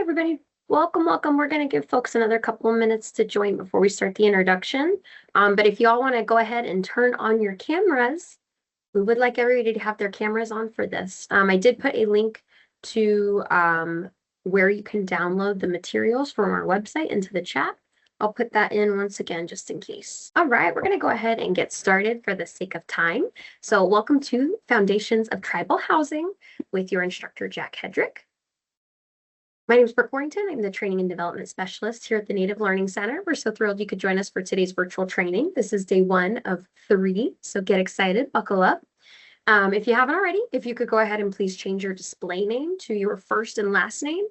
everybody. Welcome, welcome. We're going to give folks another couple of minutes to join before we start the introduction. But if you all want to go ahead and turn on your cameras, we would like everybody to have their cameras on for this. I did put a link to where you can download the materials from our website into the chat. I'll put that in once again, just in case. All right, we're going to go ahead and get started for the sake of time. So welcome to Foundations of Tribal Housing with your instructor, Jack Hedrick. My name is Brooke Warrington. I'm the Training and Development Specialist here at the Native Learning Center. We're so thrilled you could join us for today's virtual training. This is day 1 of 3, so get excited, buckle up. If you haven't already, if you could go ahead and please change your display name to your first and last name.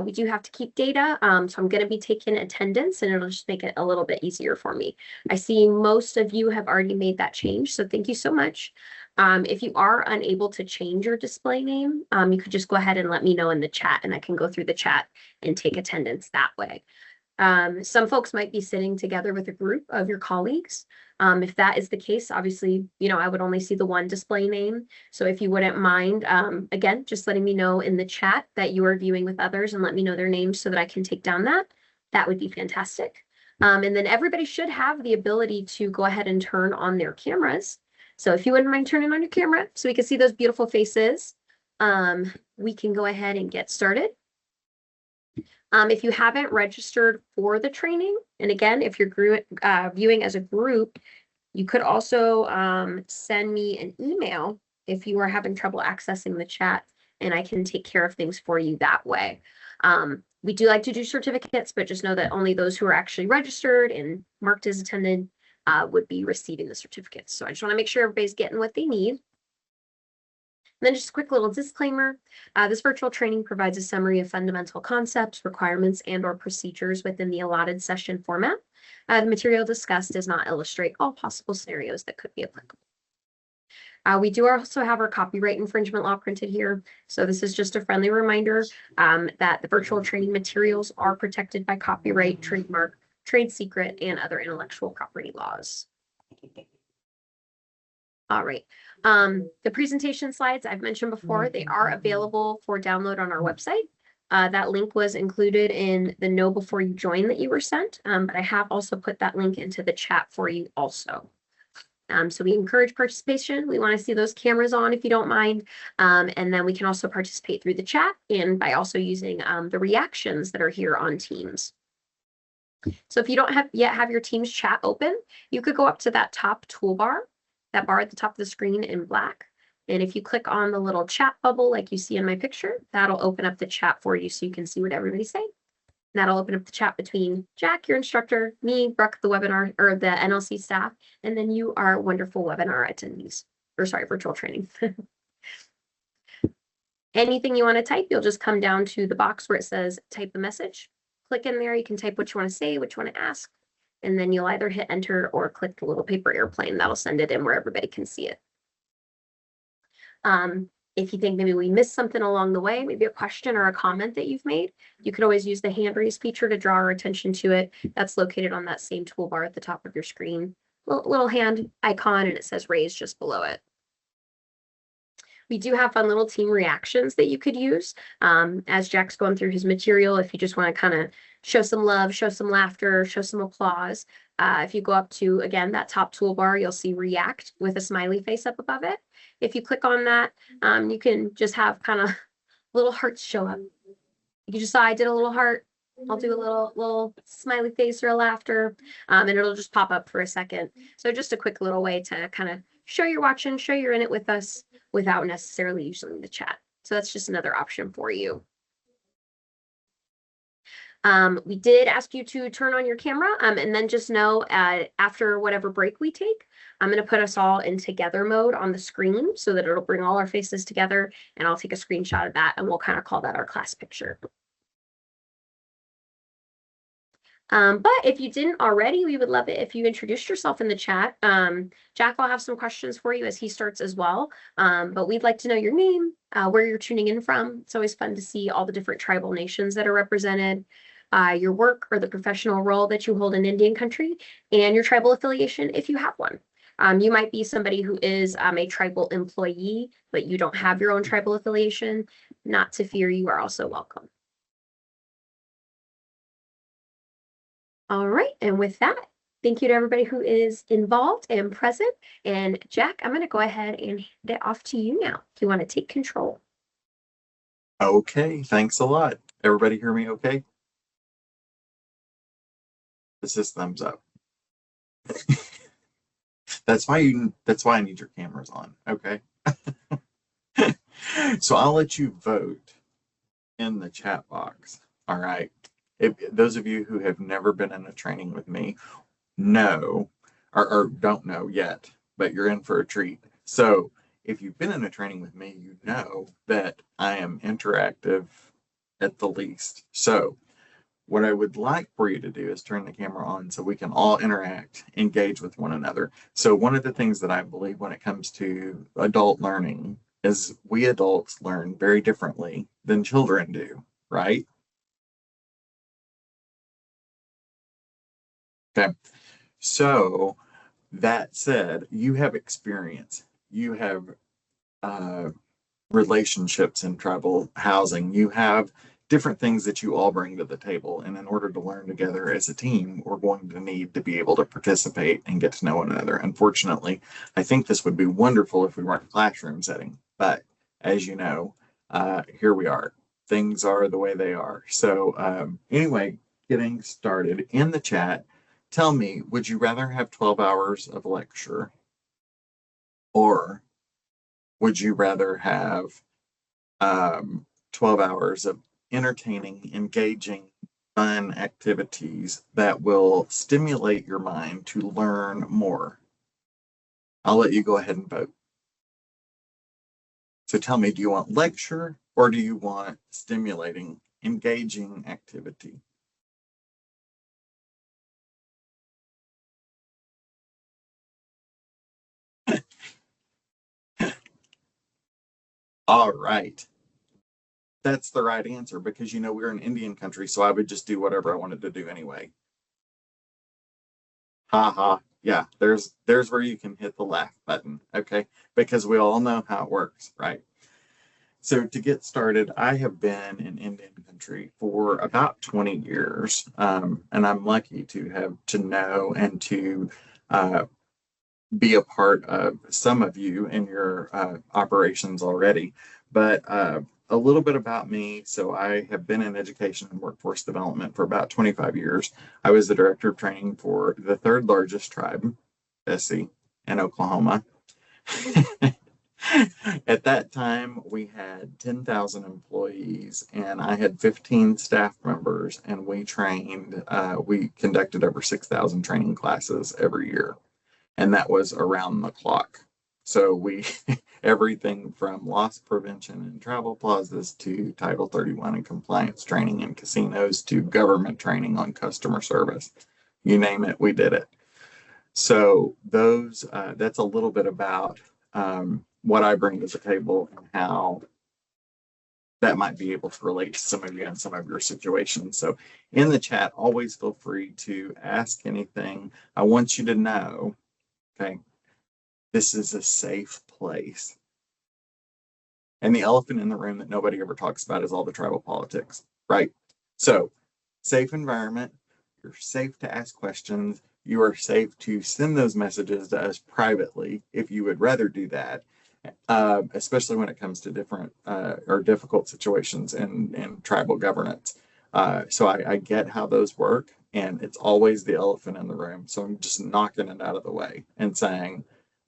We do have to keep data, so I'm going to be taking attendance, and it'll just make it a little bit easier for me. I see most of you have already made that change, so thank you so much. If you are unable to change your display name, you could just go ahead and let me know in the chat, and I can go through the chat and take attendance that way. Some folks might be sitting together with a group of your colleagues. If that is the case, obviously, I would only see the one display name. So if you wouldn't mind, again, just letting me know in the chat that you are viewing with others and let me know their names so that I can take down that would be fantastic. And then everybody should have the ability to go ahead and turn on their cameras. So if you wouldn't mind turning on your camera so we can see those beautiful faces, we can go ahead and get started. If you haven't registered for the training, and again, if you're viewing as a group, you could also send me an email if you are having trouble accessing the chat, and I can take care of things for you that way. We do like to do certificates, but just know that only those who are actually registered and marked as attended would be receiving the certificates. So I just want to make sure everybody's getting what they need. And then just a quick little disclaimer. This virtual training provides a summary of fundamental concepts, requirements, and/or procedures within the allotted session format. The material discussed does not illustrate all possible scenarios that could be applicable. We do also have our copyright infringement law printed here. So this is just a friendly reminder that the virtual training materials are protected by copyright, trademark, trade secret, and other intellectual property laws. All right. The presentation slides I've mentioned before, they are available for download on our website. That link was included in the know before you join that you were sent, but I have also put that link into the chat for you also. So we encourage participation. We want to see those cameras on if you don't mind. And then we can also participate through the chat and by also using the reactions that are here on Teams. So if you don't yet have your Teams chat open, you could go up to that top toolbar, that bar at the top of the screen in black. And if you click on the little chat bubble like you see in my picture, that'll open up the chat for you so you can see what everybody's saying. And that'll open up the chat between Jack, your instructor, me, Brooke, the webinar or the NLC staff, and then you, our wonderful webinar attendees, or sorry, virtual training. Anything you want to type, you'll just come down to the box where it says type a message. Click in there, you can type what you want to say, what you want to ask. And then you'll either hit enter or click the little paper airplane. That'll send it in where everybody can see it. If you think maybe we missed something along the way, maybe a question or a comment that you've made, you could always use the hand raise feature to draw our attention to it. That's located on that same toolbar at the top of your screen. Little hand icon, and it says raise just below it. We do have fun little team reactions that you could use. As Jack's going through his material, if you just want to kind of show some love, show some laughter, show some applause. If you go up to, again, that top toolbar, you'll see react with a smiley face up above it. If you click on that, you can just have kind of little hearts show up. You can just say, I did a little heart. I'll do a little smiley face or a laughter, and it'll just pop up for a second. So just a quick little way to kind of show you're watching, show you're in it with us without necessarily using the chat. So that's just another option for you. We did ask you to turn on your camera, and then just know after whatever break we take, I'm going to put us all in together mode on the screen so that it'll bring all our faces together, and I'll take a screenshot of that, and we'll kind of call that our class picture. But if you didn't already, we would love it if you introduced yourself in the chat. Jack will have some questions for you as he starts as well. But we'd like to know your name, where you're tuning in from. It's always fun to see all the different tribal nations that are represented, your work or the professional role that you hold in Indian country, and your tribal affiliation if you have one. You might be somebody who is a tribal employee, but you don't have your own tribal affiliation. Not to fear, you are also welcome. right, and with that, thank you to everybody who is involved and present. And Jack, I'm going to go ahead and hand it off to you now if you want to take control. Okay, thanks a lot. Everybody hear me okay? This is thumbs up. That's why I need your cameras on, okay? So I'll let you vote in the chat box. All right. If those of you who have never been in a training with me know or don't know yet, but you're in for a treat. So if you've been in a training with me, you know that I am interactive at the least. So what I would like for you to do is turn the camera on so we can all interact, engage with one another. So one of the things that I believe when it comes to adult learning is we adults learn very differently than children do, right? Okay. So that said, you have experience, you have uh, relationships in tribal housing, you have different things that you all bring to the table. And in order to learn together as a team, we're going to need to be able to participate and get to know one another. Unfortunately, I think this would be wonderful if we weren't a classroom setting. But as you know, here we are. Things are the way they are. So, anyway, getting started in the chat, tell me, would you rather have 12 hours of lecture or would you rather have 12 hours of entertaining, engaging, fun activities that will stimulate your mind to learn more? I'll let you go ahead and vote. So tell me, do you want lecture or do you want stimulating, engaging activity? All right. That's the right answer because you know we're an Indian country, so I would just do whatever I wanted to do anyway. Ha ha. Yeah, there's where you can hit the laugh button, okay? Because we all know how it works, right? So to get started, I have been in Indian country for about 20 years, and I'm lucky to have to know and to uh, be a part of some of you in your operations already. But a little bit about me. So I have been in education and workforce development for about 25 years. I was the director of training for the third largest tribe, Bessie, in Oklahoma. At that time, we had 10,000 employees, and I had 15 staff members, and we conducted over 6,000 training classes every year, and that was around the clock. So we, everything from loss prevention in travel plazas to Title 31 and compliance training in casinos to government training on customer service. You name it, we did it. So that's a little bit about what I bring to the table and how that might be able to relate to some of you and some of your situations. So in the chat, always feel free to ask anything. I want you to know, okay, this is a safe place. And the elephant in the room that nobody ever talks about is all the tribal politics, right? So safe environment, you're safe to ask questions. You are safe to send those messages to us privately if you would rather do that, especially when it comes to different or difficult situations in tribal governance. So I get how those work, and it's always the elephant in the room. So I'm just knocking it out of the way and saying,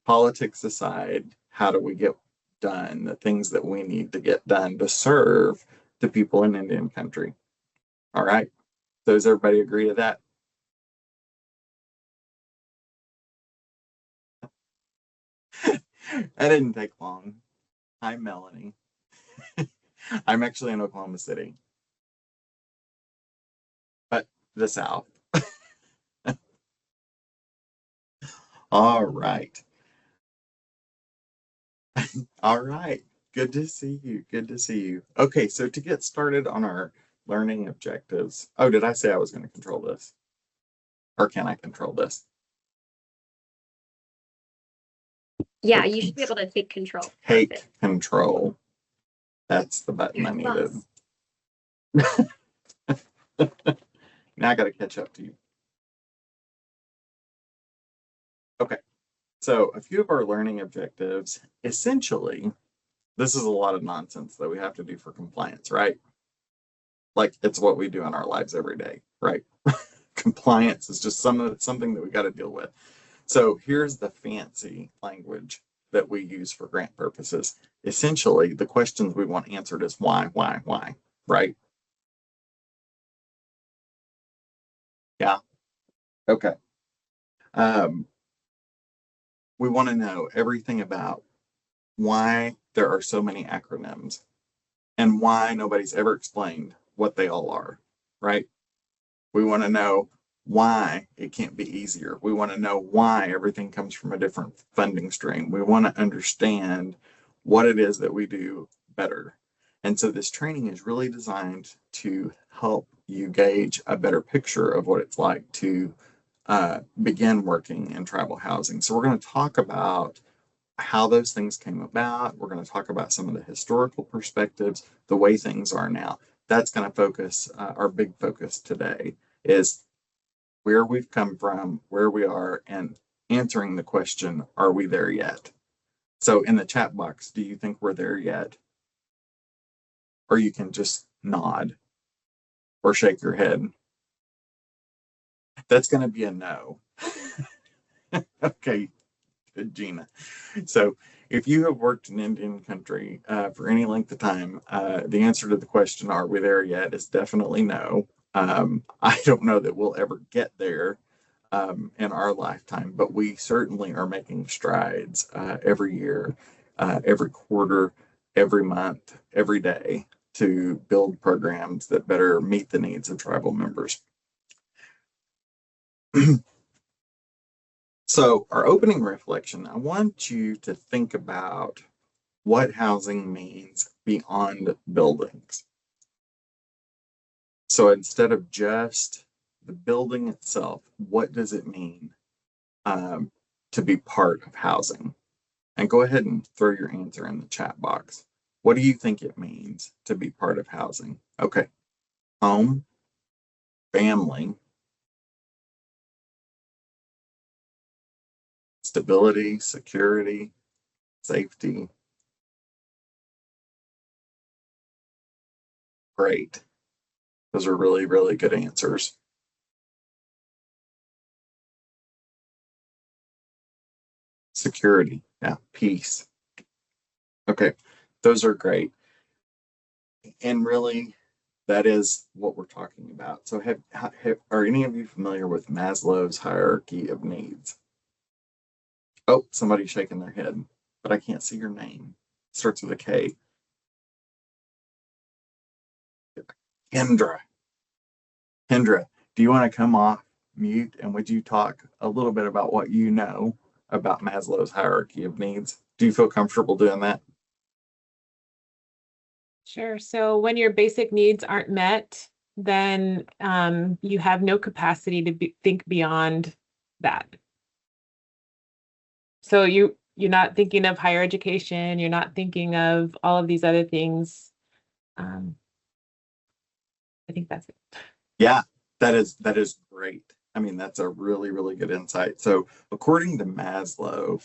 politics aside, how do we get done the things that we need to get done to serve the people in Indian country? All right. Does everybody agree to that? That didn't take long. Hi, Melanie. I'm actually in Oklahoma City, but the South. All right. All right. Good to see you. Good to see you. Okay, so to get started on our learning objectives. Oh, did I say I was going to control this? Or can I control this? Yeah, you should be able to take control. Take Perfect. control. That's the button I needed. Now I got to catch up to you. So a few of our learning objectives, essentially, this is a lot of nonsense that we have to do for compliance, right? Like it's what we do in our lives every day, right? Compliance is just something that we got to deal with. So here's the fancy language that we use for grant purposes. Essentially, the questions we want answered is why, right? Yeah. Okay. Um, we want to know everything about why there are so many acronyms and why nobody's ever explained what they all are, right? We want to know why it can't be easier. We want to know why everything comes from a different funding stream. We want to understand what it is that we do better. And so this training is really designed to help you gauge a better picture of what it's like to begin working in tribal housing. So we're going to talk about how those things came about. We're going to talk about some of the historical perspectives, the way things are now. That's going to focus, our big focus today is where we've come from, where we are, and answering the question, are we there yet? So in the chat box, do you think we're there yet? Or you can just nod or shake your head. That's going to be a no. Okay, Gina. So if you have worked in Indian country for any length of time, the answer to the question, are we there yet, is definitely no. I don't know that we'll ever get there in our lifetime, but we certainly are making strides every year, every quarter, every month, every day to build programs that better meet the needs of tribal members. So our opening reflection, I want you to think about what housing means beyond buildings. So instead of just the building itself, what does it mean to be part of housing? And go ahead and throw your answer in the chat box. What do you think it means to be part of housing? Okay. Home, family, stability, security, safety. Great. Those are really, really good answers. Security, yeah, peace. Okay, those are great. And really, that is what we're talking about. So are any of you familiar with Maslow's hierarchy of needs? Oh, somebody's shaking their head, but I can't see your name. It starts with a K. Kendra. Kendra, do you want to come off mute and would you talk a little bit about what you know about Maslow's hierarchy of needs? Do you feel comfortable doing that? Sure. So when your basic needs aren't met, then you have no capacity to think beyond that. So you're not thinking of higher education. You're not thinking of all of these other things. I think that's it. Yeah, that is great. I mean, that's a really, really good insight. So according to Maslow,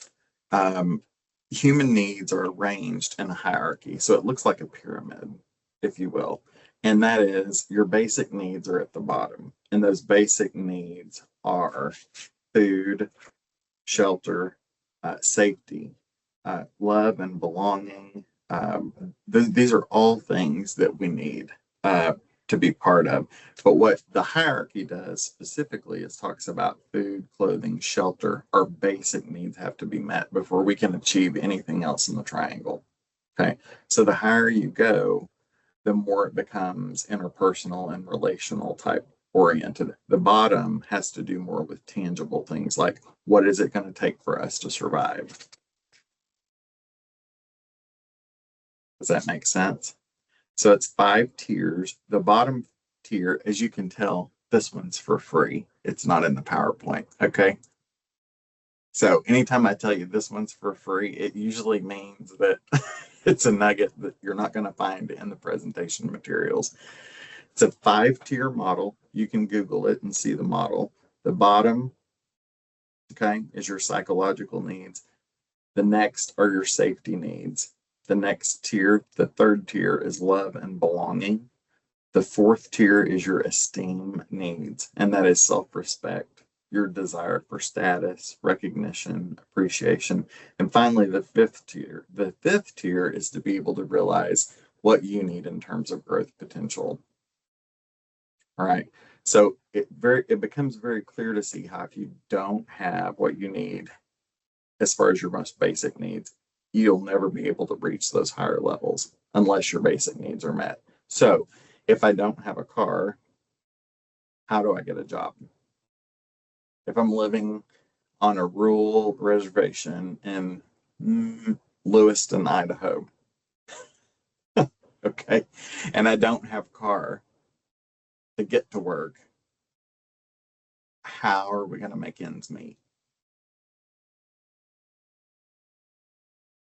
human needs are arranged in a hierarchy. So it looks like a pyramid, if you will. And that is your basic needs are at the bottom. And those basic needs are food, shelter, safety, love and belonging. These are all things that we need to be part of. But what the hierarchy does specifically is talks about food, clothing, shelter. Our basic needs have to be met before we can achieve anything else in the triangle. Okay, so the higher you go, the more it becomes interpersonal and relational type oriented. The bottom has to do more with tangible things like what is it going to take for us to survive? Does that make sense? So it's 5 tiers. The bottom tier, as you can tell, this one's for free. It's not in the PowerPoint, okay? So anytime I tell you this one's for free, it usually means that it's a nugget that you're not going to find in the presentation materials. It's a 5-tier model. You can Google it and see the model. The bottom okay, is your psychological needs. The next are your safety needs. The next tier, the third tier, is love and belonging. The fourth tier is your esteem needs, and that is self-respect, your desire for status, recognition, appreciation. And finally, the fifth tier. The fifth tier is to be able to realize what you need in terms of growth potential. All right. So it becomes very clear to see how if you don't have what you need as far as your most basic needs, you'll never be able to reach those higher levels unless your basic needs are met. So if I don't have a car, how do I get a job? If I'm living on a rural reservation in Lewiston, Idaho, okay, and I don't have a car to get to work, how are we going to make ends meet?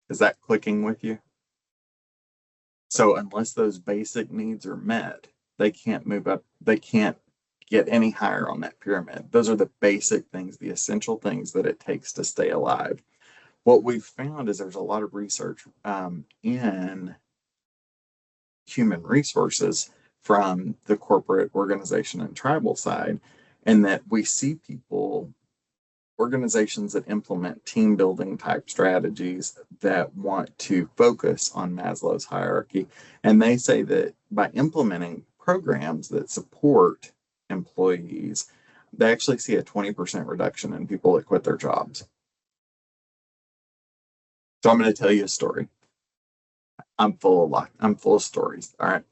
Is that clicking with you? So unless those basic needs are met, they can't move up. They can't get any higher on that pyramid. Those are the basic things, the essential things that it takes to stay alive. What we've found is there's a lot of research in human resources from the corporate organization and tribal side, and that we see people, organizations that implement team building type strategies that want to focus on Maslow's hierarchy. And they say that by implementing programs that support employees, they actually see a 20% reduction in people that quit their jobs. So I'm going to tell you a story. I'm full of stories. All right.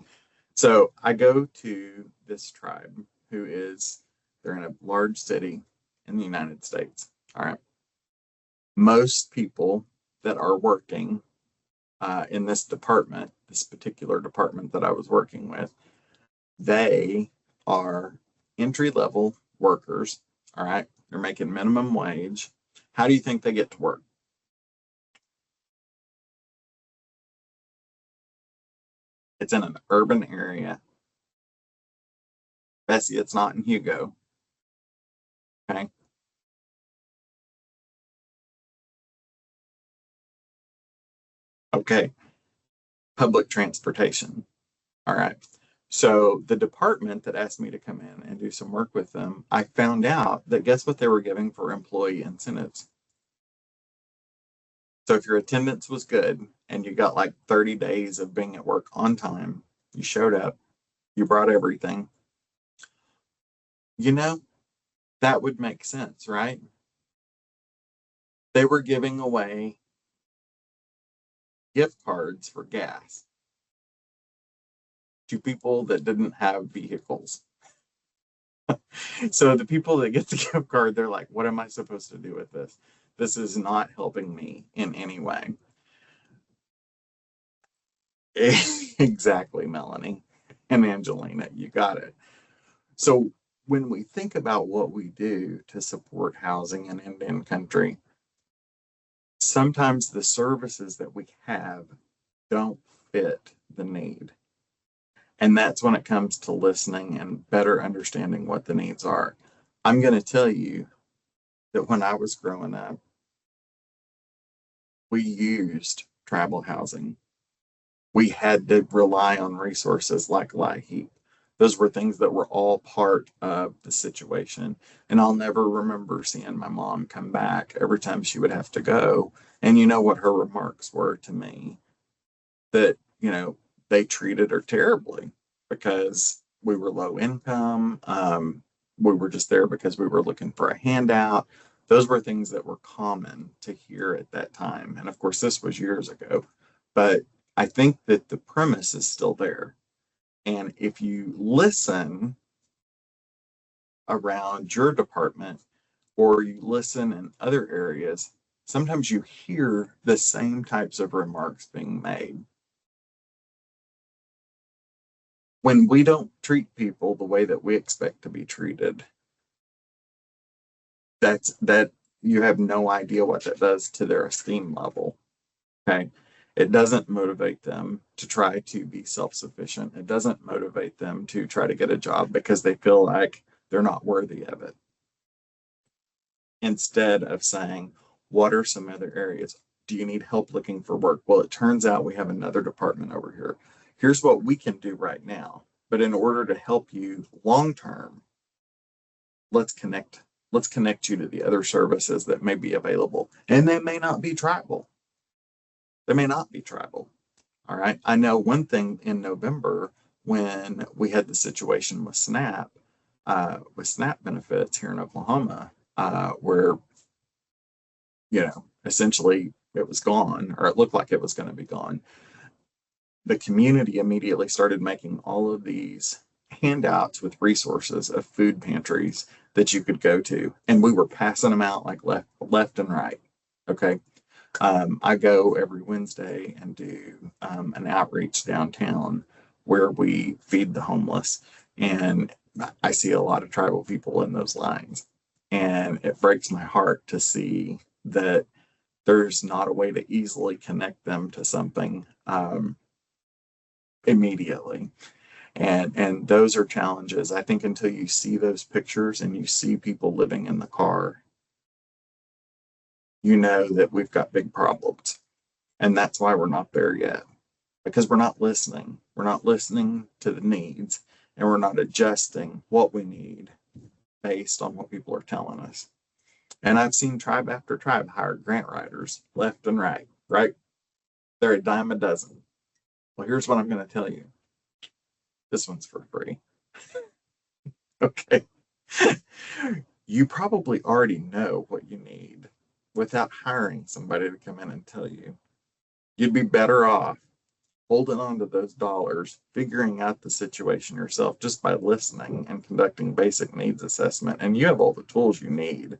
So I go to this tribe they're in a large city in the United States. All right. Most people that are working in this department, this particular department that I was working with, they are entry level workers. All right. They're making minimum wage. How do you think they get to work? It's in an urban area. Bessie, it's not in Hugo. Okay. Okay. Public transportation. All right. So the department that asked me to come in and do some work with them, I found out that guess what they were giving for employee incentives? So if your attendance was good and you got like 30 days of being at work on time, you showed up, you brought everything, you know, that would make sense, right? They were giving away gift cards for gas to people that didn't have vehicles. So the people that get the gift card, they're like, what am I supposed to do with this? This is not helping me in any way. Exactly, Melanie and Angelina, you got it. So when we think about what we do to support housing in Indian country, sometimes the services that we have don't fit the need. And that's when it comes to listening and better understanding what the needs are. I'm going to tell you that when I was growing up, we used tribal housing. We had to rely on resources like LIHEAP. Those were things that were all part of the situation. And I'll never remember seeing my mom come back every time she would have to go. And you know what her remarks were to me? That, they treated her terribly because we were low income. We were just there because we were looking for a handout. Those were things that were common to hear at that time. And of course, this was years ago. But I think that the premise is still there. And if you listen around your department or you listen in other areas, sometimes you hear the same types of remarks being made. When we don't treat people the way that we expect to be treated, that you have no idea what that does to their esteem level. Okay. It doesn't motivate them to try to be self-sufficient. It doesn't motivate them to try to get a job because they feel like they're not worthy of it. instead of saying, what are some other areas? Do you need help looking for work? Well, it turns out we have another department over here. Here's what we can do right now. But in order to help you long term, let's connect you to the other services that may be available. And they may not be tribal. They may not be tribal. All right. I know one thing in November when we had the situation with SNAP benefits here in Oklahoma, where, essentially it was gone, or it looked like it was going to be gone. The community immediately started making all of these handouts with resources of food pantries that you could go to. And we were passing them out like left and right. Okay. I go every Wednesday and do an outreach downtown where we feed the homeless. And I see a lot of tribal people in those lines. And it breaks my heart to see that there's not a way to easily connect them to something immediately. And those are challenges. I think until you see those pictures and you see people living in the car, you know that we've got big problems. And that's why we're not there yet, because we're not listening. We're not listening to the needs, and we're not adjusting what we need based on what people are telling us. And I've seen tribe after tribe hire grant writers left and right, right? They're a dime a dozen. Well, here's what I'm going to tell you. This one's for free. Okay. You probably already know what you need without hiring somebody to come in and tell you. You'd be better off holding on to those dollars, figuring out the situation yourself just by listening and conducting basic needs assessment. And you have all the tools you need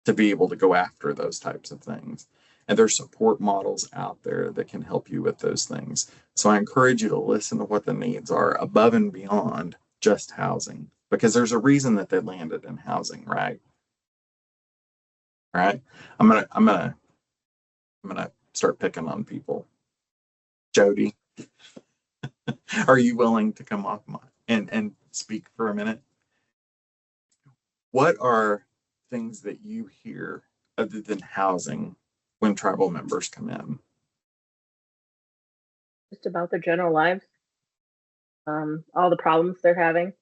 to be able to go after those types of things. And there's support models out there that can help you with those things. So I encourage you to listen to what the needs are above and beyond just housing, because there's a reason that they landed in housing, right? All right. I'm gonna start picking on people. Jody, are you willing to come off and speak for a minute? What are things that you hear other than housing when tribal members come in? Just about their general lives, all the problems they're having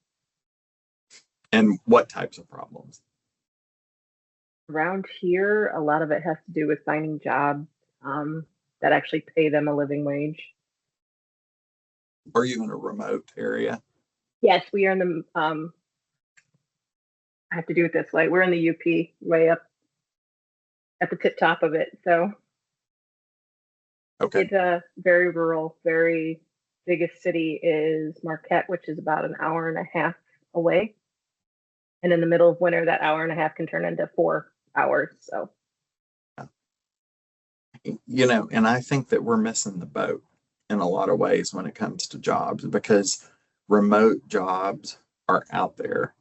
And what types of problems? around here. A lot of it has to do with finding jobs that actually pay them a living wage. Are you in a remote area? Yes, we are in the. I have to do it this way. We're in the UP, way up at the tip top of it. So Okay. it's a very rural. Very biggest city is Marquette, which is about an hour and a half away. And in the middle of winter, that hour and a half can turn into 4 hours. So, And I think that we're missing the boat in a lot of ways when it comes to jobs, because remote jobs are out there.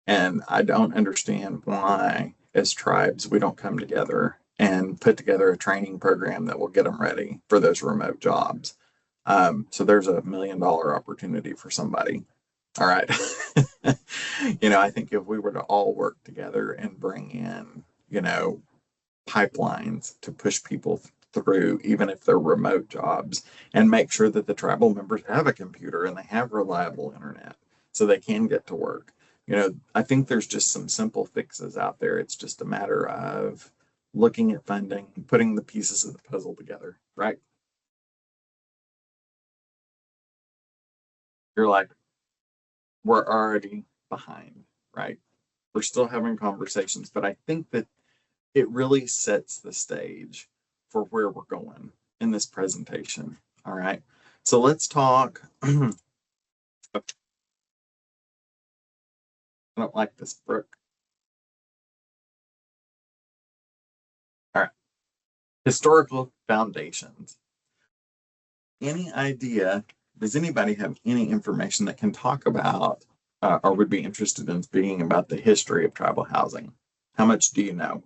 And I don't understand why, as tribes, we don't come together and put together a training program that will get them ready for those remote jobs. So there's $1 million opportunity for somebody. All right. I think if we were to all work together and bring in, pipelines to push people through, even if they're remote jobs, and make sure that the tribal members have a computer and they have reliable internet so they can get to work. I think there's just some simple fixes out there. It's just a matter of looking at funding, putting the pieces of the puzzle together, right? You're like, we're already behind, right? We're still having conversations, but I think that it really sets the stage for where we're going in this presentation. All right. So let's talk. I don't like this, Brooke. All right. Historical foundations. Any idea? Does anybody have any information that can talk about or would be interested in speaking about the history of tribal housing? How much do you know?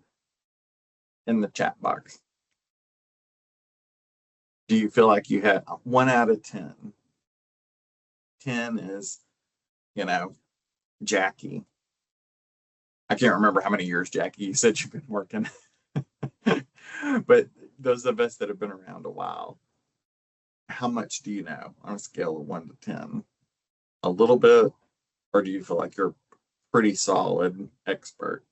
In the chat box. Do you feel like you had 1 out of 10? 10 is, Jackie. I can't remember how many years, Jackie, you said you've been working. But those of us that have been around a while, how much do you know on a scale of 1 to 10? A little bit, or do you feel like you're a pretty solid expert?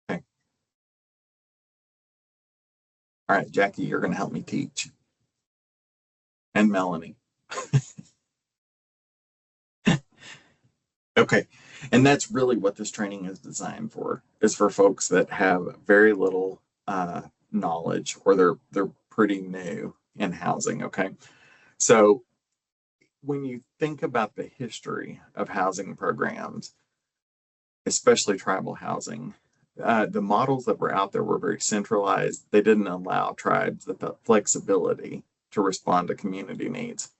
Okay. All right, Jackie, you're going to help me teach. And Melanie. Okay. And that's really what this training is designed for, is for folks that have very little knowledge, or they're pretty new in housing. Okay. So when you think about the history of housing programs, especially tribal housing, the models that were out there were very centralized. They didn't allow tribes the flexibility to respond to community needs.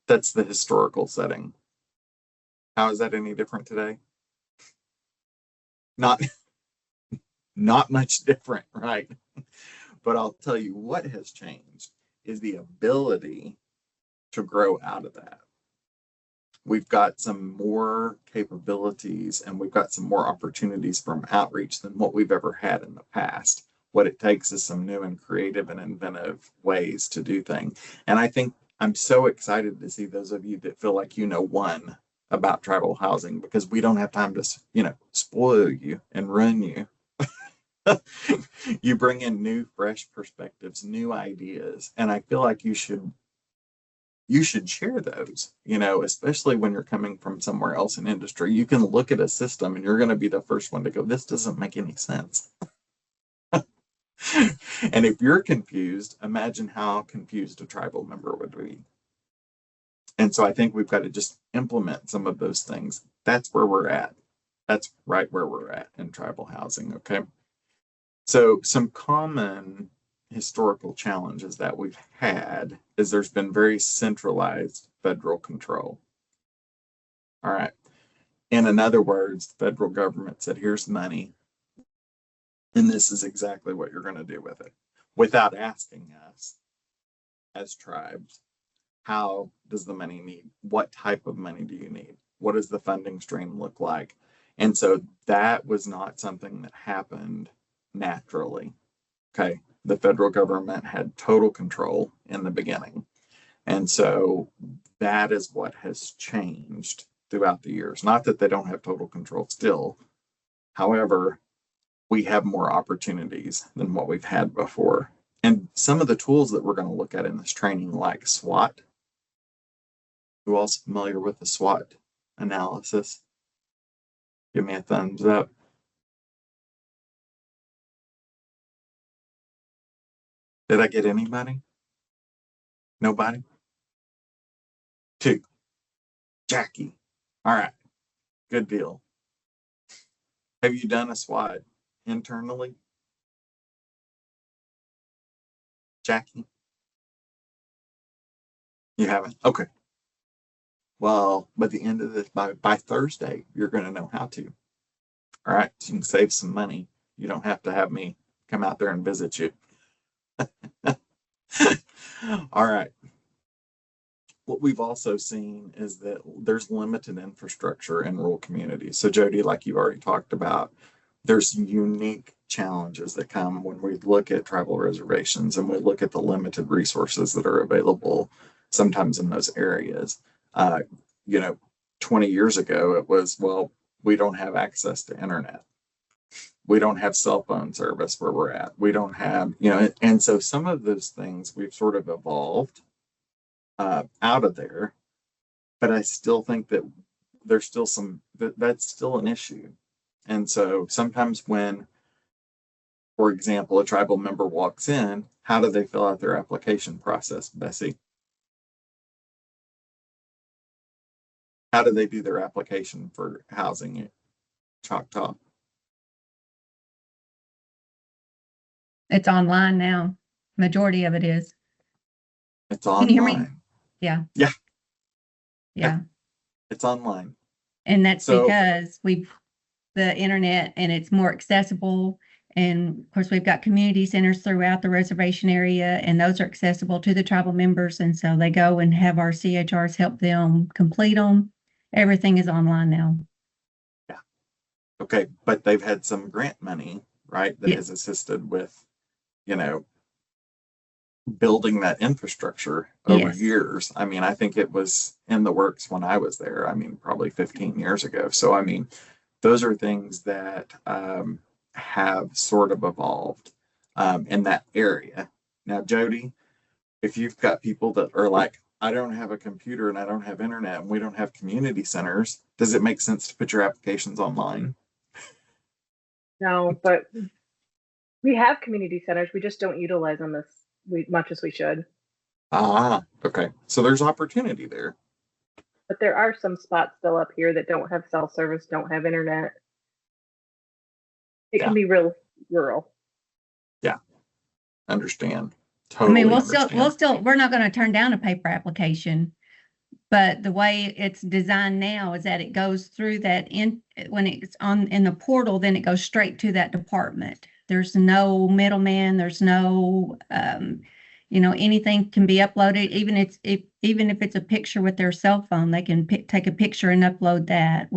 That's the historical setting. How is that any different today? Not much different, right? But I'll tell you what has changed is the ability to grow out of that. We've got some more capabilities, and we've got some more opportunities from outreach than what we've ever had in the past. What it takes is some new and creative and inventive ways to do things. And I think I'm so excited to see those of you that feel like you know one about tribal housing, because we don't have time to, spoil you and ruin you. You bring in new, fresh perspectives, new ideas, and I feel like you should share those, especially when you're coming from somewhere else in industry. You can look at a system and you're going to be the first one to go, this doesn't make any sense. And if you're confused, imagine how confused a tribal member would be. And so I think we've got to just implement some of those things. That's where we're at. That's right where we're at in tribal housing. Okay. So some common historical challenges that we've had is there's been very centralized federal control. All right. In other words, the federal government said, here's money, and this is exactly what you're going to do with it, without asking us as tribes, how does the money need? What type of money do you need? What does the funding stream look like? And so that was not something that happened naturally. Okay. The federal government had total control in the beginning. And so that is what has changed throughout the years. Not that they don't have total control still. However, we have more opportunities than what we've had before. And some of the tools that we're going to look at in this training, like SWOT. Who else familiar with the SWOT analysis? Give me a thumbs up. Did I get anybody? Nobody? 2. Jackie. All right. Good deal. Have you done a SWOT internally? Jackie? You haven't? Okay. Well, by the end of this, by Thursday, you're going to know how to. All right. So you can save some money. You don't have to have me come out there and visit you. All right. What we've also seen is that there's limited infrastructure in rural communities. So Jody, like you've already talked about, there's unique challenges that come when we look at tribal reservations and we look at the limited resources that are available sometimes in those areas. 20 years ago, it was, well, we don't have access to internet. We don't have cell phone service where we're at. We don't have, and so some of those things we've sort of evolved out of there, but I still think that there's still that's still an issue. And so sometimes when, for example, a tribal member walks in, how do they fill out their application process, Bessie? How do they do their application for housing at Choctaw? It's online now. Majority of it is. It's Can you hear me? online. Yeah. Yeah. Yeah. It's online. And that's So- because the internet, and it's more accessible, And of course, we've got community centers throughout the reservation area, and those are accessible to the tribal members. And so they go and have our CHRs help them complete them. Everything is online now. Okay, but they've had some grant money, right, that Yeah. has assisted with, you know, building that infrastructure over Yes. years. I mean, I think it was in the works when I was there. I mean, probably 15 years ago. So, I mean, those are things that have sort of evolved in that area. Now, Jody, if you've got people that are like, I don't have a computer and I don't have internet and we don't have community centers, does it make sense to put your applications online? No, but we have community centers. We just don't utilize them as much as we should. Ah, okay. So there's opportunity there. But there are some spots still up here that don't have cell service, don't have internet. It Yeah. can be real rural. Understand. I Totally mean, understand. we're not going to turn down a paper application. But the way it's designed now is that it goes through when it's in the portal, then it goes straight to that department. There's no middleman, there's no, anything can be uploaded, even if it's a picture with their cell phone, they can take a picture and upload that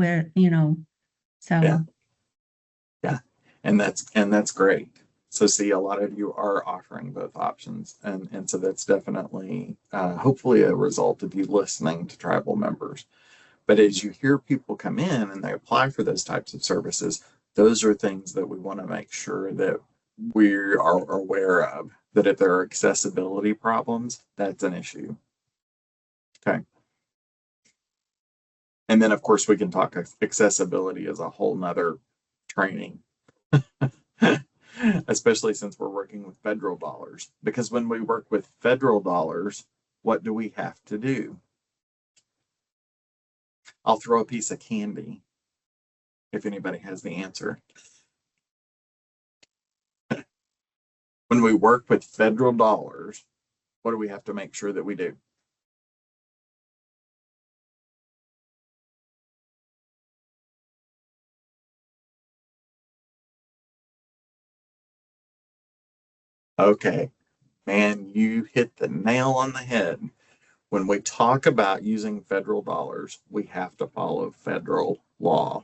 so. Yeah. Yeah. And that's great. So see, a lot of you are offering both options. And so that's definitely hopefully a result of you listening to tribal members. But as you hear people come in and they apply for those types of services, those are things that we want to make sure that we are aware of, that if there are accessibility problems, that's an issue. Okay. And then, of course, we can talk accessibility as a whole nother training, especially since we're working with federal dollars. Because when we work with federal dollars, what do we have to do? I'll throw a piece of candy if anybody has the answer. When we work with federal dollars, what do we have to make sure that we do? Okay, man, you hit the nail on the head. When we talk about using federal dollars, we have to follow federal law.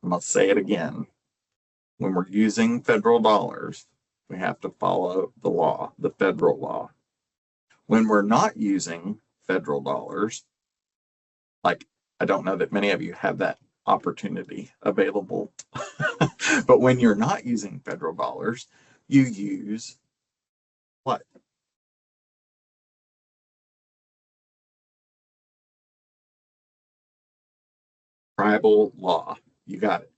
I'm going to say it again. When we're using federal dollars, we have to follow the law, the federal law. When we're not using federal dollars, like I don't know that many of you have that opportunity available, but when you're not using federal dollars, you use what? Tribal law. You got it.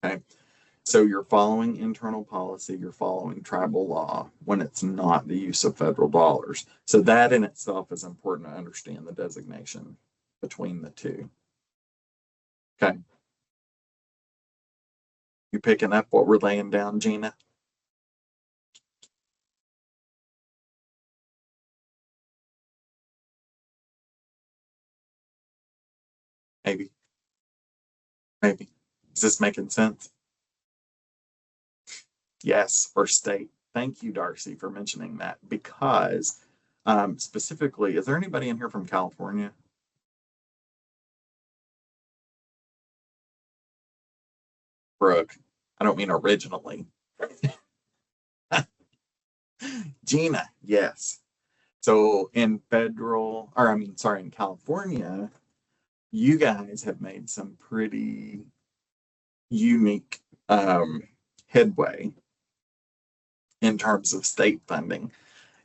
Okay. So you're following internal policy, you're following tribal law when it's not the use of federal dollars. So that in itself is important to understand the designation between the two. Okay. You picking up what we're laying down, Gina? Maybe. Maybe. Is this making sense? Yes, or state. Thank you, Darcy, for mentioning that because specifically, is there anybody in here from California? Brooke, I don't mean originally. Gina, yes. So in in California, you guys have made some pretty unique headway in terms of state funding.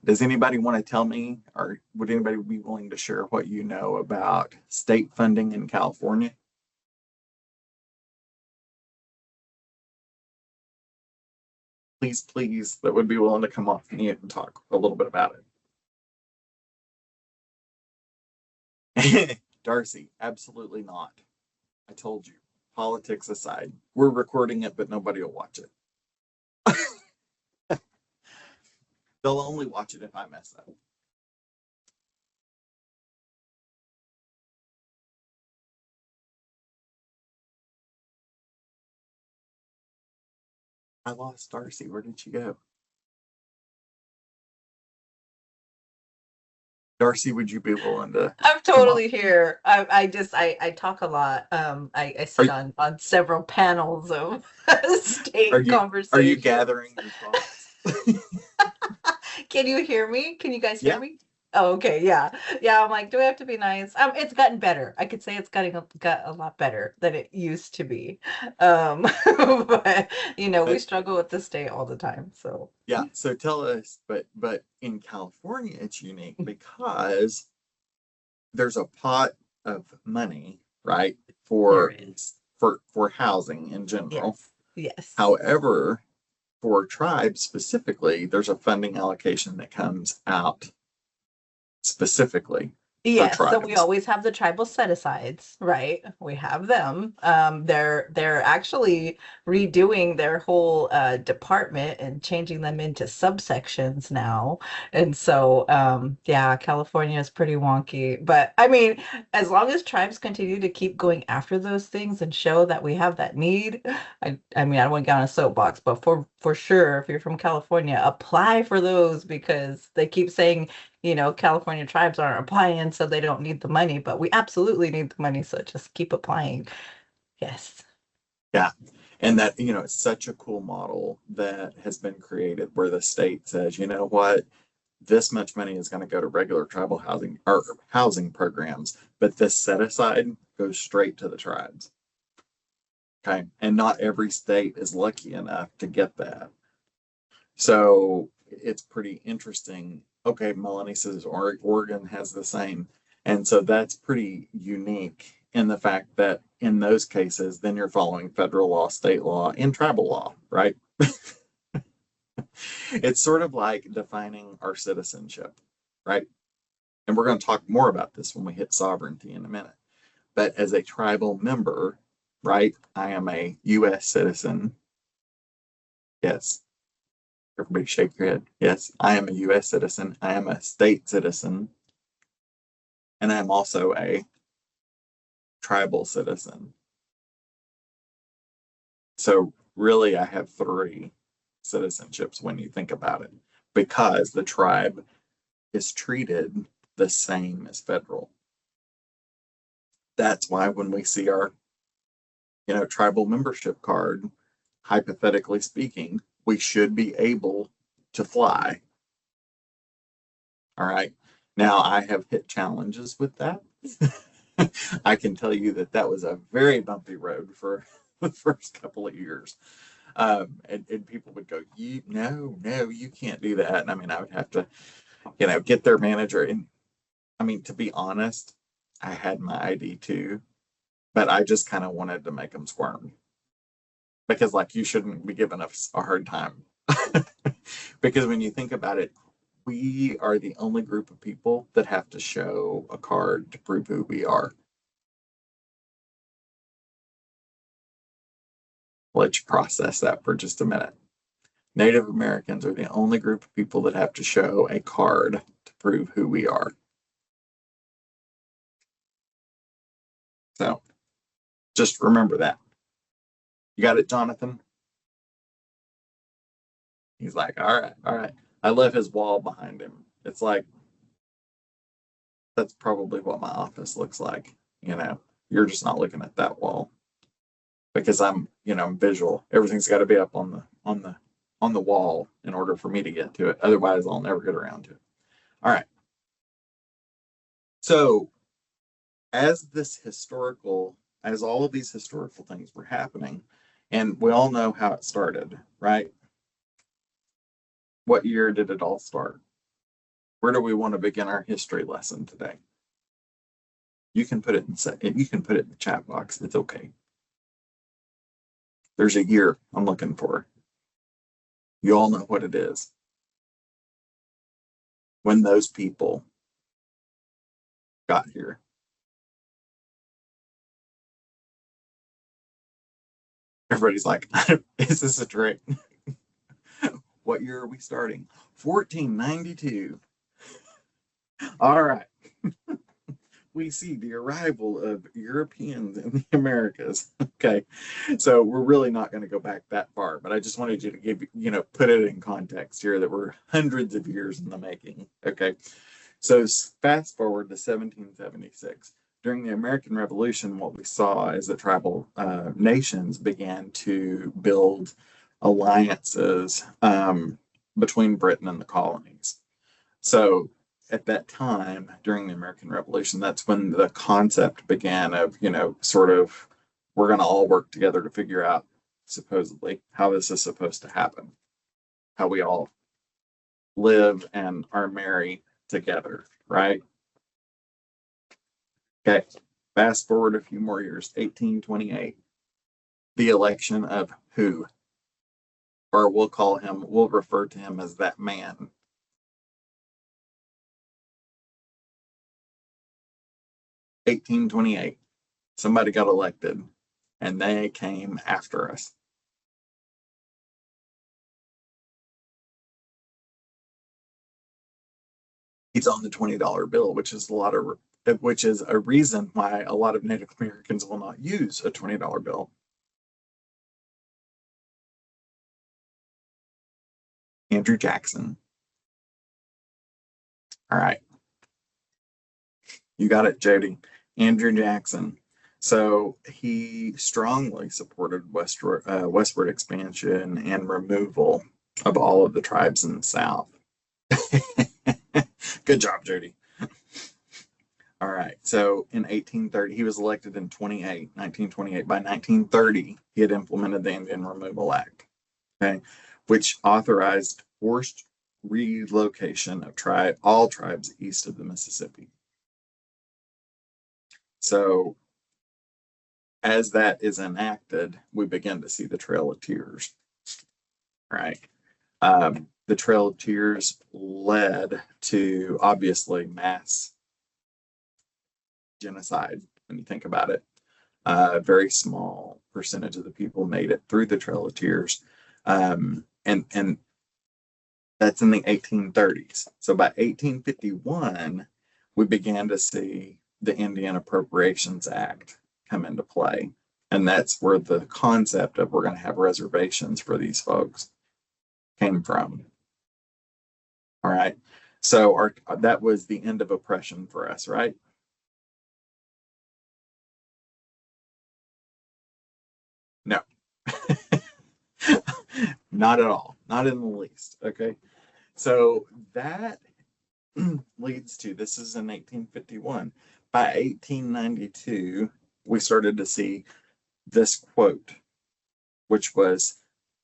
Does anybody want to tell me, or would anybody be willing to share what you know about state funding in California? Please, that would be willing to come off mute and talk a little bit about it. Darcy, absolutely not. I told you, politics aside, we're recording it, but nobody will watch it. They'll only watch it if I mess up. I lost Darcy. Where did she go? Darcy, would you be willing to I'm come on? totally here. I talk a lot. I Are sit you, on several panels of are state you conversations. gathering your thoughts? Can you hear me? Can you guys hear Yeah. me? Oh, okay, yeah. Yeah, I'm like, do I have to be nice? It's gotten better. I could say it's got a lot better than it used to be. But we But struggle with the state all the time. So yeah, so tell us, but in California it's unique because there's a pot of money, right, there for is. for housing in general. Yes. Yes. However, for tribes specifically, there's a funding allocation that comes out specifically for Yes, so we tribes. always have the tribal set-asides, right? We have them. They're actually redoing their whole department and changing them into subsections now. And so yeah, California is pretty wonky. But I mean, as long as tribes continue to keep going after those things and show that we have that need, I mean, I don't want to get on a soapbox, but for sure, if you're from California, apply for those because they keep saying California tribes aren't applying, so they don't need the money, but we absolutely need the money, so just keep applying. Yes. Yeah. And that, it's such a cool model that has been created where the state says, you know what, this much money is going to go to regular tribal housing or housing programs, but this set aside goes straight to the tribes. Okay. And not every state is lucky enough to get that. So it's pretty interesting. Okay, Melanie says Oregon has the same. And so that's pretty unique in the fact that in those cases, then you're following federal law, state law, and tribal law, right? It's sort of like defining our citizenship, right? And we're going to talk more about this when we hit sovereignty in a minute. But as a tribal member, right, I am a U.S. citizen. Yes. Everybody shake your head. Yes, I am a U.S. citizen. I am a state citizen. And I am also a tribal citizen. So really, I have 3 citizenships when you think about it, because the tribe is treated the same as federal. That's why when we see our, tribal membership card, hypothetically speaking, we should be able to fly. All right. Now, I have hit challenges with that. I can tell you that was a very bumpy road for the first couple of years. And people would go, no, you can't do that. And I mean, I would have to, get their manager. And I mean, to be honest, I had my ID too, but I just kind of wanted to make them squirm because, like, you shouldn't be giving us a hard time. Because when you think about it, we are the only group of people that have to show a card to prove who we are. Let you process that for just a minute. Native Americans are the only group of people that have to show a card to prove who we are. So just remember that. You got it, Jonathan? He's like, all right. I left his wall behind him. It's like, that's probably what my office looks like. You're just not looking at that wall because I'm visual. Everything's got to be up on the wall in order for me to get to it. Otherwise, I'll never get around to it. All right. So as all of these historical things were happening, and we all know how it started, right? What year did it all start? Where do we want to begin our history lesson today? You can put it in the chat box. It's okay. There's a year I'm looking for. You all know what it is. When those people got here. Everybody's like, is this a trick? What year are we starting? 1492. All right. we see the arrival of Europeans in the Americas. Okay, so we're really not going to go back that far, but I just wanted you to give, put it in context here that we're hundreds of years in the making. Okay, so fast forward to 1776. During the American Revolution, what we saw is that tribal nations began to build alliances between Britain and the colonies. So at that time, during the American Revolution, that's when the concept began of, sort of, we're going to all work together to figure out, supposedly, how this is supposed to happen, how we all live and are merry together, right? Okay, fast forward a few more years, 1828, the election of who? Or we'll refer to him as that man. 1828, somebody got elected and they came after us. He's on the $20 bill, which is a reason why a lot of Native Americans will not use a $20 bill. Andrew Jackson. All right. You got it, Jody. Andrew Jackson. So he strongly supported westward expansion and removal of all of the tribes in the South. Good job, Jody. All right. So in 1830, he was elected in 1928. By 1930, he had implemented the Indian Removal Act, okay, which authorized forced relocation of all tribes east of the Mississippi. So as that is enacted, we begin to see the Trail of Tears, right? The Trail of Tears led to, obviously, mass genocide, when you think about it. A very small percentage of the people made it through the Trail of Tears. And that's in the 1830s. So by 1851, we began to see the Indian Appropriations Act come into play. And that's where the concept of we're going to have reservations for these folks came from. All right. So that was the end of oppression for us, right? No. Not at all. Not in the least. Okay. So that leads to, this is in 1851. By 1892, we started to see this quote, which was,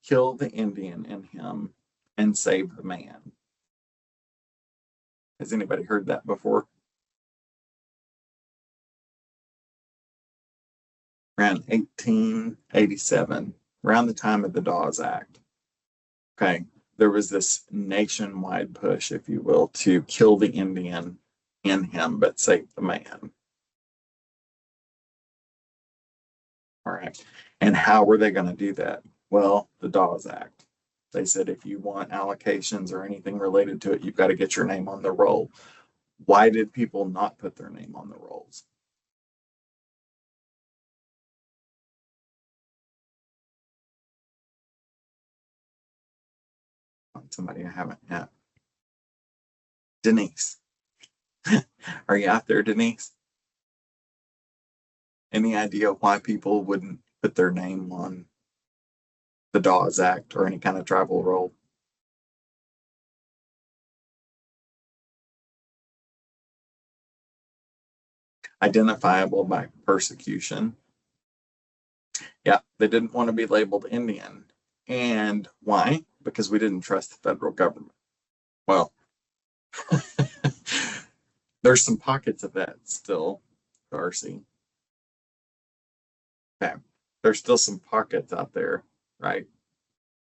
"Kill the Indian in him and save the man." Has anybody heard that before? Around 1887, around the time of the Dawes Act. Okay, there was this nationwide push, if you will, to kill the Indian in him, but save the man. All right. And how were they going to do that? Well, the Dawes Act. They said if you want allocations or anything related to it, you've got to get your name on the roll. Why did people not put their name on the rolls? Somebody I haven't yet. Denise. Are you out there, Denise? Any idea why people wouldn't put their name on the Dawes Act or any kind of tribal roll? Identifiable by persecution. Yeah, they didn't want to be labeled Indian. And why? Because we didn't trust the federal government. Well, there's some pockets of that still, Darcy. Okay, there's still some pockets out there, right?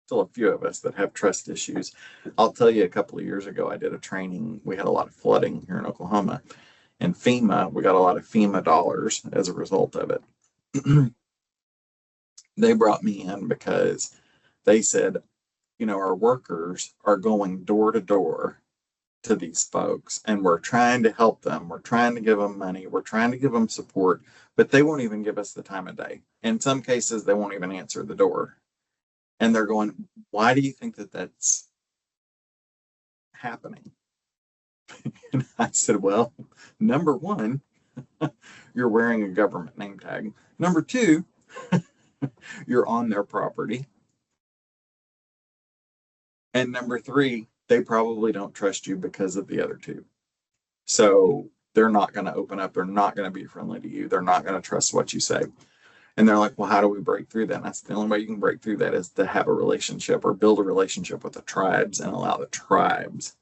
Still a few of us that have trust issues. I'll tell you, a couple of years ago, I did a training. We had a lot of flooding here in Oklahoma. And FEMA, we got a lot of FEMA dollars as a result of it. They brought me in because they said, our workers are going door to door to these folks, and we're trying to help them. We're trying to give them money. We're trying to give them support, but they won't even give us the time of day. In some cases, they won't even answer the door. And they're going, why do you think that that's happening? And I said, well, number one, you're wearing a government name tag. Number two, you're on their property. And number three, they probably don't trust you because of the other two. So they're not going to open up. They're not going to be friendly to you. They're not going to trust what you say. And they're like, well, how do we break through that? And that's the only way you can break through that is to have a relationship or build a relationship with the tribes and allow the tribes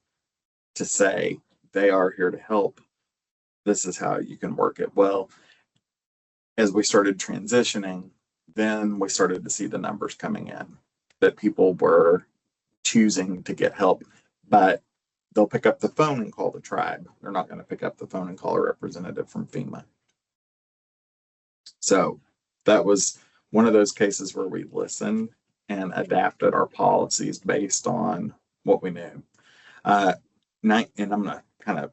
to say, they are here to help. This is how you can work it. Well, as we started transitioning, then we started to see the numbers coming in that people were choosing to get help, but they'll pick up the phone and call the tribe. They're not going to pick up the phone and call a representative from FEMA. So that was one of those cases where we listened and adapted our policies based on what we knew. And I'm going to kind of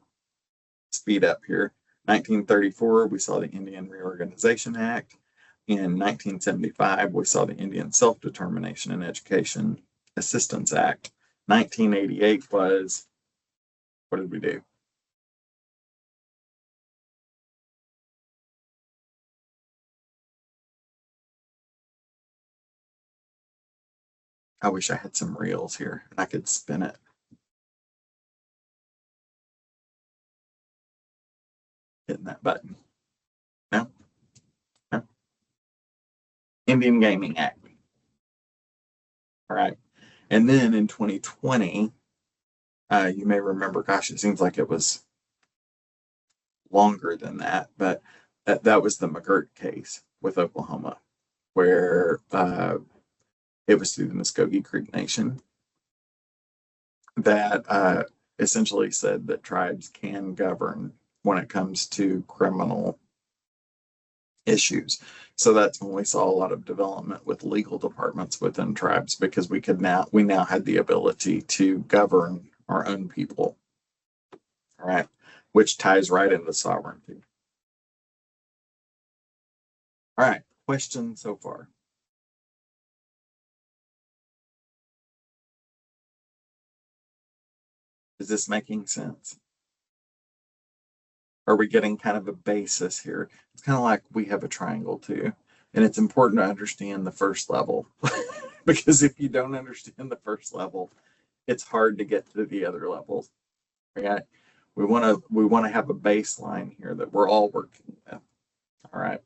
speed up here. 1934, we saw the Indian Reorganization Act. In 1975, we saw the Indian Self-Determination and Education Assistance Act. 1988 was, what did we do? I wish I had some reels here and I could spin it. Hitting that button. No? No? Indian Gaming Act. All right. And then in 2020, you may remember, gosh, it seems like it was longer than that, but that was the McGirt case with Oklahoma, where it was through the Muskogee Creek Nation that essentially said that tribes can govern when it comes to criminal issues. So that's when we saw a lot of development with legal departments within tribes, because we now had the ability to govern our own people. All right, which ties right into sovereignty. All right, questions so far? Is this making sense? Are we getting kind of a basis here? It's kind of like we have a triangle too. And it's important to understand the first level because if you don't understand the first level, it's hard to get to the other levels. Okay. We want to have a baseline here that we're all working with. All right.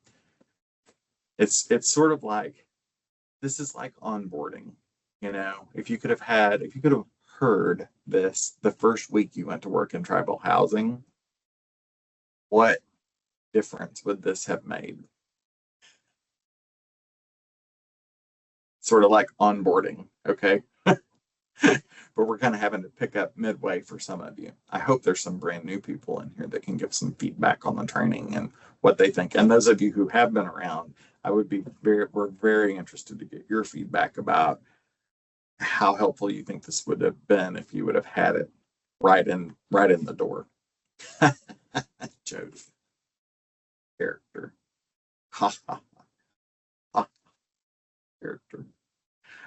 It's sort of like, this is like onboarding. You know, if you could have heard this the first week you went to work in tribal housing, what difference would this have made? Sort of like onboarding, okay? But we're kind of having to pick up midway for some of you. I hope there's some brand new people in here that can give some feedback on the training and what they think. And those of you who have been around, we're very interested to get your feedback about how helpful you think this would have been if you would have had it right in the door. Joke. Character. Ha ha ha. Character.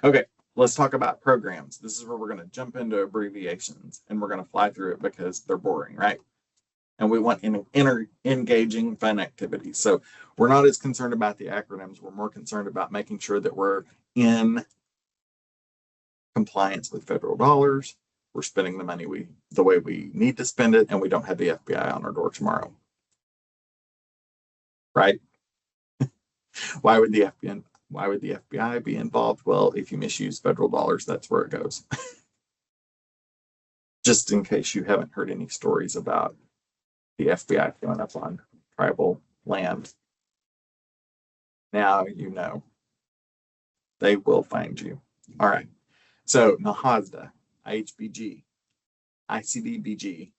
Okay, let's talk about programs. This is where we're going to jump into abbreviations and we're going to fly through it because they're boring, right? And we want engaging, fun activities. So we're not as concerned about the acronyms. We're more concerned about making sure that we're in compliance with federal dollars. We're spending the money the way we need to spend it, and we don't have the FBI on our door tomorrow. Right? Why would the FBI be involved? Well, if you misuse federal dollars, that's where it goes. Just in case you haven't heard any stories about the FBI showing up on tribal land. Now you know. They will find you. All right. So NAHASDA, IHBG, ICDBG,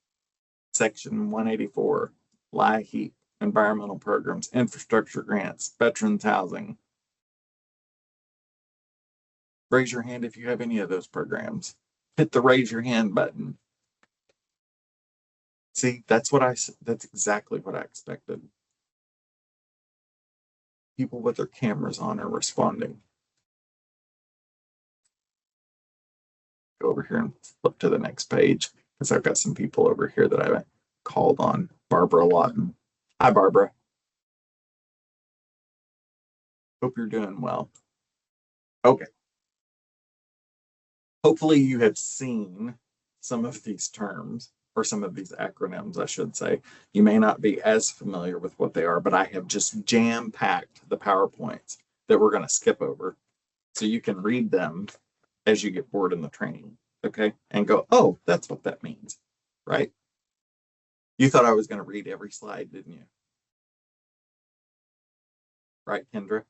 Section 184, LIHEAP, environmental programs, infrastructure grants, veterans housing. Raise your hand if you have any of those programs. Hit the raise your hand button. See, that's exactly what I expected. People with their cameras on are responding. Go over here and flip to the next page because I've got some people over here that I called on. Barbara Lawton. Hi, Barbara. Hope you're doing well. Okay. Hopefully you have seen some of these terms, or some of these acronyms, I should say. You may not be as familiar with what they are, but I have just jam-packed the PowerPoints that we're going to skip over so you can read them as you get bored in the training, okay? And go, oh, that's what that means, right? You thought I was going to read every slide, didn't you? Right, Kendra?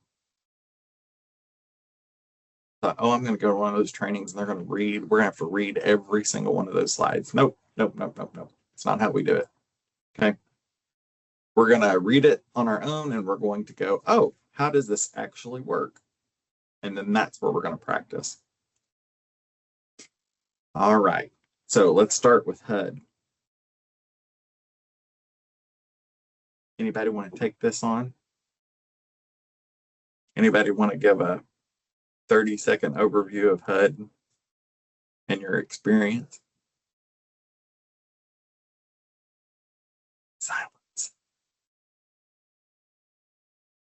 Thought, oh, I'm going to go to one of those trainings and they're going to read. We're going to have to read every single one of those slides. Nope, nope, nope, nope, nope. It's not how we do it. Okay. We're going to read it on our own and we're going to go, oh, how does this actually work? And then that's where we're going to practice. All right. So let's start with HUD. Anybody want to take this on? Anybody want to give a 30-second overview of HUD and your experience? Silence.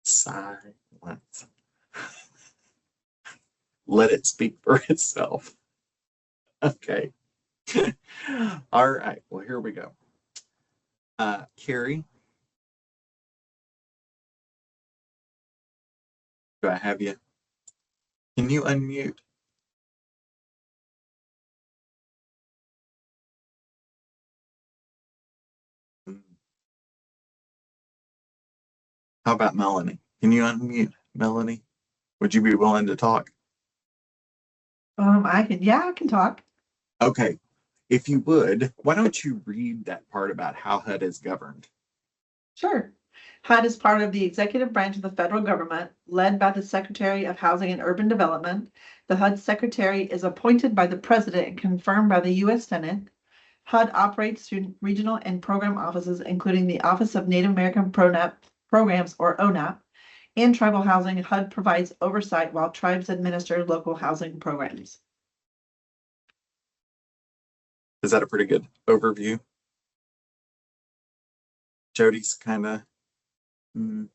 Silence. Let it speak for itself. Okay. All right. Well, here we go. Carrie, do I have you? Can you unmute? How about Melanie? Can you unmute, Melanie? Would you be willing to talk? I can talk. Okay. If you would, why don't you read that part about how HUD is governed? Sure. HUD is part of the executive branch of the federal government, led by the Secretary of Housing and Urban Development. The HUD Secretary is appointed by the President and confirmed by the U.S. Senate. HUD operates through regional and program offices, including the Office of Native American Programs, or ONAP, and tribal housing. HUD provides oversight while tribes administer local housing programs. Is that a pretty good overview? Jody's kind of... Go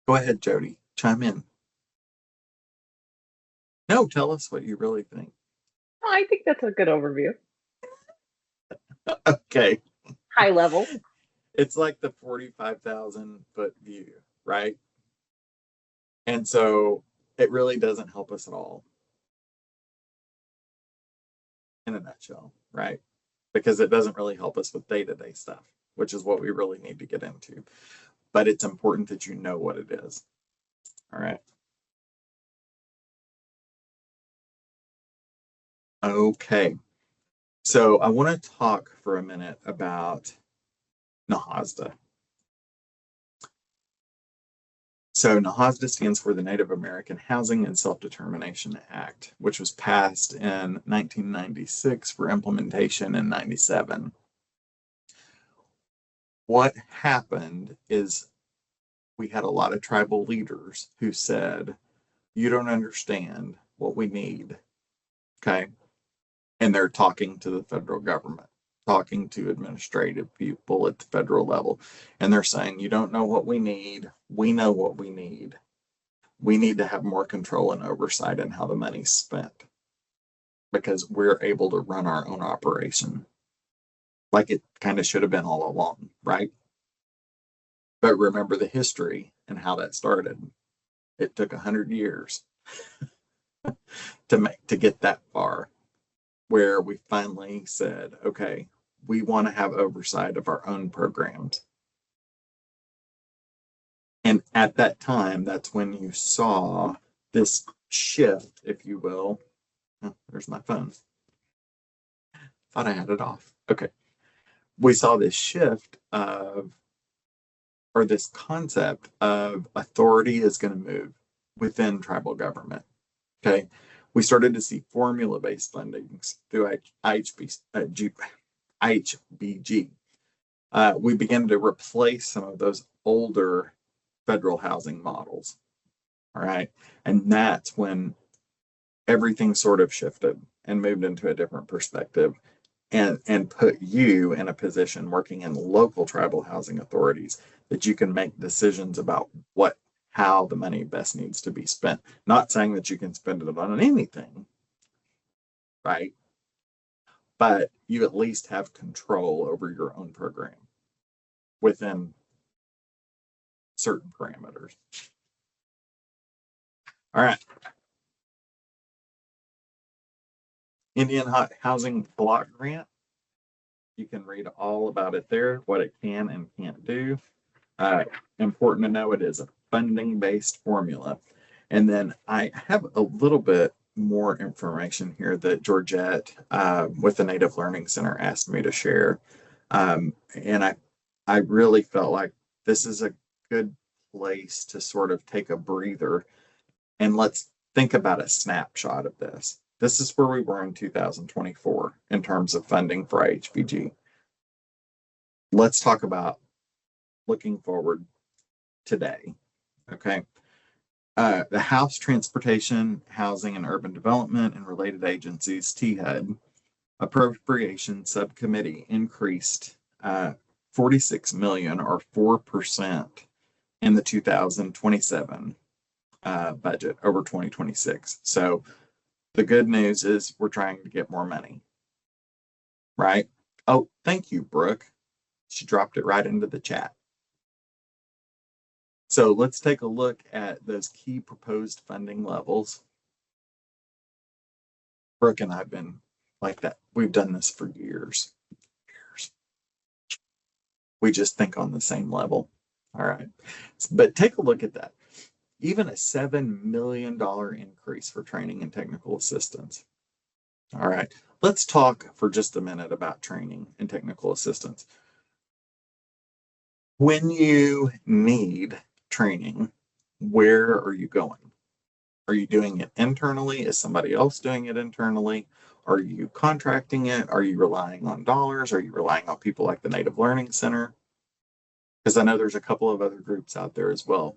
ahead, Jody. Chime in. No, tell us what you really think. I think that's a good overview. Okay. High level. It's like the 45,000 foot view, right? And so it really doesn't help us at all. In a nutshell, right? Because it doesn't really help us with day-to-day stuff, which is what we really need to get into. But it's important that you know what it is. All right. Okay. So I want to talk for a minute about NAHASDA. So NAHASDA stands for the Native American Housing and Self-Determination Act, which was passed in 1996 for implementation in 97. What happened is we had a lot of tribal leaders who said, you don't understand what we need, okay? And they're talking to the federal government, talking to administrative people at the federal level. And they're saying, you don't know what we need. We know what we need. We need to have more control and oversight in how the money's spent because we're able to run our own operation like it kind of should have been all along, right? But remember the history and how that started. It took 100 years to get that far, where we finally said, okay, we want to have oversight of our own programs. And at that time, that's when you saw this shift, if you will. Oh, there's my phone. Thought I had it off. Okay. We saw this shift of, or this concept of authority is going to move within tribal government. Okay. We started to see formula-based fundings through IHBG. we began to replace some of those older federal housing models. All right. And that's when everything sort of shifted and moved into a different perspective and put you in a position working in local tribal housing authorities that you can make decisions about how the money best needs to be spent. Not saying that you can spend it on anything, right? But you at least have control over your own program within certain parameters. All right. Indian Housing Block Grant. You can read all about it there, what it can and can't do. Important to know, it is a funding-based formula. And then I have a little bit more information here that Georgette with the Native Learning Center asked me to share. And I really felt like this is a good place to sort of take a breather and let's think about a snapshot of this. This is where we were in 2024 in terms of funding for IHBG. Let's talk about looking forward today. Okay. The House Transportation, Housing, and Urban Development and Related Agencies, THUD, Appropriation Subcommittee increased 46 million or 4% in the 2027 budget over 2026. So the good news is we're trying to get more money, right? Oh, thank you, Brooke. She dropped it right into the chat. So let's take a look at those key proposed funding levels. Brooke and I've been like that. We've done this for years. We just think on the same level. All right. But take a look at that. Even a $7 million increase for training and technical assistance. All right. Let's talk for just a minute about training and technical assistance. When you need training, where are you going? Are you doing it internally? Is somebody else doing it internally? Are you contracting it? Are you relying on dollars? Are you relying on people like the Native Learning Center? Because I know there's a couple of other groups out there as well.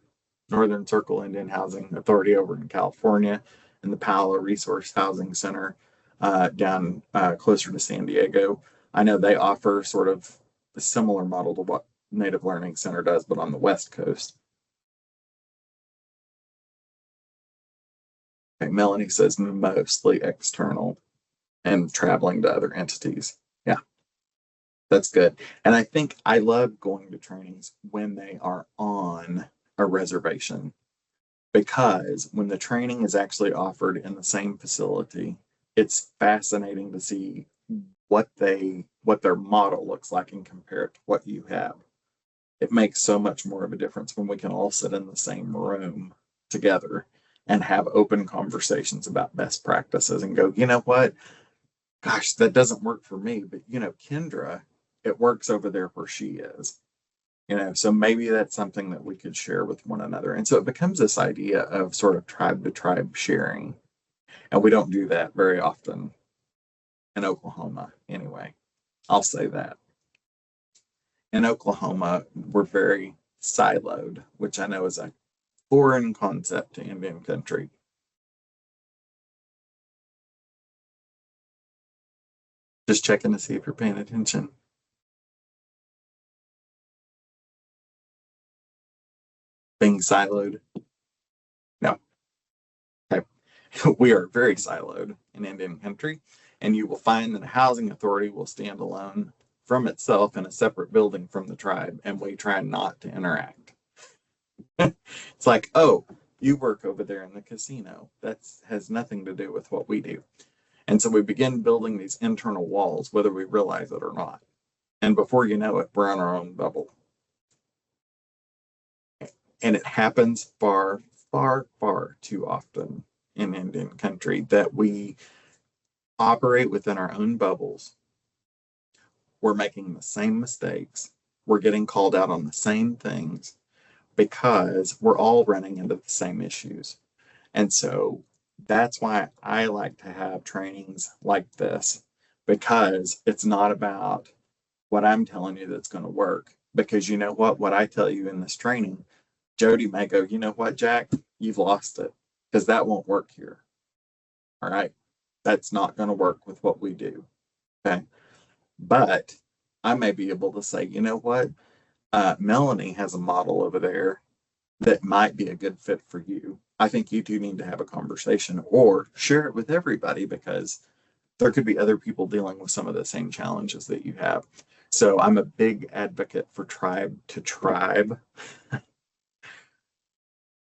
Northern Circle Indian Housing Authority over in California and the Palo Resource Housing Center down closer to San Diego. I know they offer sort of a similar model to what Native Learning Center does, but on the West Coast. Okay, Melanie says mostly external and traveling to other entities. Yeah, that's good. And I think I love going to trainings when they are on a reservation, because when the training is actually offered in the same facility, it's fascinating to see what their model looks like and compare it to what you have. It makes so much more of a difference when we can all sit in the same room together and have open conversations about best practices and go, you know what? Gosh, that doesn't work for me, but Kendra, it works over there where she is. So maybe that's something that we could share with one another. And so it becomes this idea of sort of tribe to tribe sharing. And we don't do that very often in Oklahoma anyway. I'll say that. In Oklahoma, we're very siloed, which I know is a foreign concept to Indian country. Just checking to see if you're paying attention. Being siloed? No. Okay. We are very siloed in Indian country, and you will find that a housing authority will stand alone from itself in a separate building from the tribe, and we try not to interact. It's like, oh, you work over there in the casino. That has nothing to do with what we do. And so we begin building these internal walls, whether we realize it or not. And before you know it, we're in our own bubble. And it happens far, far, far too often in Indian country that we operate within our own bubbles. We're making the same mistakes. We're getting called out on the same things because we're all running into the same issues. And so that's why I like to have trainings like this, because it's not about what I'm telling you that's going to work. Because you know what I tell you in this training, Jody may go, you know what, Jack, you've lost it, because that won't work here. All right. That's not going to work with what we do. Okay. But I may be able to say, you know what, Melanie has a model over there that might be a good fit for you. I think you two need to have a conversation or share it with everybody, because there could be other people dealing with some of the same challenges that you have. So I'm a big advocate for tribe to tribe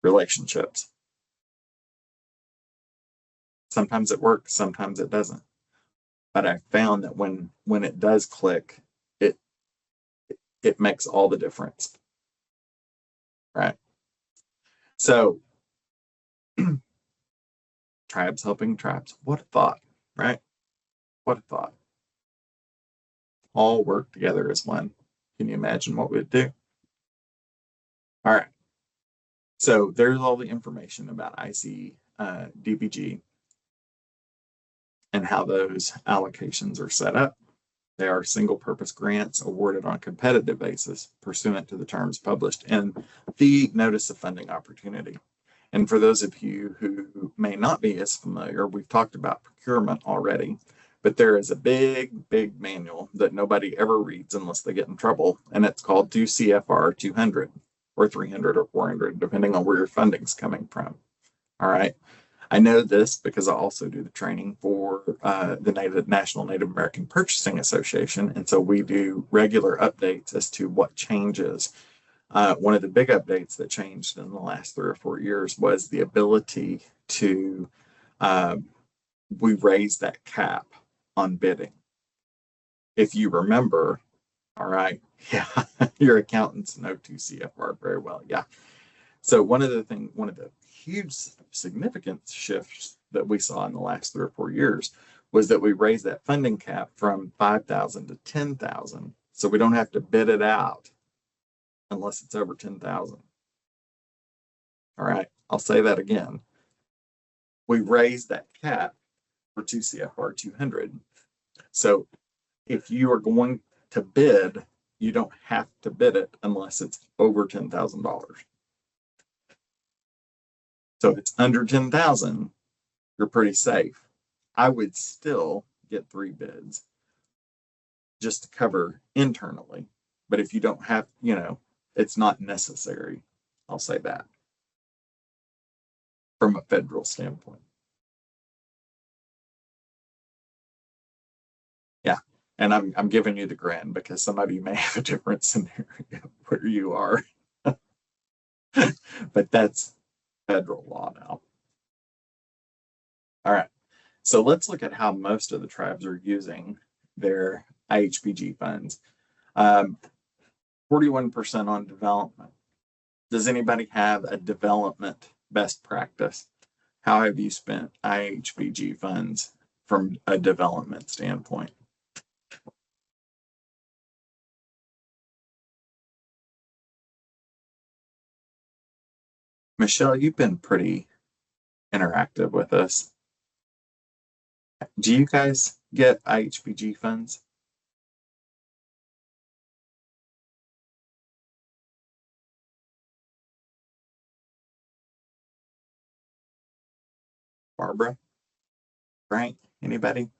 relationships. Sometimes it works, sometimes it doesn't. But I found that when it does click, it makes all the difference. Right. So tribes helping tribes. What a thought, right? What a thought. All work together as one. Can you imagine what we'd do? All right. So there's all the information about IHBG and how those allocations are set up. They are single purpose grants awarded on a competitive basis pursuant to the terms published in the Notice of Funding Opportunity. And for those of you who may not be as familiar, we've talked about procurement already, but there is a big, big manual that nobody ever reads unless they get in trouble, and it's called 2 CFR 200 or 300 or 400, depending on where your funding's coming from. All right. I know this because I also do the training for the National Native American Purchasing Association, and so we do regular updates as to what changes. One of the big updates that changed in the last 3 or 4 years was the ability to, we raised that cap on bidding. If you remember, all right, yeah, your accountants know 2 CFR very well, yeah. So one of the huge significant shifts that we saw in the last 3 or 4 years was that we raised that funding cap from 5,000 to 10,000. So we don't have to bid it out unless it's over 10,000. All right, I'll say that again. We raised that cap for 2 CFR 200. So if you are going to bid, you don't have to bid it unless it's over $10,000. So if it's under 10,000, you're pretty safe. I would still get 3 bids just to cover internally. But if you don't have, it's not necessary. I'll say that from a federal standpoint. Yeah. And I'm giving you the grin because some of you may have a different scenario where you are. But that's federal law now. All right. So let's look at how most of the tribes are using their IHBG funds. 41% on development. Does anybody have a development best practice? How have you spent IHBG funds from a development standpoint? Michelle, you've been pretty interactive with us. Do you guys get IHBG funds? Barbara? Frank? Anybody?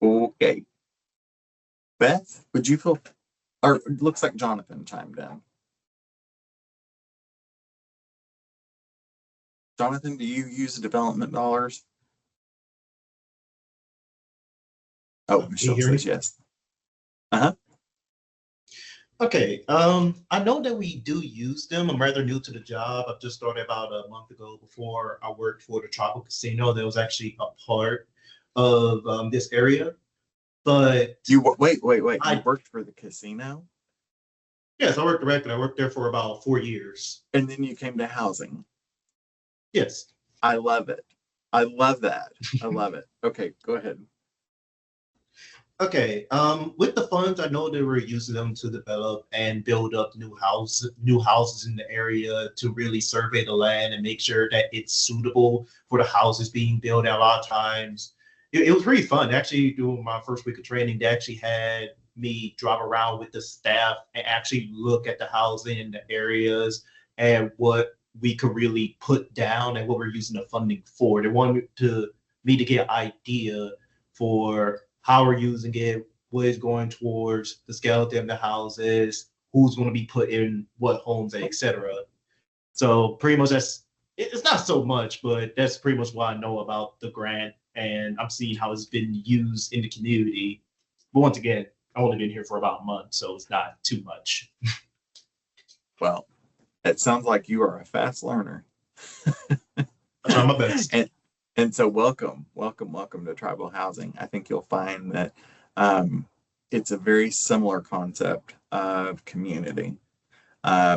Okay. Beth, would you feel, or it looks like Jonathan chimed in. Jonathan, do you use development dollars? Oh, Michelle says yes. Uh-huh. Okay, I know that we do use them. I'm rather new to the job. I've just started about a month ago. Before I worked for the Tropical Casino that was actually a part of this area. But you wait. You worked for the casino? Yes, I worked directly. I worked there for about 4 years. And then you came to housing? Yes. I love it. I love that. I love it. Okay, go ahead. Okay. With the funds, I know they were using them to develop and build up new houses in the area to really survey the land and make sure that it's suitable for the houses being built. And a lot of times, it was really fun. Actually, doing my first week of training, they actually had me drive around with the staff and actually look at the housing in the areas and what we could really put down and what we're using the funding for. They wanted me to get an idea for how we're using it, what is going towards the skeleton of the houses, who's going to be put in what homes, etc. So pretty much it's not so much, but that's pretty much what I know about the grant, and I'm seeing how it's been used in the community. But once again, I've only been here for about a month, so it's not too much. Well, it sounds like you are a fast learner. I try my best. And so welcome to tribal housing. I think you'll find that it's a very similar concept of community,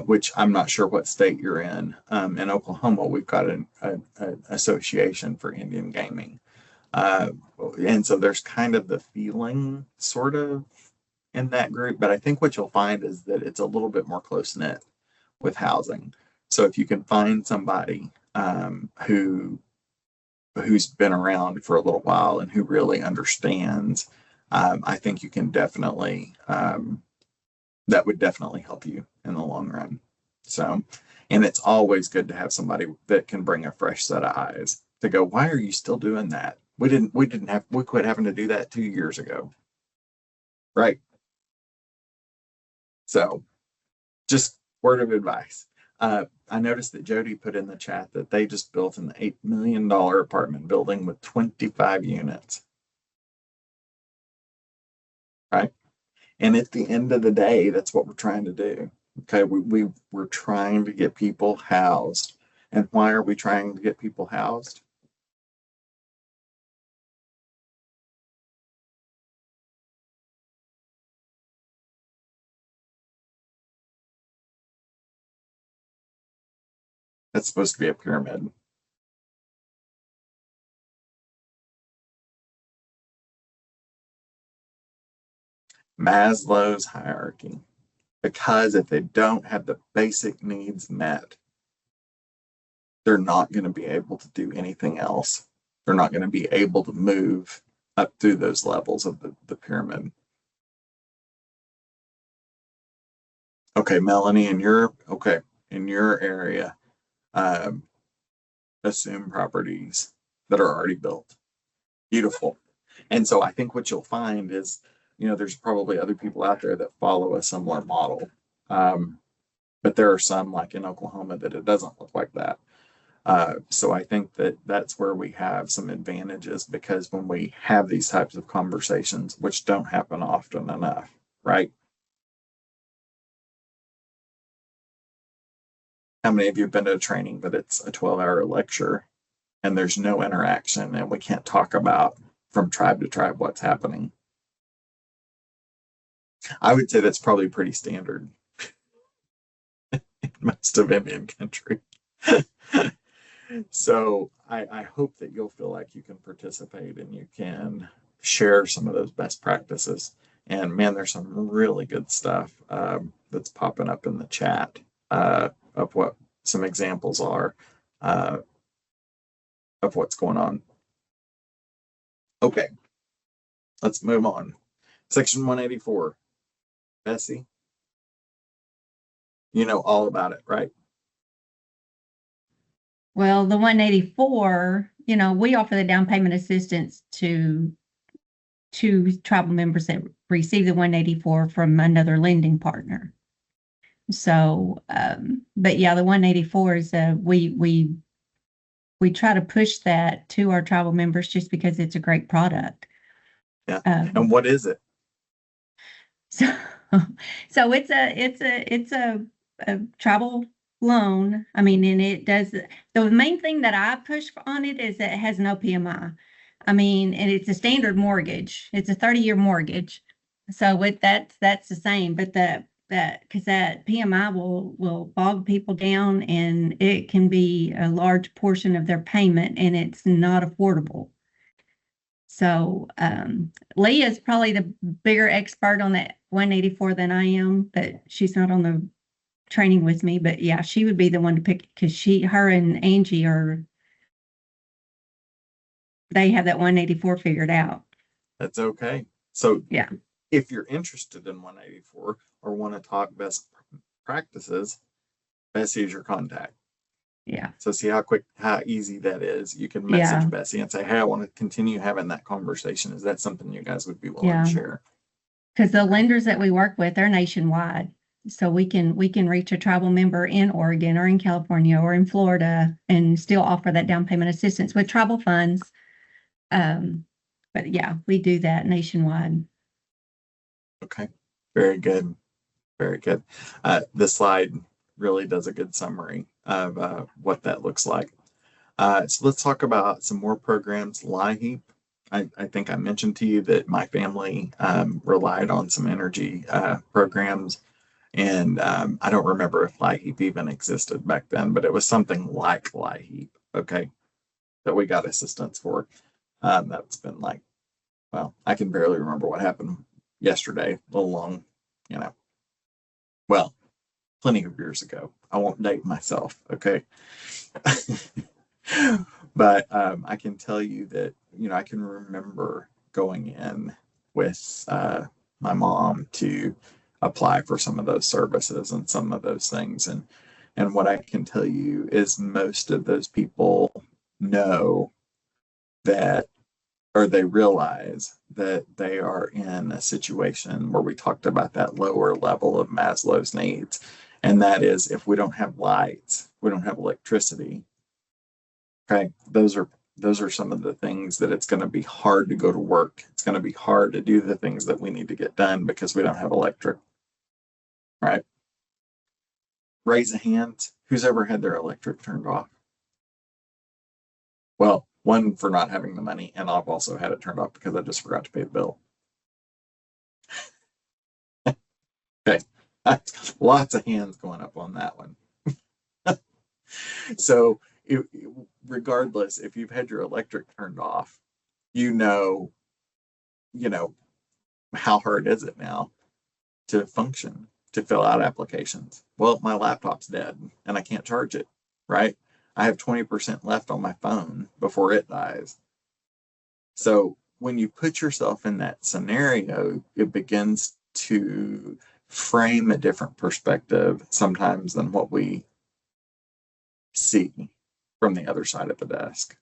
which I'm not sure what state you're in. In Oklahoma, we've got an association for Indian gaming. And so there's kind of the feeling sort of in that group, but I think what you'll find is that it's a little bit more close-knit with housing. So if you can find somebody who's been around for a little while and who really understands, I think you can definitely, that would definitely help you in the long run. So, and it's always good to have somebody that can bring a fresh set of eyes to go, why are you still doing that? We quit having to do that 2 years ago. Right. So just word of advice. I noticed that Jody put in the chat that they just built an $8 million apartment building with 25 units. Right. And at the end of the day, that's what we're trying to do. Okay. We're trying to get people housed. And why are we trying to get people housed? That's supposed to be a pyramid. Maslow's hierarchy. Because if they don't have the basic needs met, they're not going to be able to do anything else. They're not going to be able to move up through those levels of the pyramid. Okay, Melanie, in your area, assume properties that are already built. Beautiful. And so I think what you'll find is, there's probably other people out there that follow a similar model. But there are some, like in Oklahoma, that it doesn't look like that. So I think that that's where we have some advantages, because when we have these types of conversations, which don't happen often enough, right? How many of you have been to a training that it's a 12-hour lecture and there's no interaction and we can't talk about from tribe to tribe what's happening? I would say that's probably pretty standard in most of Indian country. So I hope that you'll feel like you can participate and you can share some of those best practices. And man, there's some really good stuff that's popping up in the chat of what some examples are of what's going on. Okay, let's move on. Section 184. Bessie, you know all about it, right? Well, the 184, we offer the down payment assistance to tribal members that receive the 184 from another lending partner. So, but yeah, the 184 is we try to push that to our tribal members just because it's a great product. Yeah. And what is it? So it's a tribal loan. I mean, and it does, the main thing that I push on it is that it has no PMI. I mean, and it's a standard mortgage. It's a 30-year mortgage. So that's the same, but because that PMI will bog people down, and it can be a large portion of their payment, and it's not affordable. So Lee is probably the bigger expert on that 184 than I am, but she's not on the training with me. But yeah, she would be the one to pick because her and Angie they have that 184 figured out. That's okay. So Yeah. if you're interested in 184 or want to talk best practices, Bessie is your contact. Yeah. So see how easy that is. You can message Bessie and say, hey, I want to continue having that conversation. Is that something you guys would be willing to share? Because the lenders that we work with, they're nationwide. So we can reach a tribal member in Oregon or in California or in Florida and still offer that down payment assistance with tribal funds. But yeah, we do that nationwide. Okay. Very good. Very good. The slide really does a good summary of what that looks like. So let's talk about some more programs. LIHEAP. I think I mentioned to you that my family relied on some energy programs, and I don't remember if LIHEAP even existed back then, but it was something like LIHEAP, okay, that we got assistance for. That's been like, well, I can barely remember what happened yesterday, a little long, well, plenty of years ago. I won't date myself, okay? But I can tell you that, I can remember going in with my mom to apply for some of those services and some of those things. And what I can tell you is most of those people know that, or they realize that they are in a situation where we talked about that lower level of Maslow's needs. And that is, if we don't have lights, we don't have electricity. Okay, those are some of the things that it's going to be hard to go to work. It's going to be hard to do the things that we need to get done because we don't have electric. Right? Raise a hand. Who's ever had their electric turned off? Well, one, for not having the money, and I've also had it turned off because I just forgot to pay the bill. Okay, lots of hands going up on that one. So regardless, if you've had your electric turned off, you know how hard is it now to function, to fill out applications? Well, my laptop's dead and I can't charge it, right? I have 20% left on my phone before it dies. So when you put yourself in that scenario, it begins to frame a different perspective sometimes than what we see from the other side of the desk.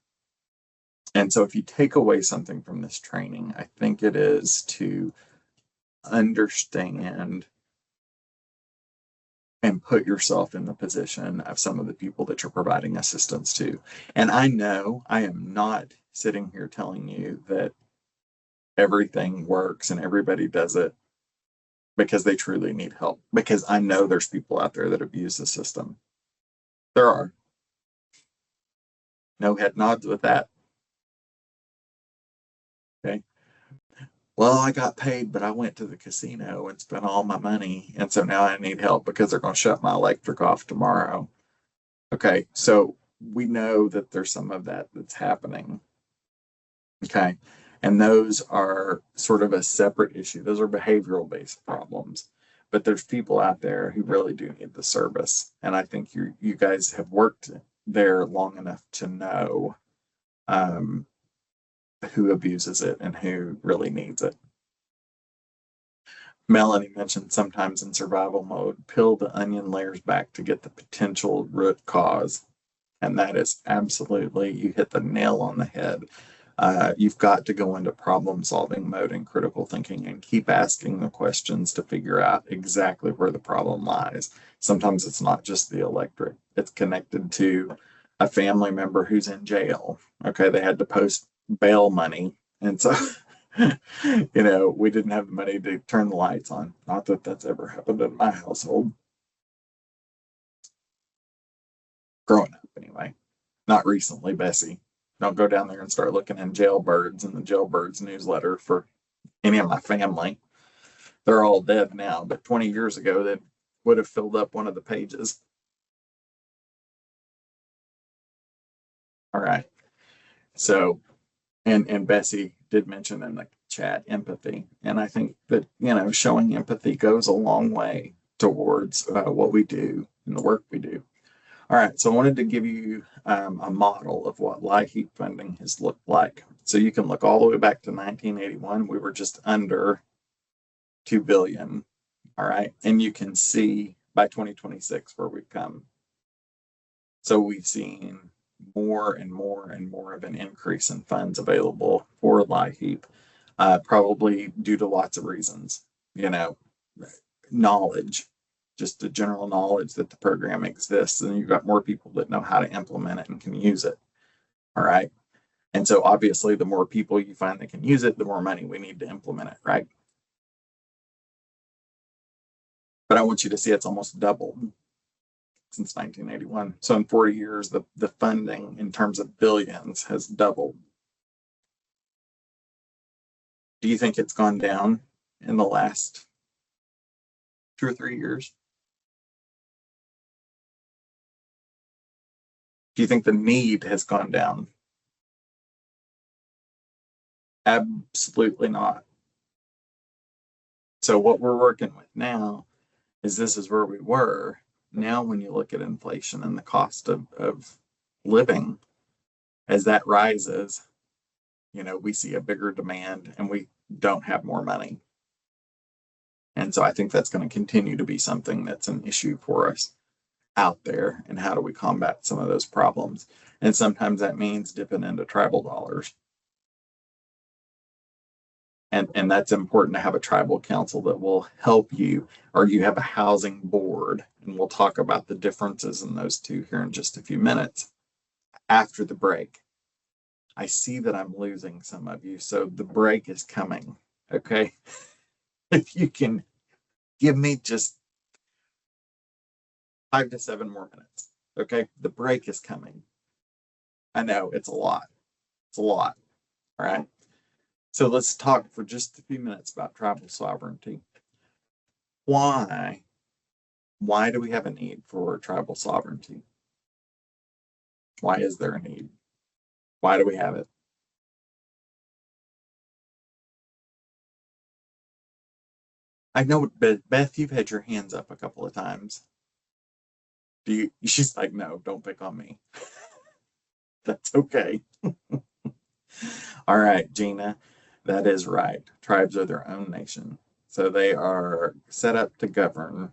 And so if you take away something from this training, I think it is to understand and put yourself in the position of some of the people that you're providing assistance to. And I know I am not sitting here telling you that everything works and everybody does it because they truly need help, because I know there's people out there that abuse the system. There are. No head nods with that. Okay. Well, I got paid, but I went to the casino and spent all my money. And so now I need help because they're going to shut my electric off tomorrow. Okay. So we know that there's some of that that's happening. Okay. And those are sort of a separate issue. Those are behavioral based problems. But there's people out there who really do need the service. And I think you guys have worked there long enough to know who abuses it and who really needs it. Melanie mentioned sometimes in survival mode, peel the onion layers back to get the potential root cause. And that is absolutely, you hit the nail on the head. You've got to go into problem solving mode and critical thinking and keep asking the questions to figure out exactly where the problem lies. Sometimes it's not just the electric, it's connected to a family member who's in jail. Okay, they had to post bail money. And so, we didn't have the money to turn the lights on. Not that that's ever happened in my household. Growing up, anyway. Not recently, Bessie. Don't go down there and start looking in Jailbirds and the Jailbirds newsletter for any of my family. They're all dead now, but 20 years ago, they would have filled up one of the pages. All right. So, and Bessie, did mention in the chat empathy. And I think that, showing empathy goes a long way towards what we do and the work we do. All right, so I wanted to give you a model of what LIHEAP funding has looked like. So you can look all the way back to 1981. We were just under 2 billion. All right, and you can see by 2026 where we've come. So we've seen more and more and more of an increase in funds available for LIHEAP, probably due to lots of reasons, knowledge, just the general knowledge that the program exists, and you've got more people that know how to implement it and can use it. All right. And so obviously the more people you find that can use it, the more money we need to implement it, right? But I want you to see it's almost doubled since 1981. So in 40 years, the funding in terms of billions has doubled. Do you think it's gone down in the last 2 or 3 years? Do you think the need has gone down? Absolutely not. So what we're working with now is this is where we were. Now, when you look at inflation and the cost of living, as that rises, we see a bigger demand and we don't have more money. And so I think that's going to continue to be something that's an issue for us out there. And how do we combat some of those problems? And sometimes that means dipping into tribal dollars. And that's important to have a tribal council that will help you, or you have a housing board. And we'll talk about the differences in those two here in just a few minutes after the break. I see that I'm losing some of you, so the break is coming, okay? If you can give me just 5 to 7 more minutes, okay? The break is coming. I know, it's a lot. It's a lot, all right? So let's talk for just a few minutes about tribal sovereignty. Why do we have a need for tribal sovereignty? Why is there a need? Why do we have it? I know, Beth, you've had your hands up a couple of times. She's like, no, don't pick on me. That's okay. All right, Gina, that is right. Tribes are their own nation. So they are set up to govern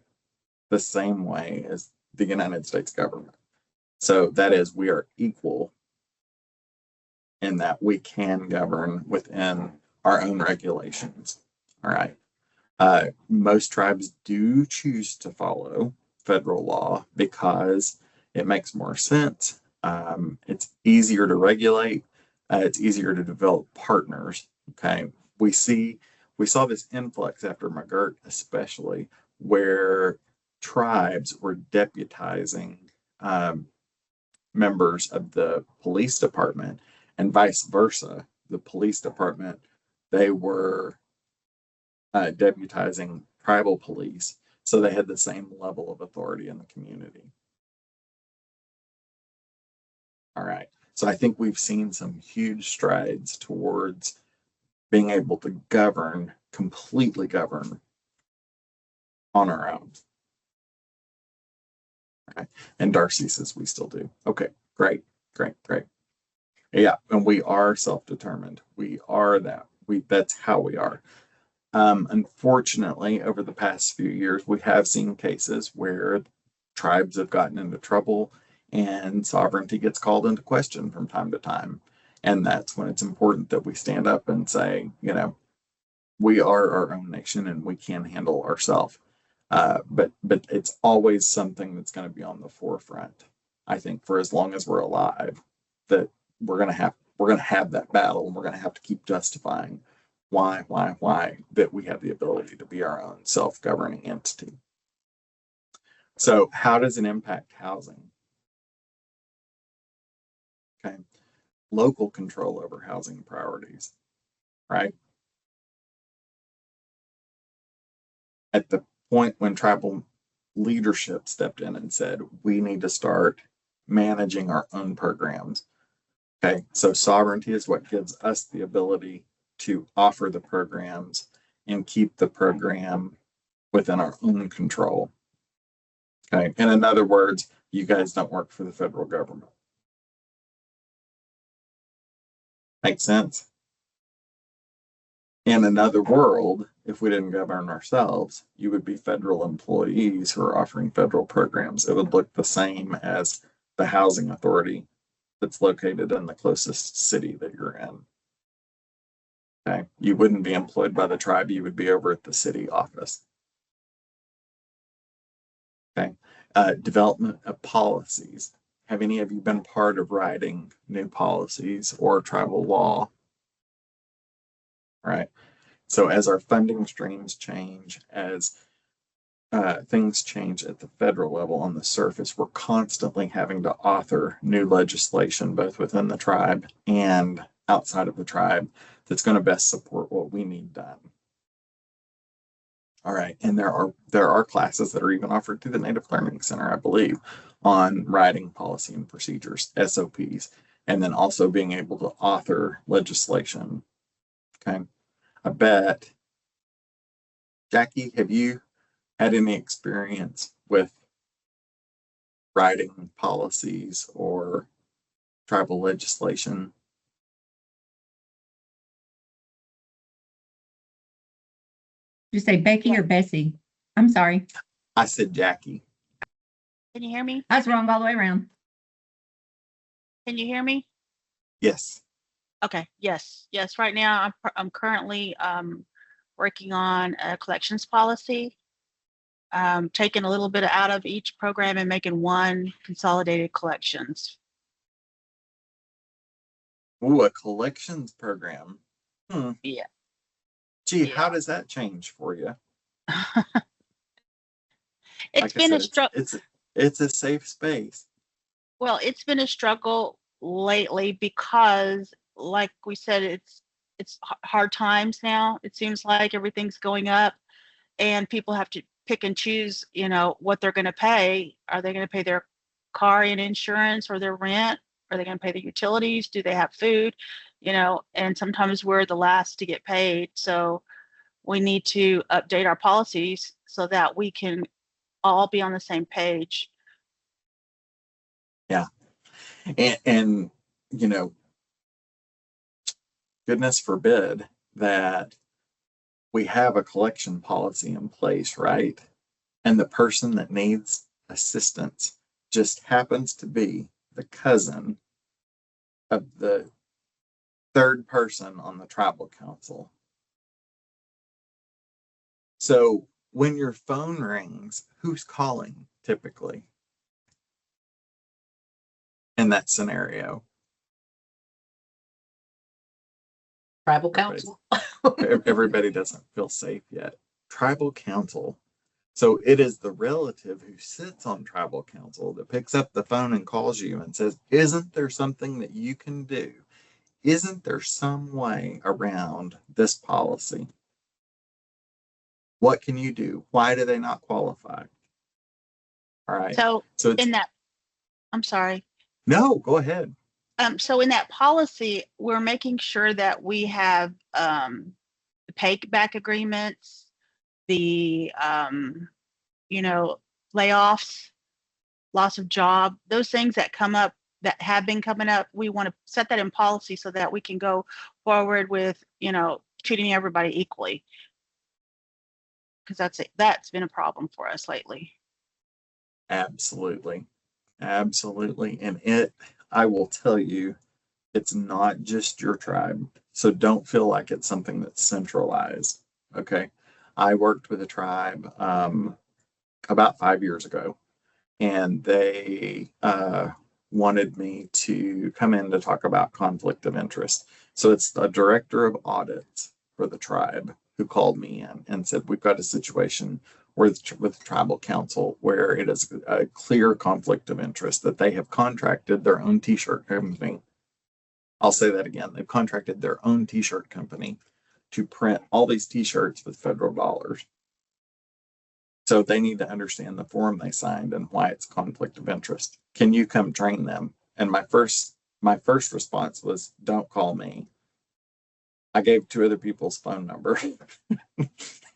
the same way as the United States government. So that is, we are equal in that we can govern within our own regulations. All right. Most tribes do choose to follow federal law because it makes more sense. It's easier to regulate. It's easier to develop partners. Okay. We saw this influx after McGirt, especially, where tribes were deputizing members of the police department, and vice versa. The police department, they were deputizing tribal police, so they had the same level of authority in the community. All right. So I think we've seen some huge strides towards being able to completely govern on our own. Okay. And Darcy says we still do. Okay, great. Yeah, and we are self-determined. We are that. That's how we are. Unfortunately, over the past few years, we have seen cases where tribes have gotten into trouble and sovereignty gets called into question from time to time. And that's when it's important that we stand up and say, we are our own nation and we can handle ourselves. But it's always something that's going to be on the forefront. I think for as long as we're alive, that we're going to have that battle, and we're going to have to keep justifying why that we have the ability to be our own self-governing entity. So how does it impact housing? Okay. Local control over housing priorities, right? At the point when tribal leadership stepped in and said, we need to start managing our own programs. Okay, so sovereignty is what gives us the ability to offer the programs and keep the program within our own control. Okay. In other words, you guys don't work for the federal government. Make sense? In another world, if we didn't govern ourselves, you would be federal employees who are offering federal programs. It would look the same as the housing authority that's located in the closest city that you're in. Okay. You wouldn't be employed by the tribe, you would be over at the city office. Okay. Development of policies. Have any of you been part of writing new policies or tribal law? All right. So as our funding streams change, as things change at the federal level on the surface, we're constantly having to author new legislation, both within the tribe and outside of the tribe, that's going to best support what we need done. All right. And there are classes that are even offered through the Native Learning Center, I believe, on writing policy and procedures, SOPs, and then also being able to author legislation. Okay. I bet, Jackie, have you had any experience with writing policies or tribal legislation? Did you say Becky or Bessie? I'm sorry. I said Jackie. Can you hear me? I was wrong all the way around. Can you hear me? Yes. Okay. Yes. Yes. Right now, I'm currently working on a collections policy, taking a little bit out of each program and making one consolidated collections. Ooh, a collections program. Yeah. Gee, Yeah. how does that change for you? It's Like I been a said, struggle. it's a safe space. Well, it's been a struggle lately because, like we said, it's hard times now. It seems like everything's going up, and people have to pick and choose, you know, what they're going to pay. Are they going to pay their car and insurance or their rent? Are they going to pay the utilities? Do they have food? You know, and sometimes we're the last to get paid. So we need to update our policies so that we can all be on the same page. Yeah. And you know, goodness forbid that we have a collection policy in place, right? And the person that needs assistance just happens to be the cousin of the third person on the tribal council. So when your phone rings, who's calling typically in that scenario? Tribal council. Everybody doesn't feel safe yet. Tribal council. So it is the relative who sits on tribal council that picks up the phone and calls you and says, isn't there something that you can do? Isn't there some way around this policy? What can you do? Why do they not qualify? All right. So it's, in that, I'm sorry. no, go ahead. So in that policy, we're making sure that we have the payback agreements, the you know, layoffs, loss of job, those things that come up, that have been coming up. We want to set that in policy so that we can go forward with, you know, treating everybody equally, because that's been a problem for us lately. Absolutely. Absolutely. And I will tell you, it's not just your tribe. So don't feel like it's something that's centralized. Okay. I worked with a tribe about 5 years ago, and they wanted me to come in to talk about conflict of interest. So it's the director of audits for the tribe who called me in and said, we've got a situation with the tribal council where it is a clear conflict of interest that they have contracted their own t-shirt company. I'll say that again. They've contracted their own t-shirt company to print all these t-shirts with federal dollars. So they need to understand the form they signed and why it's conflict of interest. Can you come train them? And my first response was, don't call me. I gave two other people's phone number.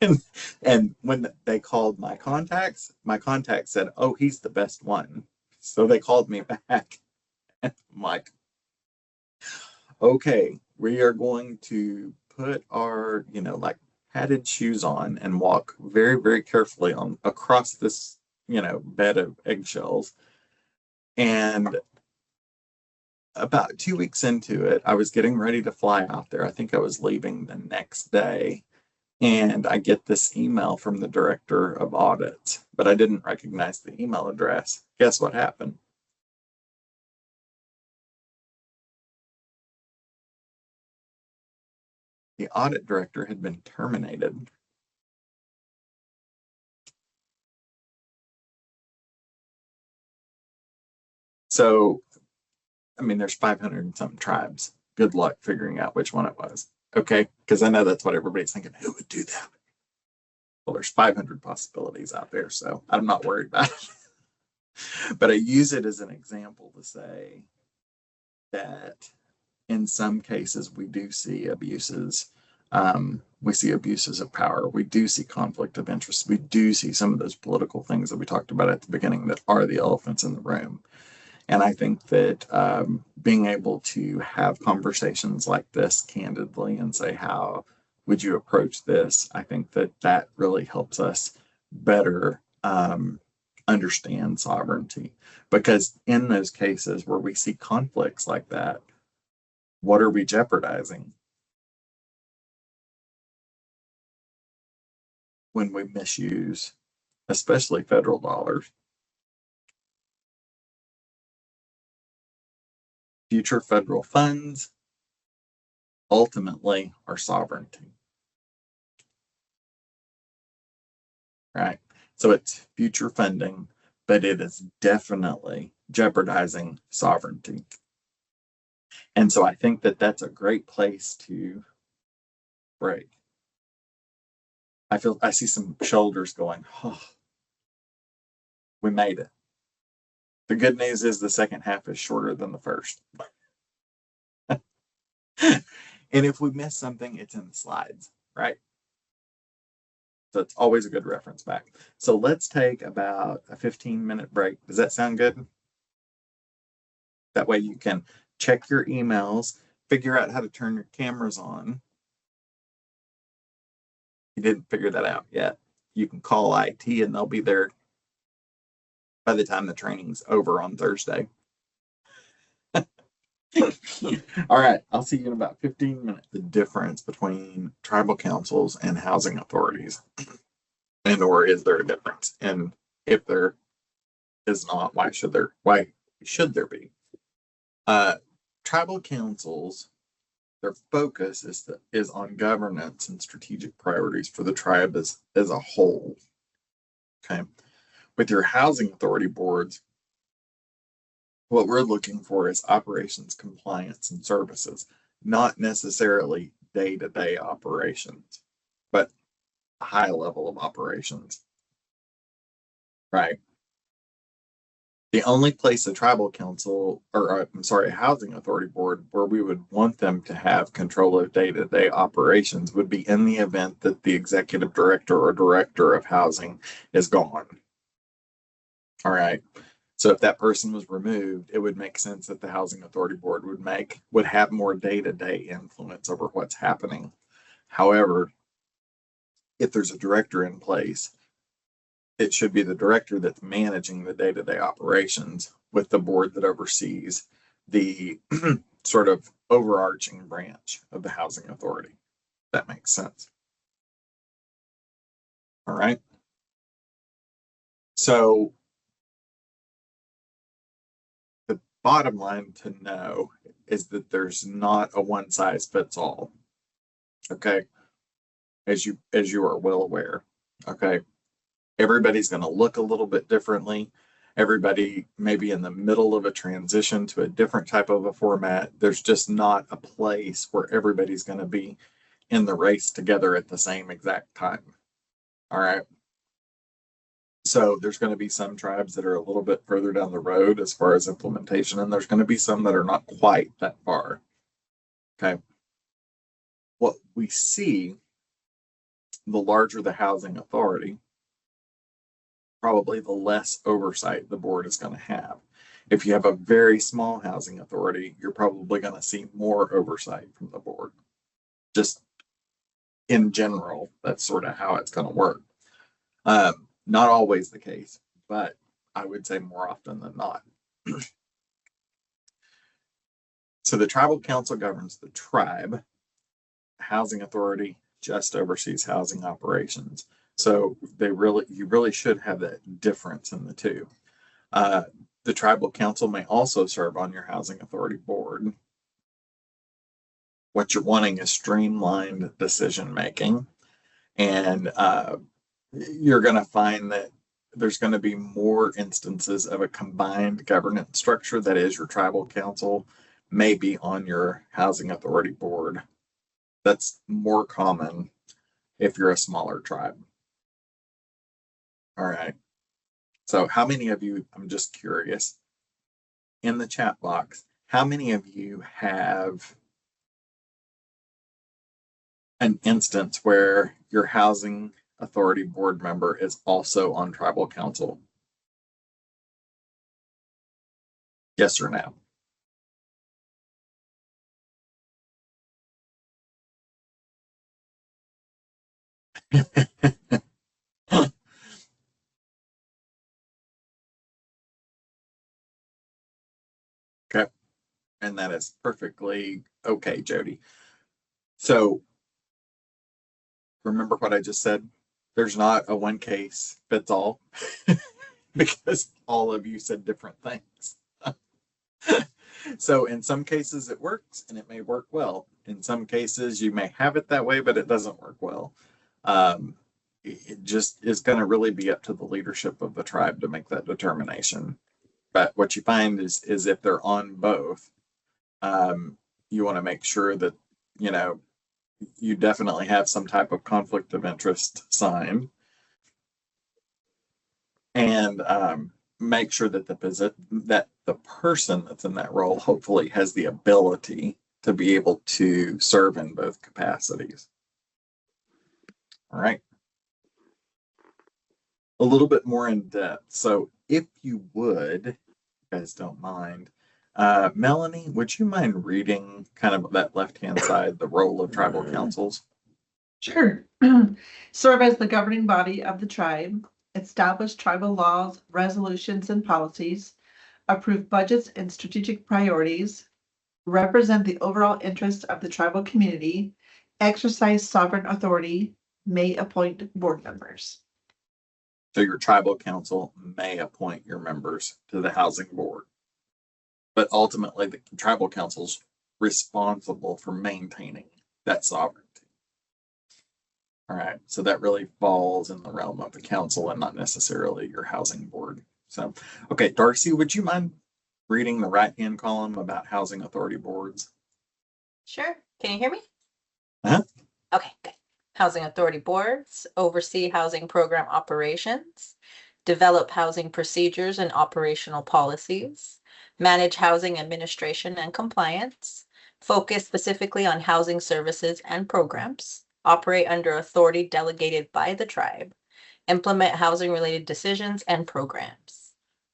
and when they called my contact said, "Oh, he's the best one." So they called me back. And I'm like, okay, we are going to put our, like padded shoes on and walk very, very carefully on across this, bed of eggshells. And about 2 weeks into it, I was getting ready to fly out there. I think I was leaving the next day. And I get this email from the director of audits, but I didn't recognize the email address. Guess what happened? The audit director had been terminated. So, I mean, there's 500 and some tribes. Good luck figuring out which one it was. Okay, because I know that's what everybody's thinking. Who would do that? Well, there's 500 possibilities out there, so I'm not worried about it. But I use it as an example to say that in some cases we do see abuses. We see abuses of power. We do see conflict of interest. We do see some of those political things that we talked about at the beginning that are the elephants in the room. And I think that being able to have conversations like this candidly and say, how would you approach this? I think that that really helps us better understand sovereignty. Because in those cases where we see conflicts like that, what are we jeopardizing when we misuse, especially federal dollars? Future federal funds ultimately are sovereignty. Right? So it's future funding, but it is definitely jeopardizing sovereignty. And so I think that that's a great place to break. I see some shoulders going, oh, we made it. The good news is the second half is shorter than the first. And if we miss something, it's in the slides, right? So it's always a good reference back. So let's take about a 15-minute break. Does that sound good? That way you can check your emails, figure out how to turn your cameras on. You didn't figure that out yet. You can call IT and they'll be there by the time the training's over on Thursday. All right, I'll see you in about 15 minutes. The difference between tribal councils and housing authorities. And or is there a difference? And if there is not, why should there be? Tribal councils, their focus is on governance and strategic priorities for the tribe as a whole. Okay. With your housing authority boards, what we're looking for is operations, compliance, and services, not necessarily day-to-day operations, but a high level of operations. Right. The only place a tribal council, or I'm sorry, a housing authority board, where we would want them to have control of day-to-day operations would be in the event that the executive director or director of housing is gone. All right. So if that person was removed, it would make sense that the housing authority board would have more day-to-day influence over what's happening. However, if there's a director in place, it should be the director that's managing the day-to-day operations with the board that oversees the sort of overarching branch of the housing authority. That makes sense. All right. So the bottom line to know is that there's not a one size fits all. Okay. As you are well aware. Okay. Everybody's going to look a little bit differently. Everybody may be in the middle of a transition to a different type of a format. There's just not a place where everybody's going to be in the race together at the same exact time. All right. So there's going to be some tribes that are a little bit further down the road as far as implementation, and there's going to be some that are not quite that far. Okay. what we see, the larger the housing authority, probably the less oversight the board is going to have. If you have a very small housing authority, you're probably going to see more oversight from the board. Just in general, that's sort of how it's going to work. Not always the case, but I would say more often than not. So the tribal council governs the tribe. Housing authority just oversees housing operations. So you really should have that difference in the two. The tribal council may also serve on your housing authority board. What you're wanting is streamlined decision making, and you're going to find that there's going to be more instances of a combined governance structure. That is, your tribal council may be on your housing authority board. That's more common if you're a smaller tribe. All right. So how many of you, I'm just curious, in the chat box, how many of you have an instance where your housing authority board member is also on tribal council? Yes or no? Okay. And that is perfectly okay, Jody. So remember what I just said? There's not a one case fits all because all of you said different things. So in some cases it works and it may work well. In some cases you may have it that way, but it doesn't work well. It just is going to really be up to the leadership of the tribe to make that determination. But what you find is if they're on both, you want to make sure that, you know, you definitely have some type of conflict of interest signed, and make sure that the person that's in that role hopefully has the ability to be able to serve in both capacities. All right. A little bit more in depth. So if you would, you guys don't mind, Melanie, would you mind reading kind of that left-hand side, the role of tribal councils? Sure. Serve as the governing body of the tribe, establish tribal laws, resolutions, and policies, approve budgets and strategic priorities, represent the overall interests of the tribal community, exercise sovereign authority, may appoint board members. So your tribal council may appoint your members to the housing board, but ultimately the tribal council's responsible for maintaining that sovereignty. All right, so that really falls in the realm of the council and not necessarily your housing board. So, okay, Darcy, would you mind reading the right-hand column about housing authority boards? Sure. Can you hear me? Uh-huh. Okay, good. Housing authority boards oversee housing program operations, develop housing procedures and operational policies, manage housing administration and compliance, focus specifically on housing services and programs, operate under authority delegated by the tribe, implement housing related decisions and programs.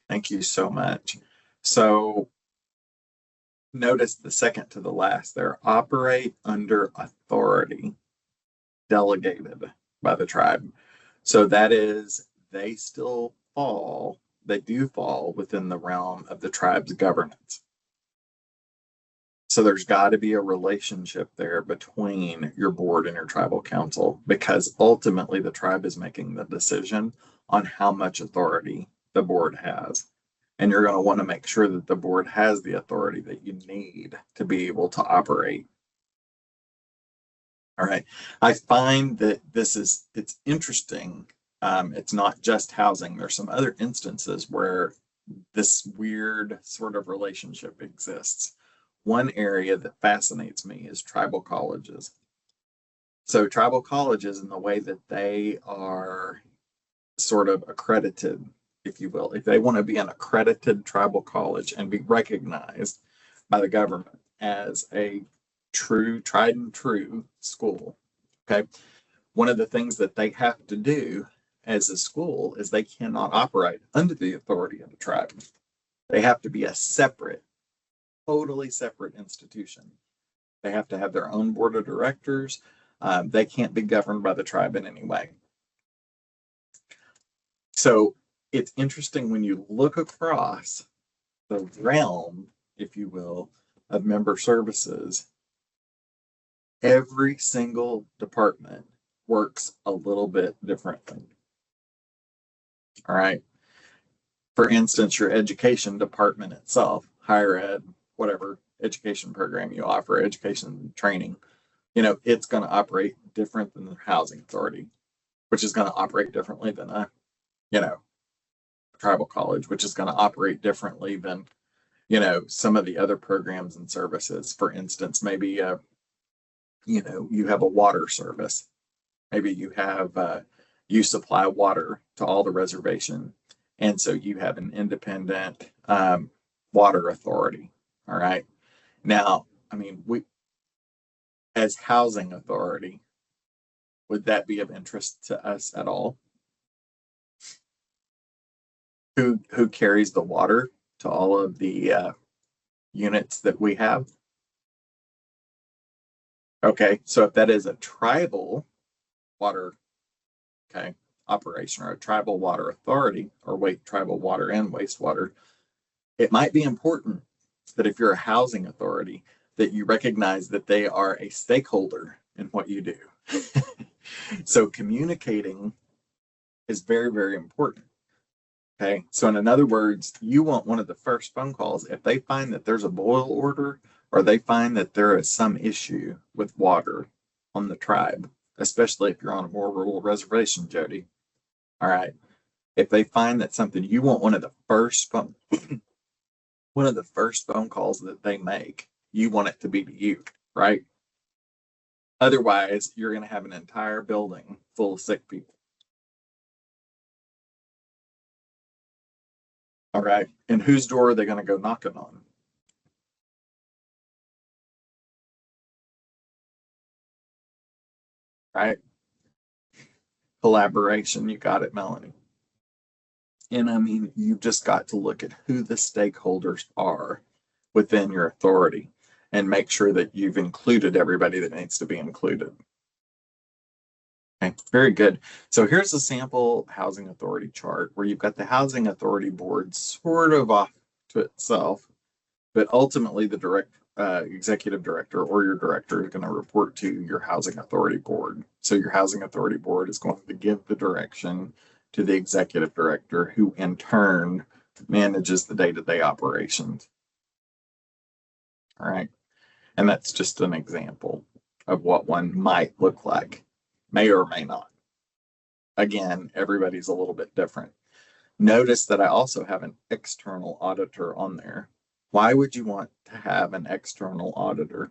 Thank you so much. So notice the second to the last there, operate under authority delegated by the tribe. So that is, they do fall within the realm of the tribe's governance. So there's got to be a relationship there between your board and your tribal council, because ultimately the tribe is making the decision on how much authority the board has. And you're going to want to make sure that the board has the authority that you need to be able to operate. All right. I find that it's interesting. It's not just housing. There's some other instances where this weird sort of relationship exists. One area that fascinates me is tribal colleges. So tribal colleges, in the way that they are sort of accredited, if you will, if they want to be an accredited tribal college and be recognized by the government as a true, tried and true school, okay, one of the things that they have to do as a school is they cannot operate under the authority of the tribe. They have to be a separate, totally separate institution. They have to have their own board of directors. They can't be governed by the tribe in any way. So it's interesting when you look across the realm, if you will, of member services, every single department works a little bit differently. All right. For instance, your education department itself, higher ed, whatever education program you offer, education training, it's going to operate different than the housing authority, which is going to operate differently than a tribal college, which is going to operate differently than, some of the other programs and services. For instance, maybe, you have a water service. Maybe you have, you supply water to all the reservation. And so you have an independent water authority. All right. Now, I mean, we, as housing authority, would that be of interest to us at all? Who carries the water to all of the units that we have? Okay, so if that is a tribal water, okay, operation, or a tribal water authority, or tribal water and wastewater, it might be important that if you're a housing authority, that you recognize that they are a stakeholder in what you do. So communicating is very, very important. Okay, so in other words, you want one of the first phone calls if they find that there's a boil order, or they find that there is some issue with water on the tribe, especially if you're on a more rural reservation, Jody. All right, if they find that something, you want one of the first phone calls that they make, you want it to be to you, right? Otherwise, you're going to have an entire building full of sick people. All right. And whose door are they going to go knocking on? Right? Collaboration. You got it, Melanie. And I mean, you've just got to look at who the stakeholders are within your authority and make sure that you've included everybody that needs to be included. Okay, very good. So here's a sample housing authority chart where you've got the housing authority board sort of off to itself, but ultimately the executive director or your director is going to report to your housing authority board. So your housing authority board is going to give the direction to the executive director, who in turn manages the day-to-day operations. All right. And that's just an example of what one might look like. May or may not. Again, everybody's a little bit different. Notice that I also have an external auditor on there. Why would you want to have an external auditor?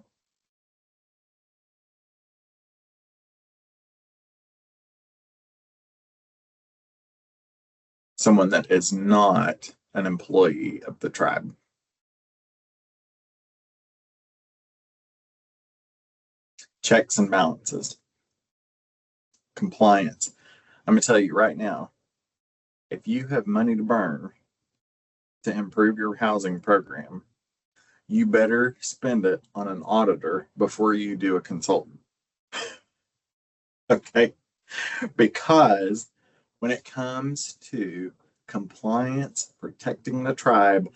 Someone that is not an employee of the tribe. Checks and balances. Compliance. I'm going to tell you right now, if you have money to burn to improve your housing program, you better spend it on an auditor before you do a consultant. Okay? Because when it comes to compliance, protecting the tribe,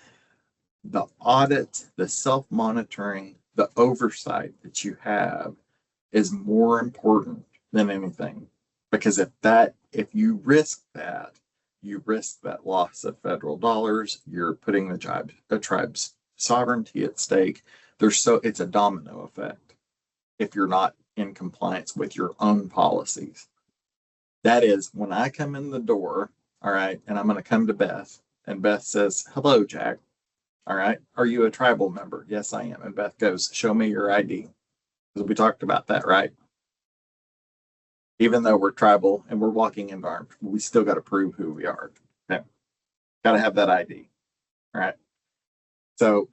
the audit, the self-monitoring, the oversight that you have is more important than anything. Because if you risk that, you risk that loss of federal dollars. You're putting the tribe's sovereignty at stake. It's a domino effect if you're not in compliance with your own policies. That is, when I come in the door, all right, and I'm going to come to Beth, and Beth says, "Hello, Jack. All right, are you a tribal member?" "Yes, I am." And Beth goes, "Show me your ID." Because we talked about that, right? Even though we're tribal and we're walking into arms, we still got to prove who we are. Okay. Got to have that ID. All right. So,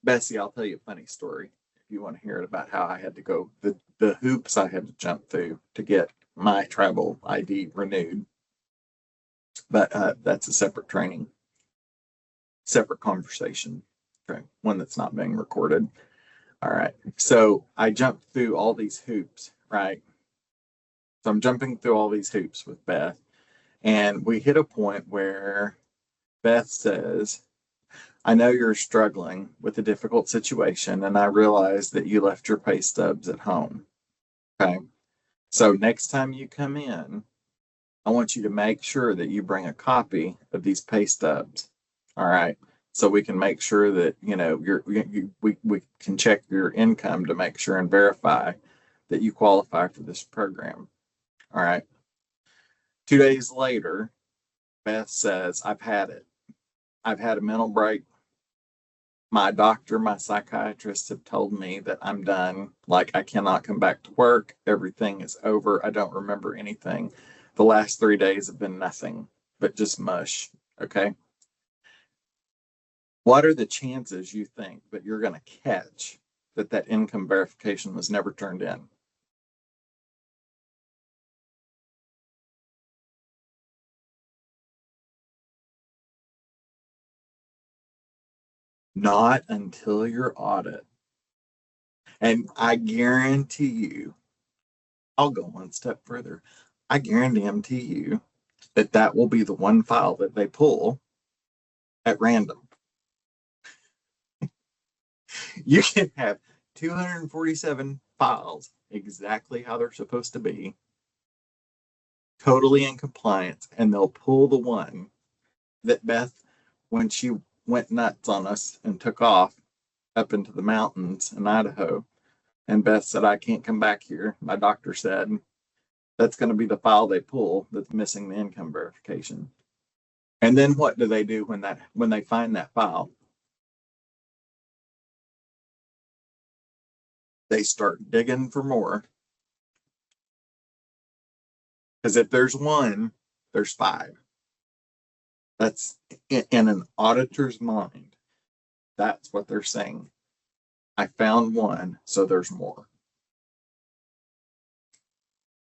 Bessie, I'll tell you a funny story if you want to hear it about how I had to go, the hoops I had to jump through to get my tribal ID renewed. But that's a separate training, separate conversation, okay, one that's not being recorded. All right. So I jumped through all these hoops, right? So I'm jumping through all these hoops with Beth. And we hit a point where Beth says, I know you're struggling with a difficult situation, and I realize that you left your pay stubs at home. Okay. So next time you come in, I want you to make sure that you bring a copy of these pay stubs. All right. So we can make sure that, we can check your income to make sure and verify that you qualify for this program. All right. 2 days later, Beth says, I've had it. I've had a mental break. My doctor, my psychiatrist have told me that I'm done. Like, I cannot come back to work. Everything is over. I don't remember anything. The last 3 days have been nothing but just mush. Okay. What are the chances you think that you're going to catch that income verification was never turned in? Not until your audit. And I guarantee you, I'll go one step further. I guarantee you that will be the one file that they pull at random. You can have 247 files exactly how they're supposed to be, totally in compliance, and they'll pull the one that Beth, when she went nuts on us and took off up into the mountains in Idaho, and Beth said, I can't come back here. My doctor said, that's going to be the file they pull that's missing the income verification. And then what do they do when they find that file? They start digging for more. Because if there's one, there's 5. That's in an auditor's mind. That's what they're saying. I found one, so there's more.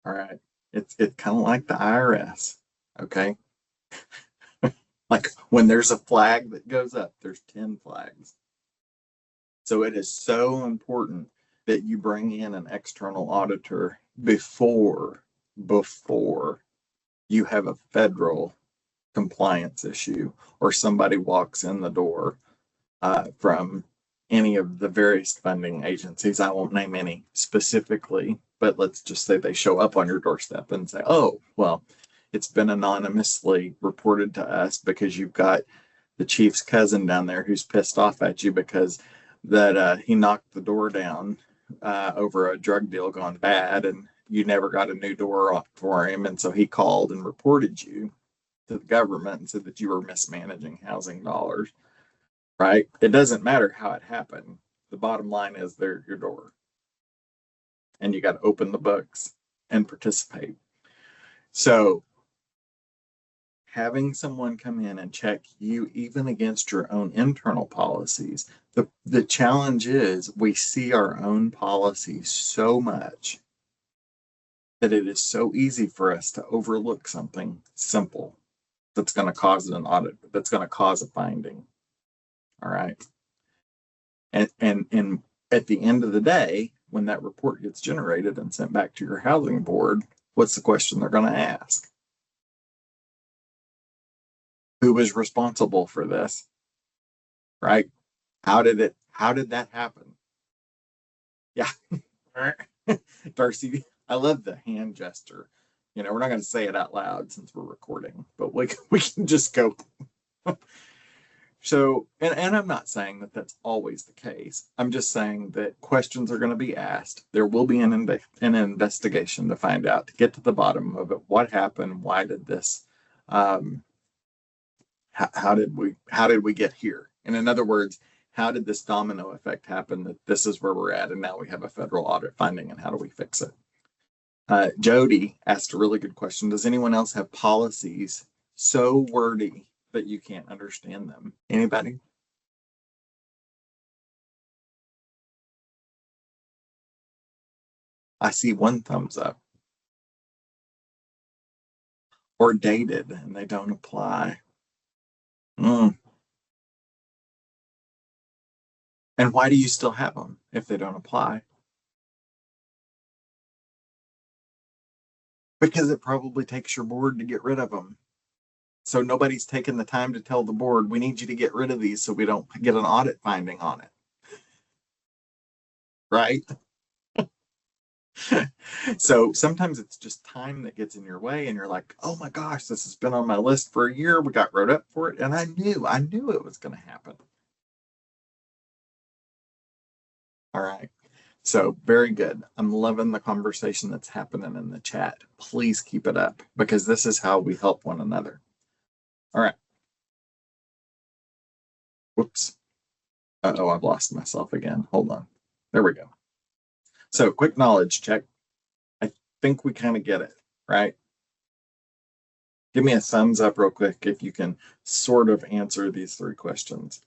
All right. It's kind of like the IRS. Okay. Like when there's a flag that goes up, there's 10 flags. So it is so important that you bring in an external auditor before you have a federal compliance issue or somebody walks in the door from any of the various funding agencies. I won't name any specifically, but let's just say they show up on your doorstep and say, oh, well, it's been anonymously reported to us because you've got the chief's cousin down there who's pissed off at you because that he knocked the door down over a drug deal gone bad, and you never got a new door for him. And so he called and reported you to the government and said that you were mismanaging housing dollars, right? It doesn't matter how it happened. The bottom line is they're at your door. And you got to open the books and participate. So having someone come in and check you even against your own internal policies, the challenge is we see our own policies so much that it is so easy for us to overlook something simple that's going to cause an audit, that's going to cause a finding. All right. And at the end of the day, when that report gets generated and sent back to your housing board, what's the question they're going to ask? Who was responsible for this? Right? How did that happen? Yeah. Darcy, I love the hand gesture. We're not going to say it out loud since we're recording, but we can just go. So, and I'm not saying that that's always the case. I'm just saying that questions are going to be asked. There will be an investigation to find out, to get to the bottom of it. What happened? Why did this? How did we get here? And in other words, how did this domino effect happen that this is where we're at, and now we have a federal audit finding, and how do we fix it? Jody asked a really good question. Does anyone else have policies so wordy that you can't understand them? Anybody? I see one thumbs up. Or dated and they don't apply. And why do you still have them if they don't apply? Because it probably takes your board to get rid of them. So nobody's taken the time to tell the board, we need you to get rid of these so we don't get an audit finding on it. Right? So sometimes it's just time that gets in your way and you're like, oh my gosh, this has been on my list for a year. We got wrote up for it. And I knew it was going to happen. All right. So very good. I'm loving the conversation that's happening in the chat. Please keep it up because this is how we help one another. All right. Whoops. Uh-oh, I've lost myself again. Hold on. There we go. So quick knowledge check. I think we kind of get it, right? Give me a thumbs up real quick if you can sort of answer these 3 questions.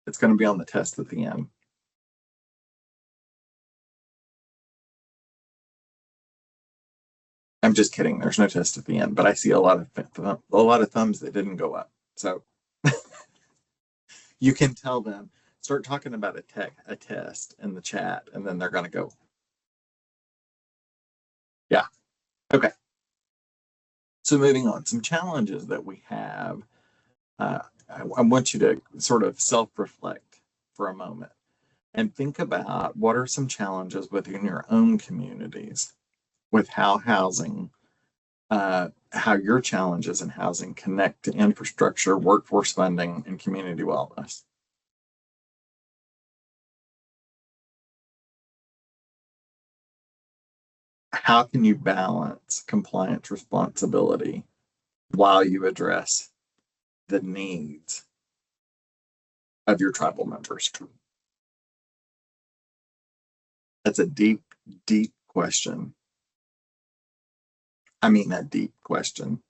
It's going to be on the test at the end. I'm just kidding. There's no test at the end, but I see a lot of thumbs that didn't go up. So you can tell them, start talking about a test in the chat, and then they're going to go. Yeah. Okay. So moving on, some challenges that we have. I want you to sort of self-reflect for a moment and think about what are some challenges within your own communities with how housing, how your challenges in housing connect to infrastructure, workforce funding, and community wellness. How can you balance compliance responsibility while you address the needs of your tribal members? That's a deep, deep question. I mean, a deep question.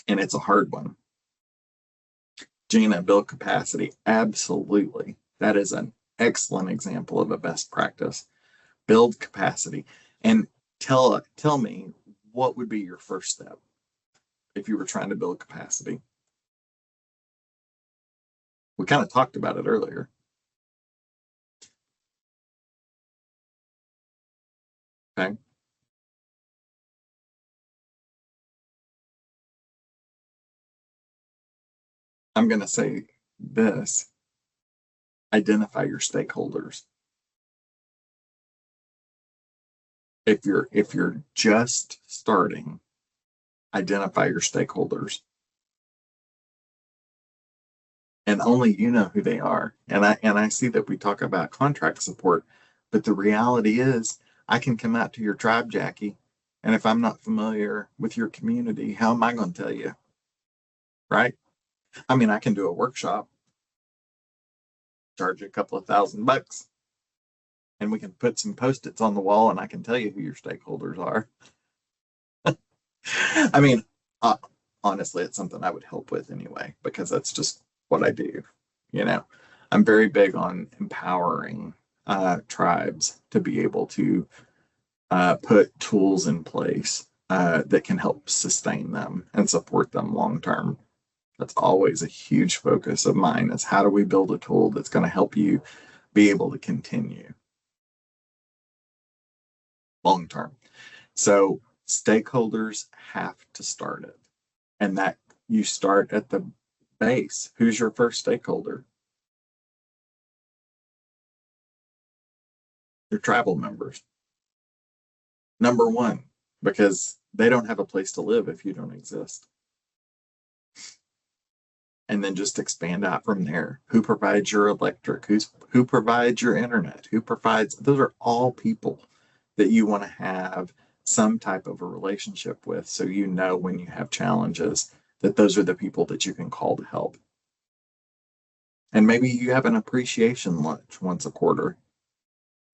And it's a hard one. Gina, build capacity. Absolutely. That is an excellent example of a best practice. Build capacity. And tell me, what would be your first step if you were trying to build capacity? We kind of talked about it earlier. Okay. I'm going to say this. Identify your stakeholders. If you're just starting, identify your stakeholders. And only you know who they are. And I see that we talk about contract support, but the reality is I can come out to your tribe, Jackie, and if I'm not familiar with your community, how am I going to tell you? Right? I mean, I can do a workshop, charge you a couple of $1,000, and we can put some Post-its on the wall and I can tell you who your stakeholders are. I mean, honestly, it's something I would help with anyway, because that's just what I do. You know, I'm very big on empowering tribes to be able to put tools in place that can help sustain them and support them long term. That's always a huge focus of mine, is how do we build a tool that's going to help you be able to continue long term. So stakeholders have to start it, and that you start at the base. Who's your first stakeholder? Your tribal members. Number one, because they don't have a place to live if you don't exist. And then just expand out from there. Who provides your electric? Who provides your internet? Who provides? Those are all people that you want to have some type of a relationship with, so you know when you have challenges that those are the people that you can call to help. And maybe you have an appreciation lunch once a quarter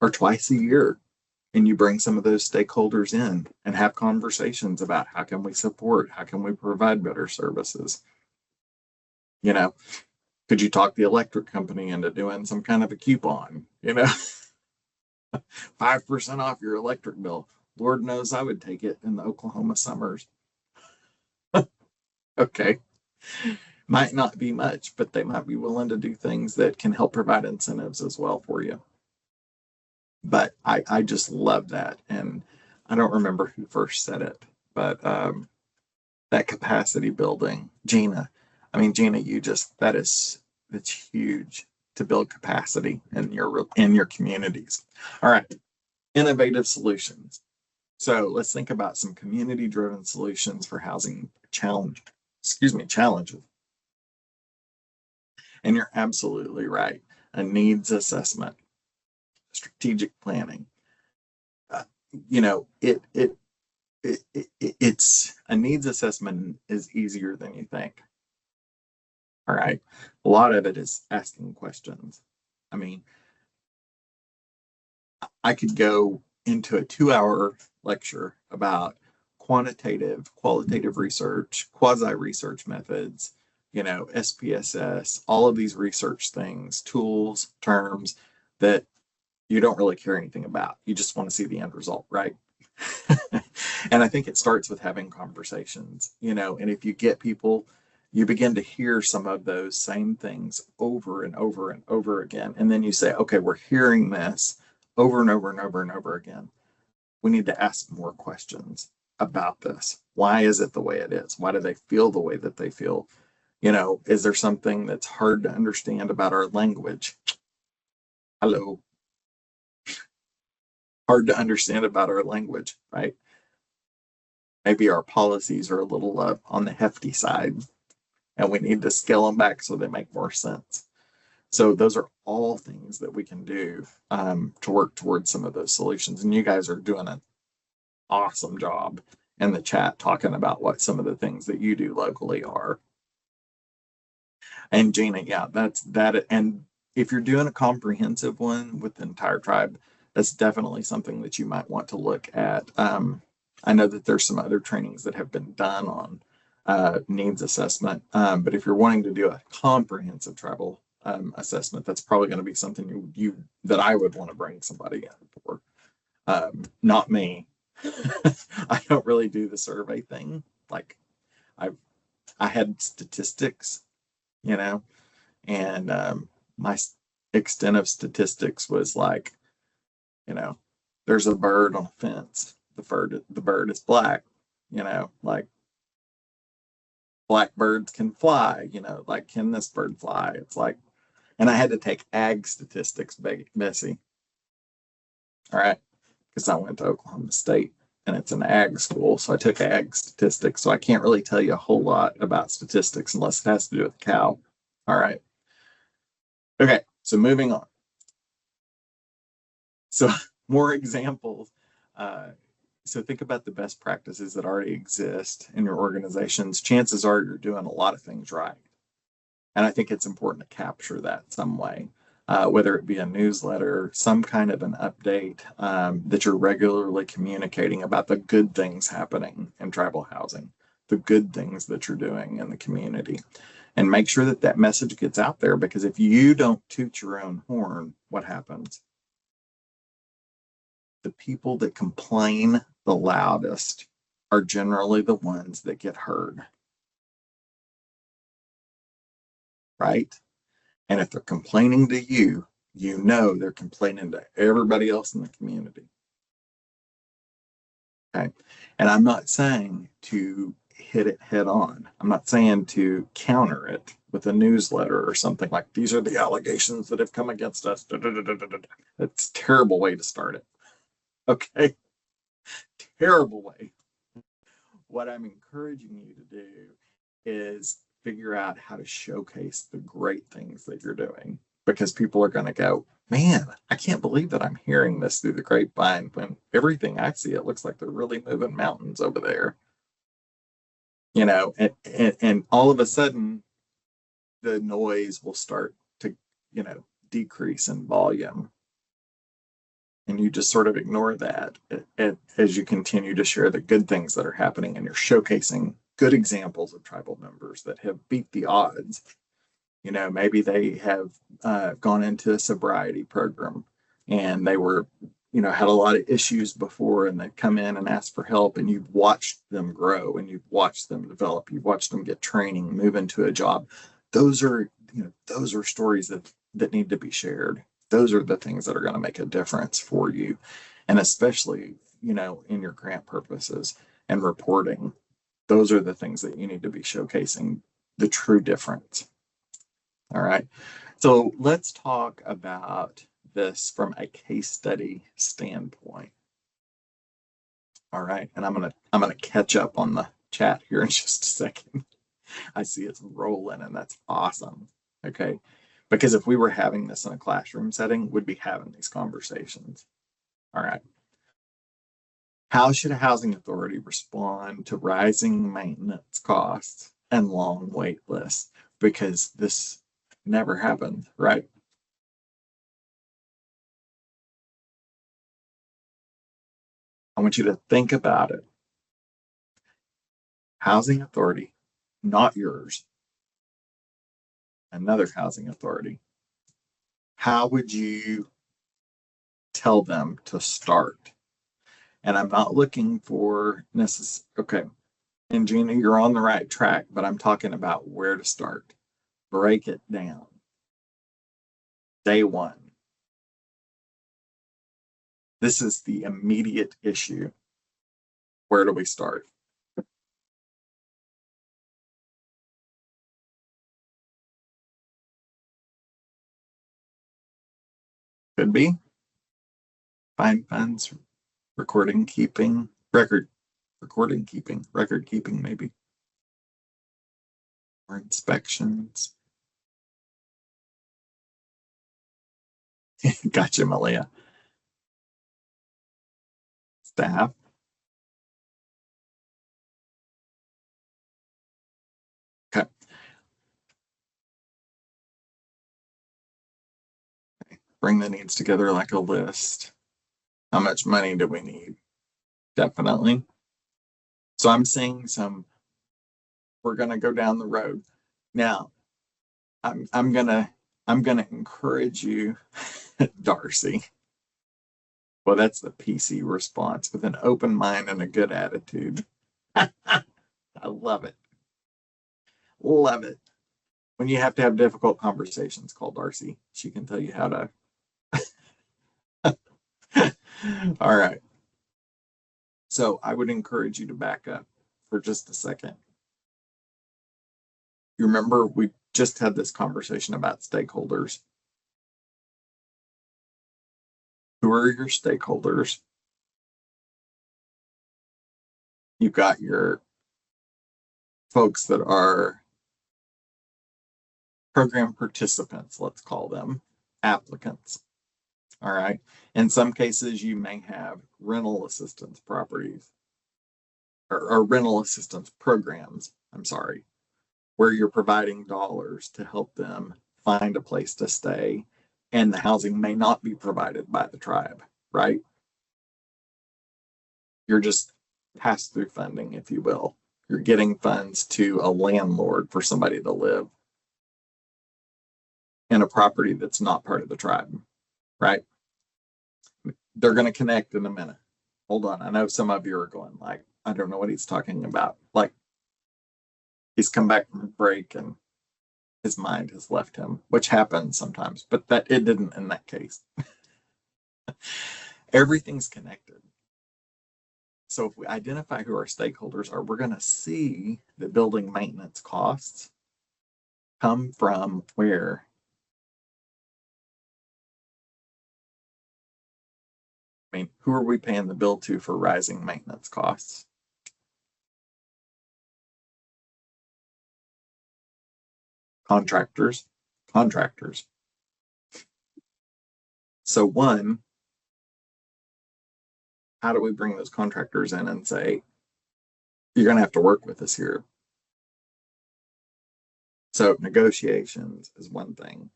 or twice a year, and you bring some of those stakeholders in and have conversations about how can we support, how can we provide better services. You know, Could you talk the electric company into doing some kind of a coupon, 5% off your electric bill? Lord knows I would take it in the Oklahoma summers. Okay. Might not be much, but they might be willing to do things that can help provide incentives as well for you. But I just love that. And I don't remember who first said it, but that capacity building, Gina, that's huge to build capacity in your communities. All right, innovative solutions. So let's think about some community-driven solutions for housing challenges. And you're absolutely right. A needs assessment, strategic planning. It's a needs assessment is easier than you think. All right. A lot of it is asking questions. I mean, I could go into a 2-hour lecture about quantitative, qualitative research, quasi-research methods, SPSS, all of these research things, tools, terms that you don't really care anything about. You just want to see the end result, right? And I think it starts with having conversations, and if you get people, you begin to hear some of those same things over and over and over again. And then you say, okay, we're hearing this over and over and over and over again. We need to ask more questions about this. Why is it the way it is? Why do they feel the way that they feel? Is there something that's hard to understand about our language? Hello. Hard to understand about our language, right? Maybe our policies are a little on the hefty side and we need to scale them back so they make more sense. So those are all things that we can do to work towards some of those solutions. And you guys are doing an awesome job in the chat talking about what some of the things that you do locally are. And Gina, yeah, that's that. And if you're doing a comprehensive one with the entire tribe, that's definitely something that you might want to look at. I know that there's some other trainings that have been done on needs assessment, but if you're wanting to do a comprehensive tribal assessment, that's probably going to be something that I would want to bring somebody in for. Not me. I don't really do the survey thing. Like I had statistics, and my extent of statistics was like, there's a bird on a fence. The bird is black, like black birds can fly, like, can this bird fly? It's like, and I had to take ag statistics, Bessie. All right. Because I went to Oklahoma State and it's an ag school. So I took ag statistics. So I can't really tell you a whole lot about statistics unless it has to do with the cow. All right. Okay. So moving on. So more examples. So think about the best practices that already exist in your organizations. Chances are you're doing a lot of things right. And I think it's important to capture that some way, whether it be a newsletter, some kind of an update that you're regularly communicating about the good things happening in tribal housing, the good things that you're doing in the community. And make sure that that message gets out there, because if you don't toot your own horn, what happens? The people that complain the loudest are generally the ones that get heard. Right? And if they're complaining to you, they're complaining to everybody else in the community. Okay. And I'm not saying to hit it head on. I'm not saying to counter it with a newsletter or something like, these are the allegations that have come against us. That's a terrible way to start it. Okay. Terrible way. What I'm encouraging you to do is figure out how to showcase the great things that you're doing, because people are going to go, man, I can't believe that I'm hearing this through the grapevine when everything I see, it looks like they're really moving mountains over there. And all of a sudden the noise will start to, decrease in volume. And you just sort of ignore that as you continue to share the good things that are happening, and you're showcasing good examples of tribal members that have beat the odds You know, maybe they have gone into a sobriety program and they were, you know, had a lot of issues before, and they come in and ask for help, and you've watched them grow and you've watched them develop. You've watched them get training, move into a job. Those are, you know, those are stories that need to be shared. Those are the things that are going to make a difference for you. And especially, you know, in your grant purposes and reporting, those are the things that you need to be showcasing the true difference. All right. So let's talk about this from a case study standpoint. All right. And I'm gonna catch up on the chat here in just a second. I see it's rolling, and that's awesome. Okay. Because if we were having this in a classroom setting, we'd be having these conversations. All right. How should a housing authority respond to rising maintenance costs and long wait lists? Because this never happened, right? I want you to think about it. Housing authority, not yours, another housing authority. How would you tell them to start? And I'm not looking for okay. And Gina, you're on the right track, but I'm talking about where to start. Break it down. Day one. This is the immediate issue. Where do we start? Could be find funds, record keeping, maybe, or inspections. Gotcha, Malia. Staff. Okay. Bring the needs together like a list. How much money do we need? Definitely. So I'm seeing we're gonna go down the road. Now, I'm gonna encourage you, Darcy. Well, that's the PC response, with an open mind and a good attitude. I love it. Love it. When you have to have difficult conversations, call Darcy. She can tell you how to. All right. So I would encourage you to back up for just a second. You remember we just had this conversation about stakeholders. Who are your stakeholders? You've got your folks that are program participants, let's call them, applicants. All right. In some cases, you may have rental assistance properties or rental assistance programs, I'm sorry, where you're providing dollars to help them find a place to stay, and the housing may not be provided by the tribe, right? You're just pass-through funding, if you will. You're getting funds to a landlord for somebody to live in a property that's not part of the tribe, right? They're going to connect in a minute. Hold on. I know some of you are going like, I don't know what he's talking about. Like, he's come back from break and his mind has left him, which happens sometimes, but that it didn't in that case. Everything's connected. So if we identify who our stakeholders are, we're going to see the building maintenance costs come from where? I mean, who are we paying the bill to for rising maintenance costs? Contractors. So one, how do we bring those contractors in and say, you're going to have to work with us here? So negotiations is one thing,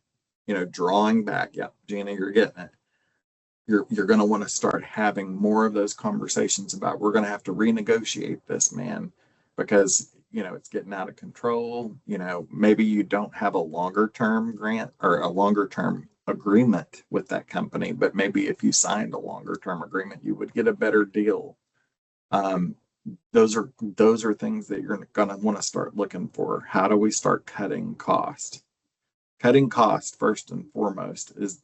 you know, drawing back. Yeah, Gina, you're getting it. You're going to want to start having more of those conversations about, we're going to have to renegotiate this, man, because it's getting out of control. Maybe you don't have a longer term grant or a longer term agreement with that company, but maybe if you signed a longer term agreement, you would get a better deal. Those are things that you're going to want to start looking for. How do we start cutting cost? Cutting cost, first and foremost, is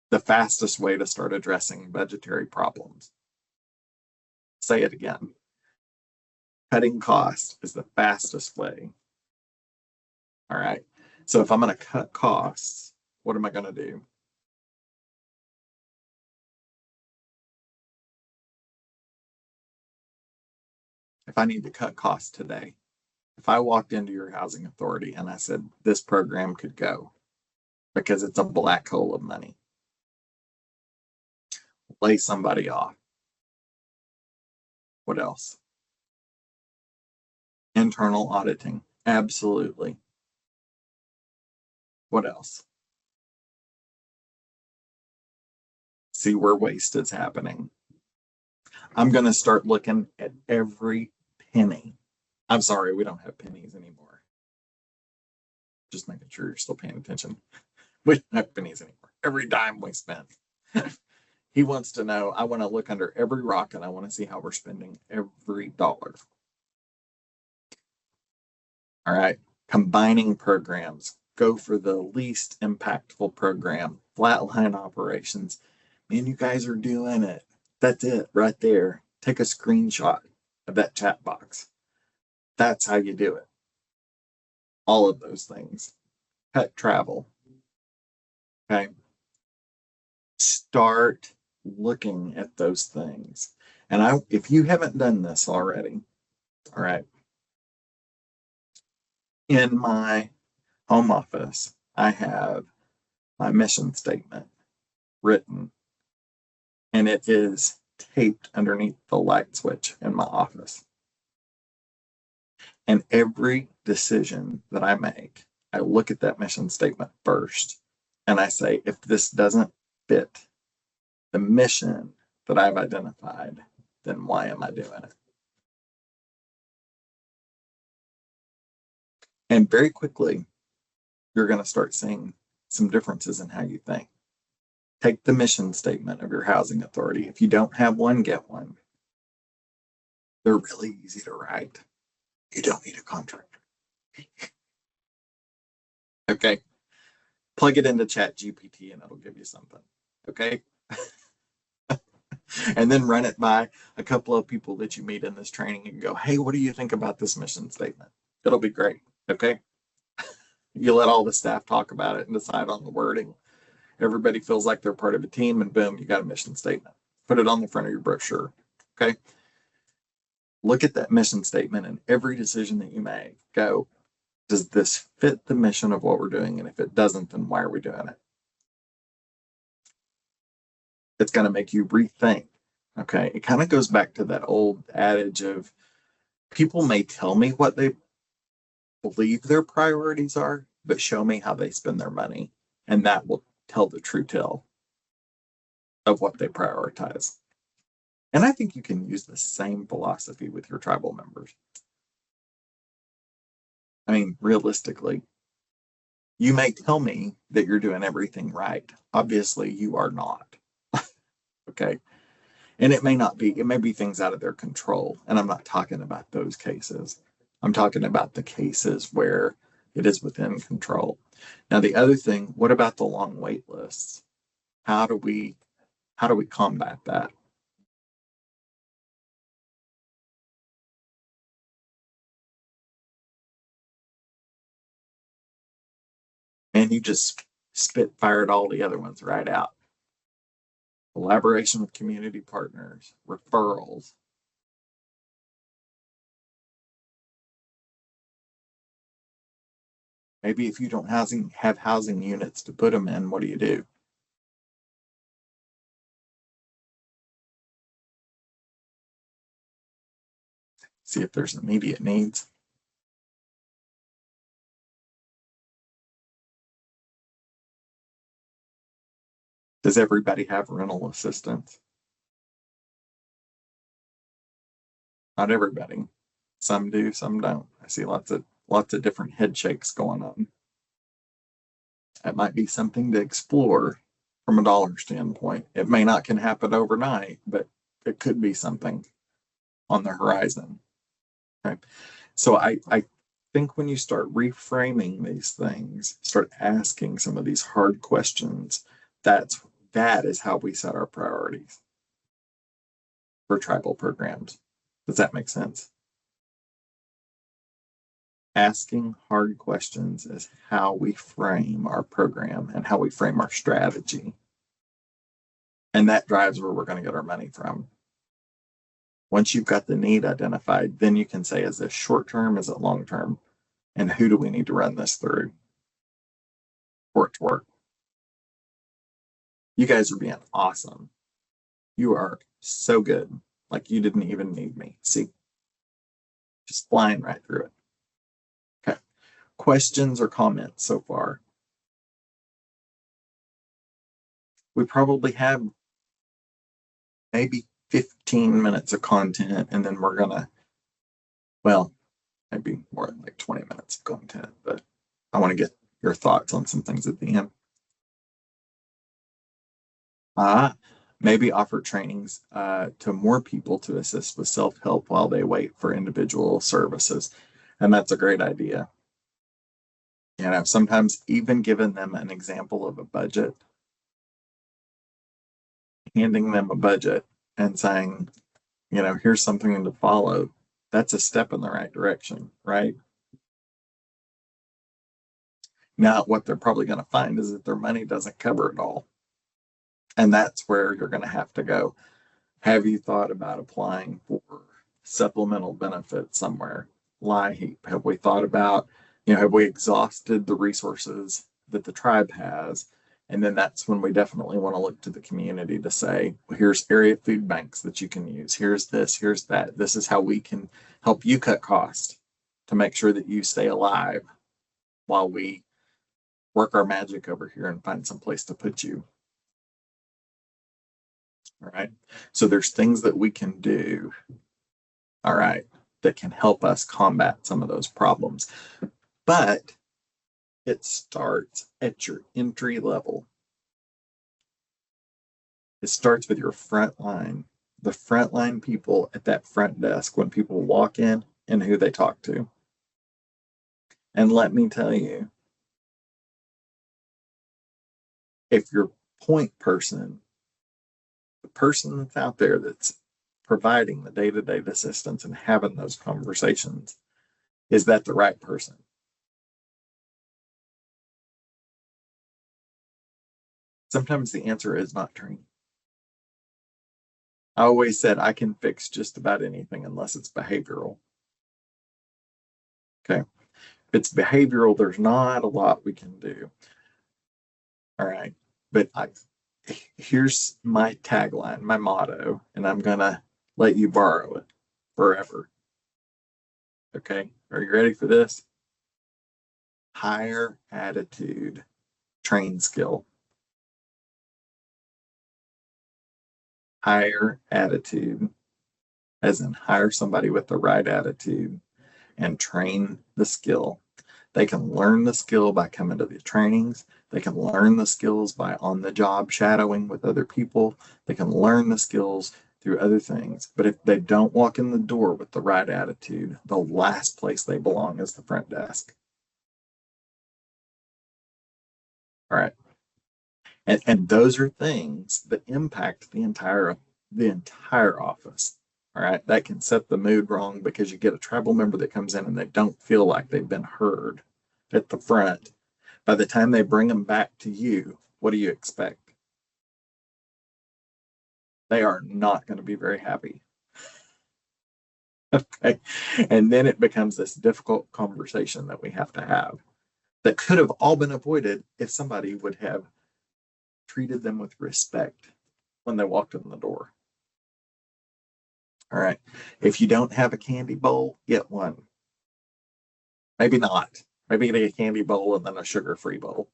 the fastest way to start addressing budgetary problems. Say it again. Cutting cost is the fastest way. All right. So if I'm going to cut costs, what am I going to do? If I need to cut costs today, if I walked into your housing authority and I said, this program could go because it's a black hole of money, lay somebody off. What else? Internal auditing. Absolutely. What else? See where waste is happening. I'm going to start looking at every penny. I'm sorry, we don't have pennies anymore. Just making sure you're still paying attention. We don't have pennies anymore. Every dime we spend. He wants to know, I want to look under every rock and I want to see how we're spending every dollar. All right. Combining programs. Go for the least impactful program. Flatline operations. Man, you guys are doing it. That's it right there. Take a screenshot of that chat box. That's how you do it. All of those things. Cut travel. Okay. Start looking at those things. And if you haven't done this already, all right, in my home office, I have my mission statement written, and it is taped underneath the light switch in my office. And every decision that I make, I look at that mission statement first, and I say, if this doesn't fit the mission that I've identified, then why am I doing it? And very quickly, you're going to start seeing some differences in how you think. Take the mission statement of your housing authority. If you don't have one, get one. They're really easy to write. You don't need a contractor. Okay. Plug it into ChatGPT and it'll give you something. Okay. And then run it by a couple of people that you meet in this training and go, hey, what do you think about this mission statement? It'll be great. Okay. You let all the staff talk about it and decide on the wording. Everybody feels like they're part of a team, and boom, you got a mission statement. Put it on the front of your brochure. Okay. Look at that mission statement, and every decision that you make, go, does this fit the mission of what we're doing? And if it doesn't, then why are we doing it? It's going to make you rethink. Okay. It kind of goes back to that old adage of people may tell me what they believe their priorities are, but show me how they spend their money, and that will tell the true tale of what they prioritize. And I think you can use the same philosophy with your tribal members. I mean, realistically, you may tell me that you're doing everything right. Obviously, you are not. Okay. And it may not be, it may be things out of their control. And I'm not talking about those cases. I'm talking about the cases where it is within control. Now, the other thing, what about the long wait lists? How do we combat that? And you just fired all the other ones right out. Collaboration with community partners, referrals. Maybe if you don't have housing units to put them in, what do you do? See if there's immediate needs. Does everybody have rental assistance? Not everybody. Some do, some don't. I see lots of different head shakes going on. That might be something to explore from a dollar standpoint. It may not can happen overnight, but it could be something on the horizon. Okay. So I think when you start reframing these things, start asking some of these hard questions, that is how we set our priorities for tribal programs. Does that make sense? Asking hard questions is how we frame our program and how we frame our strategy. And that drives where we're going to get our money from. Once you've got the need identified, then you can say, is this short term? Is it long term? And who do we need to run this through for it to work? You guys are being awesome. You are so good. Like you didn't even need me. See? Just flying right through it. Okay. Questions or comments so far? We probably have maybe 15 minutes of content, and then we're gonna, well, maybe more like 20 minutes of content, but I want to get your thoughts on some things at the end. Maybe offer trainings to more people to assist with self-help while they wait for individual services. And that's a great idea. You know, sometimes even giving them an example of a budget, handing them a budget and saying, you know, here's something to follow. That's a step in the right direction, right? Now, what they're probably going to find is that their money doesn't cover it all. And that's where you're going to have to go. Have you thought about applying for supplemental benefits somewhere? LIHEAP. Have we thought about, you know, have we exhausted the resources that the tribe has? And then that's when we definitely want to look to the community to say, well, here's area food banks that you can use. Here's this, here's that. This is how we can help you cut costs to make sure that you stay alive while we work our magic over here and find some place to put you. All right. So there's things that we can do, all right, that can help us combat some of those problems. But it starts at your entry level. It starts with your front line, the frontline people at that front desk when people walk in and who they talk to. And let me tell you, if your point person, the person that's out there that's providing the day-to-day assistance and having those conversations, is that the right person? Sometimes the answer is not training. I always said I can fix just about anything unless it's behavioral. Okay. If it's behavioral, there's not a lot we can do. All right. But here's my tagline, my motto, and I'm going to let you borrow it forever. Okay. Are you ready for this? Higher attitude, train skill. Higher attitude, as in hire somebody with the right attitude and train the skill. They can learn the skill by coming to the trainings. They can learn the skills by on the job shadowing with other people. They can learn the skills through other things. But if they don't walk in the door with the right attitude, the last place they belong is the front desk. All right. And those are things that impact the entire office. All right. That can set the mood wrong because you get a tribal member that comes in and they don't feel like they've been heard at the front. By the time they bring them back to you, what do you expect? They are not going to be very happy. Okay. And then it becomes this difficult conversation that we have to have that could have all been avoided if somebody would have treated them with respect when they walked in the door. All right. If you don't have a candy bowl, get one. Maybe not. Maybe get a candy bowl and then a sugar-free bowl.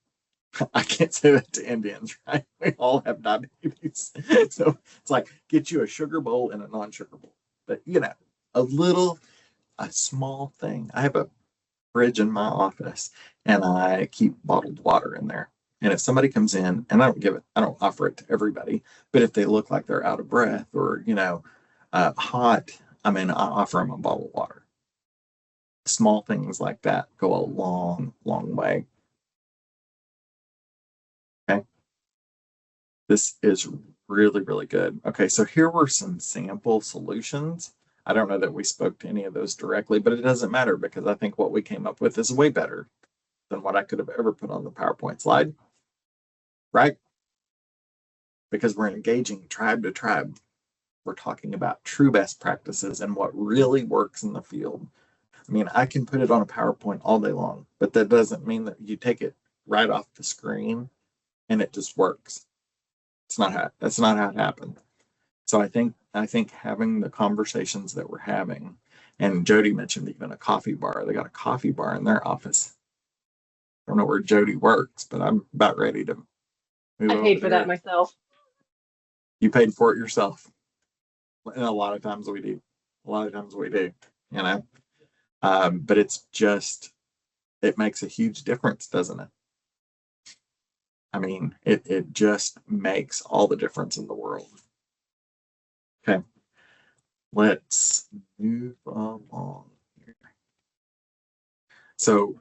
I can't say that to Indians, right? We all have diabetes. So it's like, get you a sugar bowl and a non-sugar bowl. But, you know, a little a small thing. I have a fridge in my office and I keep bottled water in there. And if somebody comes in, and I don't offer it to everybody, but if they look like they're out of breath or, hot, I offer them a bottle of water. Small things like that go a long, long way. Okay. This is really, really good. Okay, so here were some sample solutions. I don't know that we spoke to any of those directly, but it doesn't matter because I think what we came up with is way better than what I could have ever put on the PowerPoint slide, right? Because we're engaging tribe to tribe. We're talking about true best practices and what really works in the field. I can put it on a PowerPoint all day long, but that doesn't mean that you take it right off the screen and it just works. That's not how it happened. So I think having the conversations that we're having, and Jody mentioned even a coffee bar. They got a coffee bar in their office. I don't know where Jody works, but I'm about ready to move I over paid for there. that myself. You paid for it yourself. And a lot of times we do. But it's just, it makes a huge difference, doesn't it? It just makes all the difference in the world. Okay. Let's move along here. So,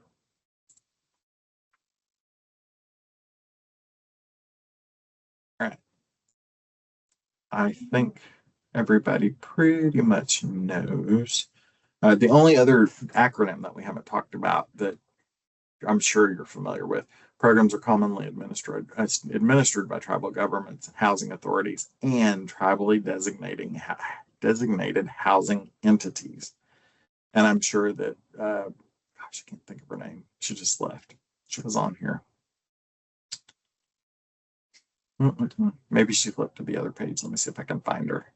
all right. I think everybody pretty much knows. The only other acronym that we haven't talked about that I'm sure you're familiar with, programs are commonly administered by tribal governments, housing authorities, and tribally designated housing entities. And I'm sure that, gosh, I can't think of her name. She just left. She was on here. Maybe she flipped to the other page. Let me see if I can find her.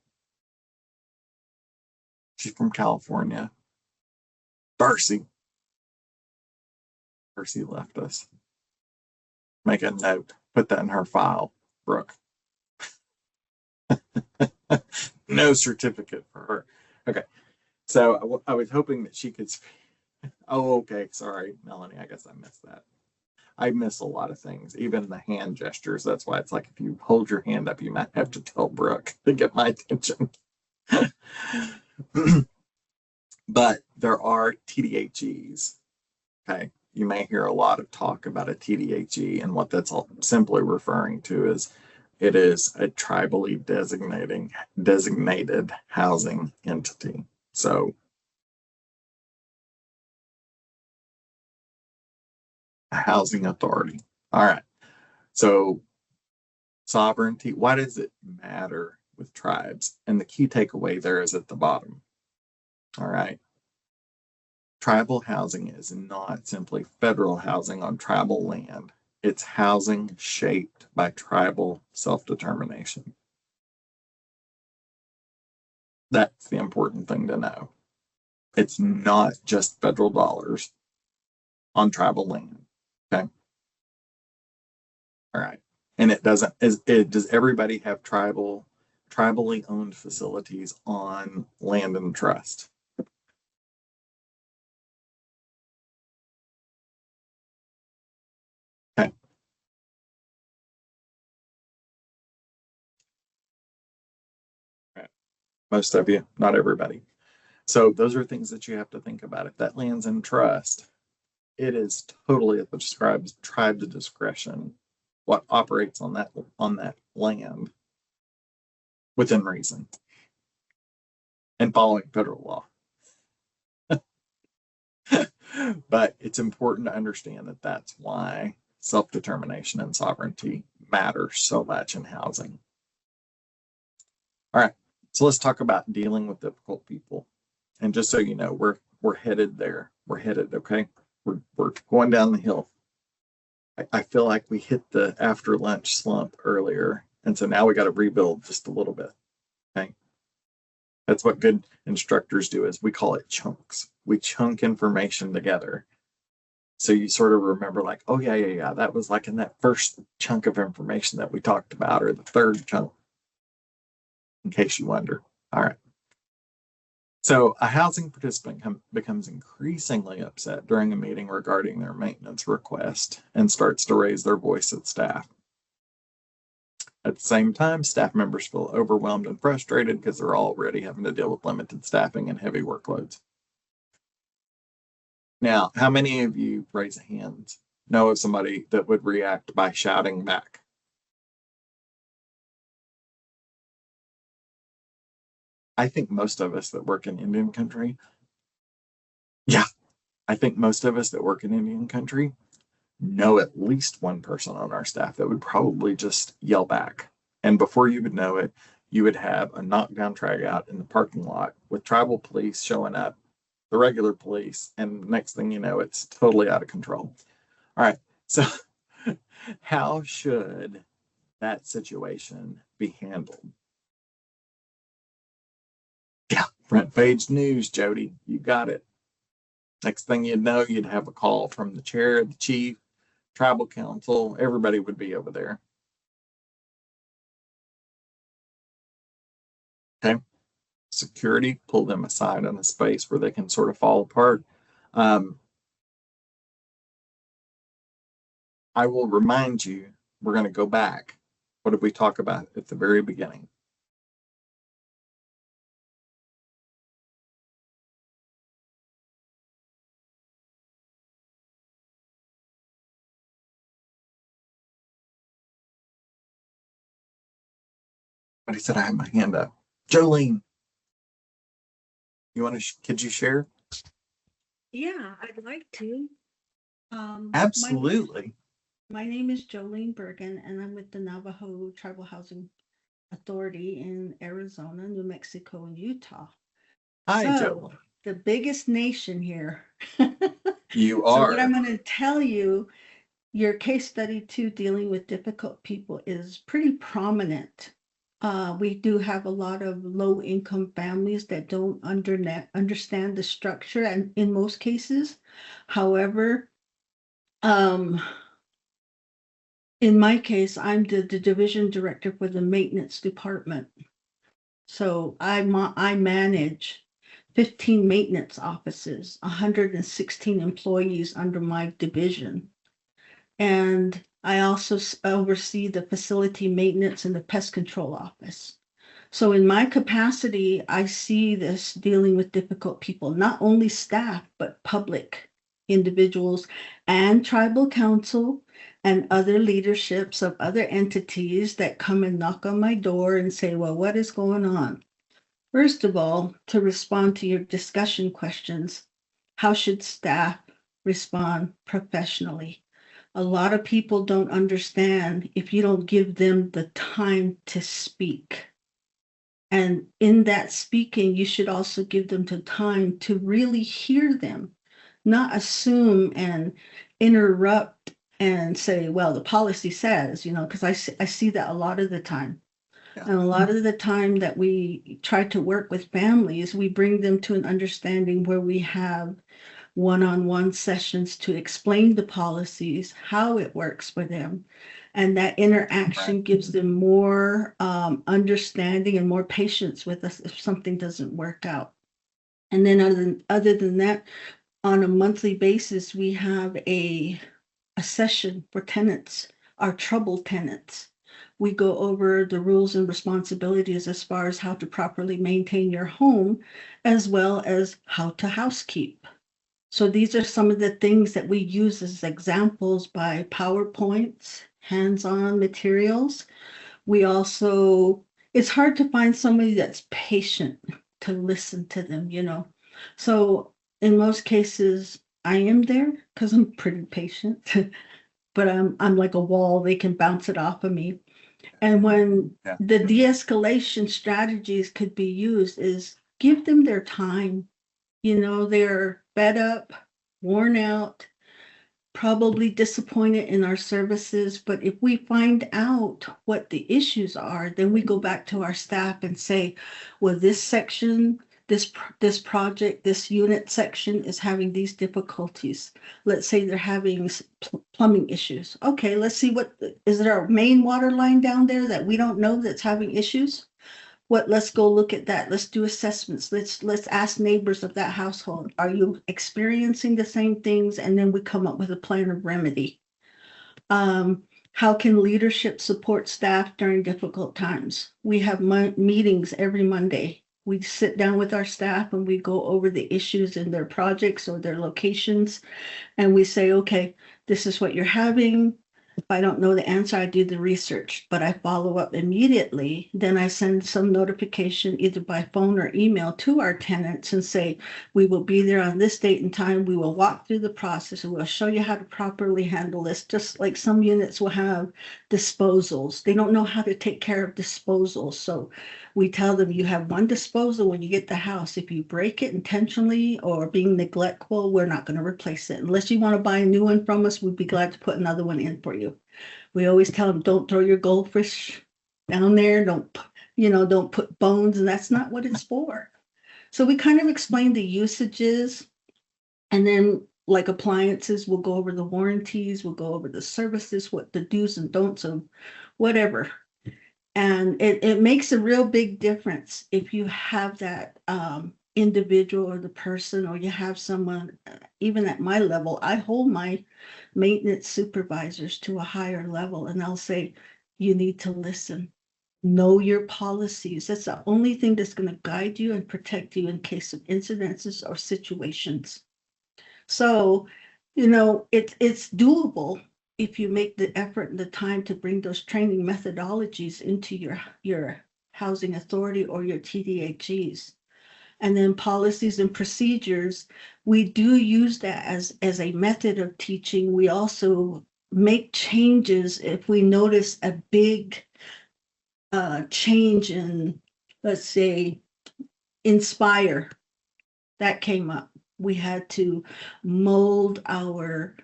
She's from California. Darcy left us. Make a note. Put that in her file, Brooke. No certificate for her. Okay. So I was hoping that she could speak. Oh, okay. Sorry, Melanie. I guess I missed that. I miss a lot of things, even the hand gestures. That's why it's like if you hold your hand up, you might have to tell Brooke to get my attention. But there are TDHEs. Okay. You may hear a lot of talk about a TDHE, and what that's all simply referring to is it is a tribally designated housing entity. So a housing authority. All right. So sovereignty, why does it matter with tribes? And the key takeaway there is at the bottom. All right. Tribal housing is not simply federal housing on tribal land. It's housing shaped by tribal self-determination. That's the important thing to know. It's not just federal dollars on tribal land. Okay. All right. And does everybody have tribally owned facilities on land and trust? Okay. All right. Most of you, not everybody. So those are things that you have to think about. If that land's in trust, it is totally at the tribe's discretion what operates on that land within reason and following federal law. But it's important to understand that that's why self-determination and sovereignty matter so much in housing. All right, so let's talk about dealing with difficult people. And just so you know, we're headed there. We're headed, okay? We're going down the hill. I feel like we hit the after lunch slump earlier, and so now we got to rebuild just a little bit. Okay, that's what good instructors do. Is we call it chunks. We chunk information together, so you sort of remember, like, oh yeah, that was like in that first chunk of information that we talked about, or the third chunk. In case you wonder. All right. So a housing participant becomes increasingly upset during a meeting regarding their maintenance request and starts to raise their voice at staff. At the same time, staff members feel overwhelmed and frustrated because they're already having to deal with limited staffing and heavy workloads. Now, how many of you, raise a hand, know of somebody that would react by shouting back? I think most of us that work in Indian country, I think most of us that work in Indian country know at least one person on our staff that would probably just yell back. And before you would know it, you would have a knockdown drag out in the parking lot with tribal police showing up, the regular police, and next thing you know, it's totally out of control. All right, so how should that situation be handled? Yeah, front page news, Jody, you got it. Next thing you'd know, you'd have a call from the chair, the chief, tribal council, everybody would be over there. Okay. Security, pull them aside in a space where they can sort of fall apart. I will remind you, we're going to go back. What did we talk about at the very beginning? But he said, I have my hand up. Jolene, you want to, could you share? Yeah, I'd like to. Absolutely. My name is Jolene Bergen, and I'm with the Navajo Tribal Housing Authority in Arizona, New Mexico, and Utah. Hi, So, Jolene. the biggest nation here. You So are. what I'm going to tell you, your case study too, dealing with difficult people, is pretty prominent. We do have a lot of low income families that don't understand the structure, and in most cases, however, in my case, I'm the division director for the maintenance department. So I manage 15 maintenance offices, 116 employees under my division. And I also oversee the facility maintenance and the pest control office. So in my capacity, I see this dealing with difficult people, not only staff, but public individuals and tribal council and other leaderships of other entities that come and knock on my door and say, well, what is going on? First of all, to respond to your discussion questions, how should staff respond professionally? A lot of people don't understand if you don't give them the time to speak. And in that speaking, you should also give them the time to really hear them, not assume and interrupt and say, well, the policy says, because I see that a lot of the time. Yeah. And a lot of the time that we try to work with families, we bring them to an understanding where we have one-on-one sessions to explain the policies, how it works for them. And that interaction gives them more understanding and more patience with us if something doesn't work out. And then other than that, on a monthly basis, we have a session for tenants, our troubled tenants. We go over the rules and responsibilities as far as how to properly maintain your home, as well as how to housekeep. So these are some of the things that we use as examples by PowerPoints, hands-on materials. We also, it's hard to find somebody that's patient to listen to them, So in most cases, I am there because I'm pretty patient, but I'm like a wall, they can bounce it off of me. And when the de-escalation strategies could be used is give them their time. They're fed up, worn out, probably disappointed in our services. But if we find out what the issues are, then we go back to our staff and say, well, this section, this project, this unit section is having these difficulties. Let's say they're having plumbing issues. Okay, let's see is there a main water line down there that we don't know that's having issues? let's go look at that. Let's do assessments. Let's ask neighbors of that household. Are you experiencing the same things? And then we come up with a plan of remedy. How can leadership support staff during difficult times? We have meetings every Monday. We sit down with our staff and we go over the issues in their projects or their locations. And we say, okay, this is what you're having. If I don't know the answer, I do the research, but I follow up immediately. Then I send some notification either by phone or email to our tenants and say, we will be there on this date and time. We will walk through the process and we'll show you how to properly handle this. Just like some units will have disposals. They don't know how to take care of disposals. So we tell them you have one disposal when you get the house. If you break it intentionally or being neglectful, we're not going to replace it. Unless you want to buy a new one from us, we'd be glad to put another one in for you. We always tell them, don't throw your goldfish down there. Don't put bones, and that's not what it's for. So we kind of explain the usages, and then like appliances, we'll go over the warranties, we'll go over the services, what the do's and don'ts of whatever. And it makes a real big difference if you have that individual or the person, or you have someone, even at my level. I hold my maintenance supervisors to a higher level, and I'll say, you need to listen. Know your policies. That's the only thing that's going to guide you and protect you in case of incidences or situations. So, it's doable if you make the effort and the time to bring those training methodologies into your housing authority or your TDHEs. And then policies and procedures, we do use that as a method of teaching. We also make changes if we notice a big change in, let's say, Inspire. That came up. We had to mold our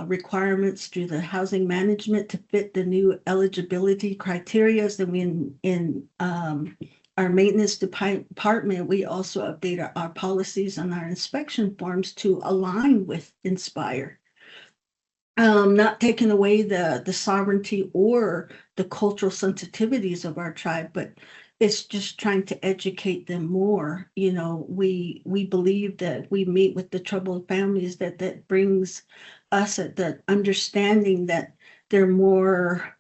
requirements through the housing management to fit the new eligibility criteria. Then we in our maintenance department, we also update our policies and our inspection forms to align with Inspire. Not taking away the sovereignty or the cultural sensitivities of our tribe, but it's just trying to educate them more. We believe that we meet with the troubled families, that brings us at the understanding that they're more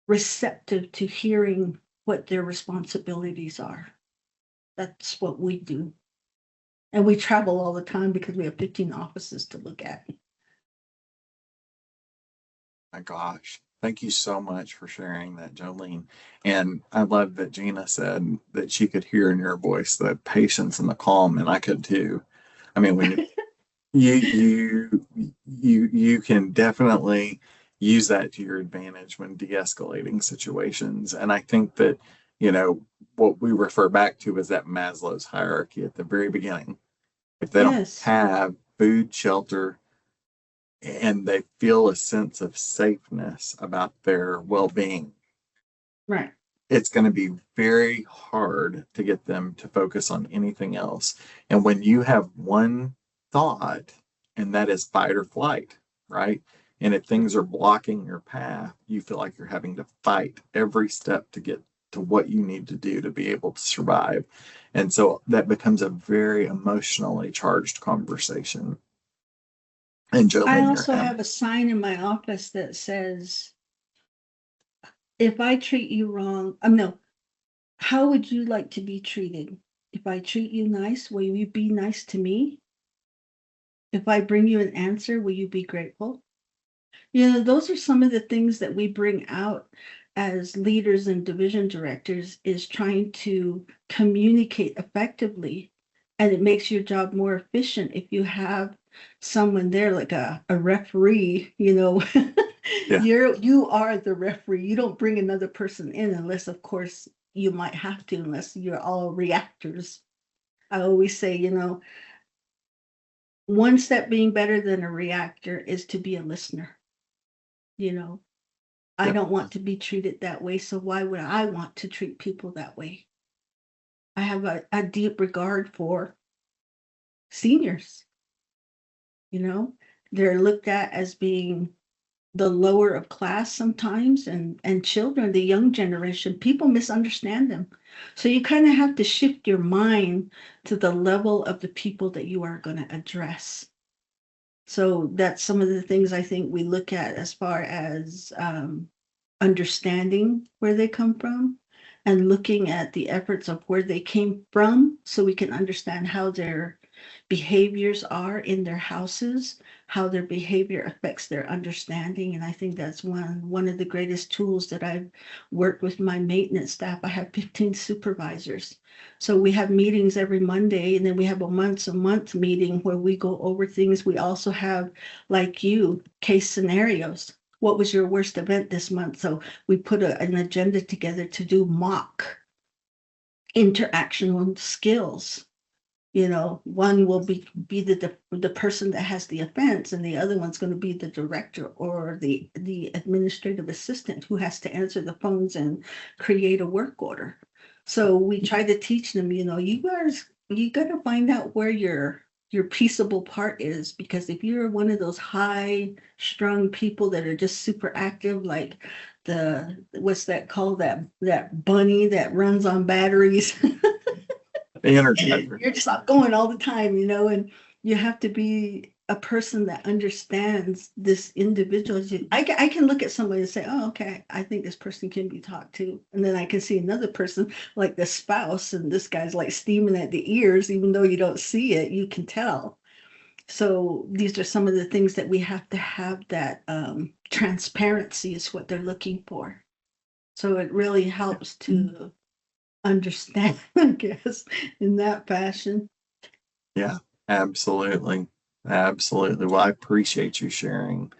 receptive to hearing what their responsibilities are. That's what we do. And we travel all the time because we have 15 offices to look at. My gosh. Thank you so much for sharing that, Jolene. And I love that Gina said that she could hear in your voice the patience and the calm, and I could too. I mean, when you can definitely use that to your advantage when de-escalating situations. And I think that, what we refer back to is that Maslow's hierarchy at the very beginning. If they Yes. don't have food, shelter, and they feel a sense of safeness about their well-being, Right. it's going to be very hard to get them to focus on anything else. And when you have one thought, and that is fight or flight, right? And if things are blocking your path, you feel like you're having to fight every step to get to what you need to do to be able to survive. And so that becomes a very emotionally charged conversation. And Jolene, I also have a sign in my office that says, if I treat you wrong, no, how would you like to be treated? If I treat you nice, will you be nice to me? If I bring you an answer, will you be grateful? Those are some of the things that we bring out as leaders and division directors, is trying to communicate effectively. And it makes your job more efficient if you have someone there like a referee. Yeah. You are the referee. You don't bring another person in unless, of course, you might have to, unless you're all reactors. I always say, one step being better than a reactor is to be a listener. I Yep. don't want to be treated that way, so why would I want to treat people that way? I have a deep regard for seniors. They're looked at as being the lower of class sometimes, and children, the young generation, people misunderstand them. So you kind of have to shift your mind to the level of the people that you are going to address. So that's some of the things I think we look at as far as understanding where they come from and looking at the efforts of where they came from so we can understand how their behaviors are in their houses, how their behavior affects their understanding. And I think that's one of the greatest tools that I've worked with my maintenance staff. I have 15 supervisors. So we have meetings every Monday, and then we have a month meeting where we go over things. We also have, like you, case scenarios. What was your worst event this month? So we put an agenda together to do mock interaction skills. You know, one will be the person that has the offense, and the other one's going to be the director or the administrative assistant who has to answer the phones and create a work order. So we try to teach them, you know, you got to find out where your peaceable part is, because if you're one of those high strung people that are just super active, like what's that called, that bunny that runs on batteries. The Energizer. You're just outgoing all the time, you know, and you have to be a person that understands this individual. I can look at somebody and say, oh, okay, I think this person can be talked to. And then I can see another person like the spouse, and this guy's like steaming at the ears, even though you don't see it, you can tell. So these are some of the things that we have to have, that transparency is what they're looking for. So it really helps to understand, I guess, in that fashion. Yeah, absolutely. Absolutely. Well, I appreciate you sharing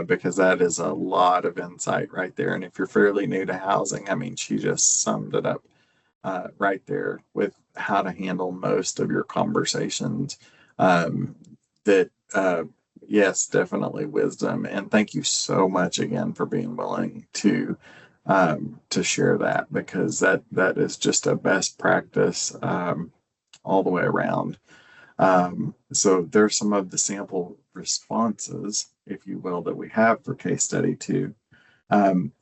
because that is a lot of insight right there. And if you're fairly new to housing, I mean, she just summed it up right there with how to handle most of your conversations. That, yes, definitely wisdom. And thank you so much again for being willing to share that, because that is just a best practice all the way around. So there's some of the sample responses, if you will, that we have for case study 2.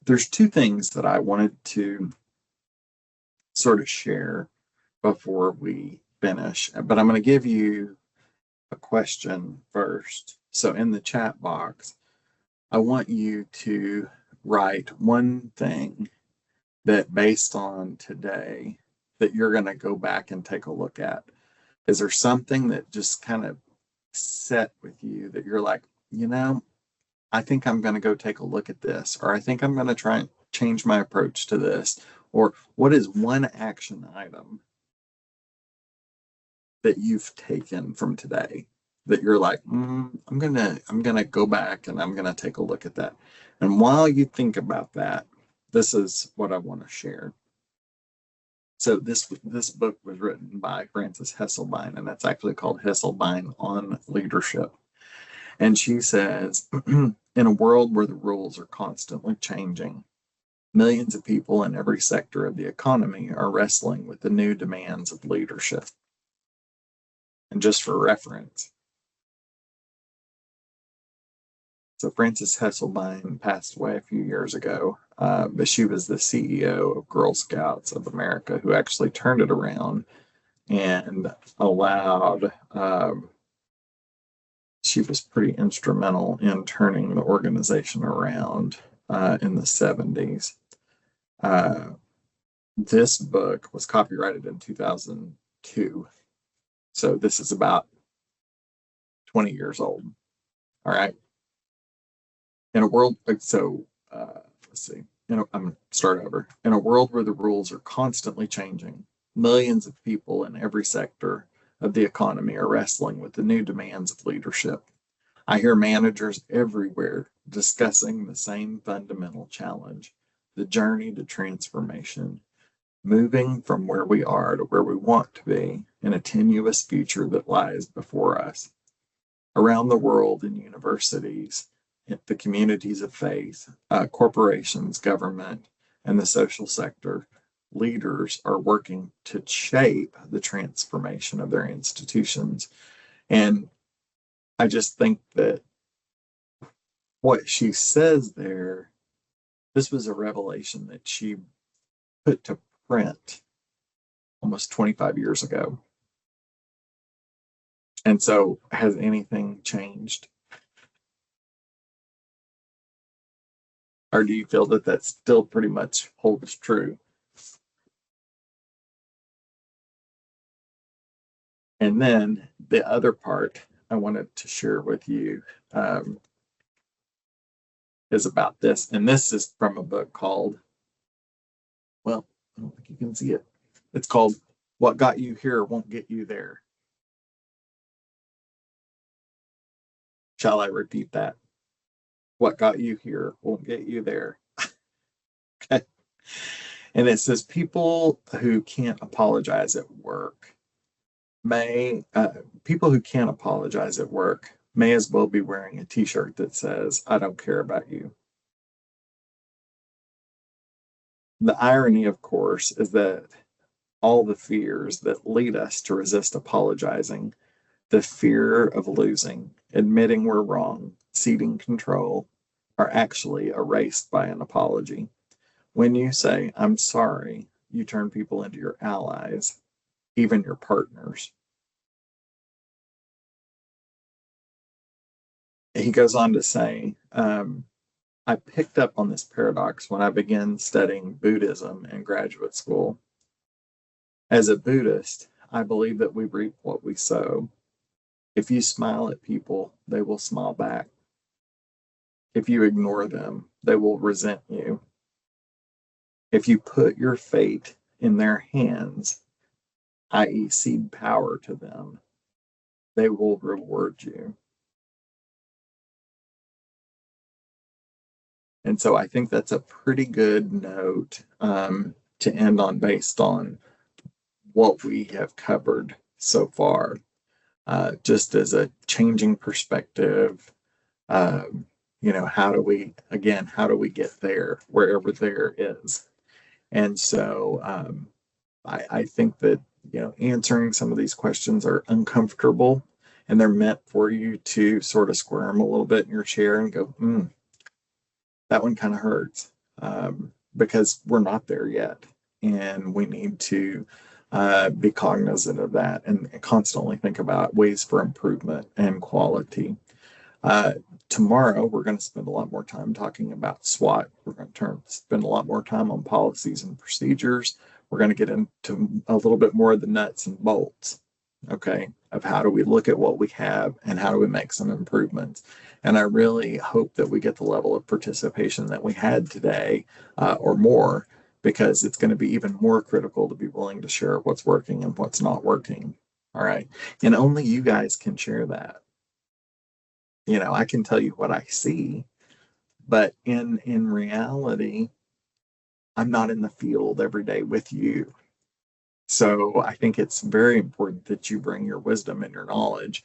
There's 2 things that I wanted to sort of share before we finish, but I'm going to give you a question first. So in the chat box, I want you to write one thing that, based on today, that you're going to go back and take a look at. Is there something that just kind of set with you that you're like, you know, I think I'm going to go take a look at this, or I think I'm going to try and change my approach to this? Or what is one action item that you've taken from today that you're like, I'm gonna go back and I'm gonna take a look at that? And while you think about that, this is what I want to share. So this book was written by Frances Hesselbein, and that's actually called Hesselbein on Leadership. And she says, in a world where the rules are constantly changing, millions of people in every sector of the economy are wrestling with the new demands of leadership. And just for reference, so Frances Hesselbein passed away a few years ago, but she was the CEO of Girl Scouts of America, who actually turned it around and allowed, she was pretty instrumental in turning the organization around in the 70s. This book was copyrighted in 2002. So this is about 20 years old. All right. In a world, so let's see. I'm going to start over. In a world where the rules are constantly changing, millions of people in every sector of the economy are wrestling with the new demands of leadership. I hear managers everywhere discussing the same fundamental challenge, the journey to transformation, moving from where we are to where we want to be in a tenuous future that lies before us. Around the world, in universities, in the communities of faith, corporations, government, and the social sector, leaders are working to shape the transformation of their institutions. And I just think that what she says there, this was a revelation that she put to print almost 25 years ago. And so, has anything changed? Or do you feel that that still pretty much holds true? And then the other part I wanted to share with you is about this. And this is from a book called, well, I don't think you can see it. It's called What Got You Here Won't Get You There. Shall I repeat that? What got you here won't get you there. Okay. And it says people who can't apologize at work people who can't apologize at work may as well be wearing a t-shirt that says, I don't care about you. The irony, of course, is that all the fears that lead us to resist apologizing, the fear of losing, admitting we're wrong, ceding control, are actually erased by an apology. When you say, I'm sorry, you turn people into your allies, even your partners. He goes on to say, I picked up on this paradox when I began studying Buddhism in graduate school. As a Buddhist, I believe that we reap what we sow. If you smile at people, they will smile back. If you ignore them, they will resent you. If you put your fate in their hands, i.e., cede power to them, they will reward you. And so I think that's a pretty good note to end on based on what we have covered so far. Just as a changing perspective, how do we get there, wherever there is? And so I think that, answering some of these questions are uncomfortable, and they're meant for you to sort of squirm a little bit in your chair and go, that one kind of hurts, because we're not there yet. And we need to be cognizant of that and constantly think about ways for improvement and quality. Tomorrow, we're going to spend a lot more time talking about SWOT. We're going to spend a lot more time on policies and procedures. We're going to get into a little bit more of the nuts and bolts, okay, of how do we look at what we have and how do we make some improvements. And I really hope that we get the level of participation that we had today or more, because it's going to be even more critical to be willing to share what's working and what's not working. All right. And only you guys can share that. I can tell you what I see, but in reality, I'm not in the field every day with you. So I think it's very important that you bring your wisdom and your knowledge,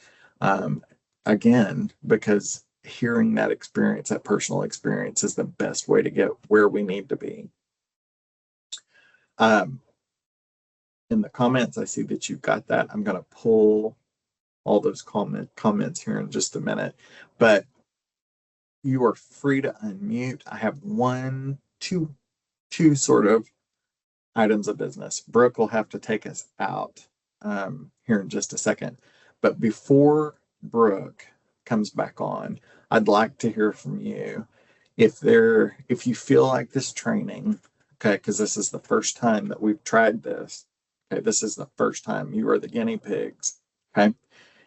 again, because hearing that experience, that personal experience, is the best way to get where we need to be. In the comments, I see that you've got that. I'm going to pull all those comments here in just a minute, but you are free to unmute. I have two sort of items of business. Brooke will have to take us out here in just a second. But before Brooke comes back on, I'd like to hear from you if you feel like this training, okay, because this is the first time that we've tried this. Okay, this is the first time. You are the guinea pigs. Okay.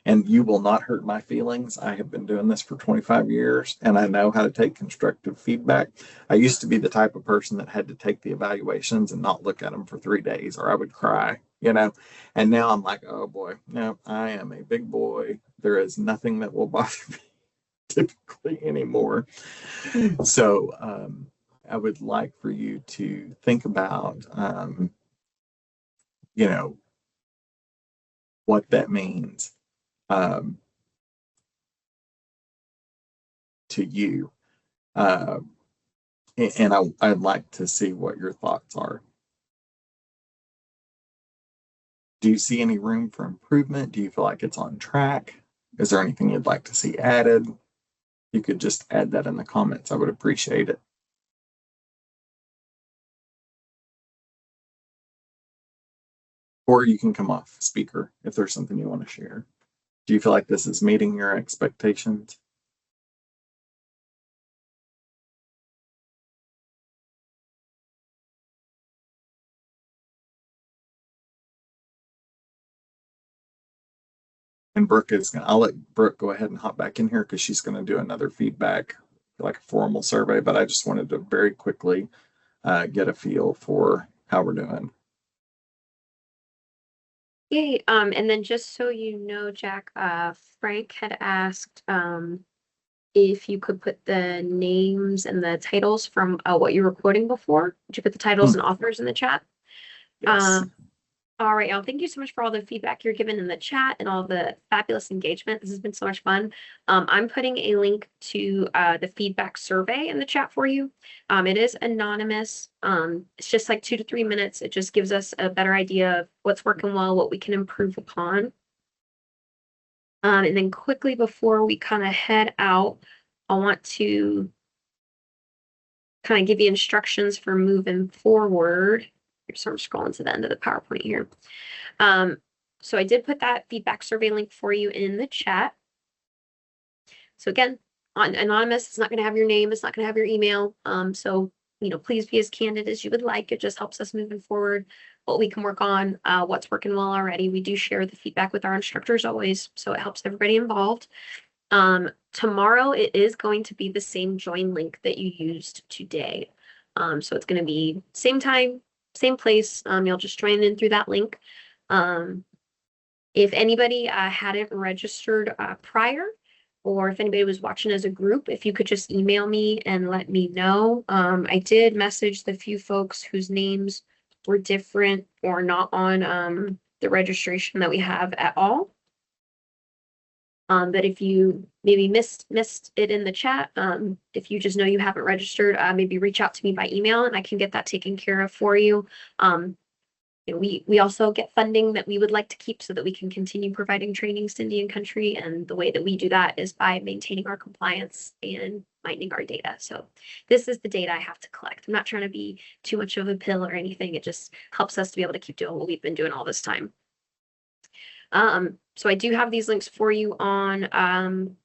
And you will not hurt my feelings. I have been doing this for 25 years and I know how to take constructive feedback. I used to be the type of person that had to take the evaluations and not look at them for 3 days or I would cry, and now I'm like, oh boy, no, I am a big boy. There is nothing that will bother me typically anymore. So I would like for you to think about, what that means. To you. And I'd like to see what your thoughts are. Do you see any room for improvement? Do you feel like it's on track? Is there anything you'd like to see added? you could just add that in the comments. I would appreciate it. Or you can come off speaker if there's something you want to share. Do you feel like this is meeting your expectations? And Brooke is gonna, I'll let Brooke go ahead and hop back in here because she's gonna do another feedback, like a formal survey, but I just wanted to very quickly get a feel for how we're doing. Yay, and then just so you know, Jack, Frank had asked, if you could put the names and the titles from, what you were quoting before. Did you put the titles and authors in the chat? Yes. All right, y'all. Thank you so much for all the feedback you're giving in the chat and all the fabulous engagement. This has been so much fun. I'm putting a link to the feedback survey in the chat for you. It is anonymous. It's just like 2 to 3 minutes. It just gives us a better idea of what's working well, what we can improve upon. And then quickly before we kind of head out, I want to kind of give you instructions for moving forward. So I'm scrolling to the end of the PowerPoint here. So I did put that feedback survey link for you in the chat. So again, on anonymous, it's not going to have your name, it's not going to have your email. So, you know, please be as candid as you would like. It just helps us moving forward, what we can work on, what's working well already. We do share the feedback with our instructors always, so it helps everybody involved. Tomorrow it is going to be the same join link that you used today. So it's going to be same time, same place. You'll just join in through that link. If anybody hadn't registered prior, or if anybody was watching as a group, if you could just email me and let me know. I did message the few folks whose names were different or not on the registration that we have at all. But if you maybe missed it in the chat, if you just know you haven't registered, maybe reach out to me by email and I can get that taken care of for you. You know, we also get funding that we would like to keep so that we can continue providing trainings to Indian country. And the way that we do that is by maintaining our compliance and mining our data. So this is the data I have to collect. I'm not trying to be too much of a pill or anything. It just helps us to be able to keep doing what we've been doing all this time. So I do have these links for you on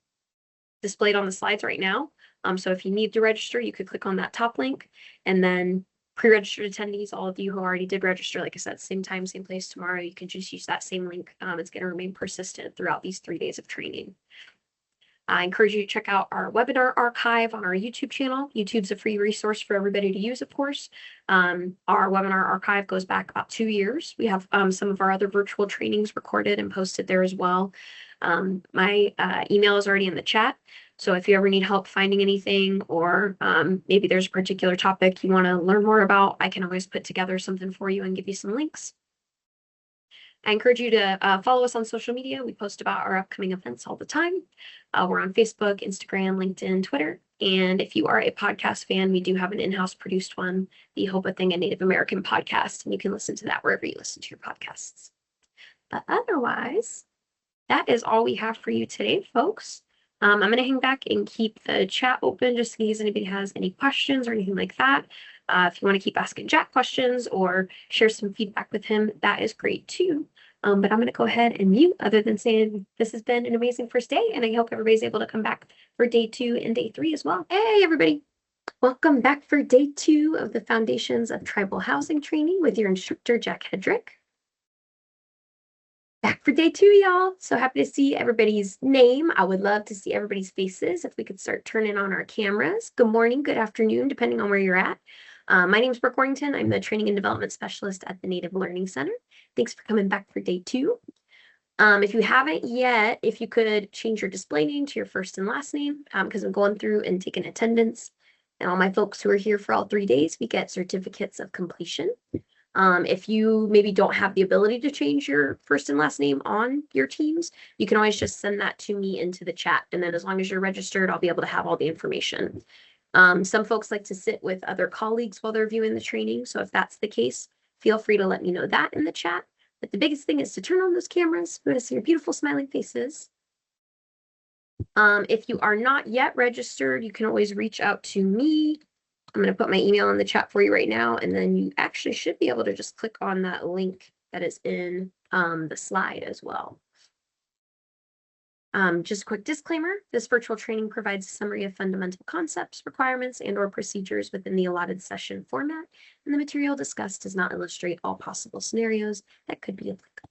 displayed on the slides right now. So if you need to register, you could click on that top link, and then pre-registered attendees, all of you who already did register, like I said, same time, same place tomorrow, you can just use that same link. It's going to remain persistent throughout these 3 days of training. I encourage you to check out our webinar archive on our YouTube channel. YouTube's a free resource for everybody to use, of course. Our webinar archive goes back about 2 years. We have some of our other virtual trainings recorded and posted there as well. My email is already in the chat. So if you ever need help finding anything, or maybe there's a particular topic you want to learn more about, I can always put together something for you and give you some links. I encourage you to follow us on social media. We post about our upcoming events all the time. We're on Facebook, Instagram, LinkedIn, Twitter. And if you are a podcast fan, we do have an in-house produced one, the Hope a Thing, a Native American podcast, and you can listen to that wherever you listen to your podcasts. But otherwise, that is all we have for you today, folks. I'm going to hang back and keep the chat open just in case anybody has any questions or anything like that. If you want to keep asking Jack questions or share some feedback with him, that is great too. But I'm going to go ahead and mute, other than saying this has been an amazing first day, and I hope everybody's able to come back for day 2 and day 3 as well. Hey, everybody. Welcome back for day 2 of the Foundations of Tribal Housing training with your instructor, Jack Hedrick. Back for day 2, y'all. So happy to see everybody's name. I would love to see everybody's faces. If we could start turning on our cameras. Good morning, good afternoon, depending on where you're at. My name is Brooke Warrington. I'm the Training and Development Specialist at the Native Learning Center. Thanks for coming back for day 2. If you haven't yet, if you could change your display name to your first and last name, because I'm going through and taking attendance. And all my folks who are here for all 3 days, we get certificates of completion. If you maybe don't have the ability to change your first and last name on your teams, you can always just send that to me into the chat. And then as long as you're registered, I'll be able to have all the information. Some folks like to sit with other colleagues while they're viewing the training. So if that's the case, feel free to let me know that in the chat. But the biggest thing is to turn on those cameras. We want to see your beautiful smiling faces. If you are not yet registered, you can always reach out to me. I'm going to put my email in the chat for you right now, and then you actually should be able to just click on that link that is in the slide as well. Just a quick disclaimer, this virtual training provides a summary of fundamental concepts, requirements, and/or procedures within the allotted session format, and the material discussed does not illustrate all possible scenarios that could be applicable.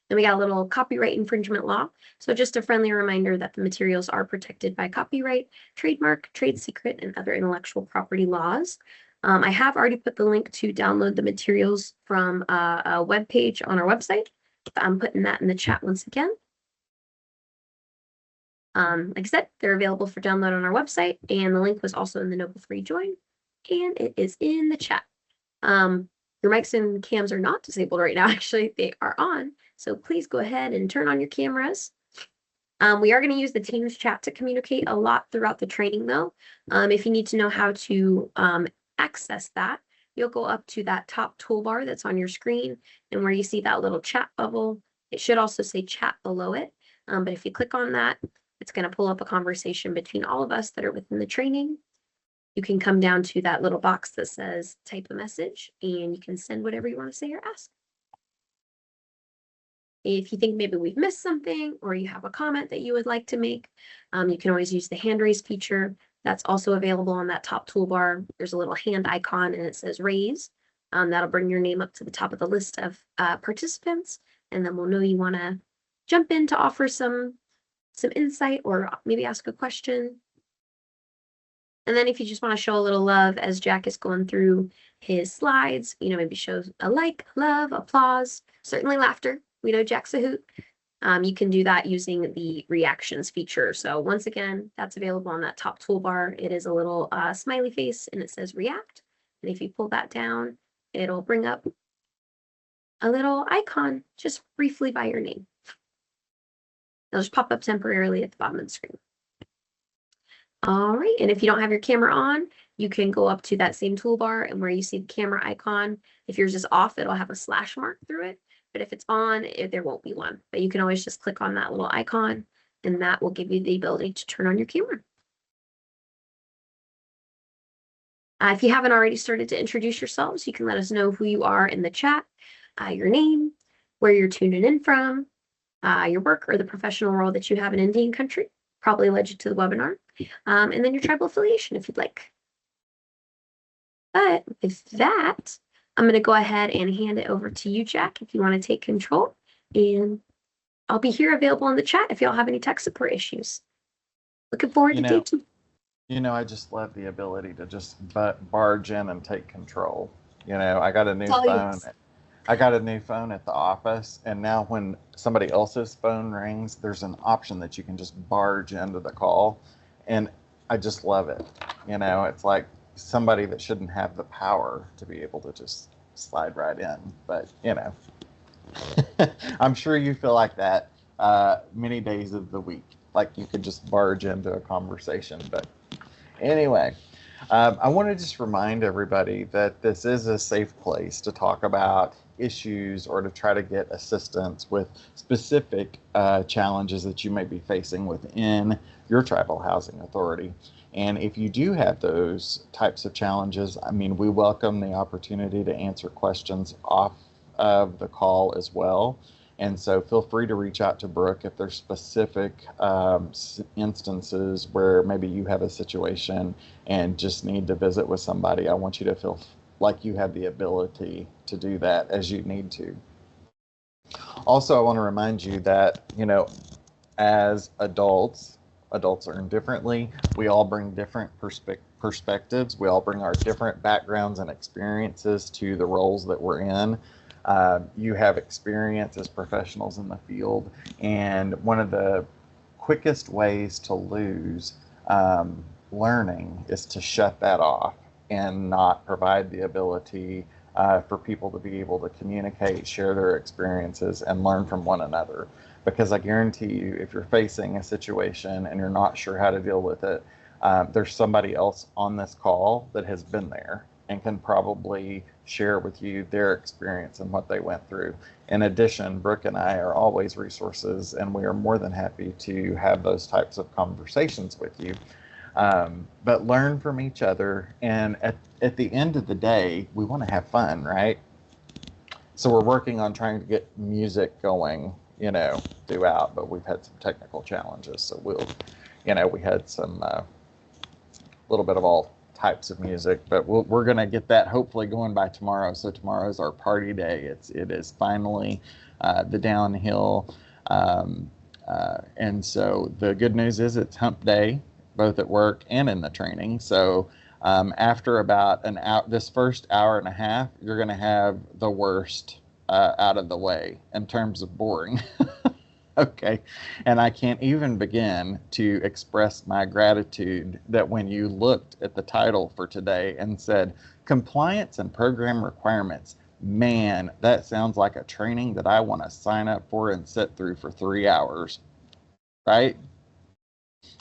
Then we got a little copyright infringement law. So just a friendly reminder that the materials are protected by copyright, trademark, trade secret, and other intellectual property laws. I have already put the link to download the materials from a web page on our website. I'm putting that in the chat once again. Like I said, they're available for download on our website, and the link was also in the note before you join, and it is in the chat. Your mics and cams are not disabled right now. Actually, they are on. So please go ahead and turn on your cameras. We are going to use the Teams chat to communicate a lot throughout the training, though. If you need to know how to access that, you'll go up to that top toolbar that's on your screen, and where you see that little chat bubble, it should also say chat below it. But if you click on that, it's going to pull up a conversation between all of us that are within the training. You can come down to that little box that says type a message, and you can send whatever you want to say or ask. If you think maybe we've missed something, or you have a comment that you would like to make, you can always use the hand raise feature. That's also available on that top toolbar. There's a little hand icon and it says raise. That'll bring your name up to the top of the list of participants, and then we'll know you want to jump in to offer some insight or maybe ask a question. And then if you just want to show a little love as Jack is going through his slides, maybe show a like, love, applause, certainly laughter. We know Jack's a hoot. You can do that using the reactions feature. So once again, that's available on that top toolbar. It is a little smiley face and it says react. And if you pull that down, it'll bring up a little icon just briefly by your name. It'll just pop up temporarily at the bottom of the screen. All right, and if you don't have your camera on, you can go up to that same toolbar, and where you see the camera icon, if yours is off, it'll have a slash mark through it. But if it's on, there won't be one. But you can always just click on that little icon, and that will give you the ability to turn on your camera. If you haven't already started to introduce yourselves, you can let us know who you are in the chat, your name, where you're tuning in from, your work or the professional role that you have in Indian country, probably led you to the webinar, and then your tribal affiliation if you'd like. But with that, I'm going to go ahead and hand it over to you, Jack, if you want to take control. And I'll be here available in the chat if y'all have any tech support issues. Looking forward to day 2. I just love the ability to just barge in and take control. I got a new phone. I got a new phone at the office, and now when somebody else's phone rings, there's an option that you can just barge into the call, and I just love it. It's like somebody that shouldn't have the power to be able to just slide right in, but I'm sure you feel like that many days of the week, like you could just barge into a conversation. But anyway, I want to just remind everybody that this is a safe place to talk about issues or to try to get assistance with specific challenges that you may be facing within your tribal housing authority. And if you do have those types of challenges, we welcome the opportunity to answer questions off of the call as well. And so feel free to reach out to Brooke if there's specific instances where maybe you have a situation and just need to visit with somebody. I want you to feel like you have the ability to do that as you need to. Also, I want to remind you that, as adults learn differently. We all bring different perspectives. We all bring our different backgrounds and experiences to the roles that we're in. You have experience as professionals in the field, and one of the quickest ways to lose learning is to shut that off and not provide the ability for people to be able to communicate, share their experiences, and learn from one another. Because I guarantee you, if you're facing a situation and you're not sure how to deal with it, there's somebody else on this call that has been there and can probably share with you their experience and what they went through. In addition, Brooke and I are always resources, and we are more than happy to have those types of conversations with you. But learn from each other. And at the end of the day, we want to have fun, right? So we're working on trying to get music going, throughout, but we've had some technical challenges. So we had some little bit of all types of music, but we're going to get that hopefully going by tomorrow. So tomorrow's our party day. It is finally the downhill. And so the good news is it's hump day, both at work and in the training. So after about an hour, this first hour and a half, you're going to have the worst out of the way in terms of boring. Okay. And I can't even begin to express my gratitude that when you looked at the title for today and said compliance and program requirements, man, that sounds like a training that I want to sign up for and sit through for 3 hours, right?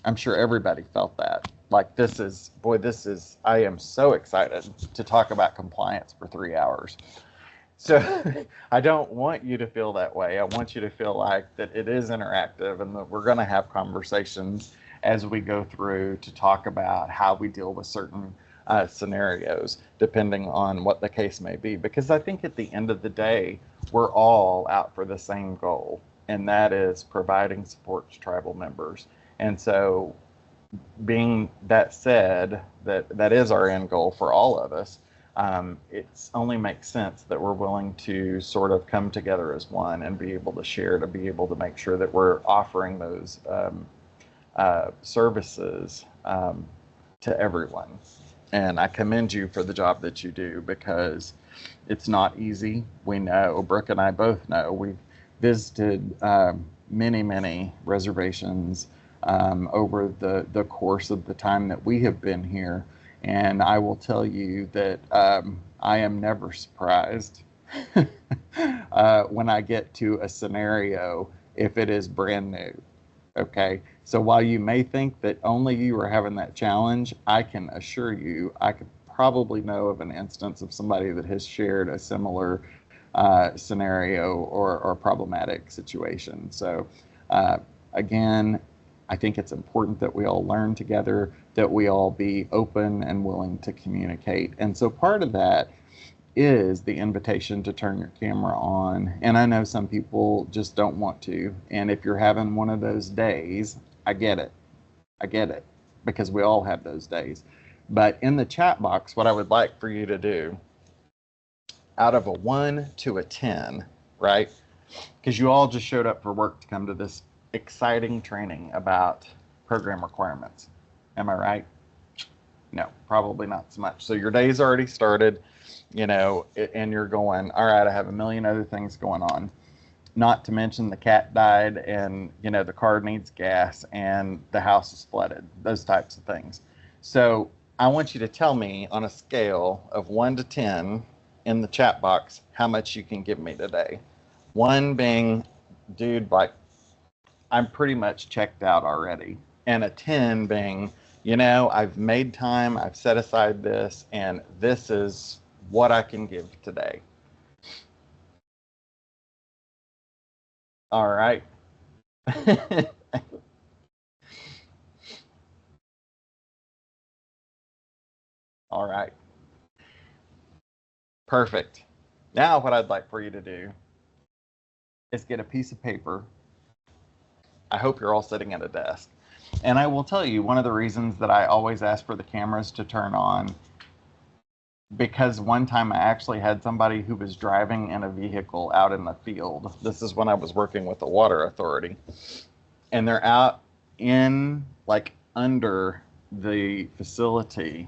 I'm sure everybody felt that. Like I am so excited to talk about compliance for 3 hours. So I don't want you to feel that way. I want you to feel like that it is interactive and that we're going to have conversations as we go through to talk about how we deal with certain scenarios, depending on what the case may be. Because I think at the end of the day, we're all out for the same goal, and that is providing support to tribal members. And so being that said, that is our end goal for all of us. It only makes sense that we're willing to sort of come together as one and be able to share, to be able to make sure that we're offering those services to everyone. And I commend you for the job that you do, because it's not easy. We know, Brooke and I both know, we've visited many reservations over the course of the time that we have been here. And I will tell you that I am never surprised when I get to a scenario if it is brand new. Okay, so while you may think that only you are having that challenge, I can assure you I could probably know of an instance of somebody that has shared a similar scenario or problematic situation. So again, I think it's important that we all learn together, that we all be open and willing to communicate. And so part of that is the invitation to turn your camera on. And I know some people just don't want to. And if you're having one of those days, I get it. I get it, because we all have those days. But in the chat box, what I would like for you to do, out of a 1 to a 10, right? Because you all just showed up for work to come to this exciting training about program requirements. Am I right? No, probably not so much. So your day's already started, and you're going, all right, I have a million other things going on. Not to mention the cat died, and, the car needs gas, and the house is flooded, those types of things. So I want you to tell me on a scale of 1 to 10 in the chat box how much you can give me today. 1 being, dude, like, I'm pretty much checked out already. And a 10 being, I've made time, I've set aside this, and this is what I can give today. All right. All right. Perfect. Now what I'd like for you to do is get a piece of paper. I hope you're all sitting at a desk. And I will tell you, one of the reasons that I always ask for the cameras to turn on, because one time I actually had somebody who was driving in a vehicle out in the field. This is when I was working with the water authority. And they're out in, like, under the facility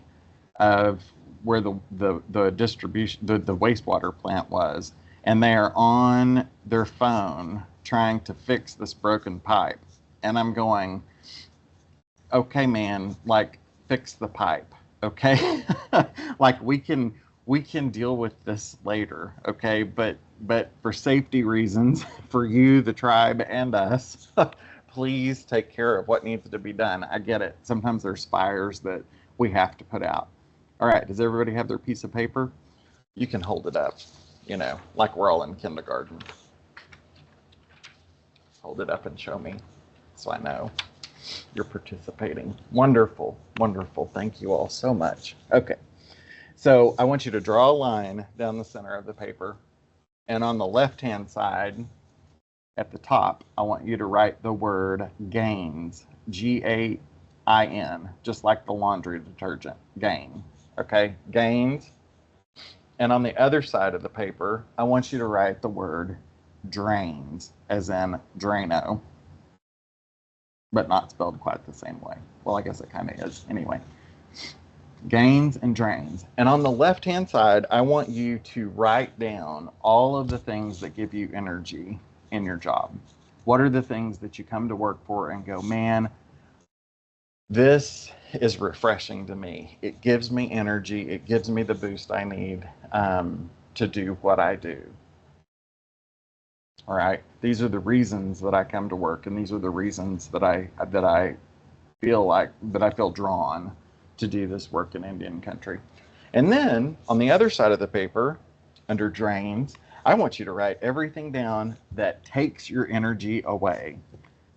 of where the distribution, the wastewater plant was. And they are on their phone trying to fix this broken pipe. And I'm going, okay, man, like, fix the pipe, okay? Like, we can deal with this later, okay? But for safety reasons, for you, the tribe, and us, please take care of what needs to be done. I get it. Sometimes there's fires that we have to put out. All right, does everybody have their piece of paper? You can hold it up, you know, like we're all in kindergarten. Hold it up and show me so I know you're participating. Wonderful, wonderful. Thank you all so much. Okay, so I want you to draw a line down the center of the paper. And on the left-hand side, at the top, I want you to write the word gains, G-A-I-N, just like the laundry detergent, gain. Okay, gains. And on the other side of the paper, I want you to write the word drains, as in Drano, but not spelled quite the same way. Well, I guess it kind of is. Anyway, gains and drains. And on the left-hand side, I want you to write down all of the things that give you energy in your job. What are the things that you come to work for and go, man, this is refreshing to me. It gives me energy. It gives me the boost I need to do what I do. All right. These are the reasons that I come to work, and these are the reasons that I feel drawn to do this work in Indian country. And then on the other side of the paper, under drains, I want you to write everything down that takes your energy away.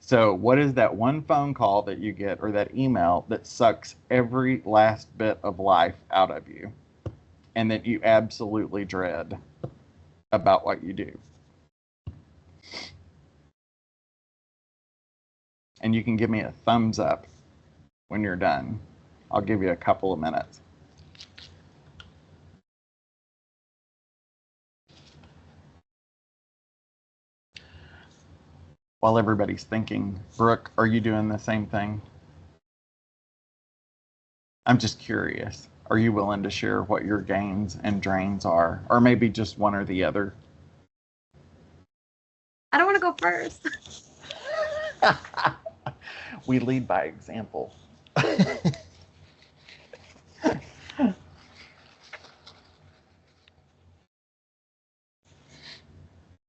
So what is that one phone call that you get or that email that sucks every last bit of life out of you and that you absolutely dread about what you do? And you can give me a thumbs up when you're done. I'll give you a couple of minutes. While everybody's thinking, Brooke, are you doing the same thing? I'm just curious. Are you willing to share what your gains and drains are? Or maybe just one or the other? I don't want to go first. We lead by example.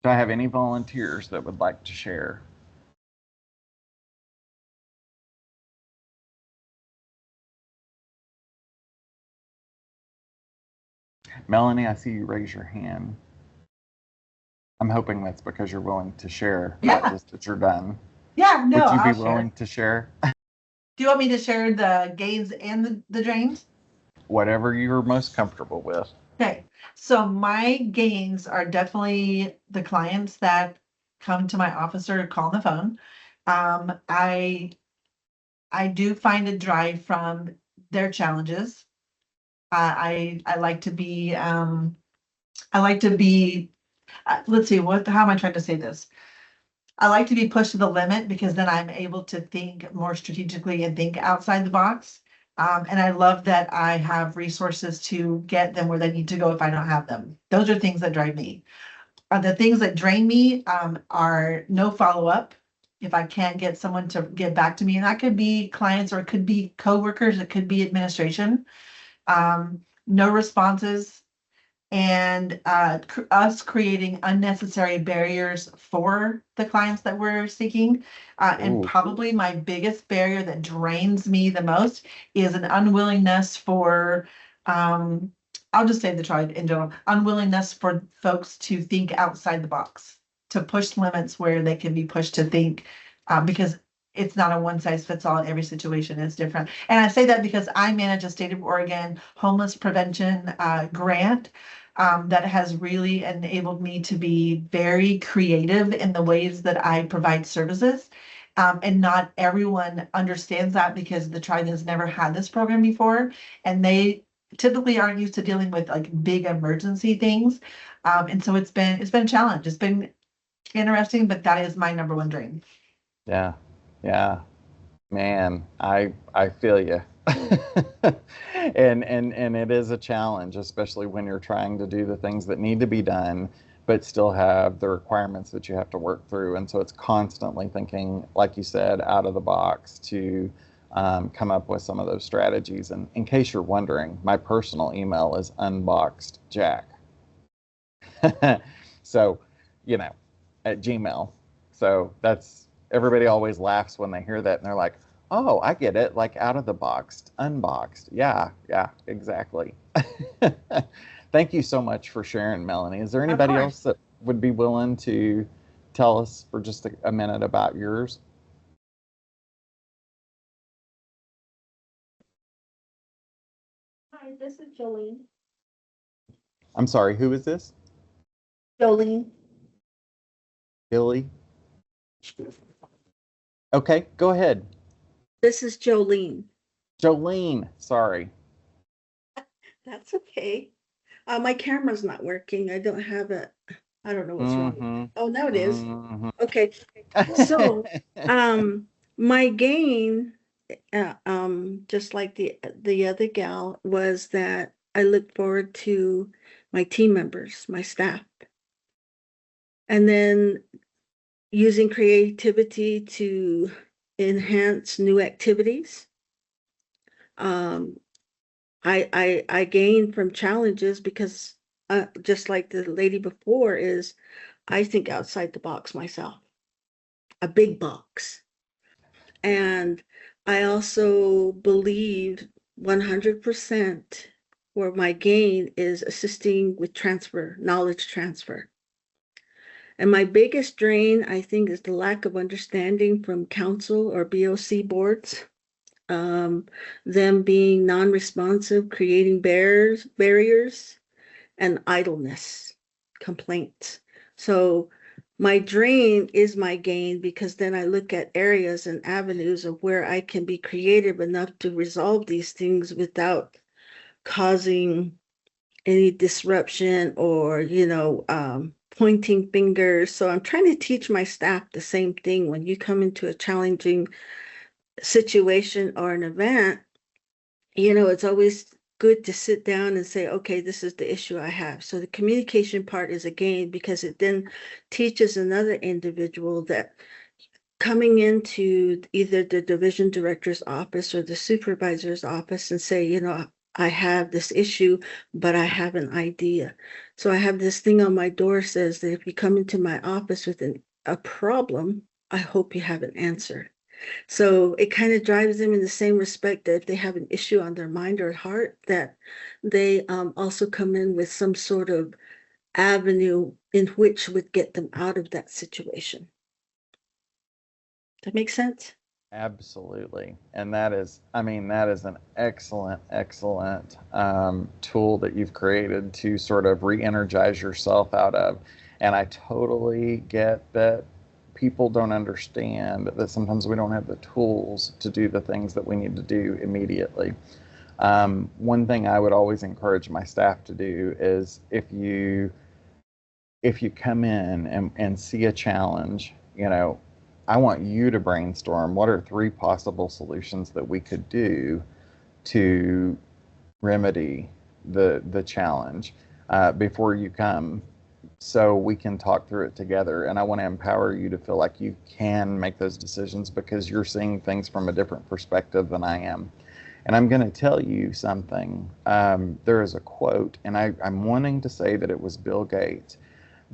Do I have any volunteers that would like to share? Melanie, I see you raise your hand. I'm hoping that's because you're willing to share, not just that you're done. Yeah, no, Would you I'll be willing to share? Do you want me to share the gains and the drains? Whatever you're most comfortable with. Okay, so my gains are definitely the clients that come to my office or call on the phone. I do find a drive from their challenges. I like to be let's see, how am I trying to say this? I like to be pushed to the limit because then I'm able to think more strategically and think outside the box. And I love that I have resources to get them where they need to go if I don't have them. Those are things that drive me. The things that drain me are no follow-up. If I can't get someone to get back to me, and that could be clients or it could be coworkers, it could be administration. No responses, and us creating unnecessary barriers for the clients that we're seeking. And probably my biggest barrier that drains me the most is an unwillingness for, I'll just say the tribe in general, unwillingness for folks to think outside the box, to push limits where they can be pushed to think, because it's not a one size fits all in every situation. It's different. And I say that because I manage a state of Oregon homeless prevention grant that has really enabled me to be very creative in the ways that I provide services. And not everyone understands that because the tribe has never had this program before. And they typically aren't used to dealing with like big emergency things. And so it's been a challenge. It's been interesting, but that is my number one dream. Yeah. Yeah, man, I feel you. and it is a challenge, especially when you're trying to do the things that need to be done, but still have the requirements that you have to work through. And so it's constantly thinking, like you said, out of the box to come up with some of those strategies. And in case you're wondering, my personal email is unboxedjack. So, at Gmail. So everybody always laughs when they hear that and they're like, Oh, I get it. Like out of the box, unboxed. Yeah, yeah, exactly. Thank you so much for sharing, Melanie. Is there anybody course. else that would be willing to tell us for just a minute about yours? Hi, this is Jolene. I'm sorry, who is this? Jolene. Billy? Okay, go ahead. This is Jolene. Jolene, sorry. That's okay. My camera's not working. I don't have it. I don't know what's wrong. Mhm, Oh, now it is. mhm. Okay. So, my gain, just like the other gal, was that I look forward to my team members, my staff, and then using creativity to enhance new activities. I gain from challenges because just like the lady before is I think outside the box myself, a big box. And I also believe 100% where my gain is assisting with transfer, knowledge transfer. And my biggest drain, I think, is the lack of understanding from council or BOC boards, um, them being non-responsive, creating barriers, and idleness, complaints. So my drain is my gain because then I look at areas and avenues of where I can be creative enough to resolve these things without causing any disruption or, pointing fingers. So I'm trying to teach my staff the same thing. When you come into a challenging situation or an event, it's always good to sit down and say, okay, this is the issue I have. So the communication part is a gain because it then teaches another individual that coming into either the division director's office or the supervisor's office and say, I have this issue, but I have an idea. So I have this thing on my door says that if you come into my office with a problem, I hope you have an answer. So it kind of drives them in the same respect that if they have an issue on their mind or heart, that they also come in with some sort of avenue in which would get them out of that situation. That makes sense? Absolutely. And that is, I mean, that is an excellent, excellent tool that you've created to sort of re-energize yourself out of. And I totally get that people don't understand that sometimes we don't have the tools to do the things that we need to do immediately. One thing I would always encourage my staff to do is if you come in and see a challenge, I want you to brainstorm what are 3 possible solutions that we could do to remedy the challenge before you come, so we can talk through it together. And I want to empower you to feel like you can make those decisions because you're seeing things from a different perspective than I am. And I'm going to tell you something. There is a quote, and I'm wanting to say that it was Bill Gates,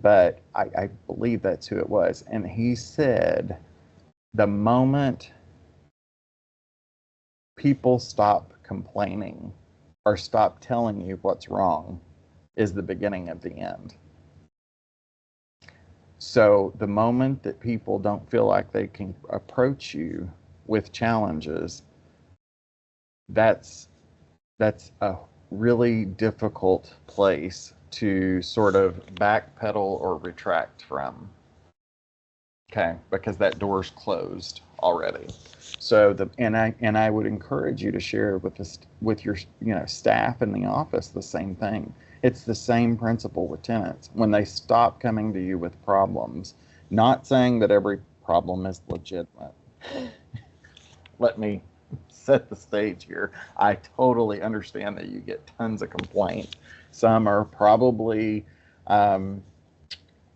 but I believe that's who it was. And he said, the moment people stop complaining or stop telling you what's wrong is the beginning of the end. So the moment that people don't feel like they can approach you with challenges, that's a really difficult place to sort of backpedal or retract from. Okay, because that door's closed already. So and I would encourage you to share with your staff in the office the same thing. It's the same principle with tenants. When they stop coming to you with problems, not saying that every problem is legitimate. Let me set the stage here. I totally understand that you get tons of complaints. Some are probably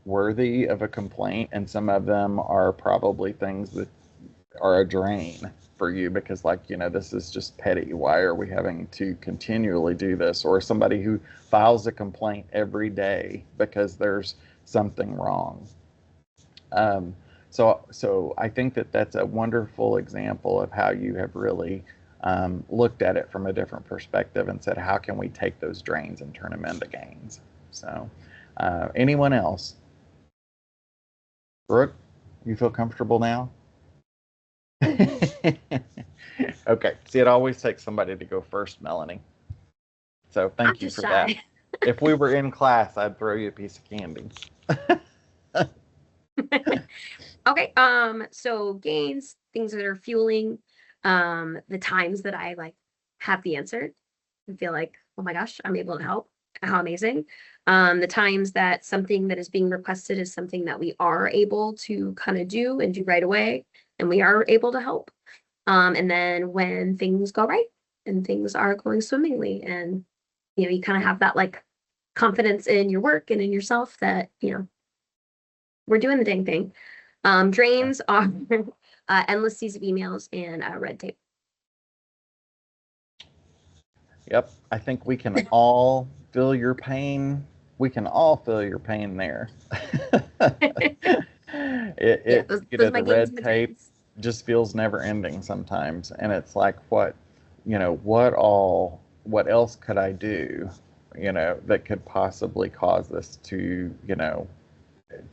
worthy of a complaint, and some of them are probably things that are a drain for you because, this is just petty. Why are we having to continually do this? Or somebody who files a complaint every day because there's something wrong. So I think that that's a wonderful example of how you have really looked at it from a different perspective and said, how can we take those drains and turn them into gains? So anyone else? Brooke, you feel comfortable now? Okay. See, it always takes somebody to go first, Melanie. So I'm thank you just for shy. that. If we were in class, I'd throw you a piece of candy. Okay, so gains, things that are fueling, the times that I like have the answer and feel like, oh my gosh, I'm able to help. How amazing. The times that something that is being requested is something that we are able to kind of do and do right away, and we are able to help. And then when things go right and things are going swimmingly, and you kind of have that like confidence in your work and in yourself that, we're doing the dang thing. Drains are endless seas of emails and red tape. Yep. I think we can all feel your pain. We can all feel your pain there. Yeah, those You are know, my the gains and red my tape drains. just feels never ending sometimes. And it's like, what else could I do, that could possibly cause this to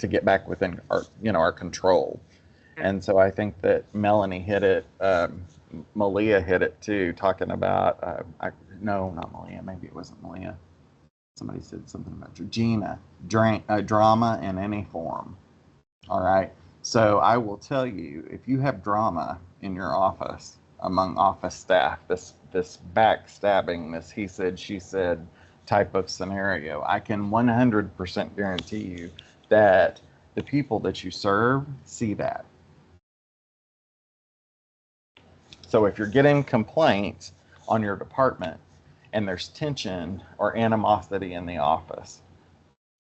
get back within our control. And so I think that Melanie hit it, Malia hit it too, talking about, no, not Malia, maybe it wasn't Malia. Somebody said something about Gina, drama in any form. All right. So I will tell you, if you have drama in your office among office staff, this backstabbing, this he said, she said type of scenario, I can 100% guarantee you that the people that you serve see that. So if you're getting complaints on your department and there's tension or animosity in the office,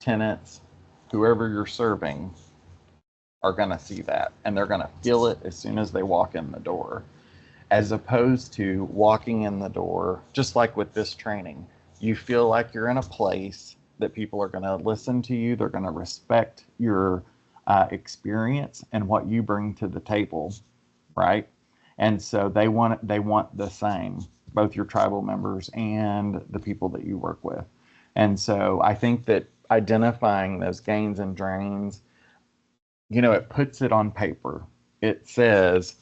tenants, whoever you're serving, are going to see that, and they're going to feel it as soon as they walk in the door, as opposed to walking in the door, just like with this training. You feel like you're in a place that people are going to listen to you. They're going to respect your experience and what you bring to the table, right? And so they want the same, both your tribal members and the people that you work with. And so I think that identifying those gains and drains, it puts it on paper. It says,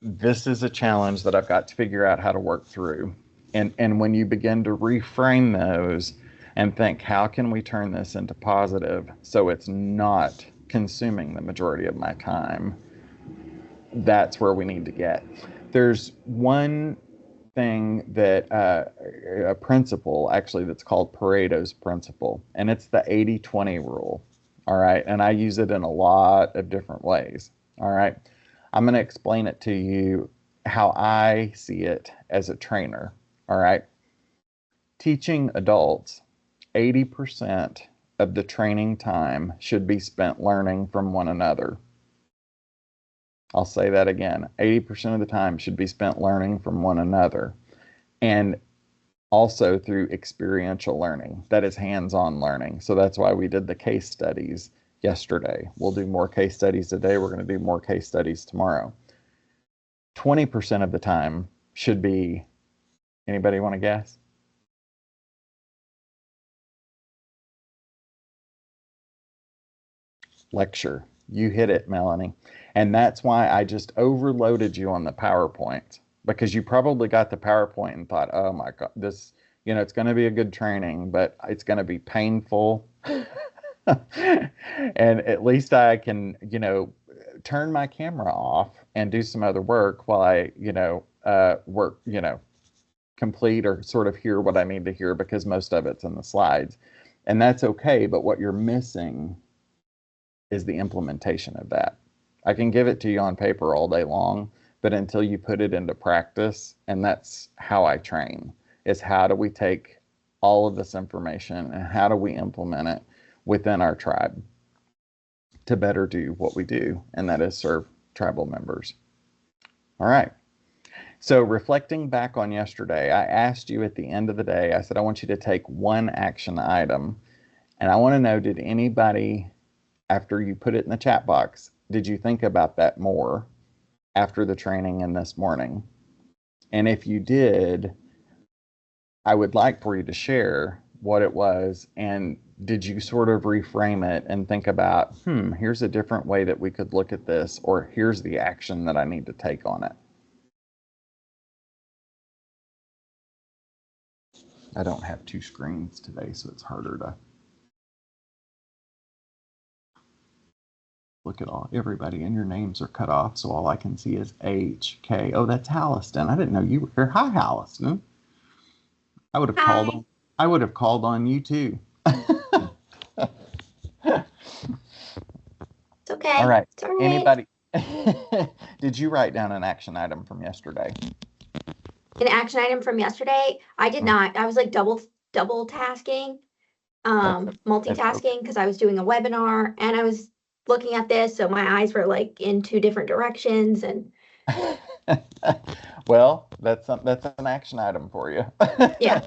this is a challenge that I've got to figure out how to work through. And when you begin to reframe those and think, how can we turn this into positive so it's not consuming the majority of my time, that's where we need to get. There's one thing that a principle actually that's called Pareto's principle, and it's the 80-20 rule. All right. And I use it in a lot of different ways. All right. I'm going to explain it to you how I see it as a trainer. All right. Teaching adults, 80% of the training time should be spent learning from one another. I'll say that again. 80% of the time should be spent learning from one another, and also through experiential learning. That is hands-on learning. So that's why we did the case studies yesterday. We'll do more case studies today. We're going to do more case studies tomorrow. 20% of the time should be, anybody want to guess? Lecture. You hit it, Melanie. And that's why I just overloaded you on the PowerPoint, because you probably got the PowerPoint and thought, oh my God, this, it's going to be a good training, but it's going to be painful. And at least I can, turn my camera off and do some other work while I, work, complete or sort of hear what I need to hear, because most of it's in the slides. And that's okay. But what you're missing is the implementation of that. I can give it to you on paper all day long, but until you put it into practice, and that's how I train, is how do we take all of this information and how do we implement it within our tribe to better do what we do, and that is serve tribal members. All right. So reflecting back on yesterday, I asked you at the end of the day, I said, I want you to take one action item, and I want to know, did anybody after you put it in the chat box, did you think about that more after the training and this morning? And if you did, I would like for you to share what it was, and did you sort of reframe it and think about, here's a different way that we could look at this, or here's the action that I need to take on it. I don't have two screens today, so it's harder to look at everybody, and your names are cut off, so all I can see is HK. Oh, that's Halliston. I didn't know you were here. Hi, Halliston. I would have called on. I would have called on you too. It's okay. All right. It's all right. Anybody? Did you write down an action item from yesterday? An action item from yesterday? I did not. I was like double tasking, multitasking, because I was doing a webinar and I was looking at this, so my eyes were like in two different directions. And well, that's an action item for you. Yeah.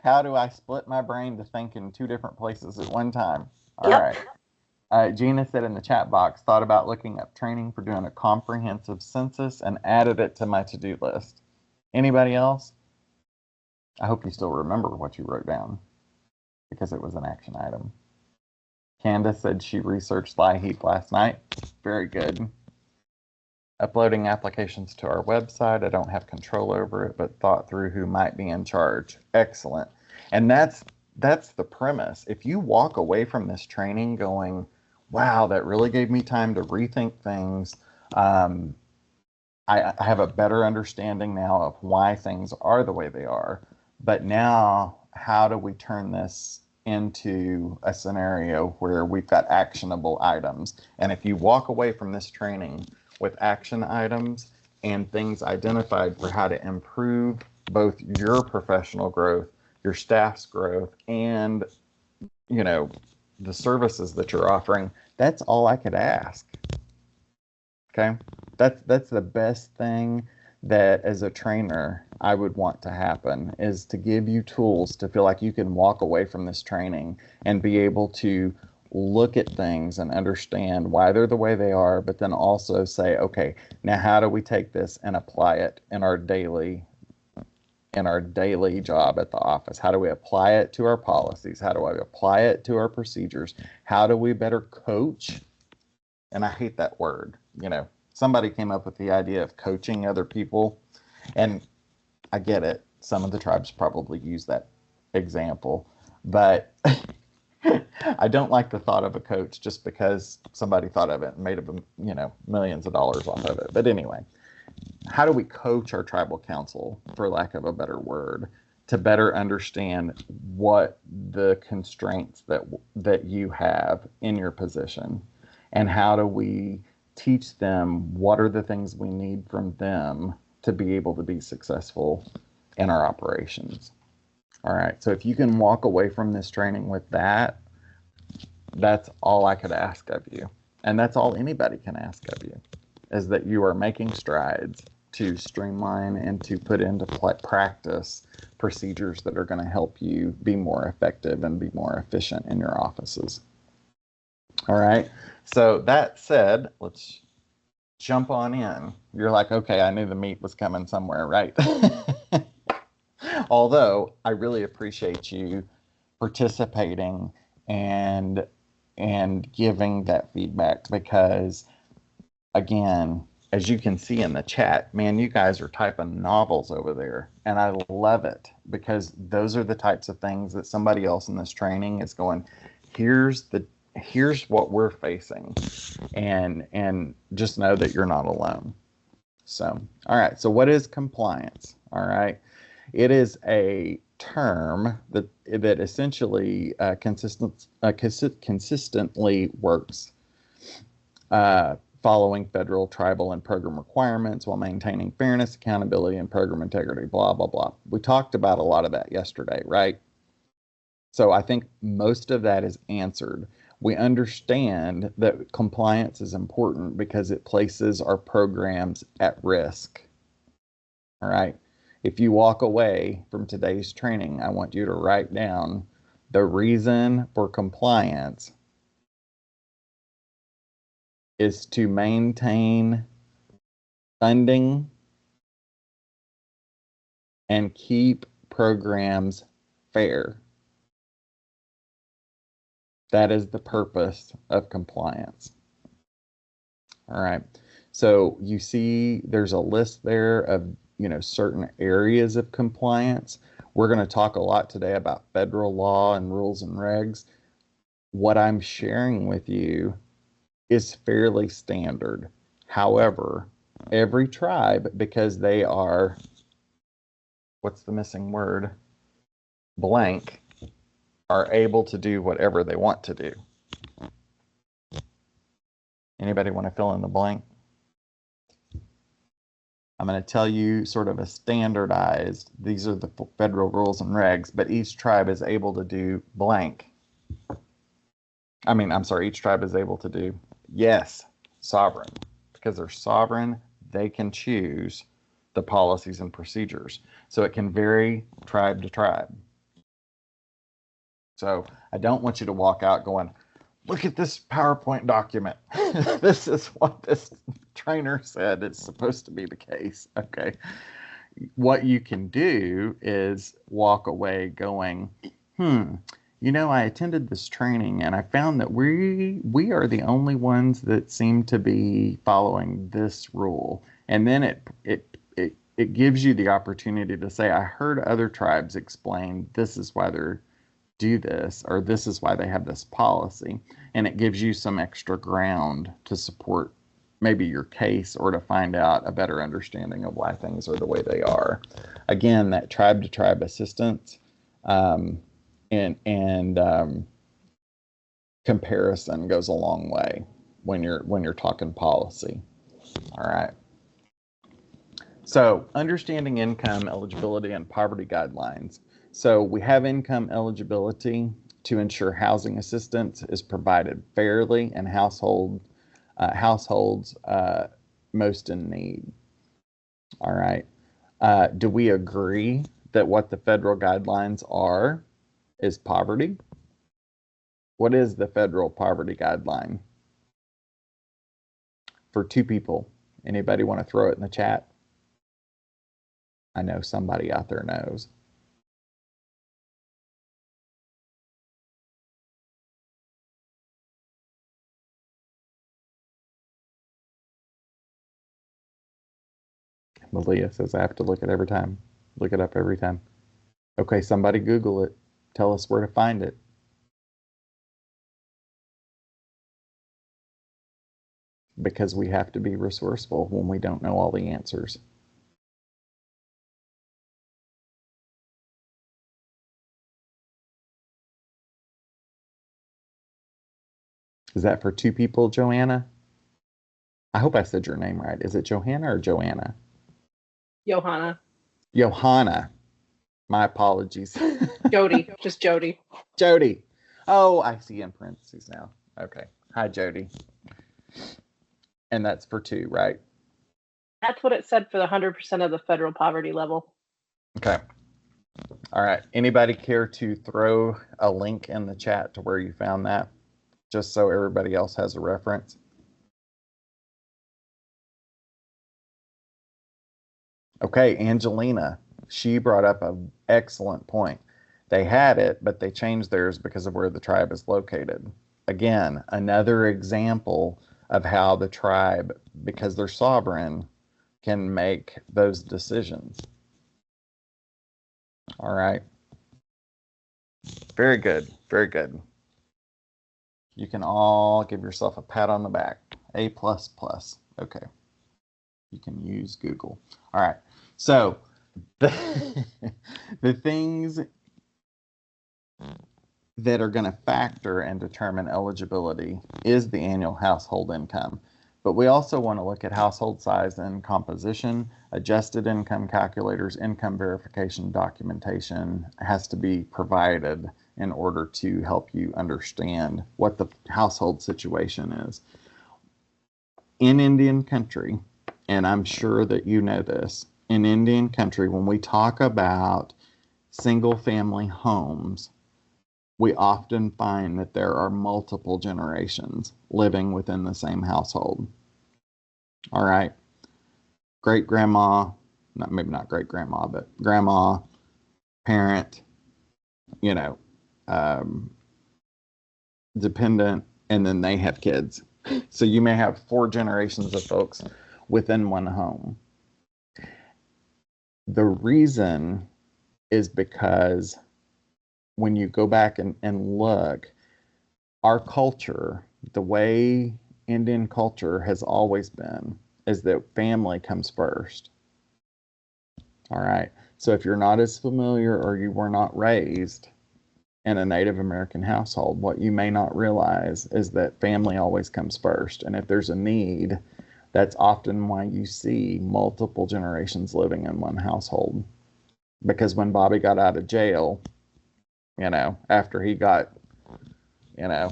How do I split my brain to think in two different places at one time? All right. Gina said in the chat box, thought about looking up training for doing a comprehensive census and added it to my to-do list. Anybody else? I hope you still remember what you wrote down, because it was an action item. Candace said she researched LIHEAP last night. Very good. Uploading applications to our website. I don't have control over it, but thought through who might be in charge. Excellent. And that's the premise. If you walk away from this training going, wow, that really gave me time to rethink things. I have a better understanding now of why things are the way they are. But now, how do we turn this into a scenario where we've got actionable items? And if you walk away from this training with action items and things identified for how to improve both your professional growth, your staff's growth, and the services that you're offering, that's all I could ask. Okay, that's the best thing that as a trainer I would want to happen, is to give you tools to feel like you can walk away from this training and be able to look at things and understand why they're the way they are, but then also say, okay, now how do we take this and apply it in our daily job at the office? How do we apply it to our policies? How do I apply it to our procedures? How do we better coach? And I hate that word. Somebody came up with the idea of coaching other people, and I get it. Some of the tribes probably use that example, but I don't like the thought of a coach just because somebody thought of it and made millions of dollars off of it. But anyway, how do we coach our tribal council, for lack of a better word, to better understand what the constraints that you have in your position, and how do we teach them what are the things we need from them to be able to be successful in our operations? All right, so if you can walk away from this training with that, that's all I could ask of you. And that's all anybody can ask of you, is that you are making strides to streamline and to put into practice procedures that are going to help you be more effective and be more efficient in your offices. All right, so that said, let's jump on in. You're like, okay, I knew the meat was coming somewhere, right? Although I really appreciate you participating and giving that feedback, because again, as you can see in the chat, man, you guys are typing novels over there, and I love it, because those are the types of things that somebody else in this training is going, here's what we're facing, and just know that you're not alone. So, all right, so what is compliance? All right, it is a term that essentially consistently works following federal, tribal, and program requirements while maintaining fairness, accountability, and program integrity, blah, blah, blah. We talked about a lot of that yesterday, right? So I think most of that is answered. We understand that compliance is important because it places our programs at risk. All right. If you walk away from today's training, I want you to write down the reason for compliance is to maintain funding and keep programs fair. That is the purpose of compliance. All right. So you see there's a list there of, certain areas of compliance. We're going to talk a lot today about federal law and rules and regs. What I'm sharing with you is fairly standard. However, every tribe, because they are, what's the missing word? Blank, are able to do whatever they want to do. Anybody want to fill in the blank? I'm going to tell you sort of a standardized, these are the federal rules and regs, but each tribe is able to do blank. Each tribe is able to do, yes, sovereign. Because they're sovereign, they can choose the policies and procedures. So it can vary tribe to tribe. So I don't want you to walk out going, look at this PowerPoint document. This is what this trainer said it's supposed to be the case. Okay. What you can do is walk away going, I attended this training and I found that we are the only ones that seem to be following this rule. And then it gives you the opportunity to say, I heard other tribes explain this is why they're do this, or this is why they have this policy. And it gives you some extra ground to support maybe your case or to find out a better understanding of why things are the way they are. Again, that tribe to tribe assistance and comparison goes a long way when you're talking policy. All right. So understanding income eligibility and poverty guidelines. So we have income eligibility to ensure housing assistance is provided fairly and households most in need. All right. Do we agree that what the federal guidelines are is poverty? What is the federal poverty guideline? For two people. Anybody want to throw it in the chat? I know somebody out there knows. Malia says I have to look it every time. Look it up every time. Okay, somebody Google it. Tell us where to find it. Because we have to be resourceful when we don't know all the answers. Is that for two people, Joanna? I hope I said your name right. Is it Johanna or Joanna? Johanna. Johanna. My apologies. Jody. Just Jody. Jody. Oh, I see in parentheses now. Okay. Hi, Jody. And that's for two, right? That's what it said for the 100% of the federal poverty level. Okay. All right. Anybody care to throw a link in the chat to where you found that? Just so everybody else has a reference. Okay, Angelina, she brought up an excellent point. They had it, but they changed theirs because of where the tribe is located. Again, another example of how the tribe, because they're sovereign, can make those decisions. All right. Very good. Very good. You can all give yourself a pat on the back. A++. Okay. You can use Google. All right. So the things that are going to factor and determine eligibility is the annual household income. But we also want to look at household size and composition, adjusted income calculators, income verification documentation has to be provided in order to help you understand what the household situation is. In Indian country, and I'm sure that you know this, in Indian country, when we talk about single family homes, we often find that there are multiple generations living within the same household. All right. Great grandma, maybe not great grandma, but grandma, parent, you know, dependent, and then they have kids. So you may have 4 generations of folks within one home. The reason is because when you go back and look, our culture, the way Indian culture has always been, is that family comes first. All right. So if you're not as familiar or you were not raised in a Native American household, what you may not realize is that family always comes first. And if there's a need, that's often why you see multiple generations living in one household. Because when Bobby got out of jail, you know, after he got, you know,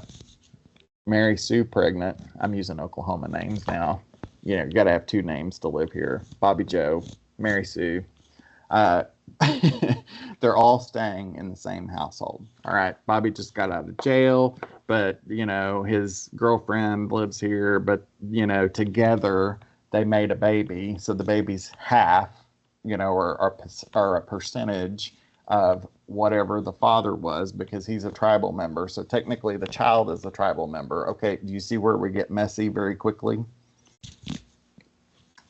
Mary Sue pregnant, I'm using Oklahoma names now. You know, you got to have 2 names to live here. Bobby Joe, Mary Sue. They're all staying in the same household. All right. Bobby just got out of jail, but, you know, his girlfriend lives here, but, you know, together they made a baby. So the baby's half, you know, or a percentage of whatever the father was, because he's a tribal member. So technically the child is a tribal member. Okay. Do you see where we get messy very quickly?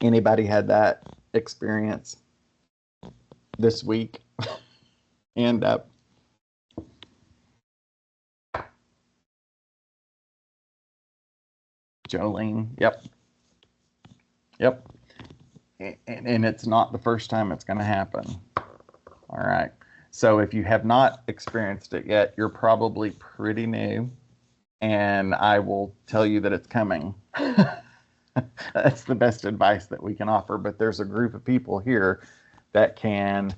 Anybody had that experience this week? Hand up. Jolene. Yep. Yep. And it's not the first time it's going to happen. All right. So if you have not experienced it yet, you're probably pretty new, and I will tell you that it's coming. That's the best advice that we can offer. But there's a group of people here that can,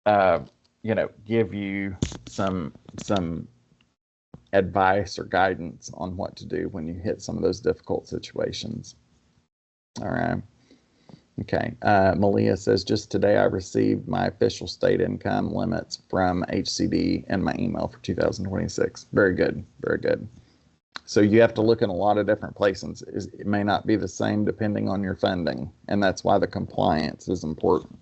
you know, give you some advice or guidance on what to do when you hit some of those difficult situations. All right. Okay. Malia says, just today I received my official state income limits from HCD in my email for 2026. Very good. Very good. So you have to look in a lot of different places. It may not be the same depending on your funding. And that's why the compliance is important.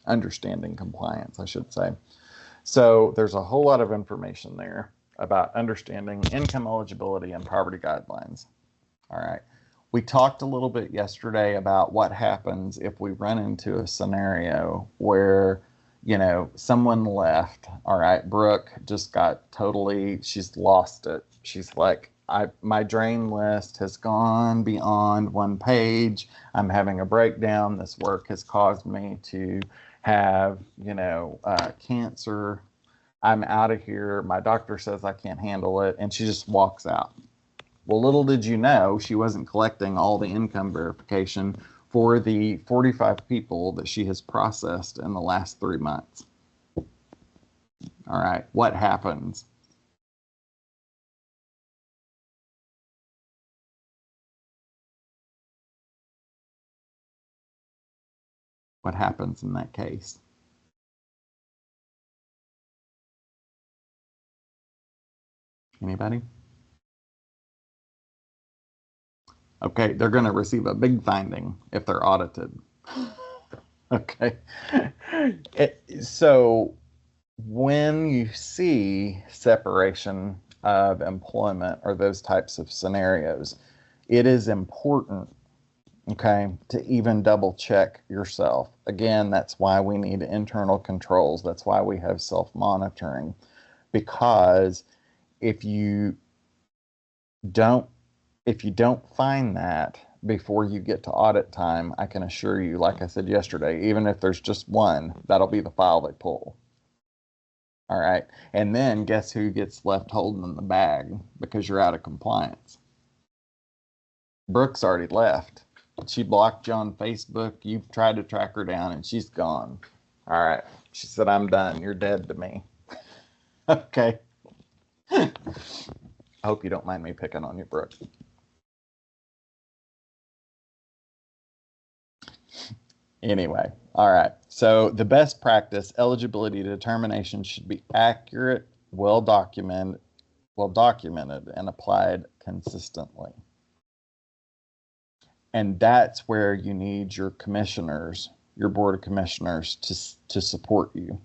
Understanding compliance, I should say. So there's a whole lot of information there about understanding income eligibility and poverty guidelines. All right. We talked a little bit yesterday about what happens if we run into a scenario where, you know, someone left. All right, Brooke just got totally, she's lost it. She's like, my drain list has gone beyond 1 page. I'm having a breakdown. This work has caused me to have, you know, cancer. I'm out of here. My doctor says I can't handle it. And she just walks out. Well, little did you know, she wasn't collecting all the income verification for the 45 people that she has processed in the last 3 months. All right, what happens? What happens in that case? Anybody? Okay, they're going to receive a big finding if they're audited. Okay. So when you see separation of employment or those types of scenarios, it is important, okay, to even double check yourself. Again, that's why we need internal controls. That's why we have self-monitoring, because if you don't find that before you get to audit time, I can assure you, like I said yesterday, even if there's just one, that'll be the file they pull. All right. And then guess who gets left holding the bag because you're out of compliance? Brooke's already left. She blocked you on Facebook. You've tried to track her down and she's gone. All right. She said, I'm done. You're dead to me. Okay. I hope you don't mind me picking on you, Brooke. Anyway, all right. So the best practice eligibility determination should be accurate, well documented and applied consistently. And that's where you need your commissioners, your board of commissioners to support you.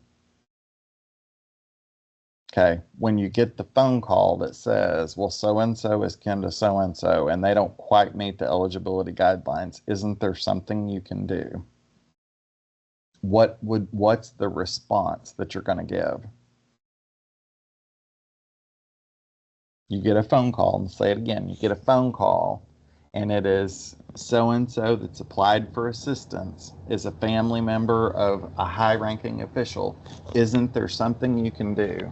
Okay, when you get the phone call that says, well, so-and-so is kin to so-and-so, and they don't quite meet the eligibility guidelines, isn't there something you can do? What's the response that you're going to give? You get a phone call, and say it again, you get a phone call, and it is so-and-so that's applied for assistance, is a family member of a high-ranking official. Isn't there something you can do?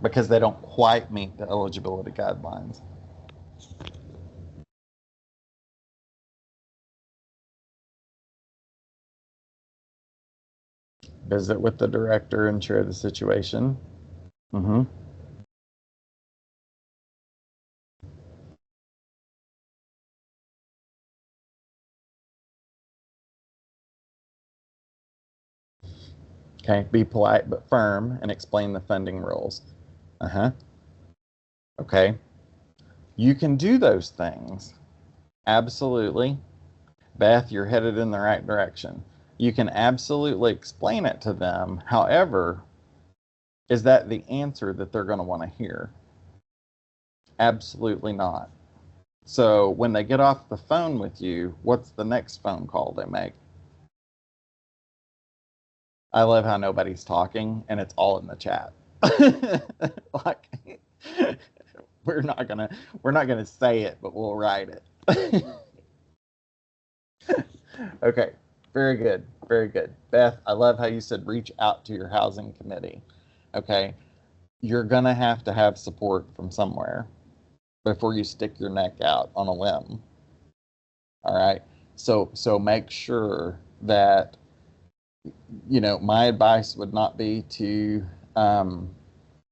Because they don't quite meet the eligibility guidelines. Visit with the director and share the situation. Okay, be polite but firm and explain the funding rules. Okay, you can do those things. Absolutely. Beth, you're headed in the right direction. You can absolutely explain it to them. However, is that the answer that they're going to want to hear? Absolutely not. So when they get off the phone with you, what's the next phone call they make? I love how nobody's talking and it's all in the chat. Like, we're not gonna say it, but we'll write it. Okay, very good, very good. Beth, I love how you said reach out to your housing committee. Okay, you're gonna have to have support from somewhere before you stick your neck out on a limb. All right, so make sure that, you know, my advice would not be to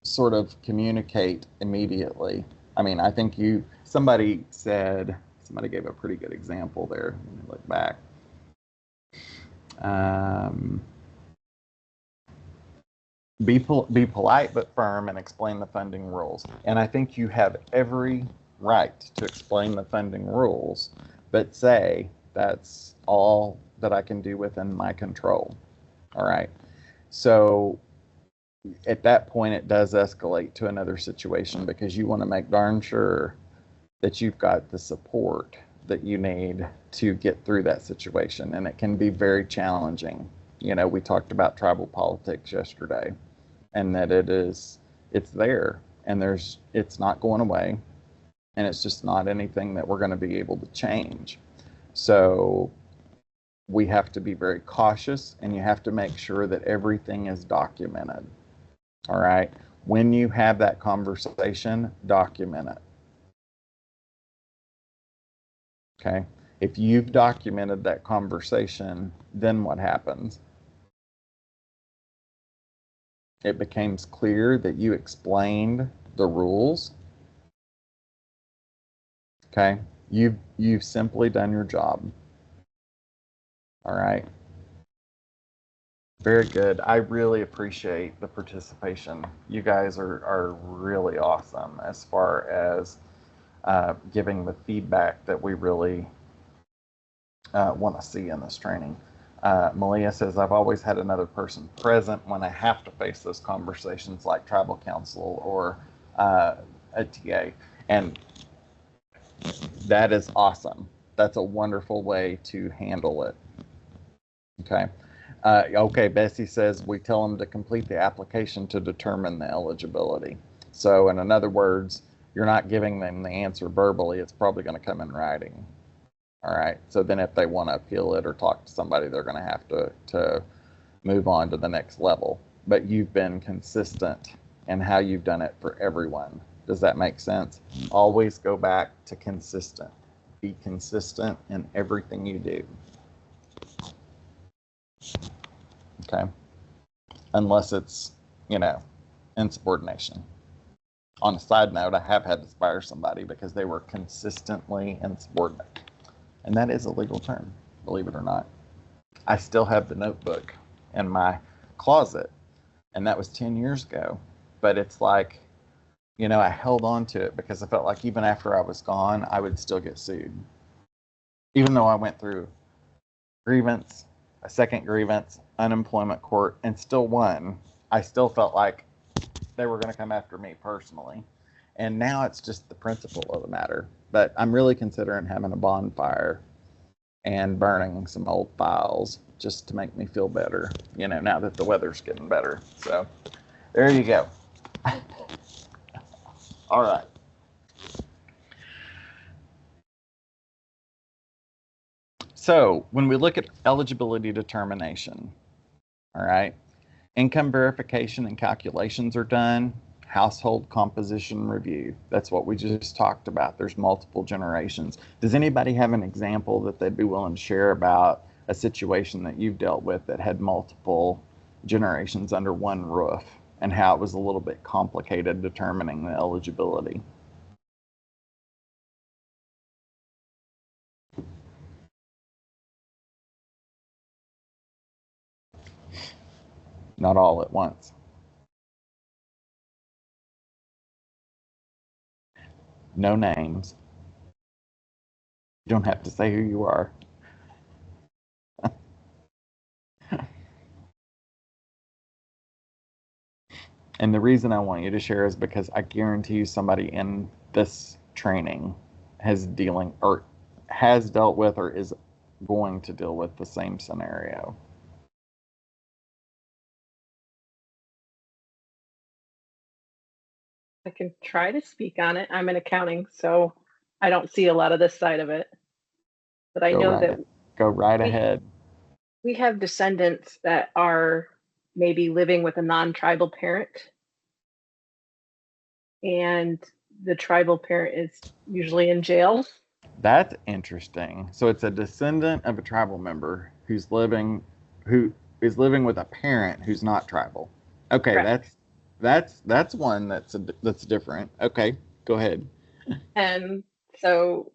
sort of communicate immediately. I mean, I think somebody gave a pretty good example there. Let me look back. Be polite but firm and explain the funding rules. And I think you have every right to explain the funding rules, but say that's all that I can do within my control. All right. So at that point, it does escalate to another situation because you want to make darn sure that you've got the support that you need to get through that situation. And it can be very challenging. You know, we talked about tribal politics yesterday, and that it's there, and it's not going away, and it's just not anything that we're going to be able to change. So we have to be very cautious, and you have to make sure that everything is documented. All right. When you have that conversation, document it. Okay. If you've documented that conversation, then what happens? It becomes clear that you explained the rules. Okay. You've simply done your job. All right. Very good. I really appreciate the participation. You guys are really awesome as far as giving the feedback that we really want to see in this training. Malia says, I've always had another person present when I have to face those conversations like tribal council or a TA. And that is awesome. That's a wonderful way to handle it. Okay. Okay, Bessie says we tell them to complete the application to determine the eligibility. So in other words, you're not giving them the answer verbally. It's probably going to come in writing. All right. So then if they want to appeal it or talk to somebody, they're going to have to move on to the next level. But you've been consistent in how you've done it for everyone. Does that make sense? Always go back to consistent. Be consistent in everything you do. Okay. Unless it's, you know, insubordination. On a side note, I have had to fire somebody because they were consistently insubordinate. And that is a legal term, believe it or not. I still have the notebook in my closet, and that was 10 years ago. but it's like, you know, I held on to it because I felt like even after I was gone, I would still get sued. Even though I went through grievance, a second grievance, unemployment court, and still won, I still felt like they were going to come after me personally. And now it's just the principle of the matter. But I'm really considering having a bonfire and burning some old files just to make me feel better, you know, now that the weather's getting better. So there you go. All right. So when we look at eligibility determination, all right, income verification and calculations are done. Household composition review. That's what we just talked about. There's multiple generations. Does anybody have an example that they'd be willing to share about a situation that you've dealt with that had multiple generations under one roof and how it was a little bit complicated determining the eligibility? Not all at once. No names. You don't have to say who you are. And the reason I want you to share is because I guarantee you somebody in this training has dealt with or is going to deal with the same scenario. I can try to speak on it. I'm in accounting, so I don't see a lot of this side of it. But I know that Go right ahead. we have descendants that are maybe living with a non-tribal parent, and the tribal parent is usually in jail. That's interesting. So it's a descendant of a tribal member who is living with a parent who's not tribal. Okay, Correct. that's one that's different. Okay, go ahead. And so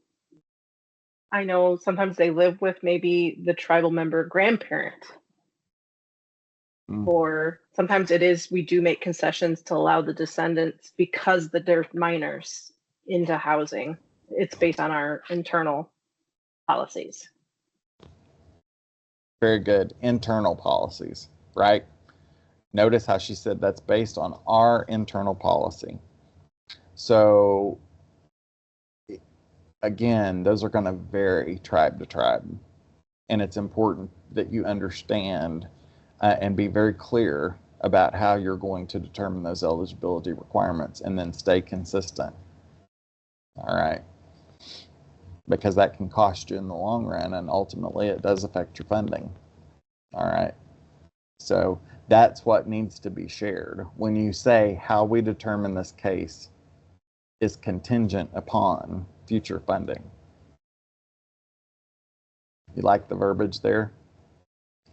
I know sometimes they live with maybe the tribal member grandparent. Or sometimes we do make concessions to allow the descendants because they're minors into housing. It's based on our internal policies. Very good. Internal policies, right? Notice how she said that's based on our internal policy. So again, those are going to vary tribe to tribe. And it's important that you understand and be very clear about how you're going to determine those eligibility requirements and then stay consistent. All right. Because that can cost you in the long run, and ultimately it does affect your funding. All right. So that's what needs to be shared. When you say how we determine this case is contingent upon future funding. You like the verbiage there?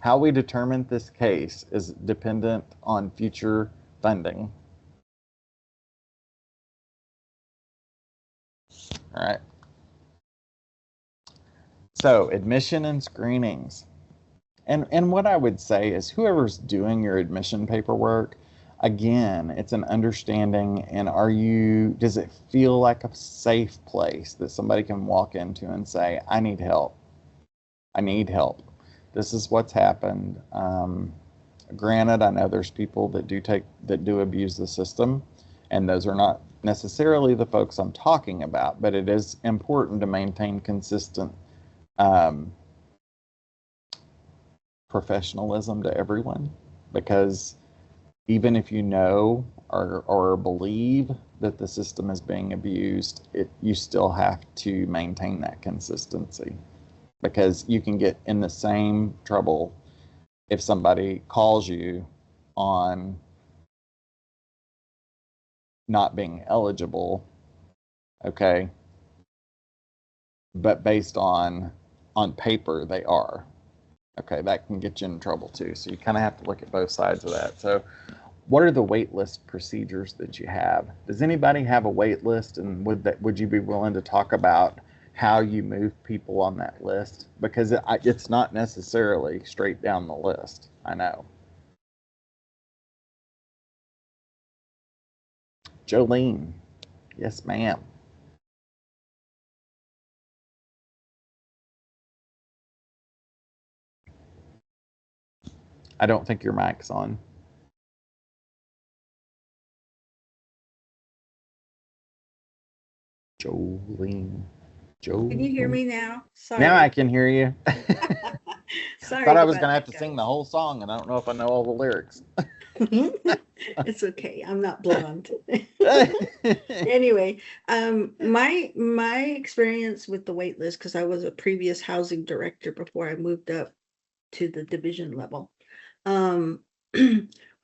How we determine this case is dependent on future funding. All right. So admission and screenings. And what I would say is whoever's doing your admission paperwork, again, it's an understanding, and does it feel like a safe place that somebody can walk into and say, I need help. I need help. This is what's happened. Granted, I know there's people that do abuse the system, and those are not necessarily the folks I'm talking about, but it is important to maintain consistent professionalism to everyone, because even if you know or believe that the system is being abused, you still have to maintain that consistency, because you can get in the same trouble if somebody calls you on not being eligible, okay, but based on paper they are. Okay, that can get you in trouble too. So you kind of have to look at both sides of that. So what are the wait list procedures that you have? Does anybody have a wait list, and would you be willing to talk about how you move people on that list? Because it's not necessarily straight down the list. I know. Jolene. Yes, ma'am. I don't think your mic's on. Jolene. Jolene. Can you hear me now? Sorry. Now I can hear you. Sorry. Thought I was about going to have that, to sing guys. the whole song, and I don't know if I know all the lyrics. It's okay. I'm not blonde. Anyway, my experience with the wait list, because I was a previous housing director before I moved up to the division level.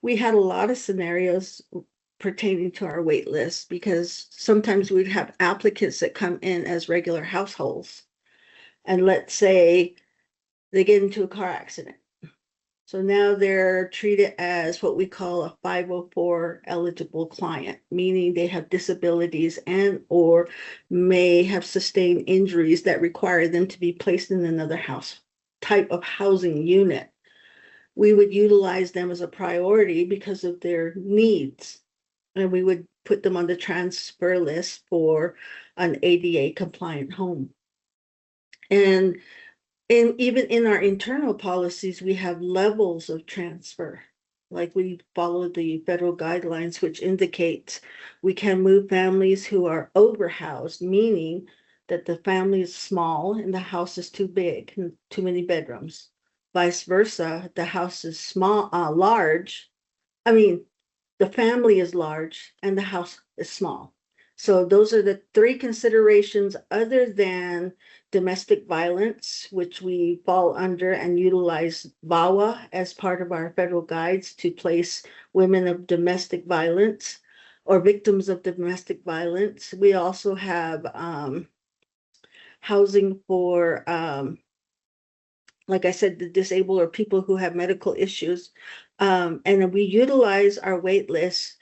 We had a lot of scenarios pertaining to our wait list because sometimes we'd have applicants that come in as regular households. And let's say they get into a car accident. So now they're treated as what we call a 504 eligible client, meaning they have disabilities and or may have sustained injuries that require them to be placed in another house type of housing unit. We would utilize them as a priority because of their needs. And we would put them on the transfer list for an ADA compliant home. And even in our internal policies, we have levels of transfer. Like we follow the federal guidelines, which indicates we can move families who are overhoused, meaning that the family is small and the house is too big and too many bedrooms. Vice versa, the house is large. I mean, the family is large and the house is small. So those are the three considerations other than domestic violence, which we fall under and utilize VAWA as part of our federal guides to place women of domestic violence or victims of domestic violence. We also have housing for, like I said, the disabled or people who have medical issues. And we utilize our wait list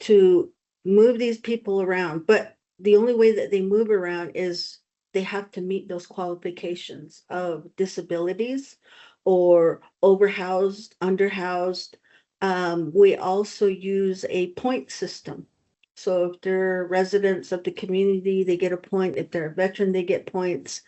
to move these people around. But the only way that they move around is they have to meet those qualifications of disabilities or overhoused, underhoused. We also use a point system. So if they're residents of the community, they get a point. If they're a veteran, they get points.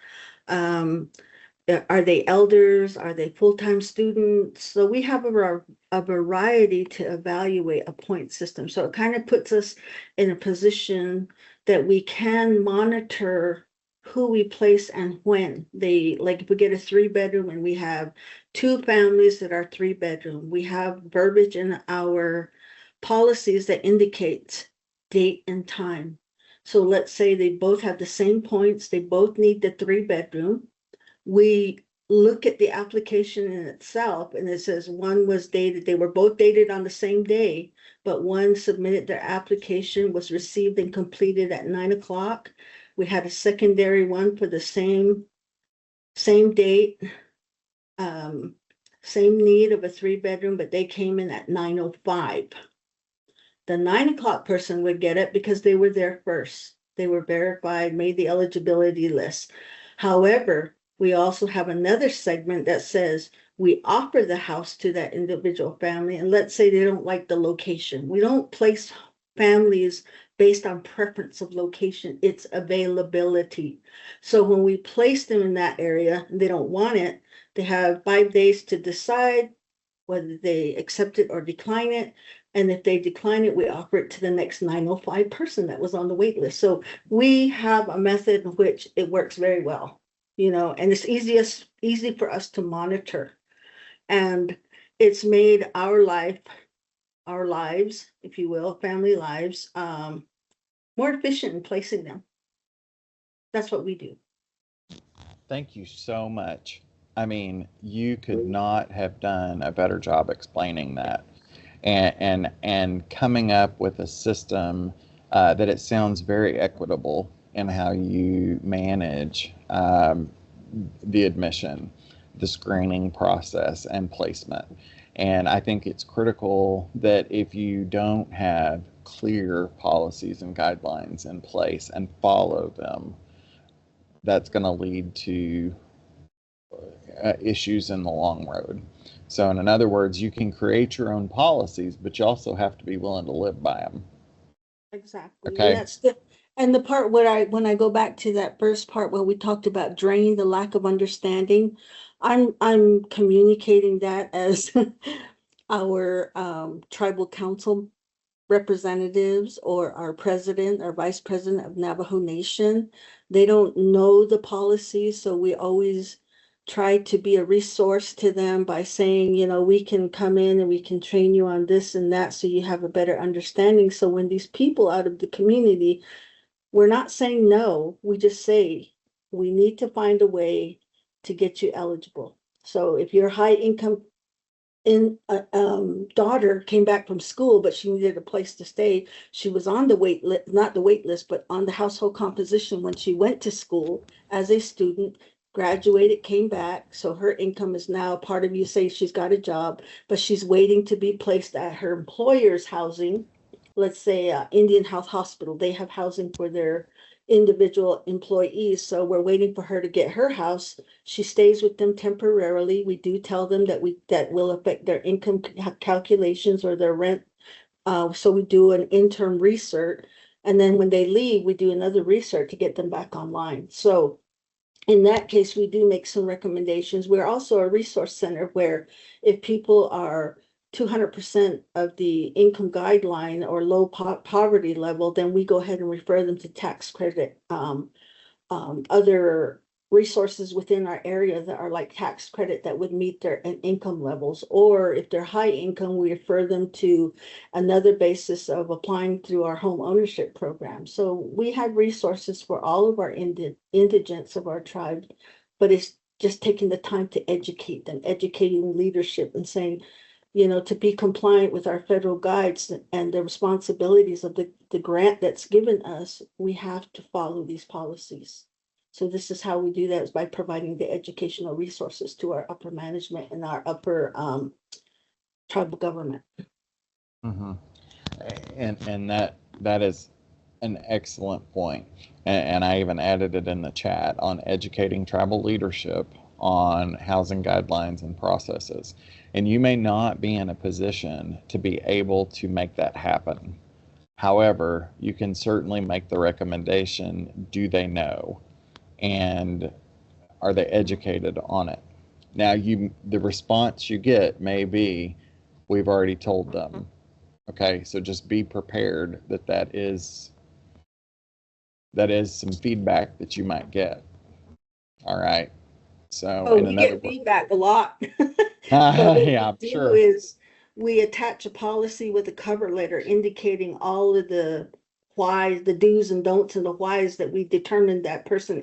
Are they elders? Are they full-time students? So we have a variety to evaluate a point system. So it kind of puts us in a position that we can monitor who we place and when. Like if we get a 3-bedroom and we have 2 families that are 3-bedroom, we have verbiage in our policies that indicates date and time. So let's say they both have the same points, they both need the 3-bedroom. We look at the application in itself and it says one was dated, they were both dated on the same day, but one submitted their application, was received and completed at 9 o'clock. We had a secondary one for the same date, same need of a 3-bedroom, but they came in at 9:05. The 9 o'clock person would get it because they were there first. They were verified, made the eligibility list. However, we also have another segment that says we offer the house to that individual family. And let's say they don't like the location. We don't place families based on preference of location. It's availability. So when we place them in that area and they don't want it, they have 5 days to decide whether they accept it or decline it. And if they decline it, we offer it to the next 905 person that was on the wait list. So we have a method in which it works very well. And it's easy for us to monitor. And it's made our lives, if you will, family lives, more efficient in placing them. That's what we do. Thank you so much. I mean, you could not have done a better job explaining that and coming up with a system that it sounds very equitable in how you manage the admission, the screening process, and placement. And I think it's critical that if you don't have clear policies and guidelines in place and follow them, that's going to lead to issues in the long road. So in other words, you can create your own policies, but you also have to be willing to live by them. Exactly. Okay. And that's the part where when I go back to that first part where we talked about drain, the lack of understanding, I'm communicating that as our tribal council representatives or our president or vice president of Navajo Nation. They don't know the policies, so we always try to be a resource to them by saying, we can come in and we can train you on this and that so you have a better understanding. So when these people out of the community, we're not saying no, we just say we need to find a way to get you eligible. So if you're high income daughter came back from school, but she needed a place to stay. She was on the wait list, not the wait list, but on the household composition when she went to school as a student, graduated, came back. So her income is now part of you say she's got a job, but she's waiting to be placed at her employer's housing. Let's say Indian Health Hospital, they have housing for their individual employees. So we're waiting for her to get her house. She stays with them temporarily. We do tell them that will affect their income calculations or their rent. So we do an interim research. And then when they leave, we do another research to get them back online. So in that case, we do make some recommendations. We're also a resource center where if people are 200% of the income guideline or low poverty level, then we go ahead and refer them to tax credit, other resources within our area that are like tax credit that would meet their income levels. Or if they're high income, we refer them to another basis of applying through our home ownership program. So we have resources for all of our indigents of our tribe, but it's just taking the time to educate them, educating leadership and saying, to be compliant with our federal guides and the responsibilities of the grant that's given us, we have to follow these policies. So this is how we do that, is by providing the educational resources to our upper management and our upper tribal government. Mm-hmm. And that is an excellent point. And I even added it in the chat on educating tribal leadership on housing guidelines and processes. And you may not be in a position to be able to make that happen. However, you can certainly make the recommendation, do they know? And are they educated on it? Now, the response you get may be, we've already told them. Okay, so just be prepared that is some feedback that you might get. All right. So we get feedback a lot. Yeah, I'm sure. Is we attach a policy with a cover letter indicating all of the whys, the do's and don'ts, and the whys that we determined that person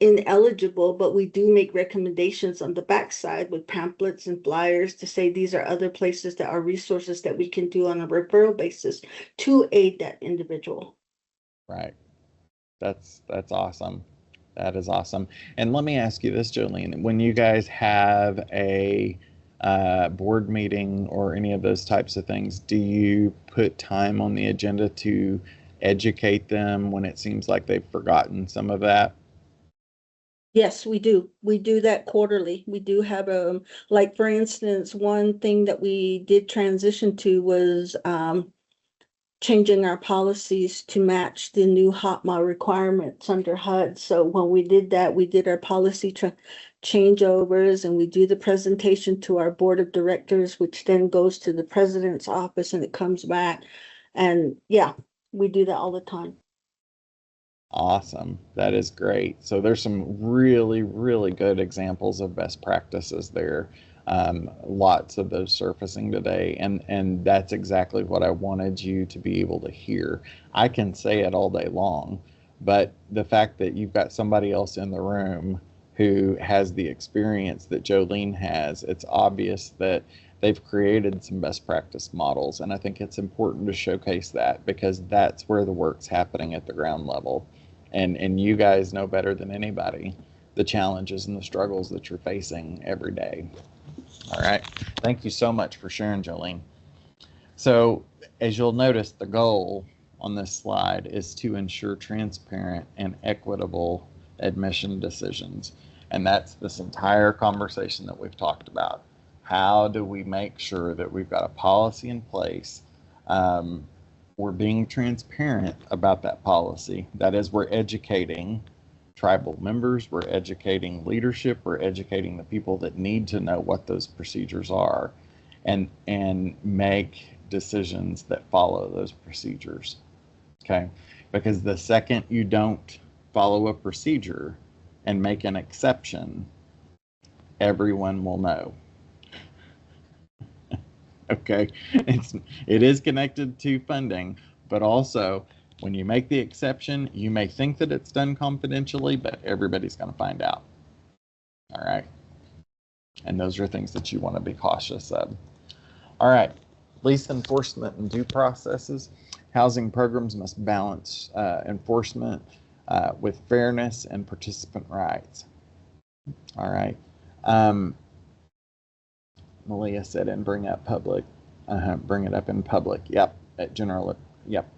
ineligible, but we do make recommendations on the backside with pamphlets and flyers to say these are other places that are resources that we can do on a referral basis to aid that individual. Right. That's awesome. That is awesome. And let me ask you this, Jolene, when you guys have a board meeting or any of those types of things, do you put time on the agenda to educate them when it seems like they've forgotten some of that? Yes, we do. We do that quarterly. We do have like for instance, one thing that we did transition to was changing our policies to match the new HOTMA requirements under HUD. So when we did that, we did our policy changeovers and we do the presentation to our board of directors, which then goes to the president's office and it comes back. And yeah, we do that all the time. Awesome. That is great. So there's some really, really good examples of best practices there. Lots of those surfacing today. And that's exactly what I wanted you to be able to hear. I can say it all day long, but the fact that you've got somebody else in the room who has the experience that Jolene has, it's obvious that they've created some best practice models. And I think it's important to showcase that because that's where the work's happening at the ground level. And you guys know better than anybody the challenges and the struggles that you're facing every day. All right. Thank you so much for sharing, Jolene. So as you'll notice, the goal on this slide is to ensure transparent and equitable admission decisions. And that's this entire conversation that we've talked about. How do we make sure that we've got a policy in place We're being transparent about that policy. That is, we're educating tribal members, we're educating leadership, we're educating the people that need to know what those procedures are and make decisions that follow those procedures. Okay? Because the second you don't follow a procedure and make an exception, everyone will know. Okay, it is connected to funding, but also when you make the exception, you may think that it's done confidentially, but everybody's going to find out. All right, and those are things that you want to be cautious of. All right, lease enforcement and due processes. Housing programs must balance enforcement with fairness and participant rights. All right. Malia said, and bring up public. Bring it up in public. Yep. At general. Yep.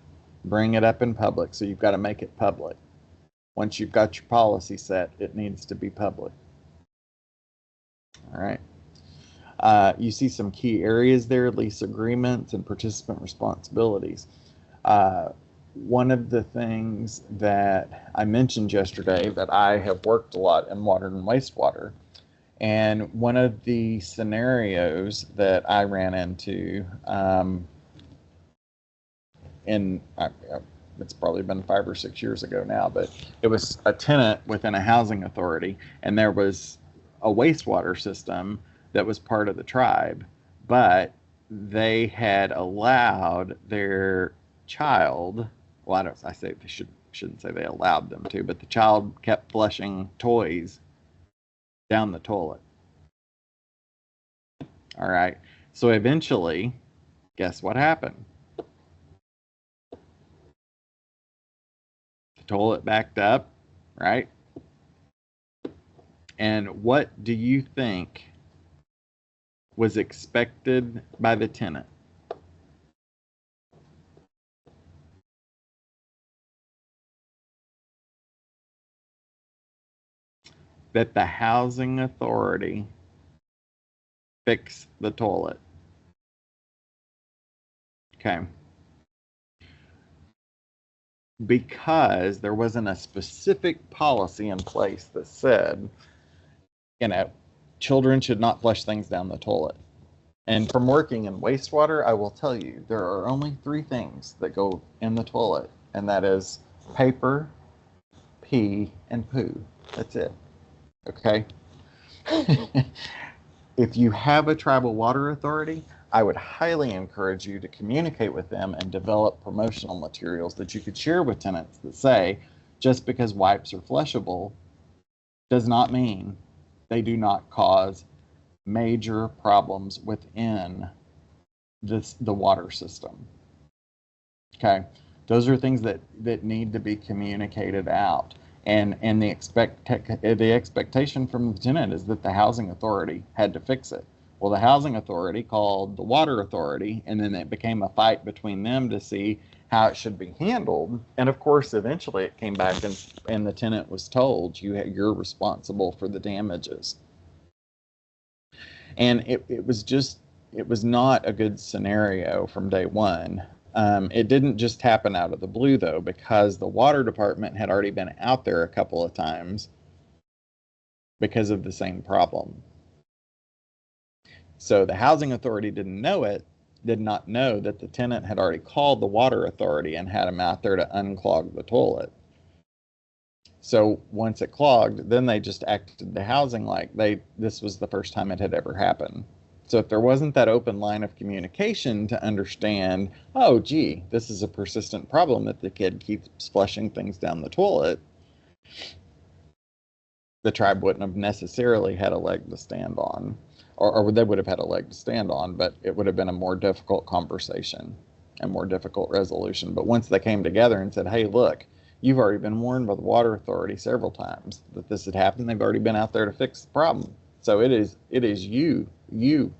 Bring it up in public. So you've got to make it public. Once you've got your policy set, it needs to be public. All right. You see some key areas there: lease agreements and participant responsibilities. One of the things that I mentioned yesterday that I have worked a lot in water and wastewater. And one of the scenarios that I ran into, it's probably been 5 or 6 years ago now, but it was a tenant within a housing authority, and there was a wastewater system that was part of the tribe, but they had allowed their child, well, I say they shouldn't say they allowed them to, but the child kept flushing toys down the toilet. All right. So eventually, guess what happened? The toilet backed up, right? And what do you think was expected by the tenant? That the housing authority fix the toilet. Okay. Because there wasn't a specific policy in place that said, children should not flush things down the toilet. And from working in wastewater, I will tell you, there are only 3 things that go in the toilet, and that is paper, pee, and poo. That's it. Okay? If you have a tribal water authority, I would highly encourage you to communicate with them and develop promotional materials that you could share with tenants that say, just because wipes are flushable does not mean they do not cause major problems within the water system. Okay, those are things that need to be communicated out. And the expectation from the tenant is that the housing authority had to fix it. Well, the housing authority called the water authority, and then it became a fight between them to see how it should be handled. And of course, eventually it came back and the tenant was told, you're responsible for the damages. And it was not a good scenario from day one. It didn't just happen out of the blue, though, because the water department had already been out there a couple of times because of the same problem. So the housing authority did not know that the tenant had already called the water authority and had them out there to unclog the toilet. So once it clogged, then they just acted the housing like this was the first time it had ever happened. So if there wasn't that open line of communication to understand, oh, gee, this is a persistent problem that the kid keeps flushing things down the toilet, the tribe wouldn't have necessarily had a leg to stand on. Or they would have had a leg to stand on, but it would have been a more difficult conversation and more difficult resolution. But once they came together and said, hey, look, you've already been warned by the water authority several times that this had happened. They've already been out there to fix the problem. So it is you you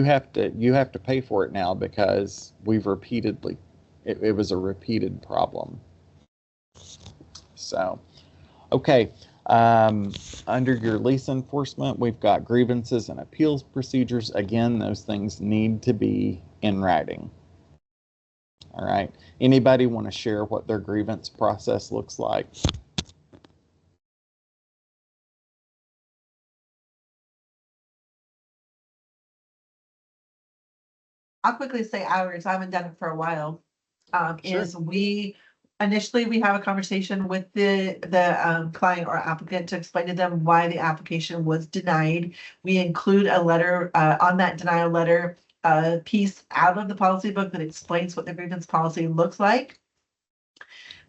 have to pay for it now because we've repeatedly, it was a repeated problem. So, okay. Under your lease enforcement, we've got grievances and appeals procedures. Again, those things need to be in writing. All right. Anybody want to share what their grievance process looks like? I'll quickly say ours, I haven't done it for a while. Sure. Is we initially we have a conversation with the client or applicant to explain to them why the application was denied. We include a letter on that denial letter, a piece out of the policy book that explains what the grievance policy looks like.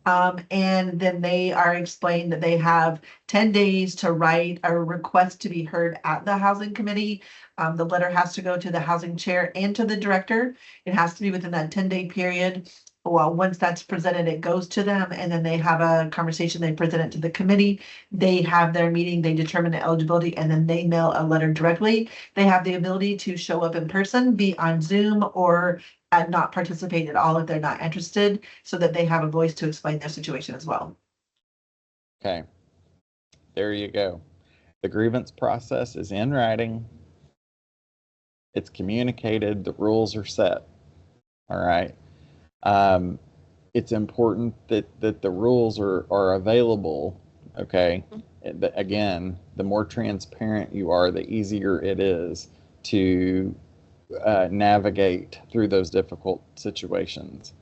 And then they are explained that they have 10 days to write a request to be heard at the housing committee. The letter has to go to the housing chair and to the director. It has to be within that 10-day period. Well, once that's presented, it goes to them, and then they have a conversation. They present it to the committee. They have their meeting, they determine the eligibility, and then they mail a letter directly. They have the ability to show up in person, be on Zoom, or not participate at all if they're not interested, so that they have a voice to explain their situation as well. Okay. There you go. The grievance process is in writing. It's communicated. The rules are set. All right. It's important that the rules are available. Okay. Again, the more transparent you are, the easier it is to navigate through those difficult situations.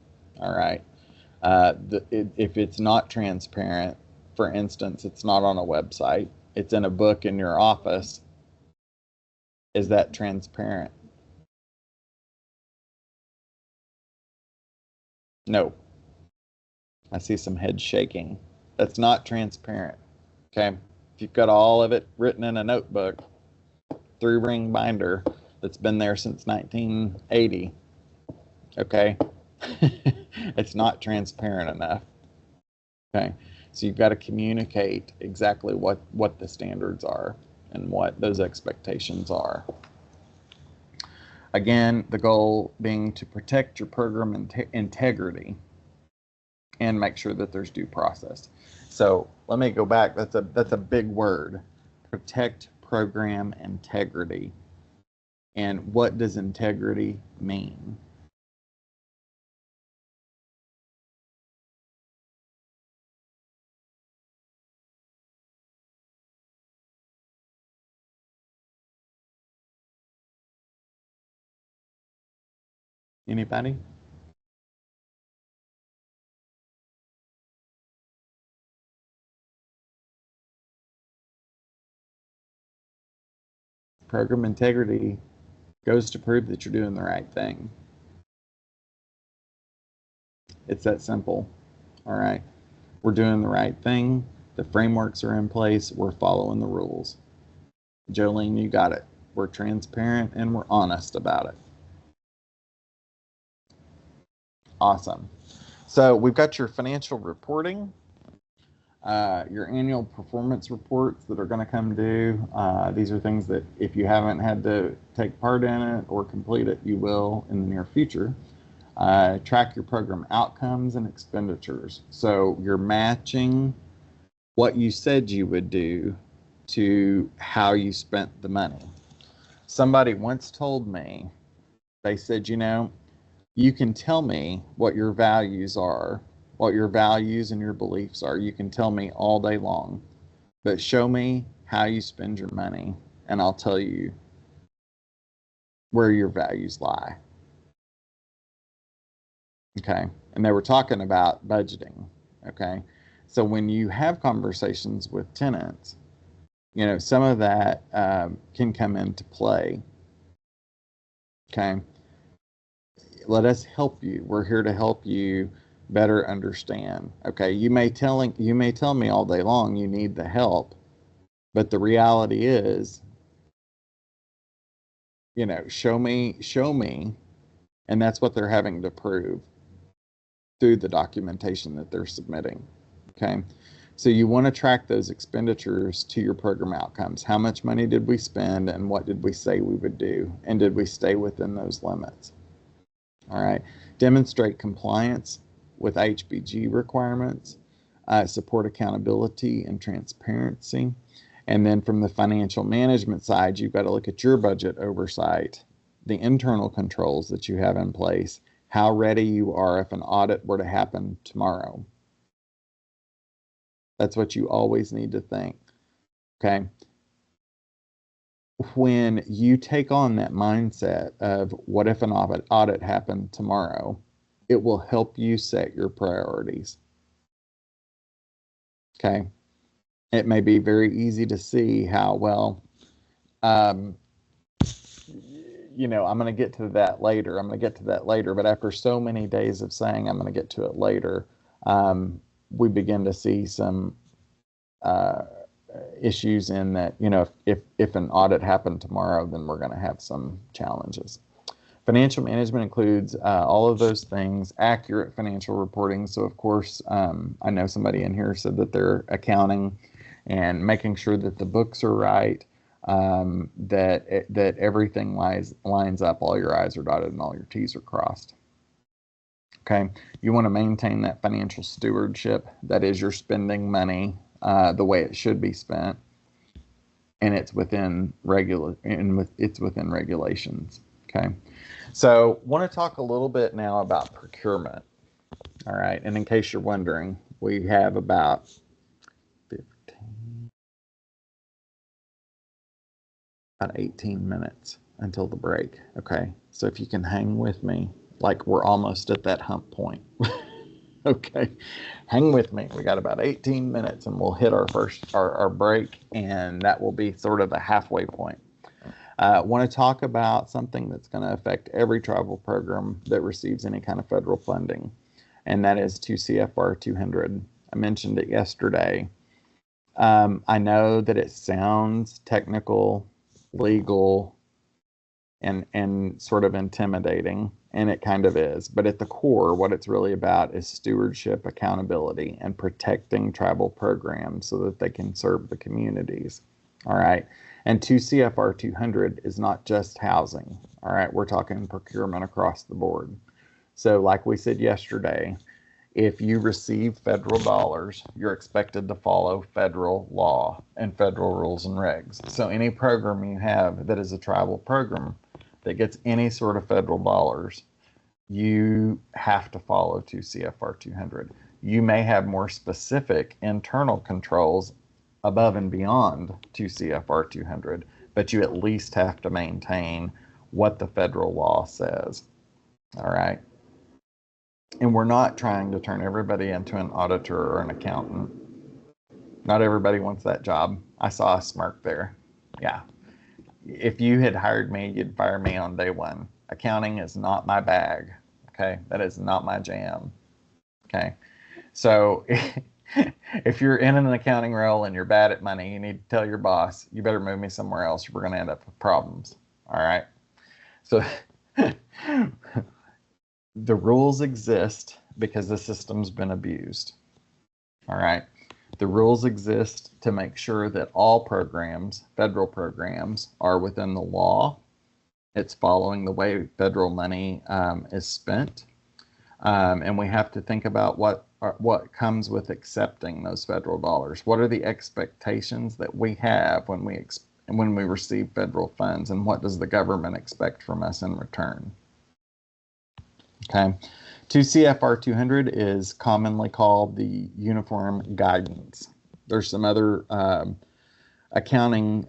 All right. If it's not transparent, for instance, it's not on a website, it's in a book in your office, is that transparent? No. I see some head shaking. That's not transparent. Okay. If you've got all of it written in a notebook, 3-ring binder that's been there since 1980, okay, it's not transparent enough. Okay. So you've got to communicate exactly what the standards are and what those expectations are. Again, the goal being to protect your program integrity and make sure that there's due process. So let me go back. That's a big word. Protect program integrity. And what does integrity mean? Anybody? Program integrity goes to prove that you're doing the right thing. It's that simple. All right. We're doing the right thing. The frameworks are in place. We're following the rules. Jolene, you got it. We're transparent and we're honest about it. Awesome. So we've got your financial reporting, your annual performance reports that are going to come due. These are things that if you haven't had to take part in it or complete it, you will in the near future. Track your program outcomes and expenditures. So you're matching what you said you would do to how you spent the money. Somebody once told me, they said, you know, you can tell me what your values are, what your values and your beliefs are. You can tell me all day long, but show me how you spend your money and I'll tell you where your values lie. Okay. And they were talking about budgeting. Okay. So when you have conversations with tenants, you know, some of that can come into play. Okay. Let us help you. We're here to help you better understand. Okay. You may tell me all day long you need the help, but the reality is, you know, show me, and that's what they're having to prove through the documentation that they're submitting. Okay. So you want to track those expenditures to your program outcomes. How much money did we spend and what did we say we would do? And did we stay within those limits? All right. Demonstrate compliance with IHBG requirements, support accountability and transparency. And then from the financial management side, you've got to look at your budget oversight, the internal controls that you have in place, how ready you are if an audit were to happen tomorrow. That's what you always need to think, okay? When you take on that mindset of what if an audit happened tomorrow, it will help you set your priorities, okay? It may be very easy to see how, well, you know, I'm going to get to that later. I'm going to get to that later. But after so many days of saying I'm going to get to it later, we begin to see some issues in that, you know, if an audit happened tomorrow, then we're going to have some challenges. Financial management includes all of those things, accurate financial reporting. So, of course, I know somebody in here said that they're accounting and making sure that the books are right, that everything lines up, all your I's are dotted and all your T's are crossed. Okay, you want to maintain that financial stewardship. That is, you're spending money the way it should be spent, and it's within within regulations. Okay, so want to talk a little bit now about procurement. All right, and in case you're wondering, we have about 18 minutes until the break. Okay, so if you can hang with me, like we're almost at that hump point. Okay, hang with me. We got about 18 minutes and we'll hit our break, and that will be sort of the halfway point. Want to talk about something that's going to affect every tribal program that receives any kind of federal funding, and that is 2 CFR 200. I mentioned it yesterday. I know that it sounds technical, legal, and sort of intimidating, and it kind of is, but at the core, what it's really about is stewardship, accountability, and protecting tribal programs so that they can serve the communities. All right, and 2 CFR 200 is not just housing. All right, we're talking procurement across the board. So like we said yesterday, if you receive federal dollars, you're expected to follow federal law and federal rules and regs. So any program you have that is a tribal program that gets any sort of federal dollars, you have to follow 2 CFR 200. You may have more specific internal controls above and beyond 2 CFR 200, but you at least have to maintain what the federal law says. All right. And we're not trying to turn everybody into an auditor or an accountant. Not everybody wants that job. I saw a smirk there. Yeah. If you had hired me, you'd fire me on day one. Accounting is not my bag. Okay. That is not my jam. Okay. So if you're in an accounting role and you're bad at money, you need to tell your boss, you better move me somewhere else. We're going to end up with problems. All right. So the rules exist because the system's been abused. All right. The rules exist to make sure that all programs, federal programs, are within the law. It's following the way federal money is spent. And we have to think about what comes with accepting those federal dollars. What are the expectations that we have when we receive federal funds, and what does the government expect from us in return? Okay, 2 CFR 200 is commonly called the Uniform Guidance. There's some other accounting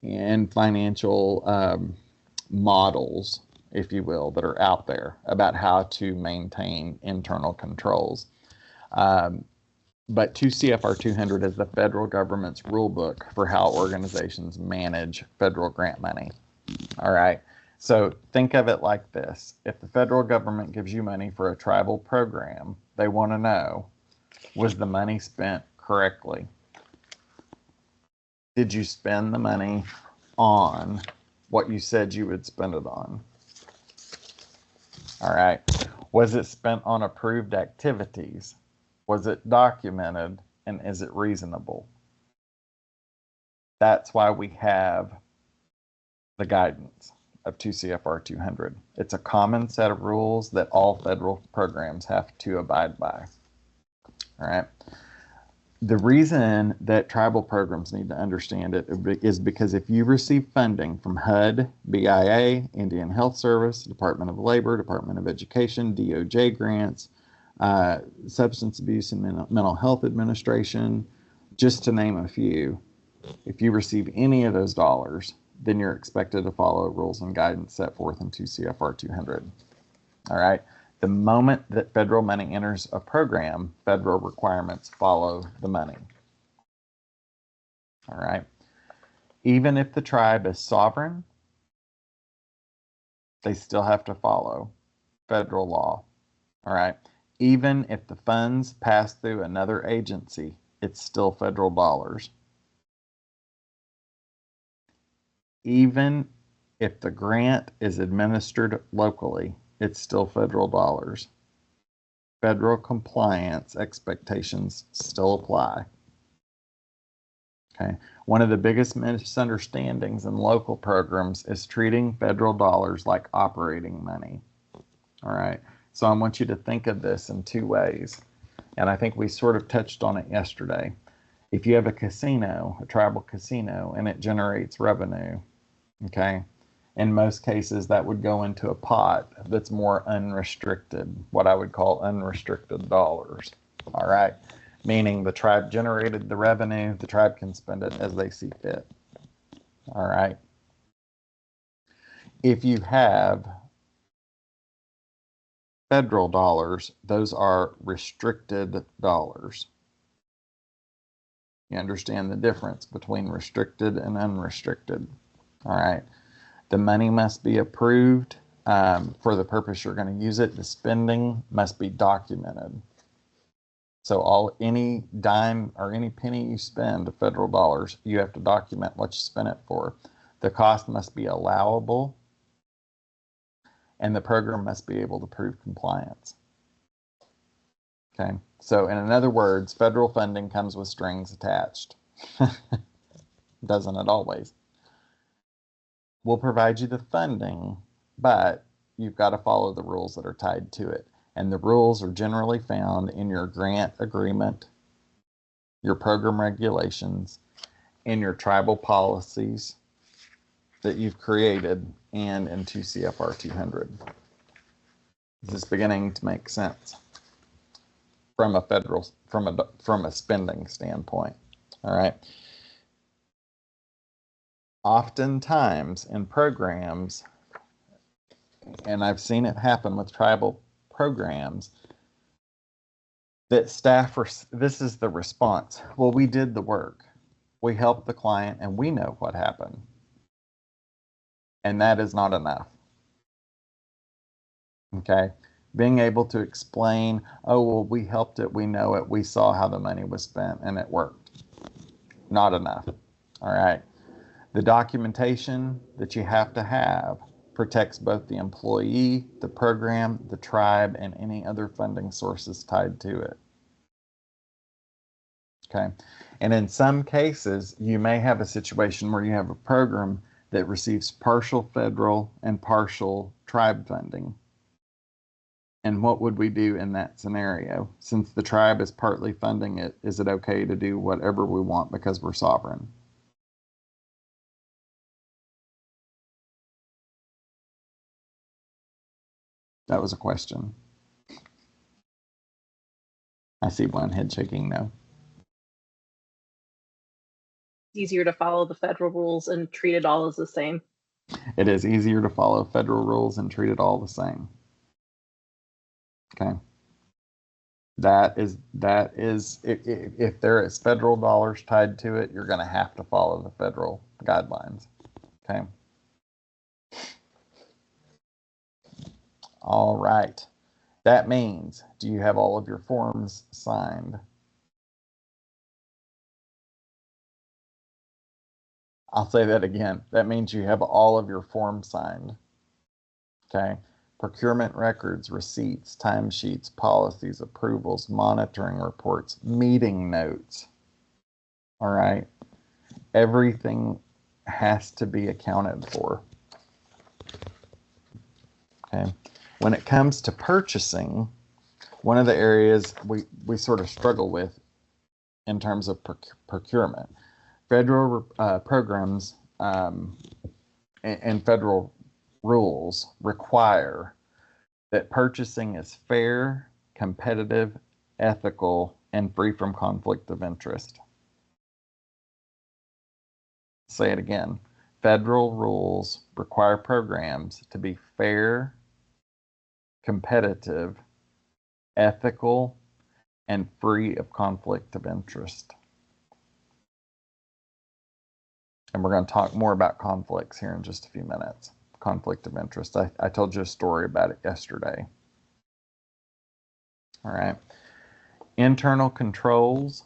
and financial models, if you will, that are out there about how to maintain internal controls. But 2 CFR 200 is the federal government's rule book for how organizations manage federal grant money. All right. So think of it like this. If the federal government gives you money for a tribal program, they want to know, was the money spent correctly? Did you spend the money on what you said you would spend it on? All right. Was it spent on approved activities? Was it documented? And is it reasonable? That's why we have the guidance of 2 CFR 200. It's a common set of rules that all federal programs have to abide by. All right. The reason that tribal programs need to understand it is because if you receive funding from HUD, BIA, Indian Health Service, Department of Labor, Department of Education, DOJ grants, Substance Abuse and Mental Health Administration, just to name a few, if you receive any of those dollars, then you're expected to follow rules and guidance set forth in 2 CFR 200. All right. The moment that federal money enters a program, federal requirements follow the money. All right. Even if the tribe is sovereign, they still have to follow federal law. All right. Even if the funds pass through another agency, it's still federal dollars. Even if the grant is administered locally, it's still federal dollars. Federal compliance expectations still apply. Okay. One of the biggest misunderstandings in local programs is treating federal dollars like operating money. All right. So I want you to think of this in two ways. And I think we sort of touched on it yesterday. If you have a casino, a tribal casino, and it generates revenue, okay, in most cases, that would go into a pot that's more unrestricted, what I would call unrestricted dollars. All right. Meaning the tribe generated the revenue, the tribe can spend it as they see fit. All right. If you have federal dollars, those are restricted dollars. You understand the difference between restricted and unrestricted. All right. The money must be approved for the purpose you're going to use it. The spending must be documented. So any dime or any penny you spend of federal dollars, you have to document what you spent it for. The cost must be allowable, and the program must be able to prove compliance. Okay. So in other words, federal funding comes with strings attached. Doesn't it always? We'll provide you the funding, but you've got to follow the rules that are tied to it. And the rules are generally found in your grant agreement, your program regulations, and your tribal policies that you've created, and in 2 CFR 200. Is this beginning to make sense from a spending standpoint? All right. Oftentimes in programs, and I've seen it happen with tribal programs, that staff this is the response. Well, we did the work. We helped the client and we know what happened. And that is not enough. Okay. Being able to explain, oh, well, we helped it, we know it, we saw how the money was spent and it worked. Not enough. All right. The documentation that you have to have protects both the employee, the program, the tribe, and any other funding sources tied to it. Okay. And in some cases, you may have a situation where you have a program that receives partial federal and partial tribe funding. And what would we do in that scenario? Since the tribe is partly funding it, is it okay to do whatever we want because we're sovereign? That was a question. I see one head shaking no. It's easier to follow the federal rules and treat it all as the same. It is easier to follow federal rules and treat it all the same. Okay. That is if there is federal dollars tied to it, you're going to have to follow the federal guidelines. Okay. All right. That means, do you have all of your forms signed? I'll say that again. That means you have all of your forms signed. Okay. Procurement records, receipts, timesheets, policies, approvals, monitoring reports, meeting notes. All right. Everything has to be accounted for. Okay. When it comes to purchasing, one of the areas we sort of struggle with in terms of procurement. Federal programs and federal rules require that purchasing is fair, competitive, ethical, and free from conflict of interest. Say it again. Federal rules require programs to be fair, competitive, ethical, and free of conflict of interest. And we're going to talk more about conflicts here in just a few minutes. Conflict of interest. I told you a story about it yesterday. All right. Internal controls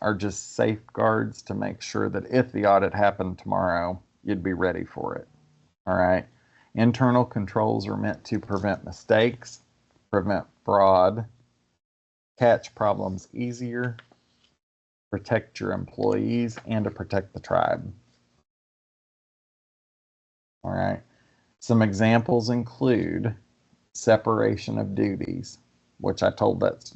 are just safeguards to make sure that if the audit happened tomorrow, you'd be ready for it. All right. Internal controls are meant to prevent mistakes, prevent fraud, catch problems easier, protect your employees, and to protect the tribe. All right. Some examples include separation of duties, which I told that,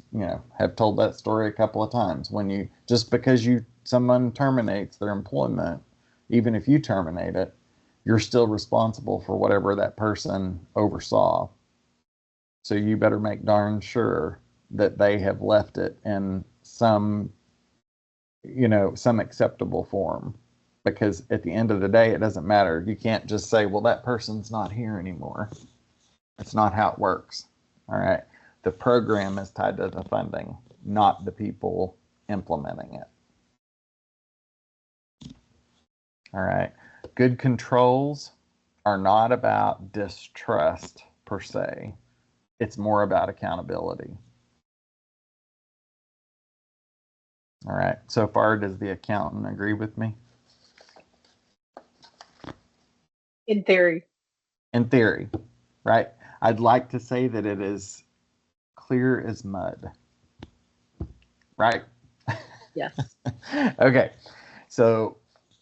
have told that story a couple of times. When you, just because someone terminates their employment, even if you terminate it, you're still responsible for whatever that person oversaw. So you better make darn sure that they have left it in some acceptable form. Because at the end of the day, it doesn't matter. You can't just say, well, that person's not here anymore. It's not how it works. All right. The program is tied to the funding, not the people implementing it. All right. Good controls are not about distrust per se. It's more about accountability. All right. So far, does the accountant agree with me? In theory. In theory, right? I'd like to say that it is clear as mud, right? Yes. Okay, so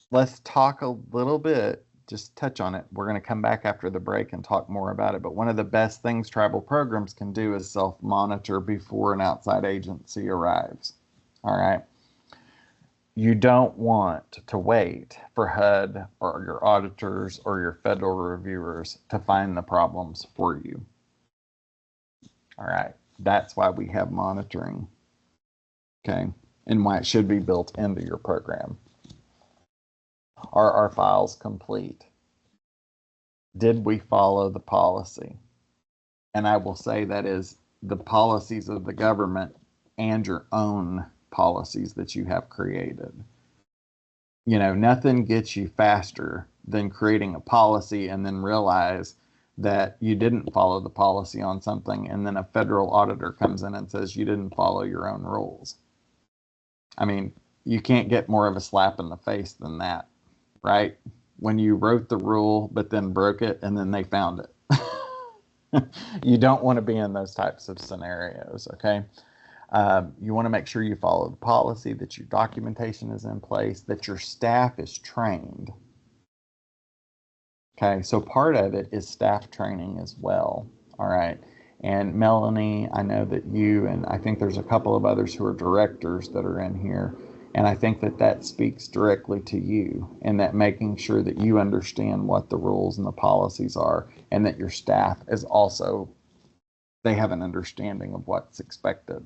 let's talk a little bit, just touch on it. We're going to come back after the break and talk more about it. But one of the best things tribal programs can do is self-monitor before an outside agency arrives. All right. You don't want to wait for HUD or your auditors or your federal reviewers to find the problems for you. All right. That's why we have monitoring. Okay. And why it should be built into your program. Are our files complete? Did we follow the policy? And I will say that is the policies of the government and your own policies that you have created. Nothing gets you faster than creating a policy and then realize that you didn't follow the policy on something, and then a federal auditor comes in and says you didn't follow your own rules. I mean, you can't get more of a slap in the face than that, right? When you wrote the rule but then broke it and then they found it. You don't want to be in those types of scenarios, okay? You want to make sure you follow the policy, that your documentation is in place, that your staff is trained. Okay, so part of it is staff training as well. All right. And Melanie, I know that you, and I think there's a couple of others who are directors that are in here. And I think that that speaks directly to you, and that making sure that you understand what the rules and the policies are, and that your staff is also, they have an understanding of what's expected.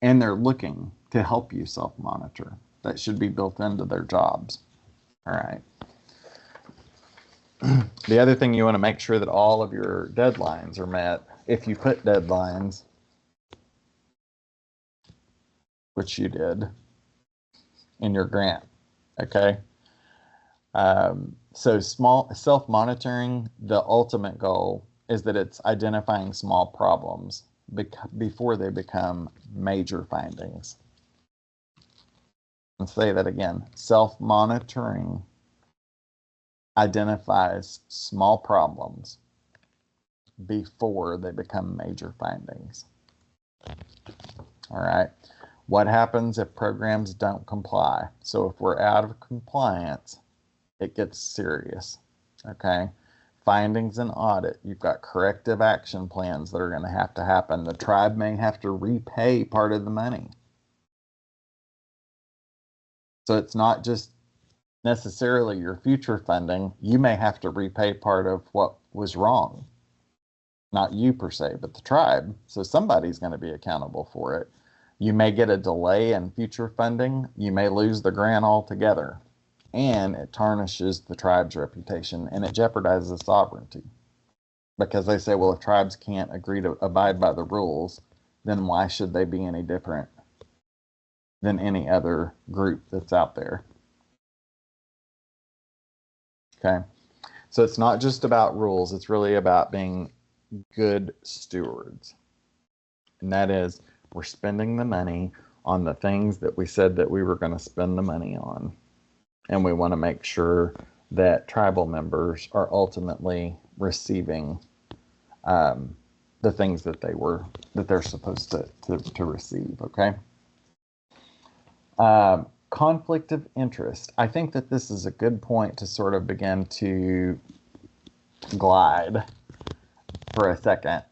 And they're looking to help you self-monitor. That should be built into their jobs. All right. The other thing, you want to make sure that all of your deadlines are met. If you put deadlines, which you did in your grant, okay? So small self-monitoring, the ultimate goal is that it's identifying small problems before they become major findings. I'll say that again. Self-monitoring identifies small problems before they become major findings. All right. What happens if programs don't comply? So if we're out of compliance, it gets serious. Okay. Findings and audit, you've got corrective action plans that are going to happen. The tribe may have to repay part of the money. So it's not just necessarily your future funding. You may have to repay part of what was wrong. Not you per se, but the tribe. So somebody's going to be accountable for it. You may get a delay in future funding. You may lose the grant altogether. And it tarnishes the tribe's reputation and it jeopardizes sovereignty. Because they say, well, if tribes can't agree to abide by the rules, then why should they be any different than any other group that's out there? Okay. So it's not just about rules. It's really about being good stewards. And that is, we're spending the money on the things that we said that we were going to spend the money on. And we want to make sure that tribal members are ultimately receiving the things that they're supposed to receive. Okay. Conflict of interest. I think that this is a good point to sort of begin to glide for a second.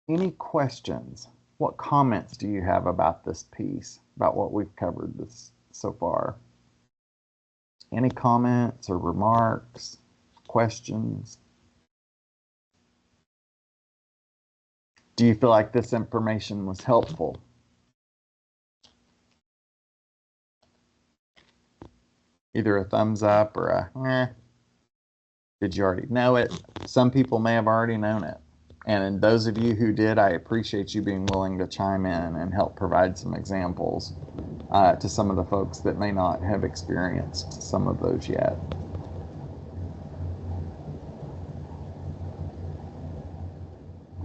Any questions? What comments do you have about this piece, about what we've covered this so far? Any comments or remarks, questions? Do you feel like this information was helpful? Either a thumbs up or a Did you already know it? Some people may have already known it. And those of you who did, I appreciate you being willing to chime in and help provide some examples to some of the folks that may not have experienced some of those yet.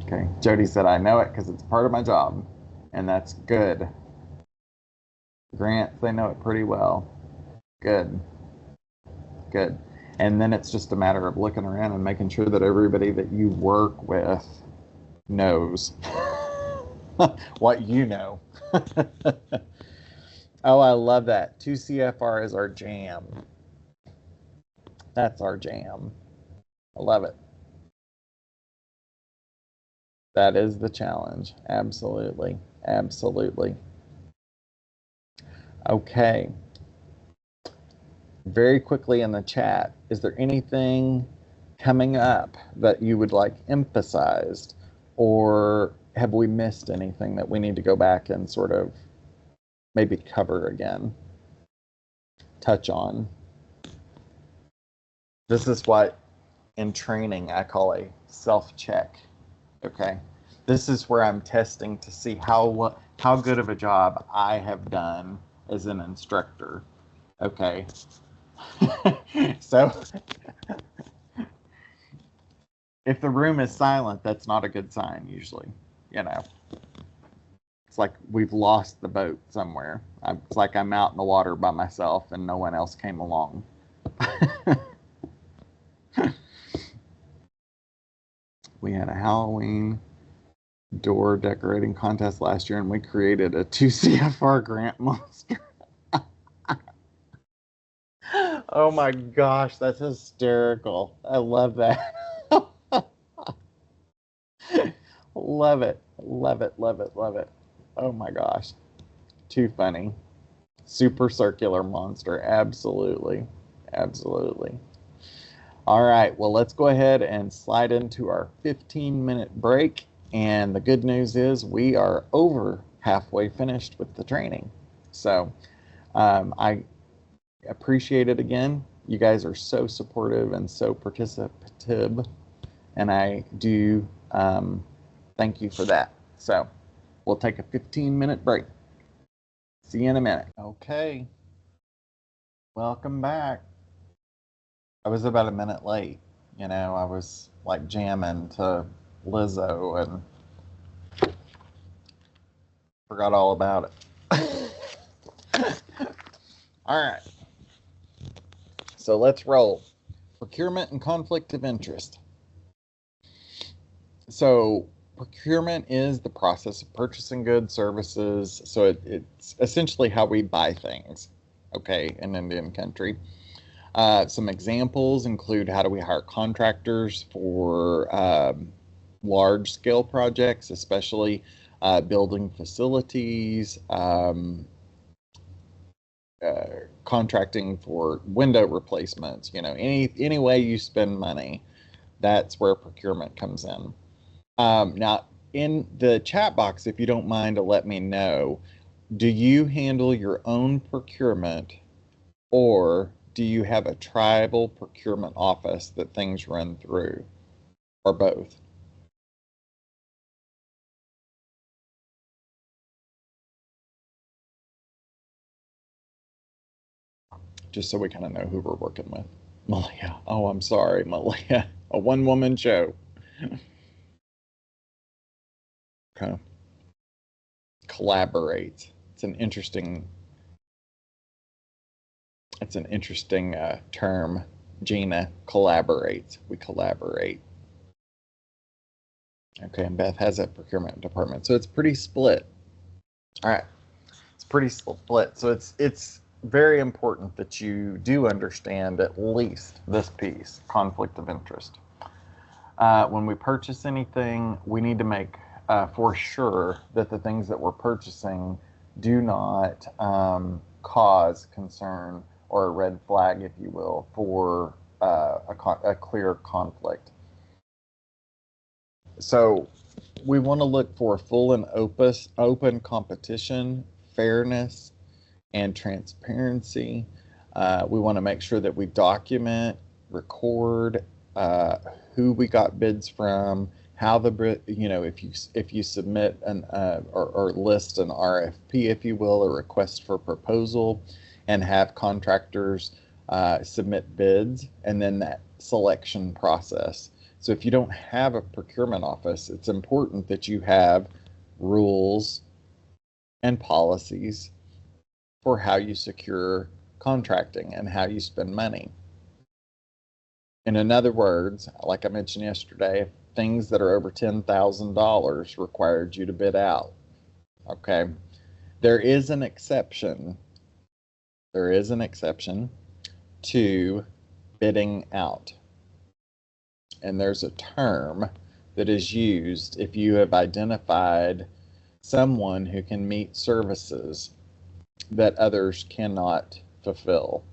Okay, Jody said, I know it because it's part of my job, and that's good. Grant, they know it pretty well. Good. Good. And then it's just a matter of looking around and making sure that everybody that you work with knows what you know. Oh, I love that. 2 CFR is our jam. That's our jam. I love it. That is the challenge. Absolutely. Absolutely. Okay. Very quickly in the chat, is there anything coming up that you would like emphasized, or have we missed anything that we need to go back and sort of maybe cover again, touch on? This is what in training I call a self-check. Okay, this is where I'm testing to see how good of a job I have done as an instructor. Okay. So if the room is silent, that's not a good sign usually, you know. It's like we've lost the boat somewhere. It's like I'm out in the water by myself and no one else came along. We had a Halloween door decorating contest last year and we created a 2 CFR grant monster. Oh my gosh, that's hysterical. I love that. Love it. Love it. Love it. Love it. Oh my gosh. Too funny. Super circular monster. Absolutely. Absolutely. All right. Well, let's go ahead and slide into our 15-minute break. And the good news is we are over halfway finished with the training. So I appreciate it again. You guys are so supportive and so participative, and I do thank you for that. So we'll take a 15-minute break. See you in a minute. Okay, welcome back. I was about a minute late. You know, I was like jamming to Lizzo and forgot all about it. All right. So let's roll. Procurement and conflict of interest. So procurement is the process of purchasing goods, services. So it's essentially how we buy things, okay, in Indian country. Some examples include how do we hire contractors for large-scale projects, especially building facilities, contracting for window replacements, any way you spend money, that's where procurement comes in. Now, in the chat box, if you don't mind to let me know, do you handle your own procurement, or do you have a tribal procurement office that things run through, or both? Just so we kind of know who we're working with. Malia. Oh, I'm sorry, Malia. A one-woman show. Okay. Collaborate. It's an interesting term. Gina, collaborate. We collaborate. Okay, and Beth has a procurement department, so it's pretty split. All right, it's pretty split. So it's very important that you do understand at least this piece, conflict of interest. When we purchase anything, we need to make for sure that the things that we're purchasing do not cause concern or a red flag, if you will, for a clear conflict. So we want to look for full and open competition, fairness, and transparency. We want to make sure that we document, record who we got bids from, how the if you submit an or list an RFP, if you will, a request for proposal, and have contractors submit bids, and then that selection process. So if you don't have a procurement office, it's important that you have rules and policies for how you secure contracting and how you spend money. In other words, like I mentioned yesterday, things that are over $10,000 required you to bid out. Okay. There is an exception. There is an exception to bidding out. And there's a term that is used if you have identified someone who can meet services that others cannot fulfill.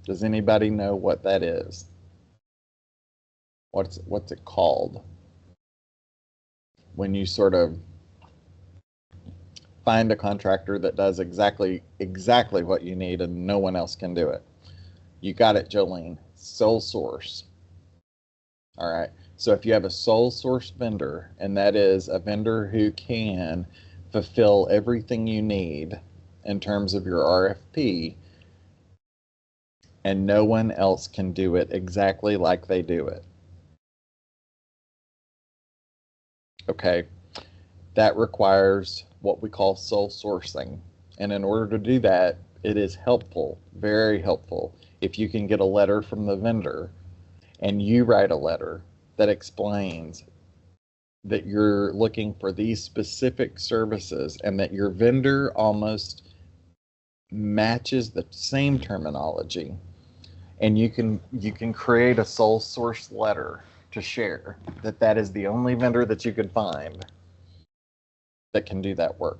Does anybody know what that is? What's it called? When you sort of find a contractor that does exactly what you need and no one else can do it. You got it, Jolene. Sole source. All right. So if you have a sole source vendor, and that is a vendor who can fulfill everything you need in terms of your RFP, and no one else can do it exactly like they do it. Okay. That requires what we call sole sourcing. And in order to do that, it is helpful, very helpful, if you can get a letter from the vendor and you write a letter that explains that you're looking for these specific services and that your vendor almost matches the same terminology. And you can create a sole source letter to share that is the only vendor that you could find that can do that work.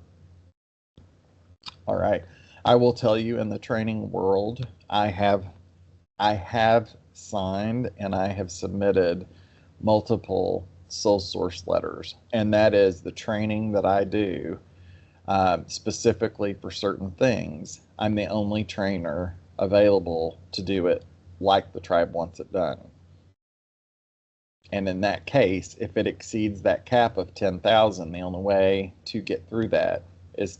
All right. I will tell you, in the training world, I have signed and I have submitted multiple sole source letters, and that is the training that I do specifically for certain things. I'm the only trainer available to do it like the tribe wants it done. And in that case, if it exceeds that cap of 10,000, the only way to get through that is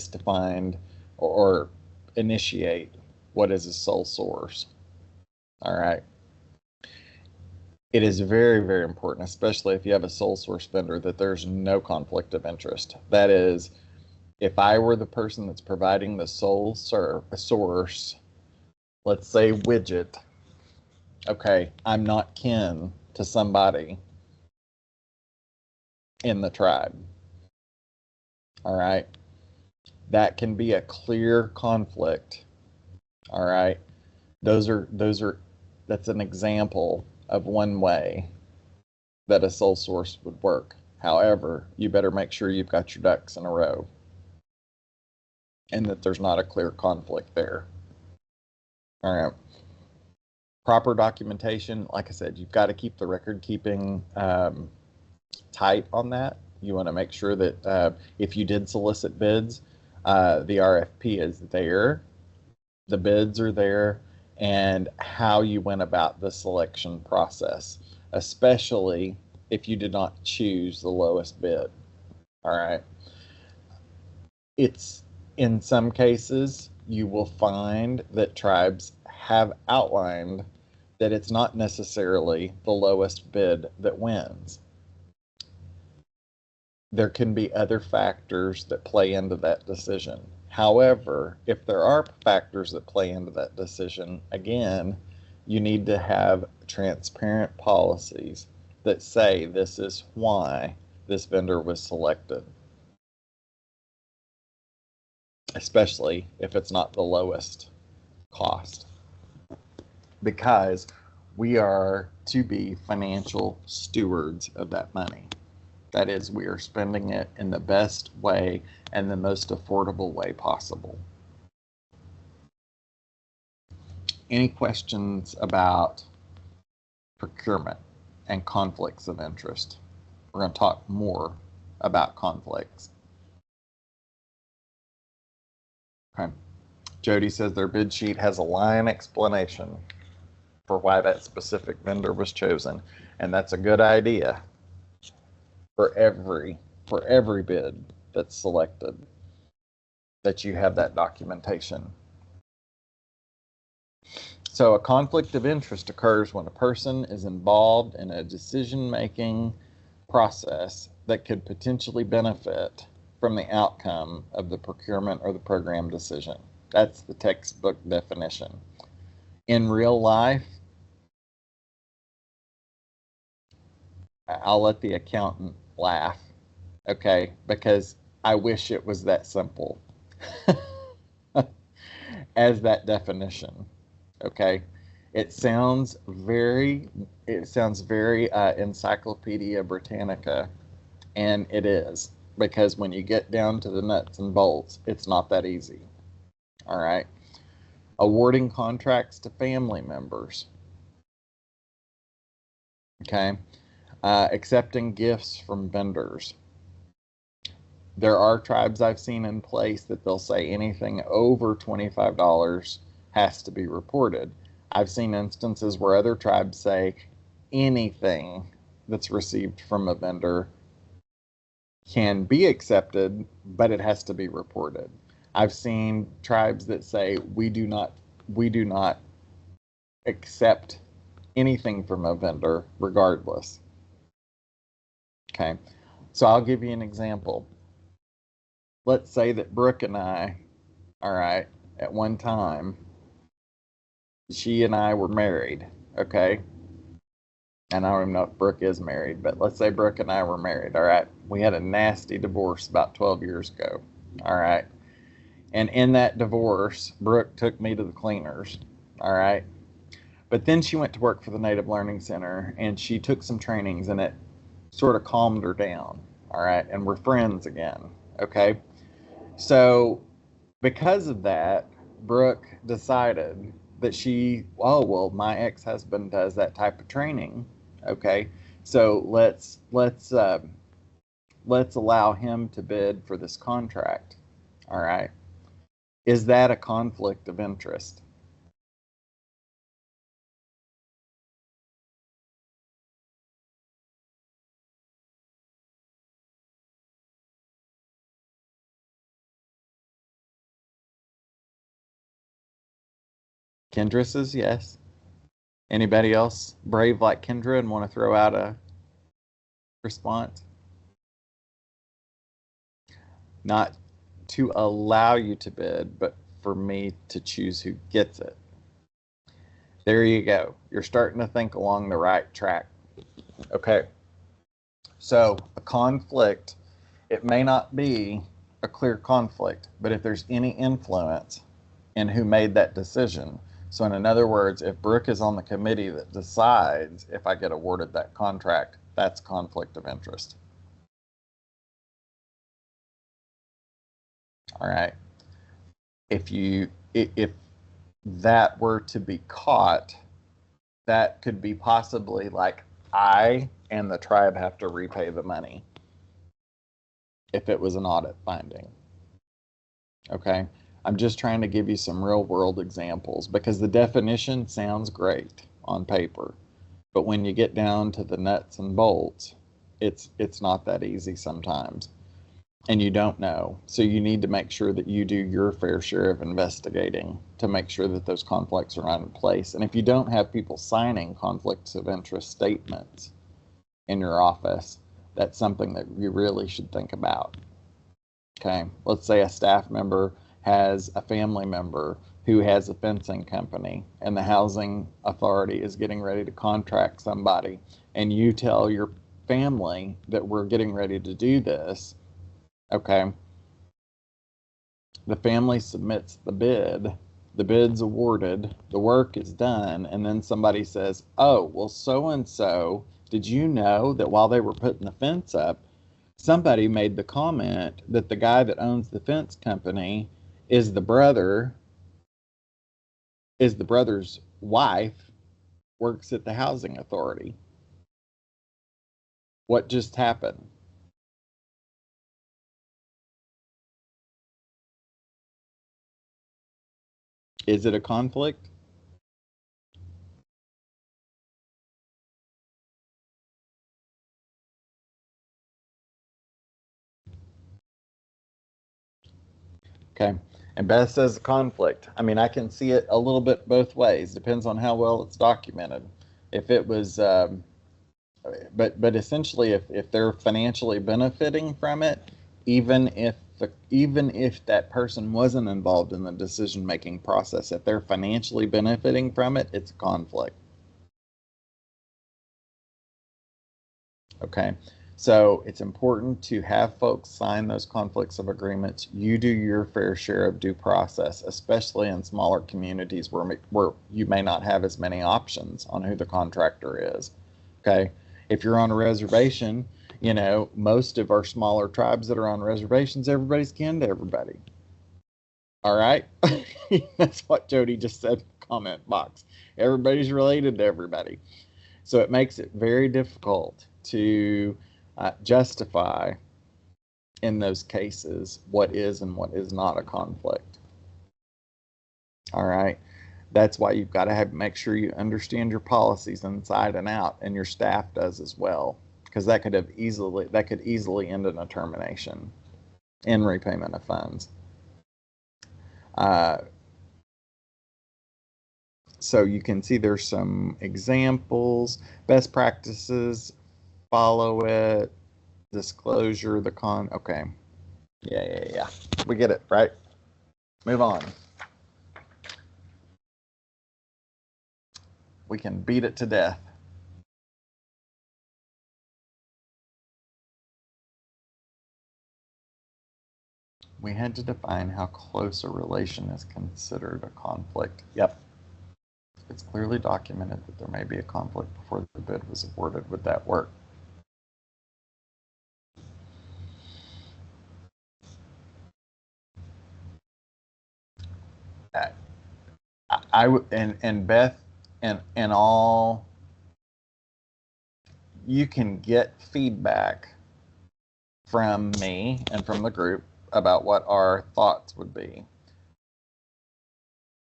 to find or initiate what is a sole source. All right. It is very, very important, especially if you have a sole source vendor, that there's no conflict of interest. That is, if I were the person that's providing the sole source, let's say widget, okay, I'm not kin to somebody in the tribe. All right. That can be a clear conflict. All right. That's an example of one way that a sole source would work. However, you better make sure you've got your ducks in a row and that there's not a clear conflict there. All right. Proper documentation, like I said, you've got to keep the record keeping tight on that. You want to make sure that if you did solicit bids, the RFP is there, the bids are there, and how you went about the selection process, especially if you did not choose the lowest bid. All right. It's in some cases, you will find that tribes have outlined that it's not necessarily the lowest bid that wins. There can be other factors that play into that decision. However, if there are factors that play into that decision, again, you need to have transparent policies that say this is why this vendor was selected, especially if it's not the lowest cost, because we are to be financial stewards of that money. That is, we are spending it in the best way and the most affordable way possible. Any questions about procurement and conflicts of interest? We're going to talk more about conflicts. Okay. Jody says their bid sheet has a line explanation for why that specific vendor was chosen, and that's a good idea for every bid that's selected, that you have that documentation. So a conflict of interest occurs when a person is involved in a decision-making process that could potentially benefit from the outcome of the procurement or the program decision. That's the textbook definition. In real life, I'll let the accountant laugh, okay, because I wish it was that simple as that definition, okay. It sounds very Encyclopedia Britannica, and it is, because when you get down to the nuts and bolts, it's not that easy. All right. Awarding contracts to family members. Okay. Accepting gifts from vendors. There are tribes I've seen in place that they'll say anything over $25 has to be reported. I've seen instances where other tribes say anything that's received from a vendor can be accepted, but it has to be reported. I've seen tribes that say we do not accept anything from a vendor regardless. Okay, so I'll give you an example. Let's say that Brooke and I, all right, at one time, she and I were married, okay? And I don't even know if Brooke is married, but let's say Brooke and I were married, all right? We had a nasty divorce about 12 years ago, all right? And in that divorce, Brooke took me to the cleaners, all right? But then she went to work for the Native Learning Center, and she took some trainings, and it sort of calmed her down, all right? And we're friends again, okay? So because of that, Brooke decided that my ex-husband does that type of training, okay? So let's allow him to bid for this contract, all right? Is that a conflict of interest? Kendra says yes. Anybody else brave like Kendra and want to throw out a response? Not to allow you to bid, but for me to choose who gets it. There you go. You're starting to think along the right track. Okay. So a conflict, it may not be a clear conflict, but if there's any influence in who made that decision. So in other words, if Brooke is on the committee that decides if I get awarded that contract, that's conflict of interest. All right. If that were to be caught, that could be possibly like I and the tribe have to repay the money if it was an audit finding. Okay. I'm just trying to give you some real world examples because the definition sounds great on paper, but when you get down to the nuts and bolts, it's not that easy sometimes, and you don't know. So you need to make sure that you do your fair share of investigating to make sure that those conflicts are not in place. And if you don't have people signing conflicts of interest statements in your office, that's something that you really should think about. Okay, let's say a staff member has a family member who has a fencing company and the housing authority is getting ready to contract somebody, and you tell your family that we're getting ready to do this. Okay, the family submits the bid's awarded, the work is done, and then somebody says, oh, well, so and so, did you know that while they were putting the fence up, somebody made the comment that the guy that owns the fence company is the brother's wife, works at the housing authority. What just happened? Is it a conflict? Okay. And Beth says conflict. I mean, I can see it a little bit both ways. Depends on how well it's documented. If it was, but essentially, if they're financially benefiting from it, even if that person wasn't involved in the decision-making process, if they're financially benefiting from it, it's a conflict. Okay. So it's important to have folks sign those conflicts of agreements. You do your fair share of due process, especially in smaller communities where you may not have as many options on who the contractor is. Okay. If you're on a reservation, you know, most of our smaller tribes that are on reservations, everybody's kin to everybody. All right. That's what Jody just said in the comment box. Everybody's related to everybody. So it makes it very difficult to justify in those cases what is and what is not a conflict. All right. That's why you've got to make sure you understand your policies inside and out, and your staff does as well, because that could easily end in a termination in repayment of funds. So you can see there's some examples, best practices, follow it, disclosure, okay. Yeah. We get it, right? Move on. We can beat it to death. We had to define how close a relation is considered a conflict. Yep. It's clearly documented that there may be a conflict before the bid was awarded. Would that work? I would, and Beth, and all, you can get feedback from me and from the group about what our thoughts would be.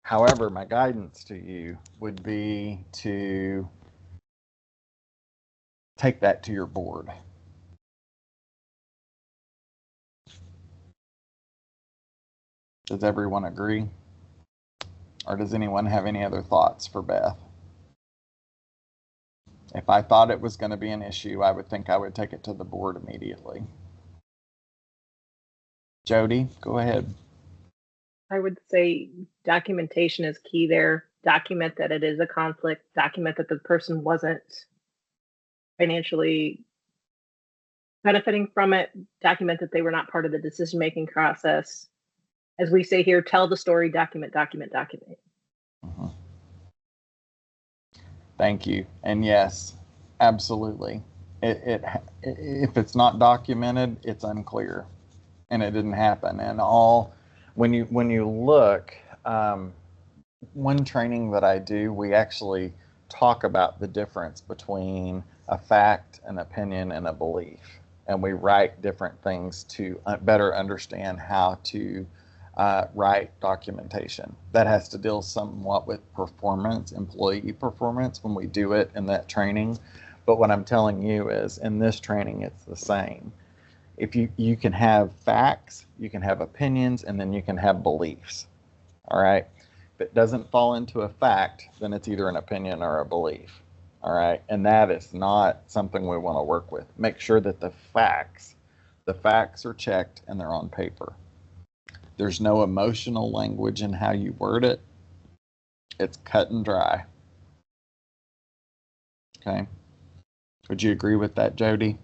However, my guidance to you would be to take that to your board. Does everyone agree? Or does anyone have any other thoughts for Beth? If I thought it was going to be an issue, I would think I would take it to the board immediately. Jody, go ahead. I would say documentation is key there. Document that it is a conflict. Document that the person wasn't financially benefiting from it. Document that they were not part of the decision-making process. As we say here, tell the story, document. Mm-hmm. Thank you. And yes, absolutely. If it's not documented, it's unclear, and it didn't happen. And when you look, one training that I do, we actually talk about the difference between a fact, an opinion, and a belief. And we write different things to better understand how to write documentation. That has to deal somewhat with performance, employee performance, when we do it in that training. But what I'm telling you is, in this training, it's the same. If you can have facts, you can have opinions, and then you can have beliefs. All right. If it doesn't fall into a fact, then it's either an opinion or a belief. All right. And that is not something we want to work with. Make sure that the facts are checked and they're on paper. There's no emotional language in how you word it. It's cut and dry. Okay. Would you agree with that, Jody?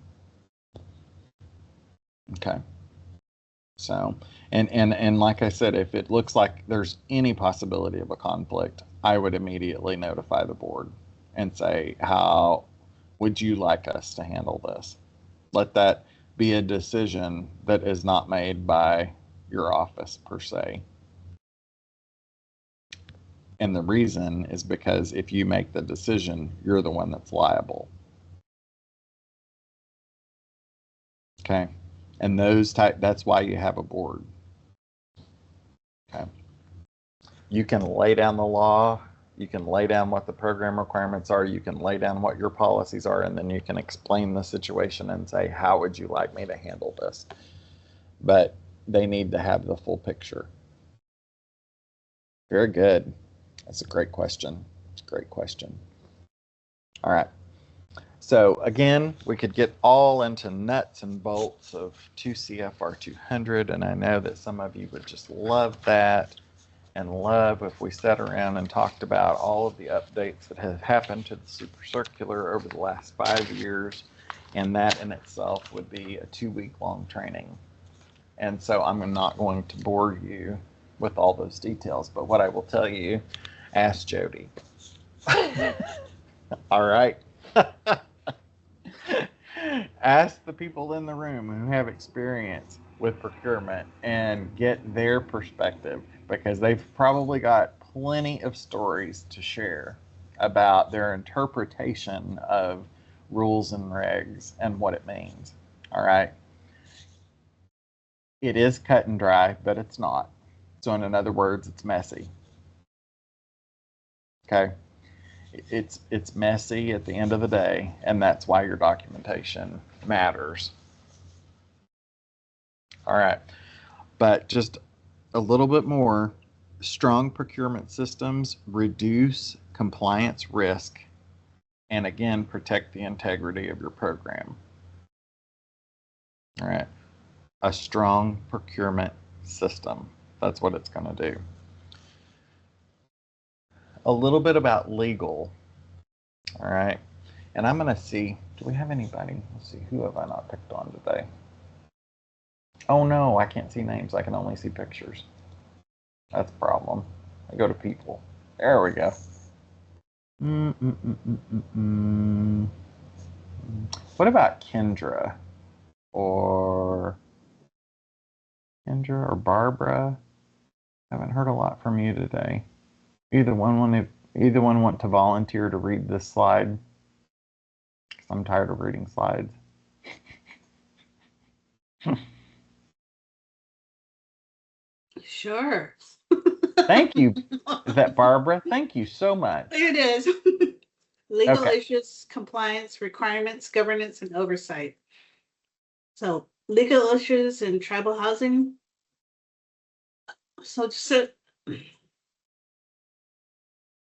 Okay. So, and like I said, if it looks like there's any possibility of a conflict, I would immediately notify the board and say, how would you like us to handle this? Let that be a decision that is not made by your office per se. And the reason is because if you make the decision, you're the one that's liable. Okay. And that's why you have a board. Okay. You can lay down the law, you can lay down what the program requirements are, you can lay down what your policies are, and then you can explain the situation and say, how would you like me to handle this? But they need to have the full picture. Very good. That's a great question. It's a great question. All right. So again, we could get all into nuts and bolts of 2 CFR 200, and I know that some of you would just love that and love if we sat around and talked about all of the updates that have happened to the Super Circular over the last 5 years, and that in itself would be a 2-week-long training. And so I'm not going to bore you with all those details, but what I will tell you, ask Jody. All right. Ask the people in the room who have experience with procurement and get their perspective, because they've probably got plenty of stories to share about their interpretation of rules and regs and what it means. All right. It is cut and dry, but it's not. So in other words, it's messy. Okay. It's messy at the end of the day, and that's why your documentation matters. All right. But just a little bit more, strong procurement systems reduce compliance risk and again, protect the integrity of your program. All right. A strong procurement system. That's what it's going to do. A little bit about legal. All right. And I'm going to see, do we have anybody? Let's see, who have I not picked on today? Oh no, I can't see names. I can only see pictures. That's a problem. I go to people. There we go. What about Kendra or Barbara? I haven't heard a lot from you today. Either one want to volunteer to read this slide? 'Cause I'm tired of reading slides. Sure. Thank you. Is that Barbara? Thank you so much. It is. Legal Okay. issues, compliance, requirements, governance, and oversight. So legal issues in tribal housing.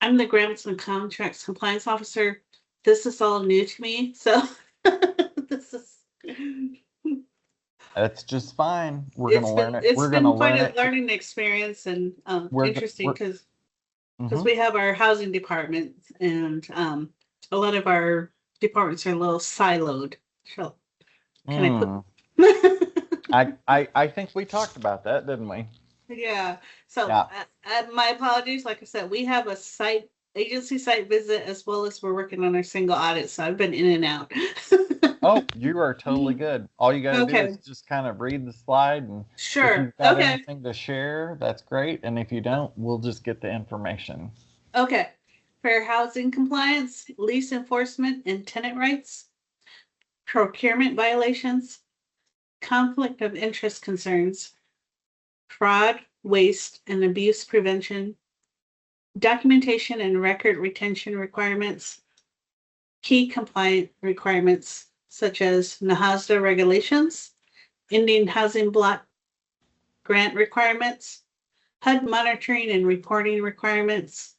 I'm the grants and contracts compliance officer. This is all new to me, so this is. That's just fine. We're going to learn it. It's We're been going to quite learn a it. learning experience and interesting because Mhm. we have our housing department and a lot of our departments are a little siloed. So can I think we talked about that, didn't we? Yeah. So Yeah. my apologies. Like I said, we have a site agency site visit, as well as we're working on our single audit. So I've been in and out. Oh, you are totally good. All you got to do is Okay. just kind of read the slide, and if Sure. you've got Okay. anything to share, that's great. And if you don't, we'll just get the information. Okay. Fair housing compliance, lease enforcement and tenant rights, procurement violations, conflict of interest concerns, fraud, waste, and abuse prevention, documentation and record retention requirements, key compliant requirements such as NAHASDA regulations, Indian housing block grant requirements, HUD monitoring and reporting requirements,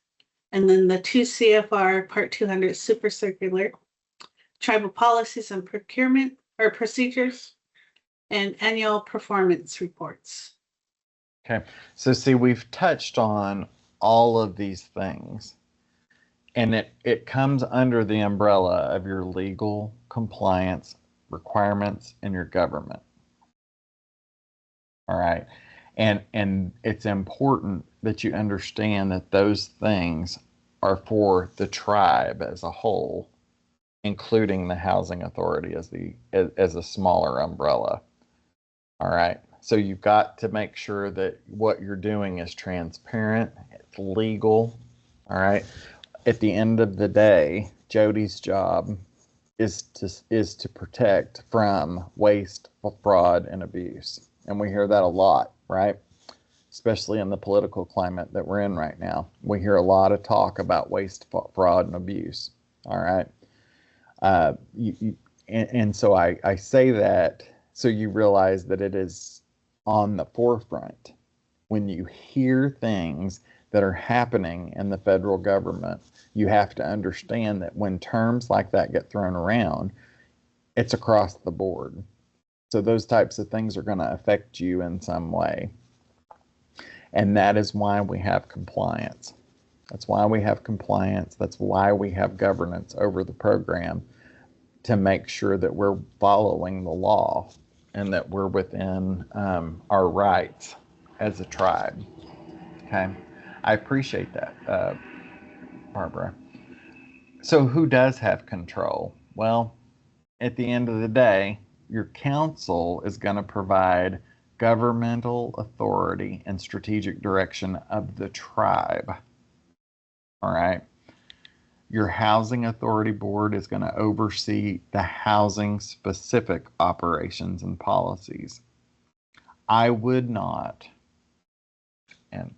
and then the 2 CFR Part 200 Super Circular, tribal policies and procurement or procedures, and annual performance reports. Okay. So see, we've touched on all of these things, and it comes under the umbrella of your legal compliance requirements and your government. All right. And it's important that you understand that those things are for the tribe as a whole, including the housing authority as a smaller umbrella. All right. So you've got to make sure that what you're doing is transparent, it's legal. All right. At the end of the day, Jody's job is to protect from waste, fraud, and abuse. And we hear that a lot, right? Especially in the political climate that we're in right now. We hear a lot of talk about waste, fraud, and abuse. All right. And so I say that so you realize that it is on the forefront. When you hear things that are happening in the federal government, you have to understand that when terms like that get thrown around, it's across the board. So those types of things are going to affect you in some way. And that is why we have compliance. That's why we have compliance. That's why we have governance over the program, to make sure that we're following the law and that we're within our rights as a tribe. Okay. I appreciate that, Barbara. So who does have control? Well, at the end of the day, your council is going to provide governmental authority and strategic direction of the tribe. All right. Your housing authority board is going to oversee the housing specific operations and policies. I would not,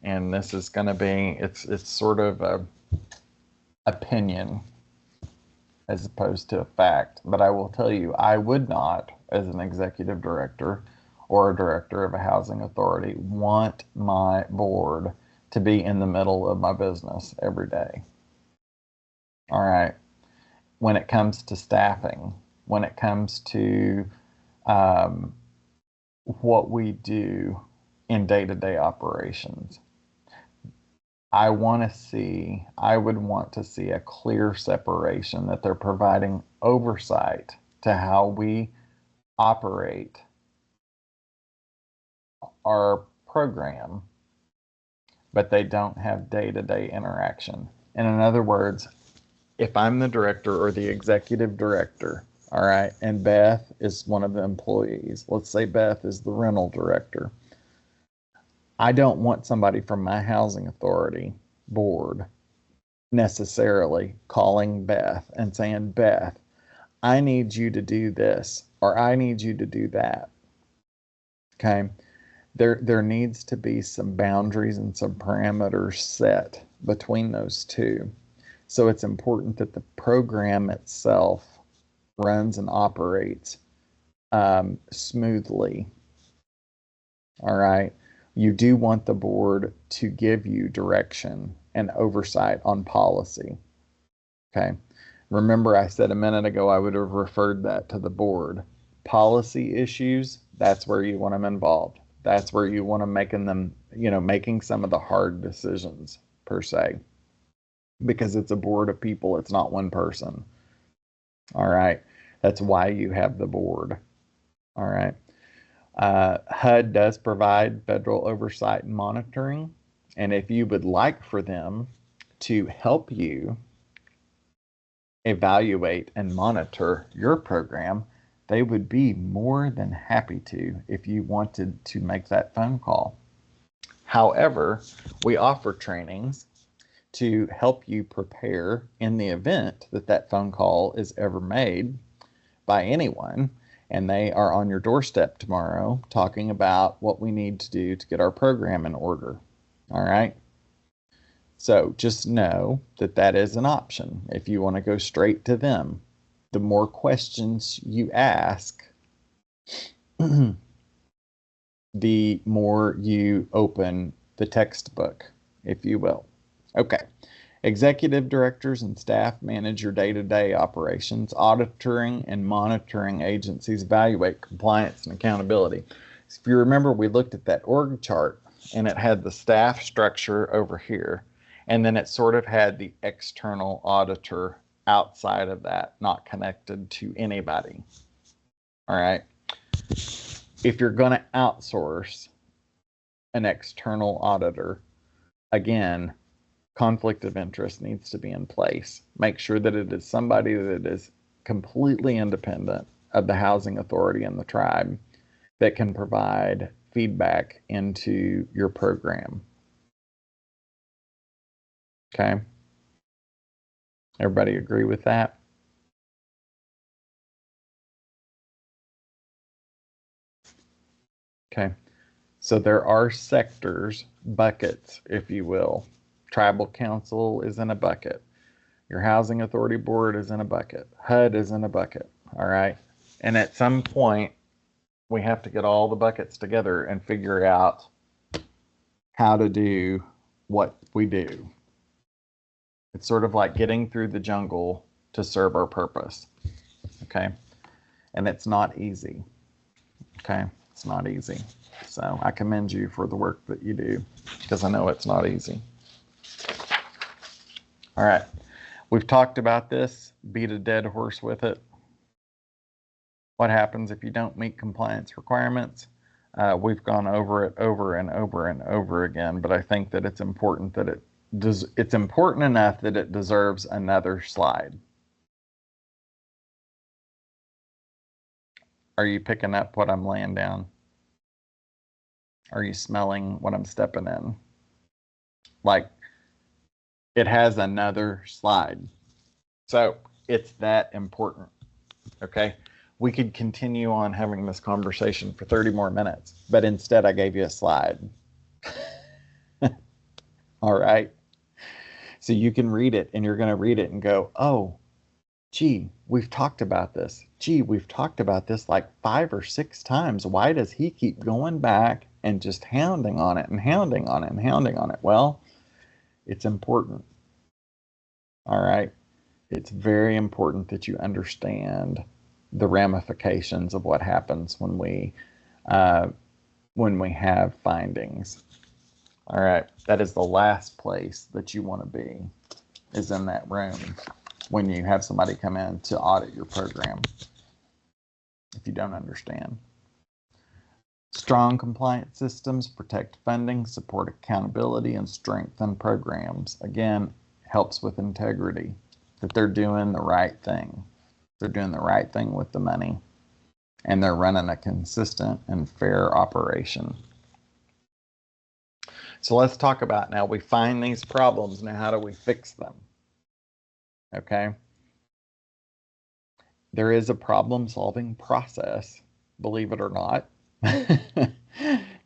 and this is going to be, it's sort of a opinion as opposed to a fact, but I will tell you, I would not, as an executive director or a director of a housing authority, want my board to be in the middle of my business every day. All right. When it comes to staffing, when it comes to what we do in day-to-day operations, I would want to see a clear separation, that they're providing oversight to how we operate our program, but they don't have day-to-day interaction. And in other words, if I'm the director or the executive director, all right, and Beth is one of the employees, let's say Beth is the rental director, I don't want somebody from my housing authority board necessarily calling Beth and saying, Beth, I need you to do this, or I need you to do that. Okay. There needs to be some boundaries and some parameters set between those two. So it's important that the program itself runs and operates smoothly. All right. You do want the board to give you direction and oversight on policy. Okay. Remember, I said a minute ago I would have referred that to the board. Policy issues, that's where you want them involved. That's where you want them, making some of the hard decisions per se. Because it's a board of people, it's not one person. All right. That's why you have the board. All right. HUD does provide federal oversight and monitoring. And if you would like for them to help you evaluate and monitor your program, they would be more than happy to if you wanted to make that phone call. However, we offer trainings to help you prepare in the event that that phone call is ever made by anyone and they are on your doorstep tomorrow talking about what we need to do to get our program in order. All right. So just know that that is an option if you want to go straight to them. The more questions you ask, the more you open the textbook, if you will. Okay. Executive directors and staff manage your day-to-day operations. Auditing and monitoring agencies evaluate compliance and accountability. So if you remember, we looked at that org chart and it had the staff structure over here. And then it sort of had the external auditor outside of that, not connected to anybody. All right. If you're going to outsource an external auditor, again, conflict of interest needs to be in place. Make sure that it is somebody that is completely independent of the housing authority and the tribe that can provide feedback into your program. Okay. Everybody agree with that? Okay. So there are sectors, buckets, if you will. Tribal council is in a bucket. Your housing authority board is in a bucket. HUD is in a bucket. All right. And at some point, we have to get all the buckets together and figure out how to do what we do. It's sort of like getting through the jungle to serve our purpose. Okay. And it's not easy. Okay. It's not easy. So I commend you for the work that you do because I know it's not easy. All right. We've talked about this, beat a dead horse with it. What happens if you don't meet compliance requirements? We've gone over it over and over and over again, but I think that it's important that it's important enough that it deserves another slide. Are you picking up what I'm laying down? Are you smelling what I'm stepping in? Like, it has another slide. So it's that important. Okay. We could continue on having this conversation for 30 more minutes, but instead I gave you a slide. All right. So you can read it and you're going to read it and go, oh, gee, we've talked about this. Gee, we've talked about this like 5 or 6 times. Why does he keep going back and just hounding on it and hounding on it and hounding on it? Well, it's important. All right. It's very important that you understand the ramifications of what happens when we have findings. All right. That is the last place that you want to be, is in that room when you have somebody come in to audit your program, if you don't understand. Strong compliance systems protect funding, support accountability, and strengthen programs. Again, helps with integrity, that they're doing the right thing. They're doing the right thing with the money, and they're running a consistent and fair operation. So let's talk about, now we find these problems, now how do we fix them? Okay. There is a problem-solving process, believe it or not,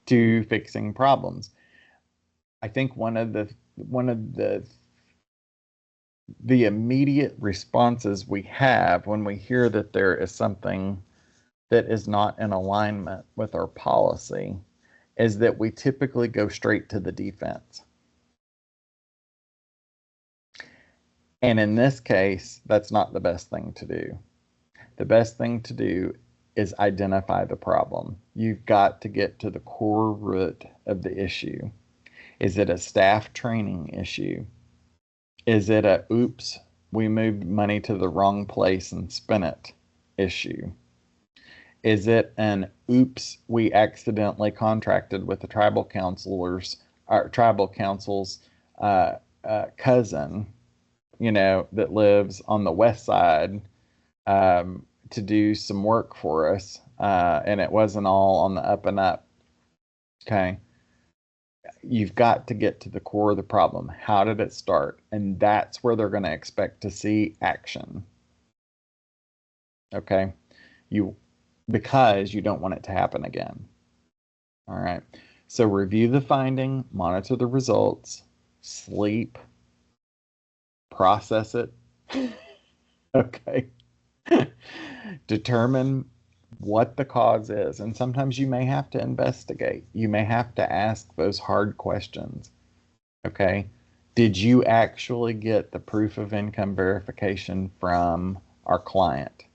to fixing problems. I think one of the immediate responses we have when we hear that there is something that is not in alignment with our policy is that we typically go straight to the defense. And in this case, that's not the best thing to do. The best thing to do is identify the problem. You've got to get to the core root of the issue. Is it a staff training issue? Is it a, oops, we moved money to the wrong place and spent it issue? Is it an, oops, we accidentally contracted with the tribal council's cousin, that lives on the west side to do some work for us, and it wasn't all on the up and up. Okay. You've got to get to the core of the problem. How did it start? And that's where they're going to expect to see action. Okay. Because you don't want it to happen again. All right. So review the finding, monitor the results, sleep, process it. Okay. Determine what the cause is. And sometimes you may have to investigate. You may have to ask those hard questions. Okay. Did you actually get the proof of income verification from our client,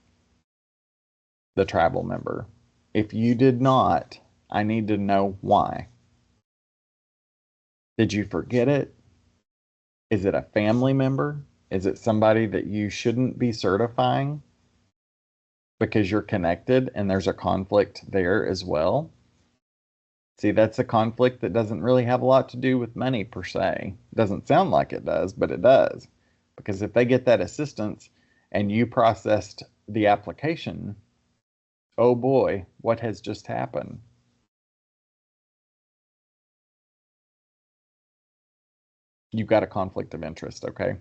the tribal member? If you did not, I need to know why. Did you forget it? Is it a family member? Is it somebody that you shouldn't be certifying because you're connected and there's a conflict there as well? See, that's a conflict that doesn't really have a lot to do with money per se. It doesn't sound like it does, but it does. Because if they get that assistance and you processed the application, oh boy, what has just happened? You've got a conflict of interest, okay?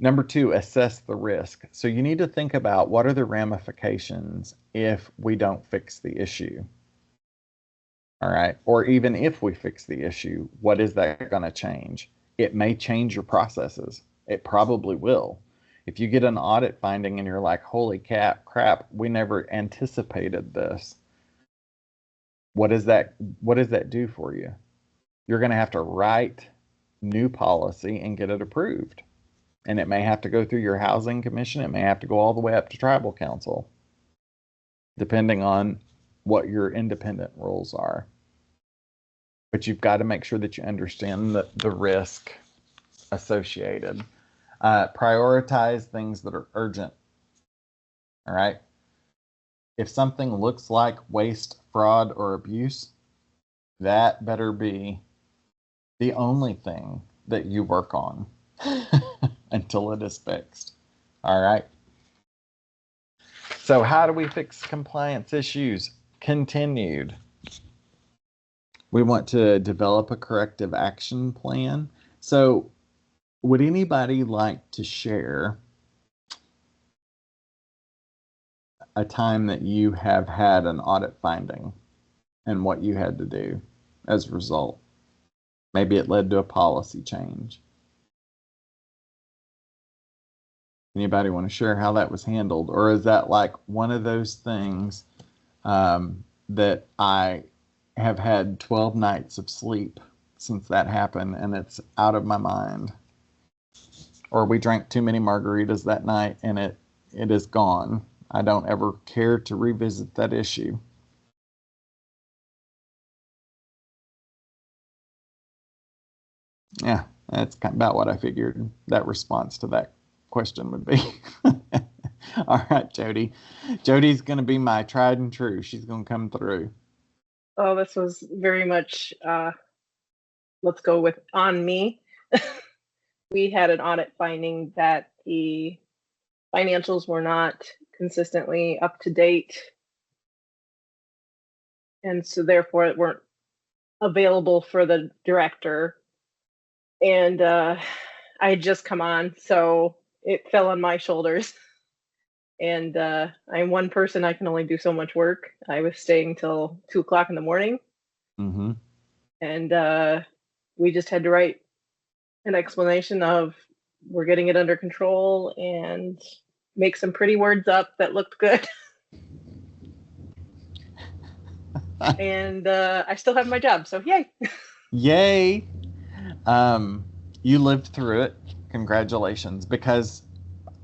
Number 2, assess the risk. So you need to think about what are the ramifications if we don't fix the issue. All right. Or even if we fix the issue, what is that going to change? It may change your processes. It probably will. If you get an audit finding and you're like, holy crap, we never anticipated this. What does that do for you? You're going to have to write new policy and get it approved. And it may have to go through your housing commission. It may have to go all the way up to tribal council, depending on what your independent rules are. But you've got to make sure that you understand the risk associated. Prioritize things that are urgent. All right. If something looks like waste, fraud, or abuse, that better be the only thing that you work on until it is fixed. All right. So how do we fix compliance issues? Continued. We want to develop a corrective action plan. So would anybody like to share a time that you have had an audit finding and what you had to do as a result? Maybe it led to a policy change. Anybody want to share how that was handled? Or is that like one of those things that I have had 12 nights of sleep since that happened and it's out of my mind? Or we drank too many margaritas that night and it is gone. I don't ever care to revisit that issue. Yeah, that's about what I figured that response to that question would be. All right, Jody. Jody's going to be my tried and true. She's going to come through. Oh, this was very much, let's go with on me. We had an audit finding that the financials were not consistently up to date. And so therefore it weren't available for the director. And I had just come on, so it fell on my shoulders. And I'm one person, I can only do so much work. I was staying till 2 o'clock in the morning. Mm-hmm. And we just had to write an explanation of we're getting it under control and make some pretty words up that looked good. And I still have my job, so yay. Yay. You lived through it. Congratulations. Because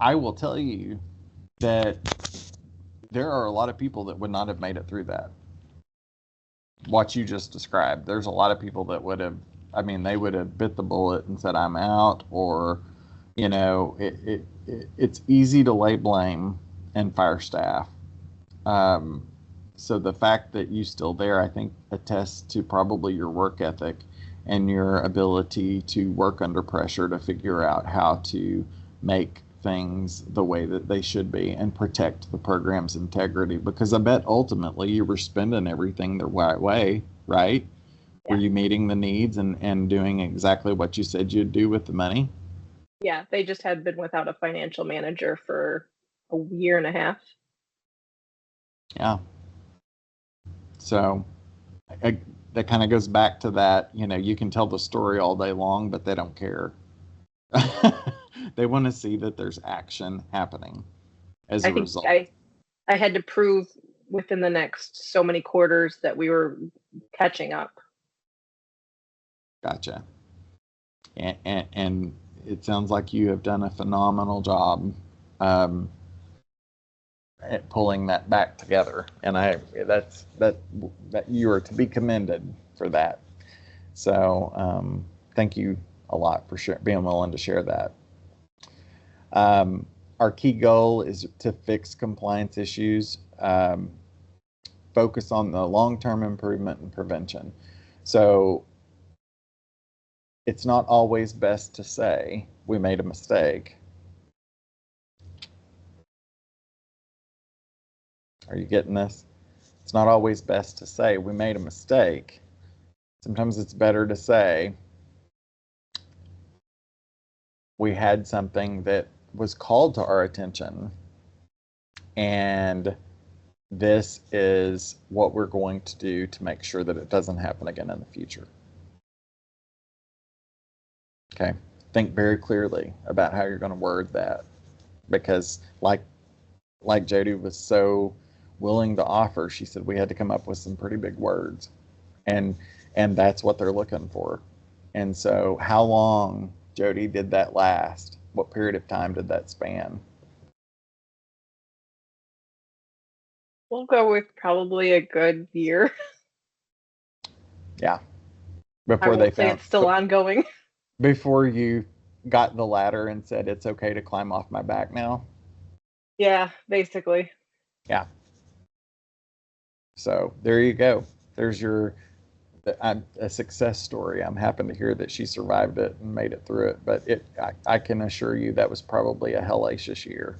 I will tell you that there are a lot of people that would not have made it through that. What you just described. There's a lot of people that would have, they would have bit the bullet and said, I'm out, or, it's easy to lay blame and fire staff. So the fact that you're still there, I think, attests to probably your work ethic and your ability to work under pressure to figure out how to make things the way that they should be and protect the program's integrity. Because I bet ultimately you were spending everything the right way, right? Yeah. Were you meeting the needs and doing exactly what you said you'd do with the money? Yeah, they just had been without a financial manager for a year and a half. Yeah. So that kind of goes back to that, you can tell the story all day long, but they don't care. They want to see that there's action happening as a result. I had to prove within the next so many quarters that we were catching up. Gotcha. And it sounds like you have done a phenomenal job at pulling that back together, and that you are to be commended for that. So thank you a lot for being willing to share that. Our key goal is to fix compliance issues, focus on the long-term improvement and prevention. So it's not always best to say we made a mistake. Are you getting this? It's not always best to say we made a mistake. Sometimes it's better to say we had something that was called to our attention, and this is what we're going to do to make sure that it doesn't happen again in the future. Okay, think very clearly about how you're going to word that, because like Jody was so willing to offer, she said we had to come up with some pretty big words, and that's what they're looking for. And so how long, Jody, did that last? What period of time did that span? We'll go with probably a good year. Yeah. I Before they won't say found it's still ongoing. before you got the ladder and said it's okay to climb off my back now. Yeah, basically. Yeah. So there you go. There's a success story. I'm happy to hear that she survived it and made it through it. But I can assure you that was probably a hellacious year.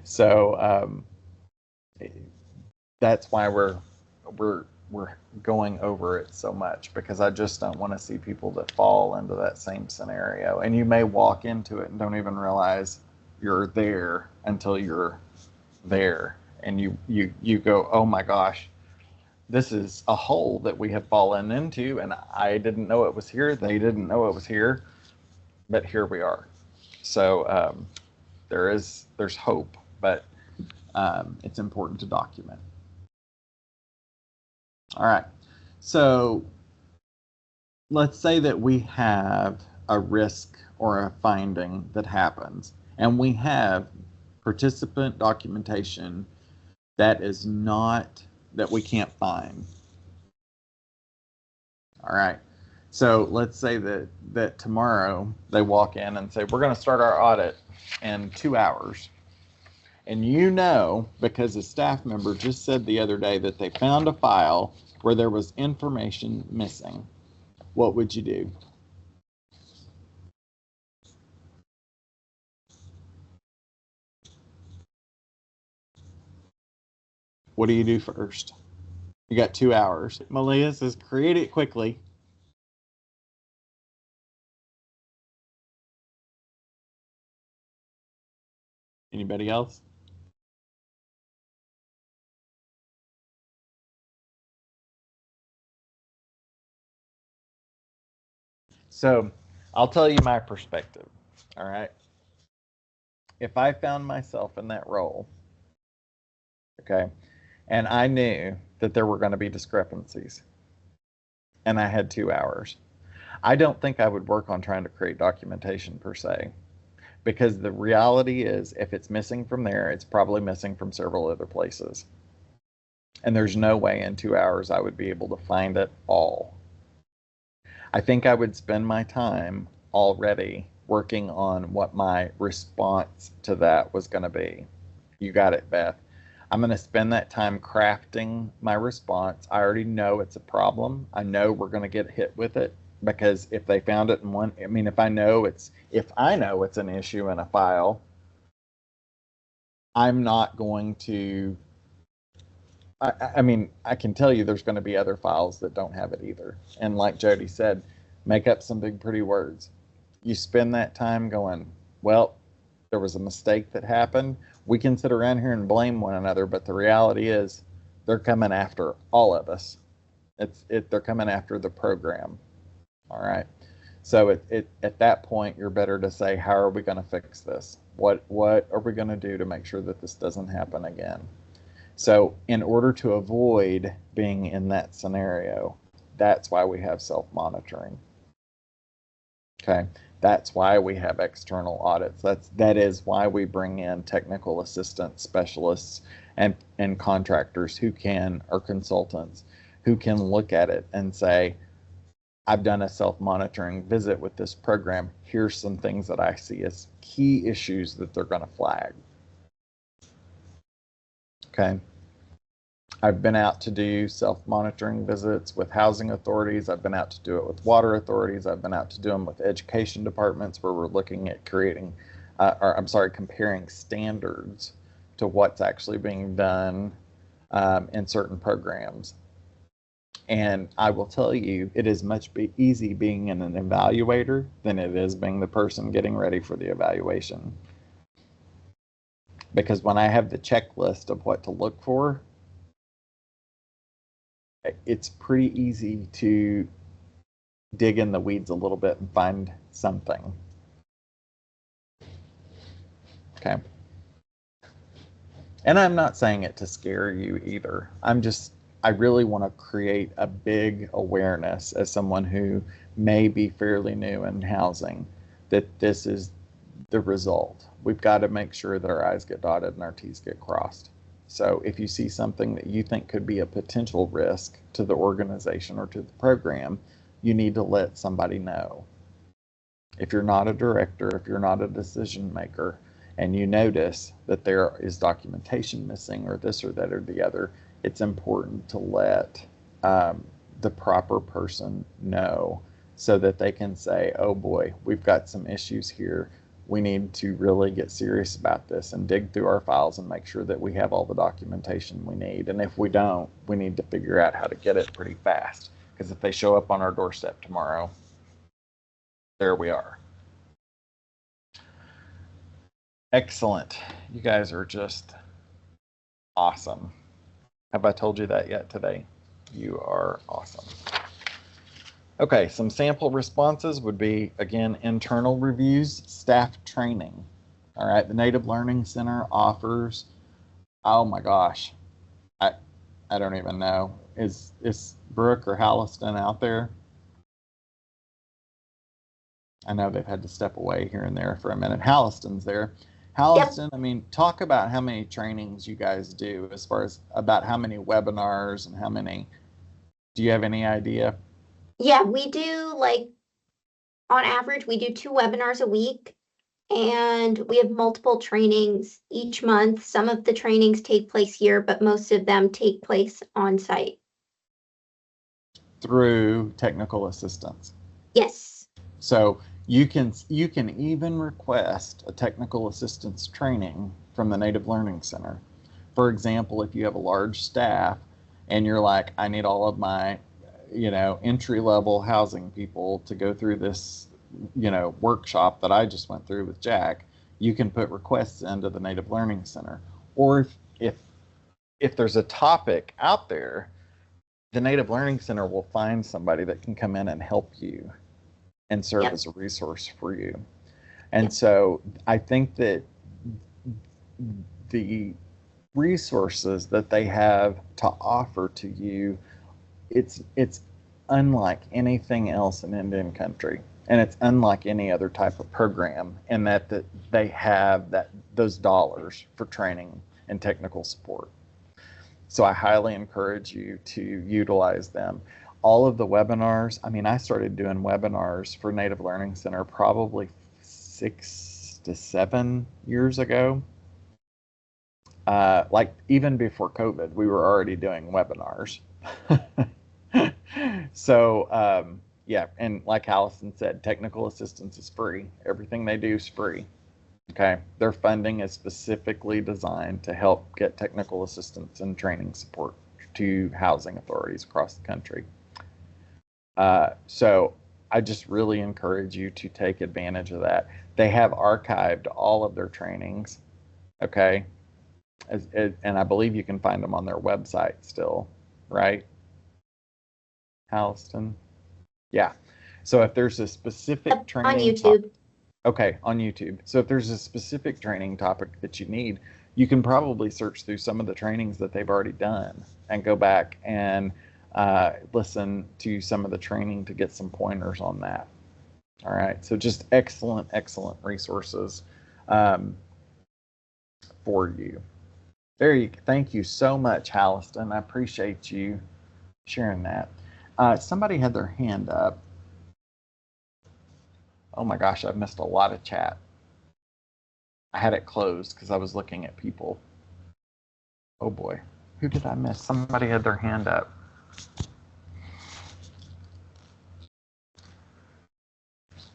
So that's why we're going over it so much, because I just don't want to see people that fall into that same scenario. And you may walk into it and don't even realize you're there until you're there, and you go, oh my gosh, this is a hole that we have fallen into, and I didn't know it was here, they didn't know it was here, but here we are. So there's hope, but it's important to document. All right, so let's say that we have a risk or a finding that happens, and we have participant documentation that we can't find. All right, so let's say that tomorrow they walk in and say, we're going to start our audit in 2 hours. And because a staff member just said the other day that they found a file where there was information missing, what would you do? What do you do first? You got 2 hours. Malia says, create it quickly. Anybody else? So I'll tell you my perspective. All right. If I found myself in that role, okay, and I knew that there were going to be discrepancies, and I had 2 hours, I don't think I would work on trying to create documentation per se, because the reality is if it's missing from there, it's probably missing from several other places. And there's no way in 2 hours I would be able to find it all. I think I would spend my time already working on what my response to that was going to be. You got it, Beth. I'm going to spend that time crafting my response. I already know it's a problem. I know we're going to get hit with it, because if they found it in one, I mean, if I know it's an issue in a file, I'm not going to, I mean, I can tell you there's going to be other files that don't have it either. And like Jody said, make up some big pretty words. You spend that time going, well, there was a mistake that happened. We can sit around here and blame one another, but the reality is they're coming after all of us. They're coming after the program. All right. So at that point, you're better to say, how are we going to fix this? What are we going to do to make sure that this doesn't happen again? So in order to avoid being in that scenario, that's why we have self-monitoring. Okay. That's why we have external audits. That is why we bring in technical assistance specialists and contractors or consultants who can look at it and say, I've done a self-monitoring visit with this program. Here's some things that I see as key issues that they're going to flag. Okay. I've been out to do self-monitoring visits with housing authorities. I've been out to do it with water authorities. I've been out to do them with education departments, where we're looking at comparing standards to what's actually being done in certain programs. And I will tell you, it is much easy being an evaluator than it is being the person getting ready for the evaluation. Because when I have the checklist of what to look for, it's pretty easy to dig in the weeds a little bit and find something. Okay. And I'm not saying it to scare you either. I really want to create a big awareness as someone who may be fairly new in housing that this is the result. We've got to make sure that our I's get dotted and our T's get crossed. So if you see something that you think could be a potential risk to the organization or to the program, you need to let somebody know. If you're not a director, if you're not a decision maker, and you notice that there is documentation missing or this or that or the other, it's important to let the proper person know so that they can say, oh boy, we've got some issues here. We need to really get serious about this and dig through our files and make sure that we have all the documentation we need. And if we don't, we need to figure out how to get it pretty fast. Because if they show up on our doorstep tomorrow, there we are. Excellent. You guys are just awesome. Have I told you that yet today? You are awesome. Okay, some sample responses would be, again, internal reviews, staff training. All right, the Native Learning Center offers, oh my gosh, I don't even know. Is Brooke or Halliston out there? I know they've had to step away here and there for a minute. Halliston's there. Halliston, yep. I mean, talk about how many trainings you guys do as far as about how many webinars and how many, do you have any idea? Yeah, we do, like, on average, we do 2 webinars a week, and we have multiple trainings each month. Some of the trainings take place here, but most of them take place on site. Through technical assistance? Yes. So you can even request a technical assistance training from the Native Learning Center. For example, if you have a large staff and you're like, I need all of my entry-level housing people to go through this, workshop that I just went through with Jack, you can put requests into the Native Learning Center. Or if there's a topic out there, the Native Learning Center will find somebody that can come in and help you and serve as a resource for you. And so I think that the resources that they have to offer to you, it's unlike anything else in Indian country, and it's unlike any other type of program in that they have those dollars for training and technical support. So I highly encourage you to utilize them. All of the webinars, I mean, I started doing webinars for Native Learning Center probably 6 to 7 years ago. like even before COVID, we were already doing webinars. So, yeah, and like Allison said, technical assistance is free. Everything they do is free. Okay, their funding is specifically designed to help get technical assistance and training support to housing authorities across the country. So I just really encourage you to take advantage of that. They have archived all of their trainings, okay? And I believe you can find them on their website still, right? Halston? Yeah. So if there's a specific training on YouTube. Okay, on YouTube. So if there's a specific training topic that you need, you can probably search through some of the trainings that they've already done and go back and listen to some of the training to get some pointers on that. All right, so just excellent, excellent resources for you. Thank you so much, Halliston. I appreciate you sharing that. Somebody had their hand up. Oh my gosh, I've missed a lot of chat. I had it closed because I was looking at people. Oh boy, who did I miss? Somebody had their hand up.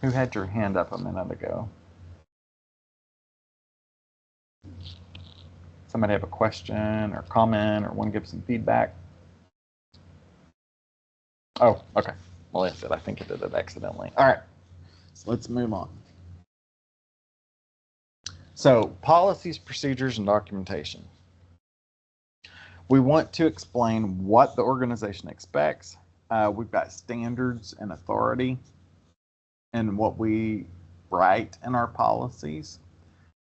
Who had your hand up a minute ago? Somebody have a question or comment or want to give some feedback? Oh, okay. Well, that's it. I think I did it accidentally. All right. So let's move on. So policies, procedures, and documentation. We want to explain what the organization expects. We've got standards and authority and what we write in our policies.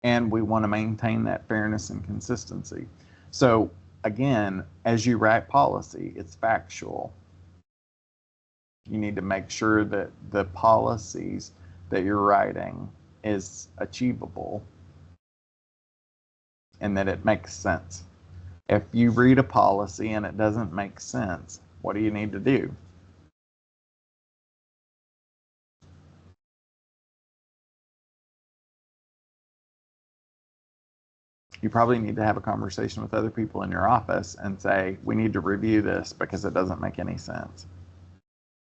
And we want to maintain that fairness and consistency. So again, as you write policy, it's factual. You need to make sure that the policies that you're writing is achievable and that it makes sense. If you read a policy and it doesn't make sense, what do you need to do? You probably need to have a conversation with other people in your office and say, we need to review this because it doesn't make any sense.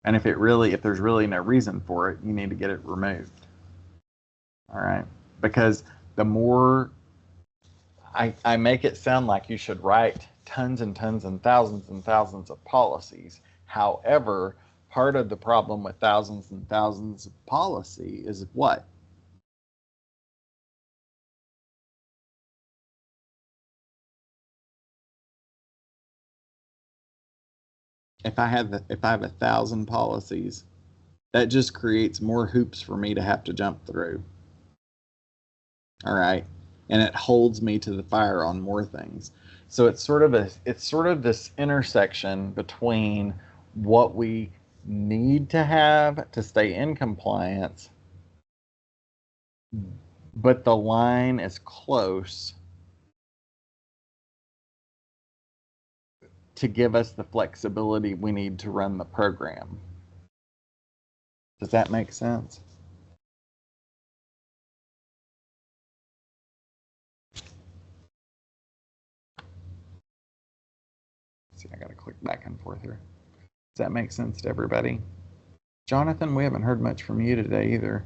And if there's really no reason for it, you need to get it removed. All right? Because the more I make it sound like you should write tons and tons and thousands of policies. However, part of the problem with thousands and thousands of policy is what? If I have 1,000 policies, that just creates more hoops for me to have to jump through. All right, and it holds me to the fire on more things. So it's sort of this intersection between what we need to have to stay in compliance, but the line is close to give us the flexibility we need to run the program. Does that make sense? See, I got to click back and forth here. Does that make sense to everybody? Jonathan, we haven't heard much from you today either.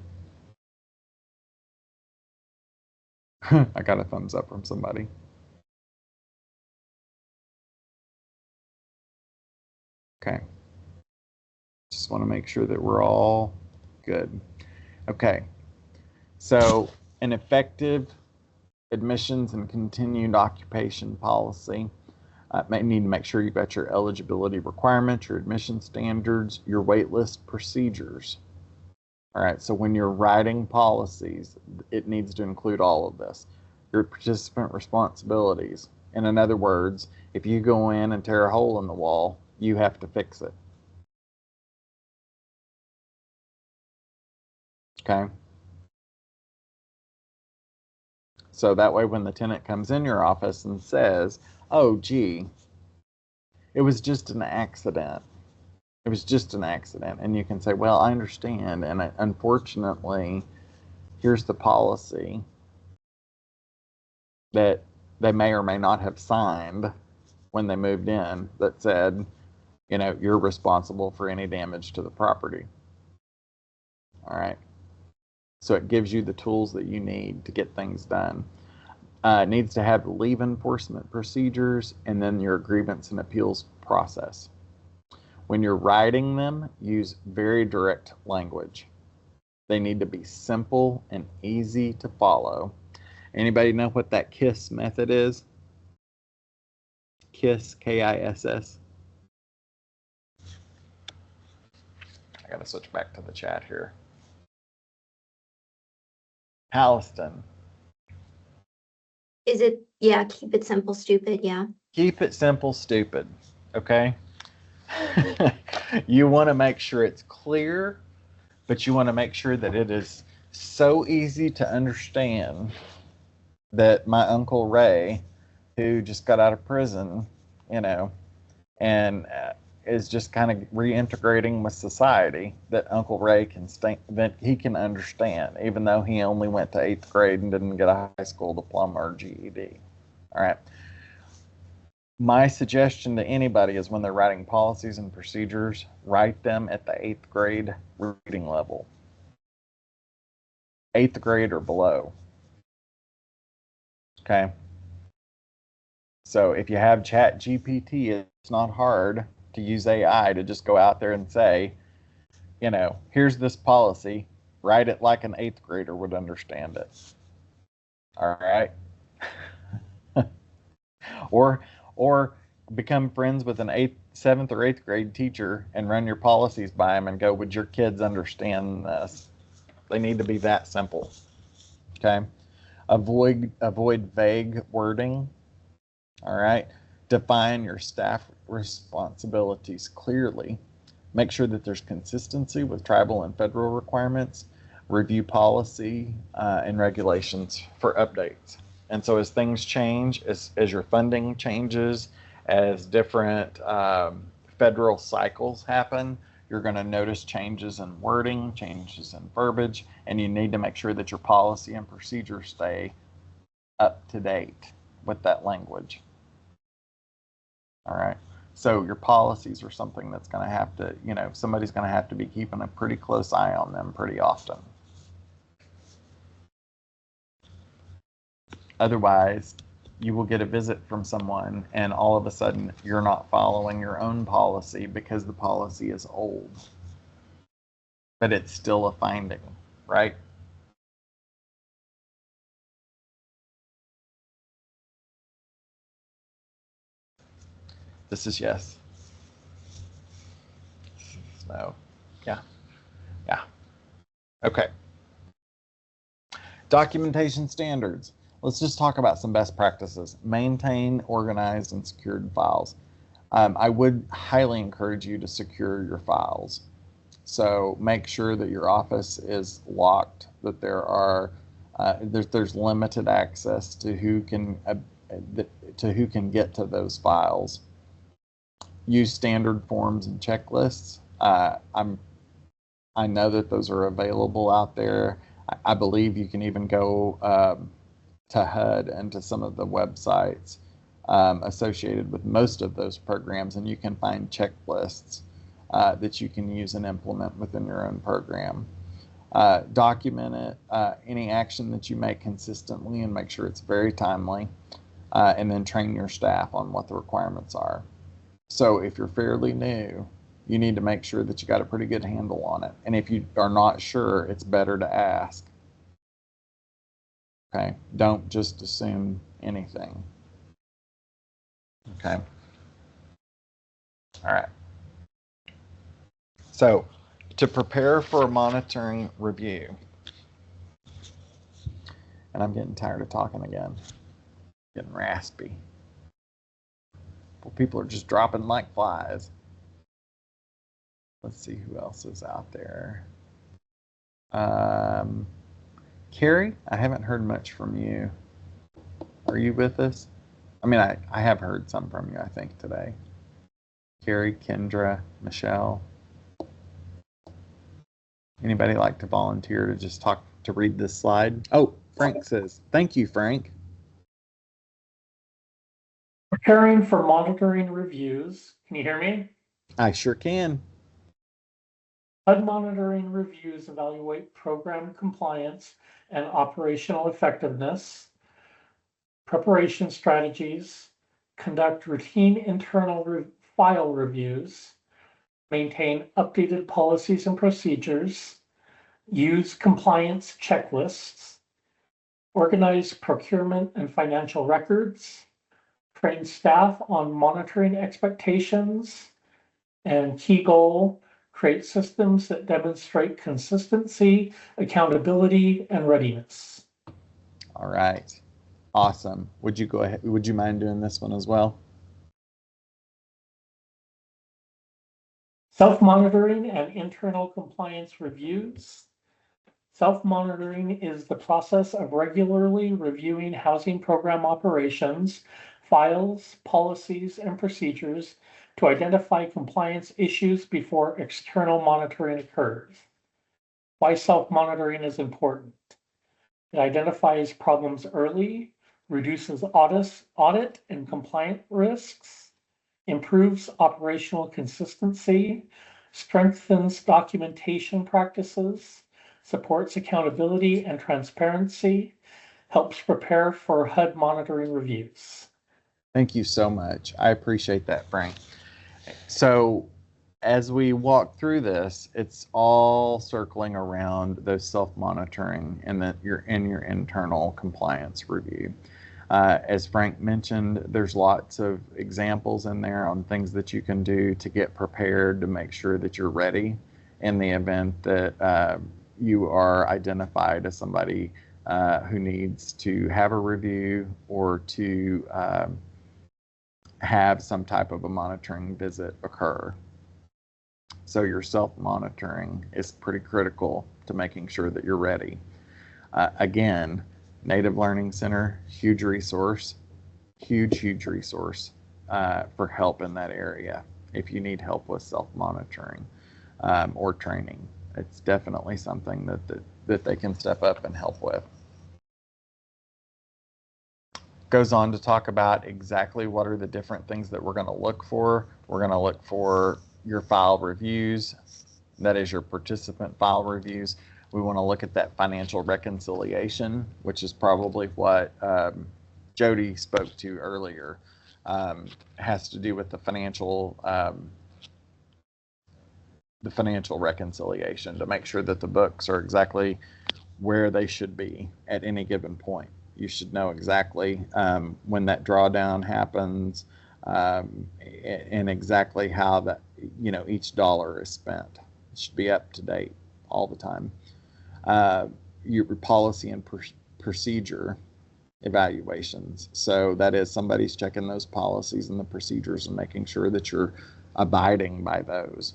I got a thumbs up from somebody. Okay. Just want to make sure that we're all good. Okay. So an effective admissions and continued occupation policy. May need to make sure you've got your eligibility requirements, your admission standards, your waitlist procedures. All right, so when you're writing policies, it needs to include all of this. Your participant responsibilities. And in other words, if you go in and tear a hole in the wall, you have to fix it. Okay? So that way when the tenant comes in your office and says, oh, gee, it was just an accident. It was just an accident. And you can say, well, I understand. And unfortunately, here's the policy that they may or may not have signed when they moved in that said, you're responsible for any damage to the property. All right. So it gives you the tools that you need to get things done. It needs to have leave enforcement procedures and then your grievance and appeals process. When you're writing them, use very direct language. They need to be simple and easy to follow. Anybody know what that KISS method is? KISS, K-I-S-S. I gotta switch back to the chat here. Halliston. Is it, yeah, keep it simple, stupid, yeah. Keep it simple, stupid, okay? You want to make sure it's clear, but you want to make sure that it is so easy to understand that my Uncle Ray, who just got out of prison, and is just kind of reintegrating with society, that Uncle Ray that he can understand, even though he only went to 8th grade and didn't get a high school diploma or GED. All right. My suggestion to anybody is when they're writing policies and procedures, write them at the 8th grade reading level. 8th grade or below. Okay. So if you have Chat GPT, it's not hard to use AI to just go out there and say, here's this policy, write it like an 8th grader would understand it. All right. Or become friends with an 7th or 8th grade teacher and run your policies by them and go, would your kids understand this? They need to be that simple. Okay. Avoid vague wording. All right. Define your staff responsibilities clearly. Make sure that there's consistency with tribal and federal requirements. Review policy and regulations for updates. And so as things change, as your funding changes, as different federal cycles happen, you're going to notice changes in wording, changes in verbiage, and you need to make sure that your policy and procedures stay up to date with that language. All right. So your policies are something that's going to have to, somebody's going to have to be keeping a pretty close eye on them pretty often. Otherwise, you will get a visit from someone and all of a sudden you're not following your own policy because the policy is old. But it's still a finding, right? This is yes. No. Yeah. Yeah. Okay. Documentation standards. Let's just talk about some best practices. Maintain organized and secured files. I would highly encourage you to secure your files. So make sure that your office is locked, that there are there's limited access to who can get to those files. Use standard forms and checklists. I know that those are available out there. I believe you can even go to HUD and to some of the websites associated with most of those programs, and you can find checklists that you can use and implement within your own program. Document it, any action that you make consistently, and make sure it's very timely, and then train your staff on what the requirements are. So if you're fairly new, you need to make sure that you got a pretty good handle on it. And if you are not sure, it's better to ask. Okay, don't just assume anything. Okay. All right. So to prepare for a monitoring review, and I'm getting tired of talking again, getting raspy. Well, people are just dropping like flies. Let's see who else is out there. Carrie, I haven't heard much from you. Are you with us? I mean, I have heard some from you, I think, today. Carrie, Kendra, Michelle. Anybody like to volunteer to just talk, to read this slide? Oh, Frank says, thank you, Frank. Preparing for monitoring reviews. Can you hear me? I sure can. HUD monitoring reviews evaluate program compliance and operational effectiveness, preparation strategies, conduct routine internal file reviews, maintain updated policies and procedures, use compliance checklists, organize procurement and financial records, train staff on monitoring expectations, and key goal, create systems that demonstrate consistency, accountability, and readiness. All right. Awesome. Would you go ahead? Would you mind doing this one as well? Self-monitoring and internal compliance reviews. Self-monitoring is the process of regularly reviewing housing program operations, files, policies, and procedures to identify compliance issues before external monitoring occurs. Why self-monitoring is important. It identifies problems early, reduces audit and compliance risks, improves operational consistency, strengthens documentation practices, supports accountability and transparency, helps prepare for HUD monitoring reviews. Thank you so much. I appreciate that, Frank. So as we walk through this, it's all circling around those self-monitoring and your internal compliance review. As Frank mentioned, there's lots of examples in there on things that you can do to get prepared to make sure that you're ready in the event that you are identified as somebody who needs to have a review or to have some type of a monitoring visit occur. So your self-monitoring is pretty critical to making sure that you're ready. Again, Native Learning Center, huge resource for help in that area. If you need help with self-monitoring or training, it's definitely something that they can step up and help with. Goes on to talk about exactly what are the different things that we're going to look for. We're going to look for your file reviews, that is your participant file reviews. We want to look at that financial reconciliation, which is probably what Jody spoke to earlier. Has to do with the financial reconciliation to make sure that the books are exactly where they should be at any given point. You should know exactly when that drawdown happens and exactly how that, each dollar is spent. It should be up to date all the time. Your policy and procedure evaluations. So that is somebody's checking those policies and the procedures and making sure that you're abiding by those.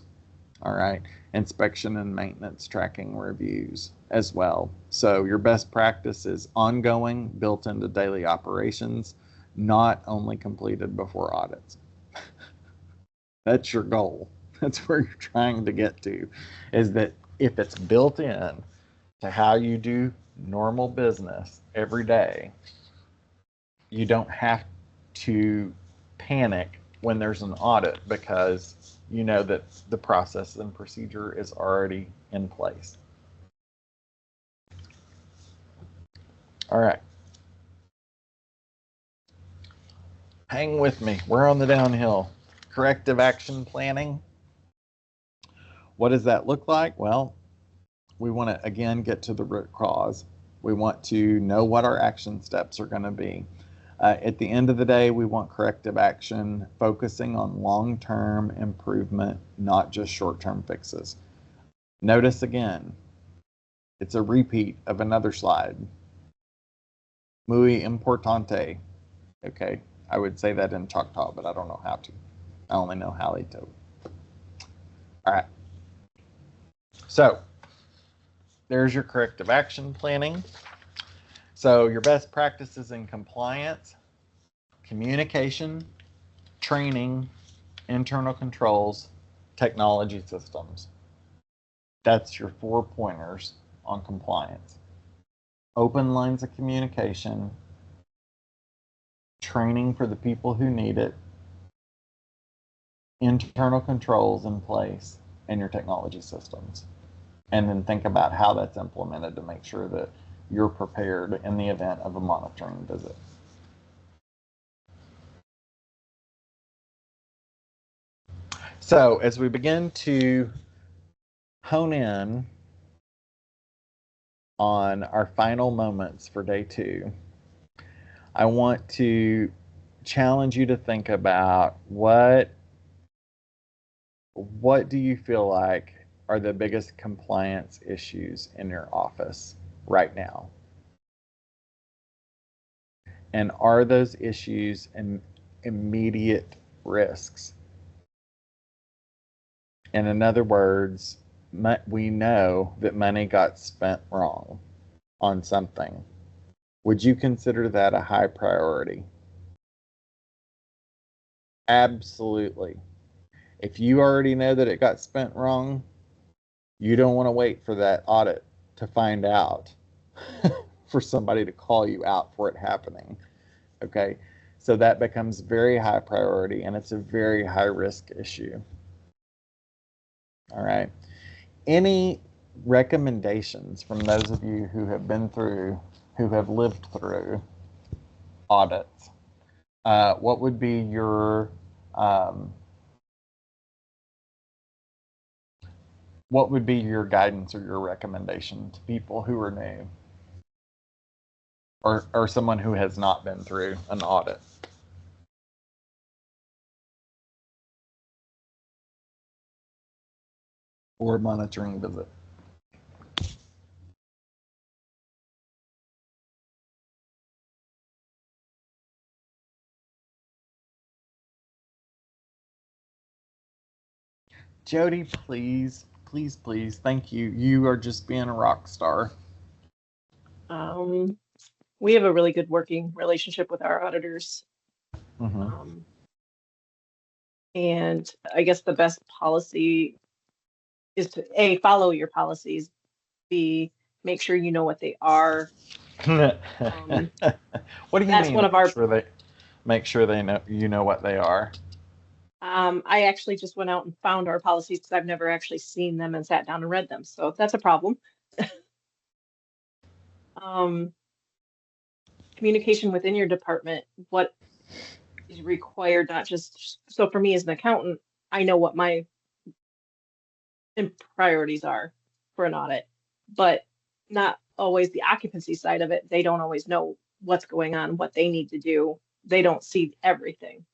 All right. Inspection and maintenance tracking reviews as well. So your best practice is ongoing, built into daily operations, not only completed before audits. That's your goal. That's where you're trying to get to, is that if it's built in to how you do normal business every day, you don't have to panic when there's an audit because you know that the process and procedure is already in place. All right. Hang with me. We're on the downhill. Corrective action planning. What does that look like? Well, we want to, again, get to the root cause. We want to know what our action steps are going to be. At the end of the day, we want corrective action focusing on long-term improvement, not just short-term fixes. Notice again, it's a repeat of another slide. Muy importante. Okay, I would say that in Choctaw, but I don't know how to. I only know Halito. All right. So there's your corrective action planning. So your best practices in compliance, communication, training, internal controls, technology systems. That's your 4 pointers on compliance. Open lines of communication, training for the people who need it, internal controls in place, and your technology systems. And then think about how that's implemented to make sure that you're prepared in the event of a monitoring visit. So as we begin to hone in on our final moments for day 2, I want to challenge you to think about what do you feel like are the biggest compliance issues in your office right now? And are those issues immediate risks? And in other words, we know that money got spent wrong on something. Would you consider that a high priority? Absolutely. If you already know that it got spent wrong, you don't want to wait for that audit to find out for somebody to call you out for it happening. Okay, so that becomes very high priority, and it's a very high risk issue. All right. Any recommendations from those of you who have been through, who have lived through audits? What would be your guidance or your recommendation to people who are new, or someone who has not been through an audit? Or monitoring visit? Jody, please, please, please. Thank you. You are just being a rock star. We have a really good working relationship with our auditors. Mm-hmm. And I guess the best policy is to A, follow your policies, B, make sure you know what they are. What do you that's mean? One of our Make sure they know you know what they are. I actually just went out and found our policies because I've never actually seen them and sat down and read them. So that's a problem. Communication within your department, what is required, not just, so for me as an accountant, I know what my priorities are for an audit, but not always the occupancy side of it. They don't always know what's going on, what they need to do. They don't see everything.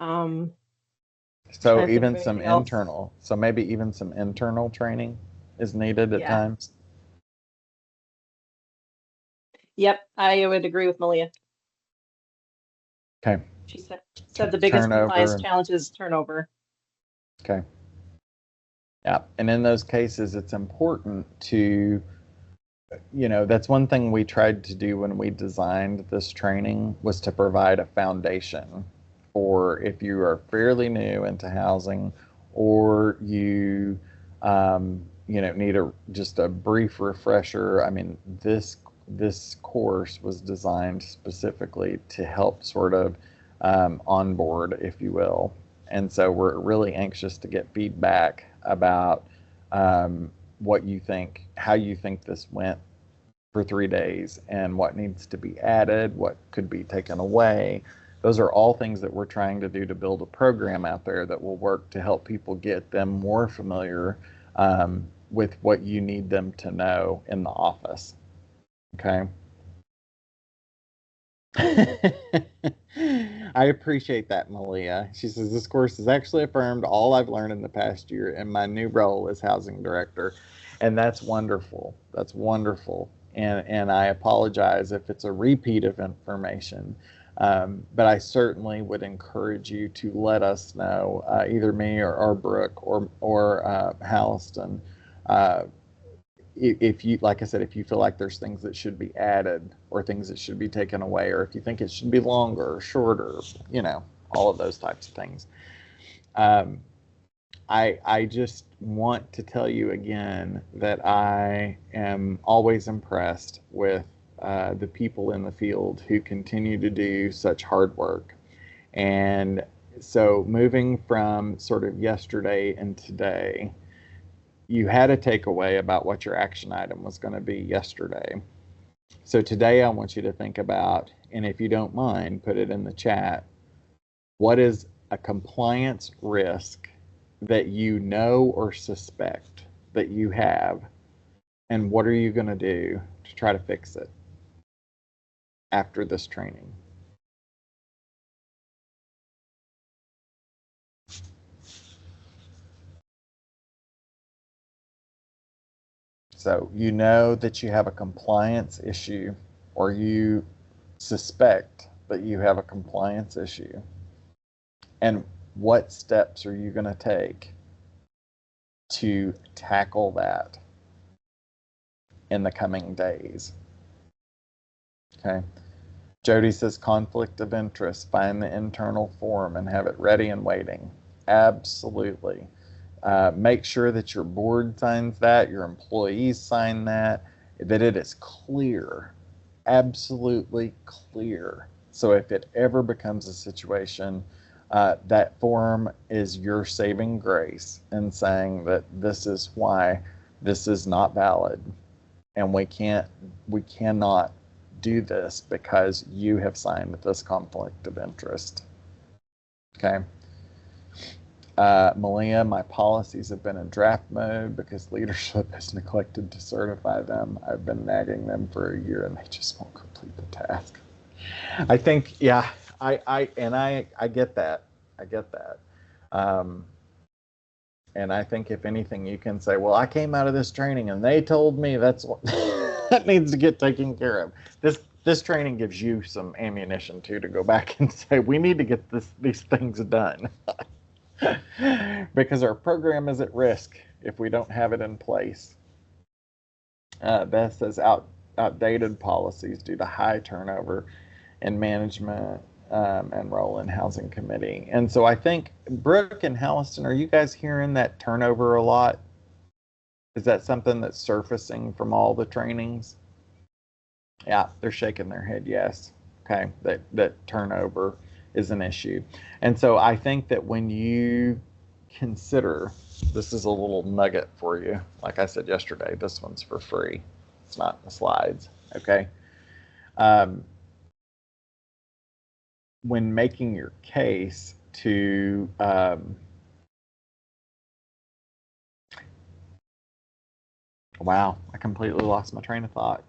So even some internal, so maybe even some internal training is needed at times. Yep, I would agree with Malia. Okay. She said the biggest compliance challenge is turnover. Okay. Yeah, and in those cases, it's important to, that's one thing we tried to do when we designed this training, was to provide a foundation for if you are fairly new into housing, or you, need just a brief refresher. I mean, this course was designed specifically to help sort of onboard, if you will. And so we're really anxious to get feedback about what you think, how you think this went for 3 days, and what needs to be added, what could be taken away. Those are all things that we're trying to do to build a program out there that will work to help people get them more familiar with what you need them to know in the office. Okay. I appreciate that, Malia. She says, this course has actually affirmed all I've learned in the past year in my new role as housing director. And that's wonderful. That's wonderful. And I apologize if it's a repeat of information. But I certainly would encourage you to let us know, either me or Brooke or Halliston, if you, like I said, if you feel like there's things that should be added or things that should be taken away, or if you think it should be longer or shorter, all of those types of things. I just want to tell you again that I am always impressed with the people in the field who continue to do such hard work. And so moving from sort of yesterday and today, you had a takeaway about what your action item was going to be yesterday. So today I want you to think about, and if you don't mind, put it in the chat, what is a compliance risk that you know or suspect that you have, and what are you going to do to try to fix it after this training? So you know that you have a compliance issue, or you suspect that you have a compliance issue. And what steps are you going to take to tackle that in the coming days? Okay. Jody says conflict of interest, find the internal form and have it ready and waiting. Absolutely. Make sure that your board signs that, your employees sign that it is clear, absolutely clear. So if it ever becomes a situation, that form is your saving grace in saying that this is why this is not valid, and we cannot do this because you have signed this conflict of interest. Okay. Malia, my policies have been in draft mode because leadership has neglected to certify them. I've been nagging them for a year and they just won't complete the task. I think, yeah, I get that. I get that. And I think if anything, you can say, well, I came out of this training and they told me that's what that needs to get taken care of. This training gives you some ammunition too to go back and say, we need to get these things done. Because our program is at risk if we don't have it in place. Beth says outdated policies due to high turnover in management and role in housing committee. And so I think, Brooke and Halliston, are you guys hearing that turnover a lot? Is that something that's surfacing from all the trainings? Yeah, they're shaking their head yes. Okay, that turnover is an issue. And so I think that when you consider, this is a little nugget for you. Like I said yesterday, this one's for free. It's not in the slides, okay? When making your case to wow, I completely lost my train of thought.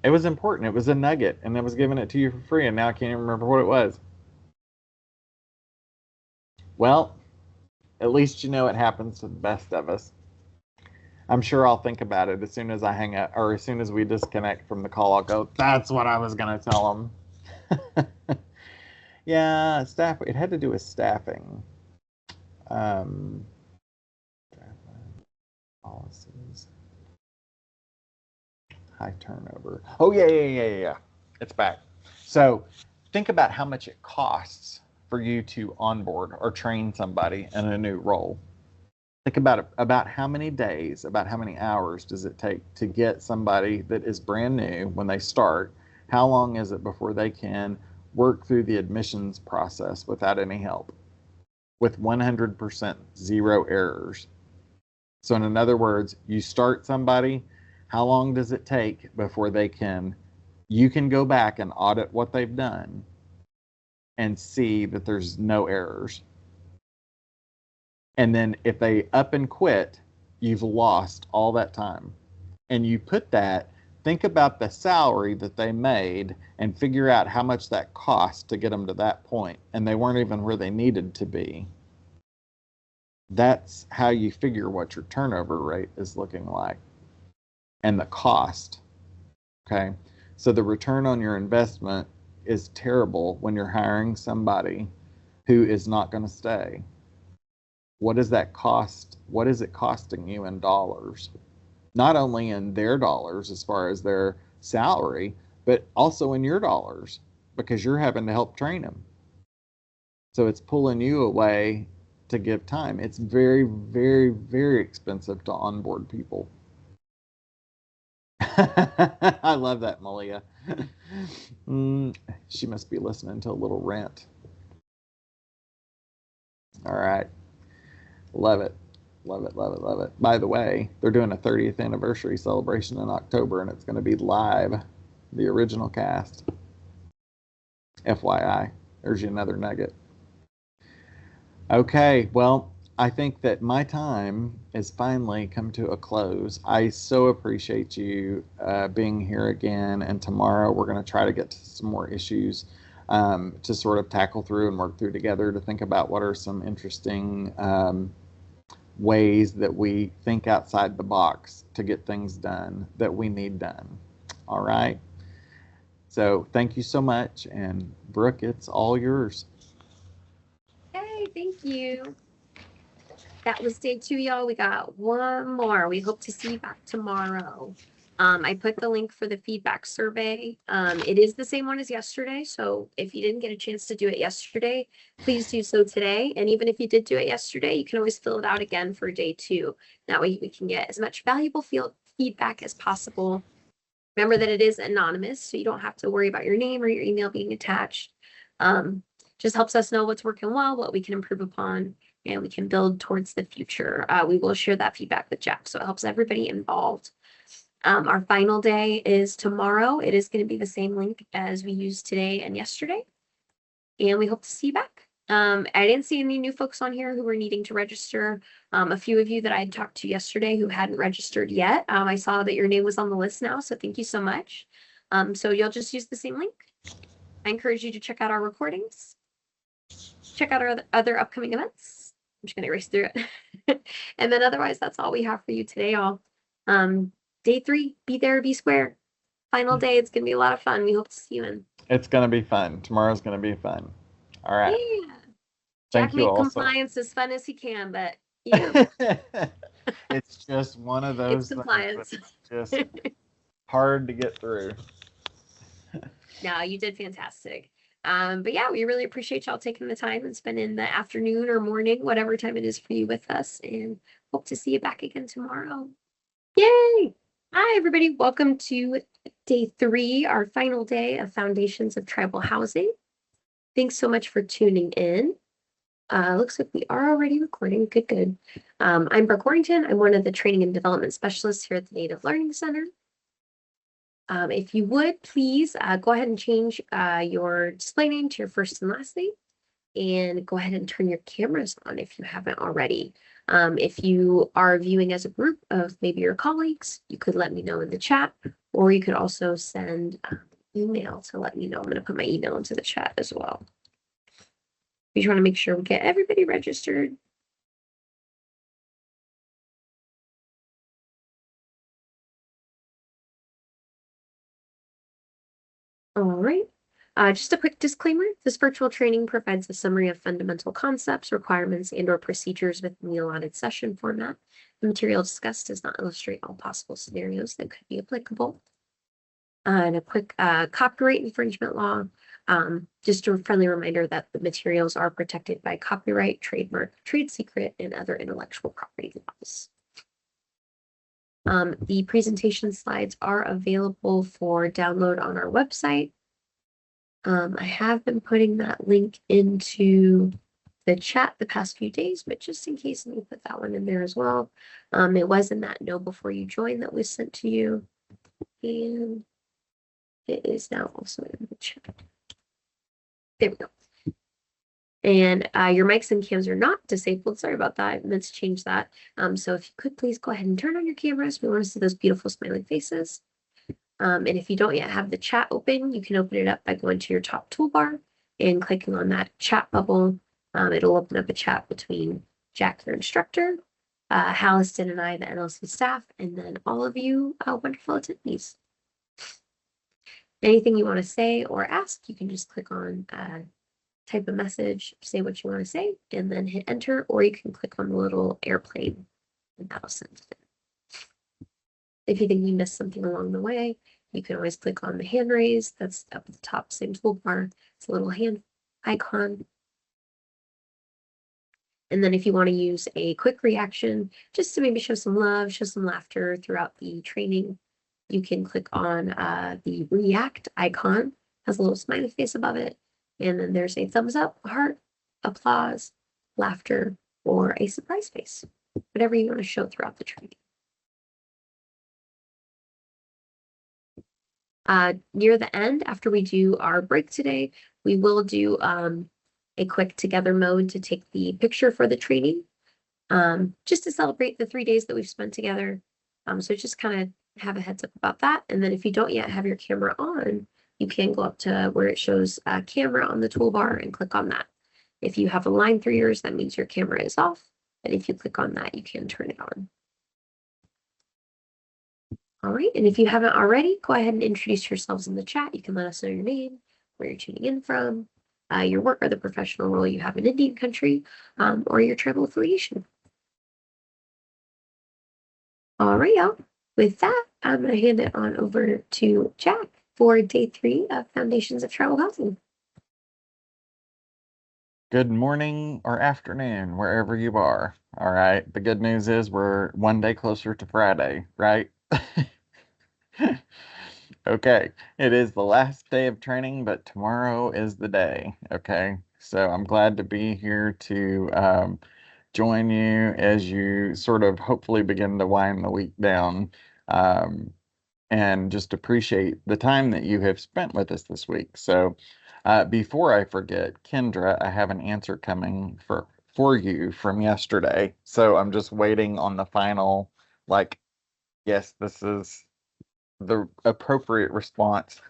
It was important. It was a nugget, and I was giving it to you for free, and now I can't even remember what it was. Well, at least you know it happens to the best of us. I'm sure I'll think about it as soon as I hang up, or as soon as we disconnect from the call. I'll go, that's what I was going to tell them. Yeah, staff. It had to do with staffing. Policies. High turnover. Oh, yeah. It's back. So think about how much it costs for you to onboard or train somebody in a new role. Think about how many days, about how many hours does it take to get somebody that is brand new when they start? How long is it before they can work through the admissions process without any help, with 100% zero errors? So in other words, you start somebody, how long does it take before you can go back and audit what they've done and see that there's no errors? And then if they up and quit, you've lost all that time. And you think about the salary that they made and figure out how much that cost to get them to that point. And they weren't even where they needed to be. That's how you figure what your turnover rate is looking like and the cost. Okay. So the return on your investment is terrible when you're hiring somebody who is not going to stay. What does that cost? What is it costing you in dollars? Not only in their dollars as far as their salary, but also in your dollars because you're having to help train them. So it's pulling you away to give time. It's very, very, very expensive to onboard people. I love that, Malia. She must be listening to a little rant. All right. Love it. Love it, love it, love it. By the way, they're doing a 30th anniversary celebration in October, and it's going to be live, the original cast. FYI, there's you another nugget. Okay, well, I think that my time has finally come to a close. I so appreciate you being here again, and tomorrow we're going to try to get to some more issues to sort of tackle through and work through together to think about what are some interesting ways that we think outside the box to get things done that we need done. All right. So thank you so much. And Brooke, it's all yours. Hey, thank you. That was day 2, y'all. We got one more. We hope to see you back tomorrow. I put the link for the feedback survey. It is the same one as yesterday. So if you didn't get a chance to do it yesterday, please do so today. And even if you did do it yesterday, you can always fill it out again for day 2. That way we can get as much valuable feedback as possible. Remember that it is anonymous, so you don't have to worry about your name or your email being attached. Just helps us know what's working well, what we can improve upon, and we can build towards the future. We will share that feedback with Jack, so it helps everybody involved. Our final day is tomorrow. It is going to be the same link as we used today and yesterday. And we hope to see you back. I didn't see any new folks on here who were needing to register. A few of you that I had talked to yesterday who hadn't registered yet. I saw that your name was on the list now, so thank you so much. So you'll just use the same link. I encourage you to check out our recordings. Check out our other upcoming events. I'm just going to erase through it. And then otherwise, that's all we have for you today, all. Day 3, be there, be square. Final day, it's going to be a lot of fun. We hope to see you in. It's going to be fun. Tomorrow's going to be fun. All right. Yeah. Thank Jack you made also. Compliance as fun as he can, but you know. It's just one of those It's compliance. just hard to get through. No, you did fantastic. But yeah, we really appreciate y'all taking the time and spending the afternoon or morning, whatever time it is for you with us, and hope to see you back again tomorrow. Yay! Hi, everybody. Welcome to day 3, our final day of Foundations of Tribal Housing. Thanks so much for tuning in. Looks like we are already recording. Good, good. I'm Brooke Warrington. I'm one of the training and development specialists here at the Native Learning Center. If you would, please go ahead and change your display name to your first and last name, and go ahead and turn your cameras on if you haven't already. If you are viewing as a group of maybe your colleagues, you could let me know in the chat, or you could also send email to let me know. I'm going to put my email into the chat as well. We just want to make sure we get everybody registered. All right. Just a quick disclaimer, this virtual training provides a summary of fundamental concepts, requirements, and/or procedures within the allotted session format. The material discussed does not illustrate all possible scenarios that could be applicable. And a quick copyright infringement law. Just a friendly reminder that the materials are protected by copyright, trademark, trade secret, and other intellectual property laws. The presentation slides are available for download on our website. I have been putting that link into the chat the past few days, but just in case, let me put that one in there as well. It was in that know before you join that was sent to you, and it is now also in the chat. There we go. And your mics and cams are not disabled. Sorry about that. I meant to change that. So if you could please go ahead and turn on your cameras. We want to see those beautiful smiling faces. And if you don't yet have the chat open, you can open it up by going to your top toolbar and clicking on that chat bubble. It'll open up a chat between Jack, your instructor, Halliston and I, the NLC staff, and then all of you wonderful attendees. Anything you want to say or ask, you can just click on type a message, say what you want to say, and then hit enter, or you can click on the little airplane and that'll send it in. If you think you missed something along the way, you can always click on the hand raise. That's up at the top, same toolbar. It's a little hand icon. And then if you want to use a quick reaction, just to maybe show some love, show some laughter throughout the training, you can click on the react icon, has a little smiley face above it. And then there's a thumbs up, heart, applause, laughter, or a surprise face, whatever you want to show throughout the training. Near the end, after we do our break today, we will do a quick together mode to take the picture for the training, just to celebrate the 3 days that we've spent together. So just kind of have a heads up about that. And then if you don't yet have your camera on, you can go up to where it shows a camera on the toolbar and click on that. If you have a line through yours, that means your camera is off. And if you click on that, you can turn it on. All right, and if you haven't already, go ahead and introduce yourselves in the chat. You can let us know your name, where you're tuning in from, your work or the professional role you have in Indian country, or your tribal affiliation. All right, y'all. With that, I'm going to hand it on over to Jack for day 3 of Foundations of Tribal Housing. Good morning or afternoon, wherever you are. All right. The good news is we're one day closer to Friday, right? Okay. It is the last day of training, but tomorrow is the day. Okay. So I'm glad to be here to join you as you sort of hopefully begin to wind the week down. And just appreciate the time that you have spent with us this week. So before I forget, Kendra, I have an answer coming for you from yesterday. So I'm just waiting on the final, like, yes, this is the appropriate response.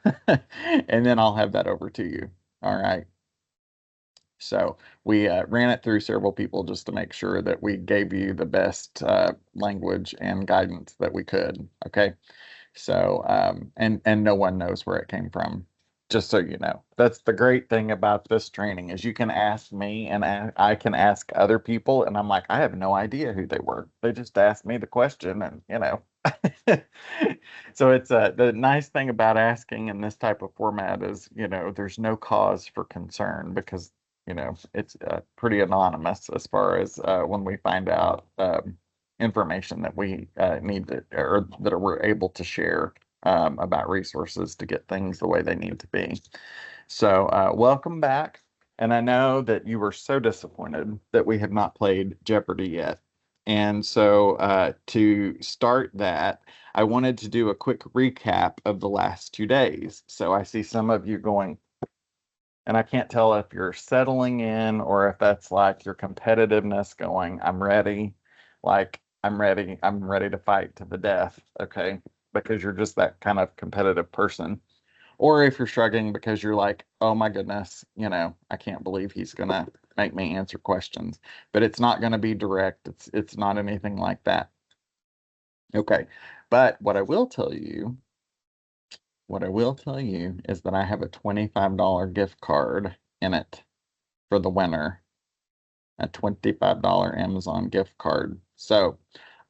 And then I'll have that over to you. All right. So we ran it through several people just to make sure that we gave you the best language and guidance that we could. Okay. So, and no one knows where it came from, just so you know. That's the great thing about this training is you can ask me and I can ask other people and I'm like, I have no idea who they were. They just asked me the question and, you know. So it's the nice thing about asking in this type of format is, you know, there's no cause for concern because, you know, it's pretty anonymous as far as when we find out information that we need to, or that we're able to share about resources to get things the way they need to be. So welcome back. And I know that you were so disappointed that we have not played Jeopardy yet. And so to start that, I wanted to do a quick recap of the last 2 days. So I see some of you going, and I can't tell if you're settling in or if that's like your competitiveness going, I'm ready. Like, I'm ready to fight to the death. Okay. Because you're just that kind of competitive person. Or if you're struggling because you're like, oh my goodness, you know, I can't believe he's going to make me answer questions, but it's not going to be direct. It's not anything like that. Okay. But what I will tell you is that I have a $25 gift card in it for the winner, a $25 Amazon gift card. So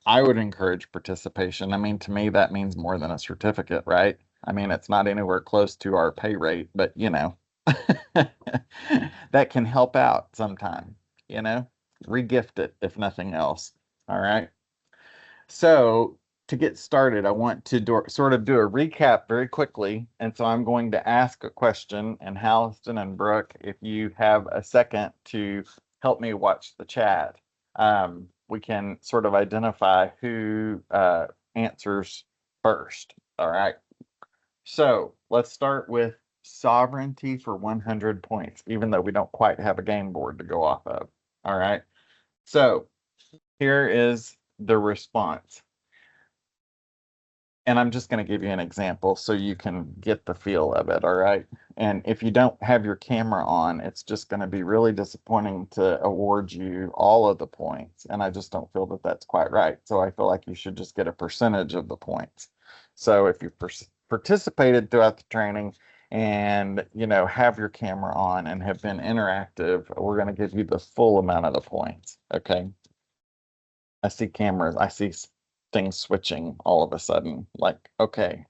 I would encourage participation. I mean, to me, that means more than a certificate, right? I mean, it's not anywhere close to our pay rate, but you know, that can help out sometime, you know, regift it if nothing else. All right. So to get started, I want to sort of do a recap very quickly. And so I'm going to ask a question, and Halliston and Brooke, if you have a second to help me watch the chat, we can sort of identify who answers first. All right. So let's start with sovereignty for 100 points, even though we don't quite have a game board to go off of. All right. So here is the response. And I'm just going to give you an example so you can get the feel of it. All right. And if you don't have your camera on, it's just going to be really disappointing to award you all of the points. And I just don't feel that that's quite right. So I feel like you should just get a percentage of the points. So if you participated throughout the training and, you know, have your camera on and have been interactive, we're going to give you the full amount of the points. Okay. I see cameras. I see things switching all of a sudden. Like, okay,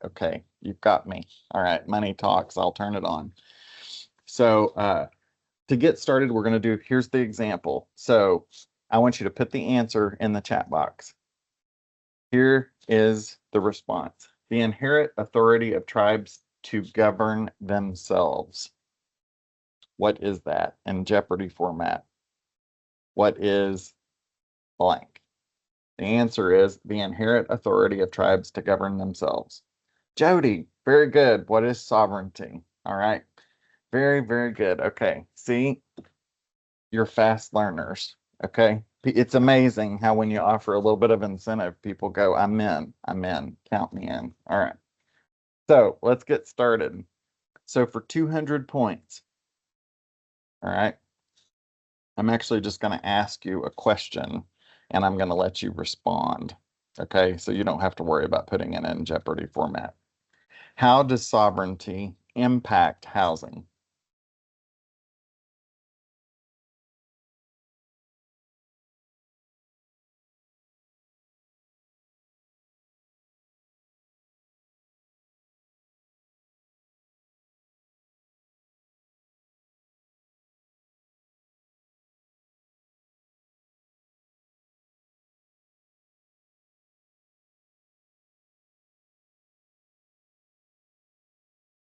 you've got me. All right, money talks. I'll turn it on. So to get started, we're going to do, here's the example. So I want you to put the answer in the chat box. Here is the response. The inherent authority of tribes to govern themselves. What is that in Jeopardy format? What is blank? The answer is the inherent authority of tribes to govern themselves. Jody, very good. What is sovereignty? All right. Very, very good. Okay. See, you're fast learners. Okay. It's amazing how when you offer a little bit of incentive, people go, I'm in, count me in. All right. So let's get started. So for 200 points, all right, I'm actually just going to ask you a question and I'm going to let you respond. Okay. So you don't have to worry about putting it in Jeopardy format. How does sovereignty impact housing?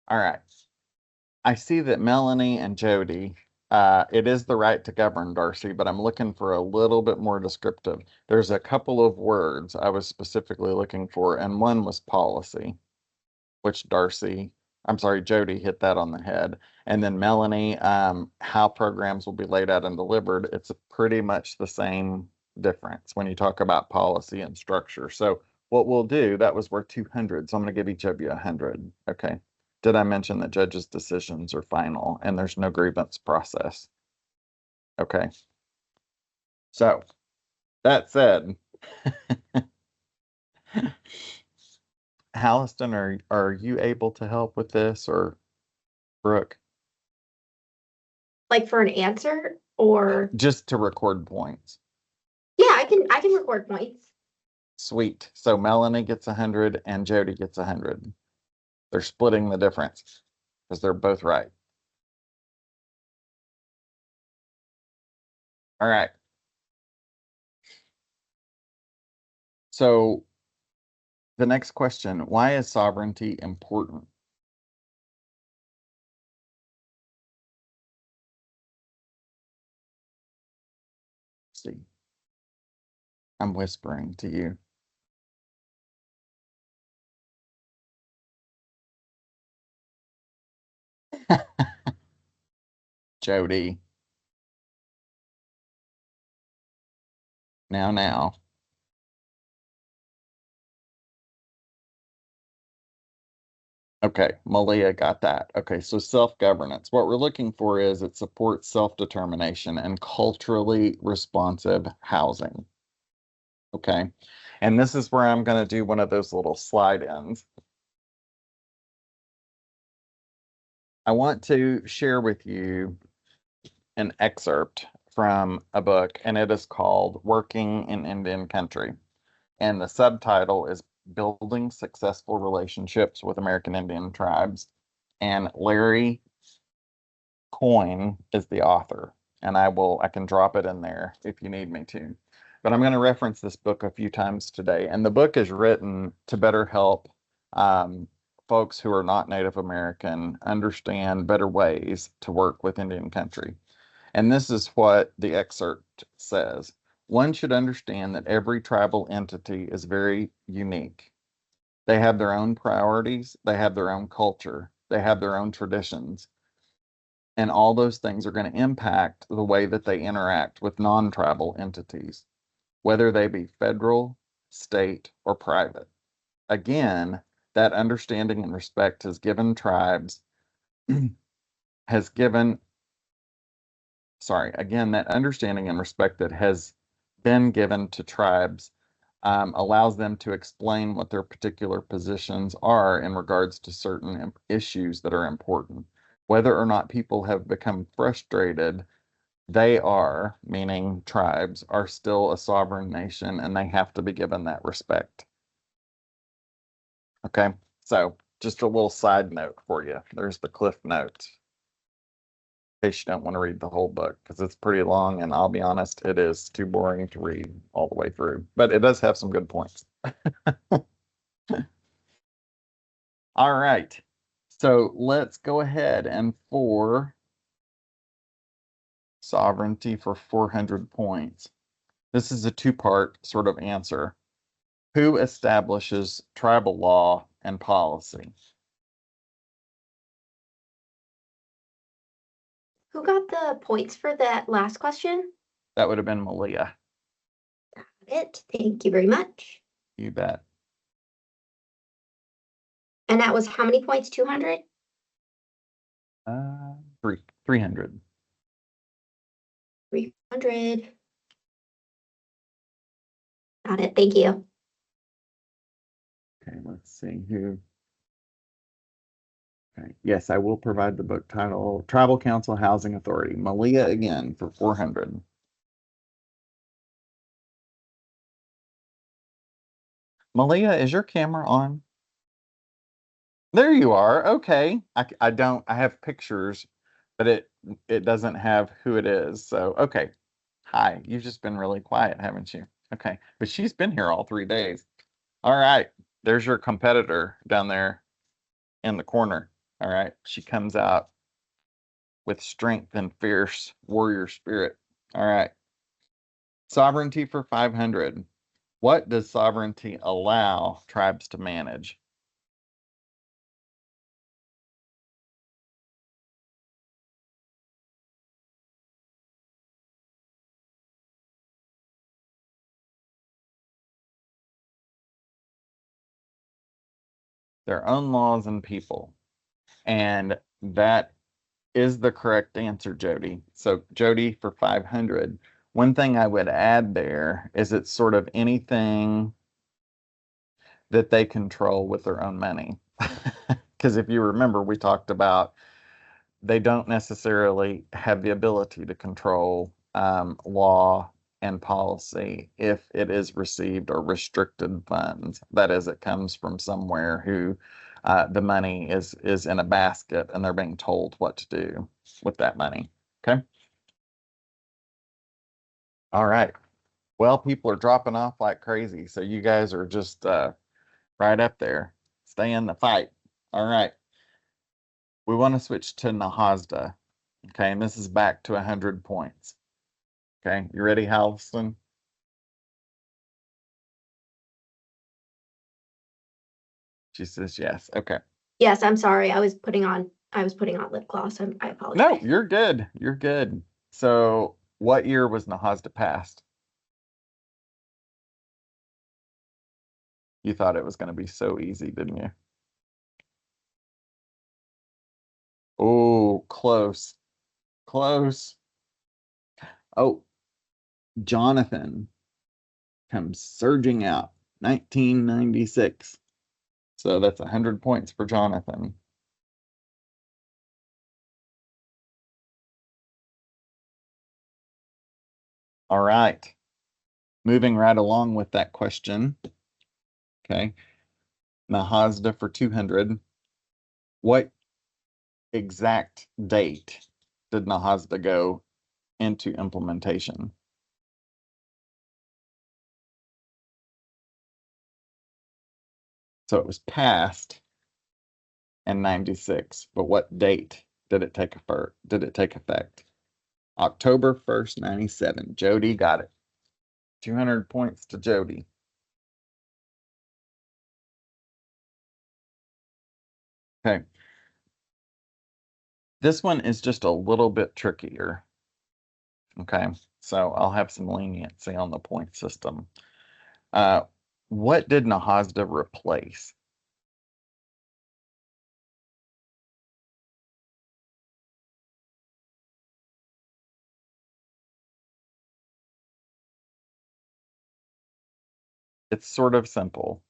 All right. I see that Melanie and Jody, it is the right to govern, Darcy, but I'm looking for a little bit more descriptive. There's a couple of words I was specifically looking for, and one was policy, which Jody hit that on the head. And then Melanie, how programs will be laid out and delivered. It's pretty much the same difference when you talk about policy and structure. So what we'll do, that was worth 200. So I'm going to give each of you 100. Okay. Did I mention that judges' decisions are final and there's no grievance process? Okay. So that said, Halliston, are you able to help with this, or Brooke? Like for an answer or? Just to record points. Yeah, I can record points. Sweet. So Melanie gets 100 and Jody gets 100. They're splitting the difference because they're both right. All right. So the next question, why is sovereignty important? Let's see. I'm whispering to you. Jody. Now. Okay, Malia got that. Okay, so self-governance. What we're looking for is it supports self-determination and culturally responsive housing. Okay, and this is where I'm going to do one of those little slide ins. I want to share with you an excerpt from a book, and it is called Working in Indian Country. And the subtitle is Building Successful Relationships with American Indian Tribes. And Larry Coyne is the author. And I can drop it in there if you need me to. But I'm going to reference this book a few times today. And the book is written to better help folks who are not Native American understand better ways to work with Indian country. And this is what the excerpt says. One should understand that every tribal entity is very unique. They have their own priorities, they have their own culture, they have their own traditions. And all those things are going to impact the way that they interact with non-tribal entities, whether they be federal, state, or private. Again, that understanding and respect has given tribes, that understanding and respect that has been given to tribes allows them to explain what their particular positions are in regards to certain issues that are important. Whether or not people have become frustrated, they are, meaning tribes, are still a sovereign nation and they have to be given that respect. Okay, so just a little side note for you. There's the cliff notes. In case you don't want to read the whole book, because it's pretty long, and I'll be honest, it is too boring to read all the way through. But it does have some good points. All right. So let's go ahead and for sovereignty for 400 points. This is a two-part sort of answer. Who establishes tribal law and policy? Who got the points for that last question? That would have been Malia. Thank you very much. You bet. And that was how many points? 200? 300. 300. Got it. Thank you. Okay, let's see who. Okay. Yes, I will provide the book title, Tribal Council Housing Authority. Malia again for 400. Malia, is your camera on? There you are. Okay. I don't, I have pictures, but it doesn't have who it is. So, okay. Hi, you've just been really quiet, haven't you? Okay. But she's been here all 3 days. All right. There's your competitor down there in the corner. All right. She comes out with strength and fierce warrior spirit. All right. Sovereignty for 500. What does sovereignty allow tribes to manage? Their own laws and people. And that is the correct answer, Jody. So Jody for 500. One thing I would add there is it's sort of anything that they control with their own money. Because if you remember, we talked about they don't necessarily have the ability to control law and policy if it is received or restricted funds. That is, it comes from somewhere who the money is in a basket and they're being told what to do with that money. Okay. All right. Well, people are dropping off like crazy. So you guys are just right up there. Stay in the fight. All right. We want to switch to NAHASDA. Okay. And this is back to 100 points. Okay. You ready, Halston? She says yes. Okay. Yes, I'm sorry. I was putting on lip gloss. I apologize. No, you're good. You're good. So what year was NAHASDA passed? You thought it was going to be so easy, didn't you? Oh, close. Close. Oh, Jonathan comes surging out. 1996. So that's 100 points for Jonathan. All right. Moving right along with that question. Okay. NAHASDA for 200. What exact date did NAHASDA go into implementation? So it was passed in 96, but what date did it take effect? October 1st, 97. Jody got it. 200 points to Jody. Okay. This one is just a little bit trickier. Okay, so I'll have some leniency on the point system. What did NAHASDA replace? It's sort of simple.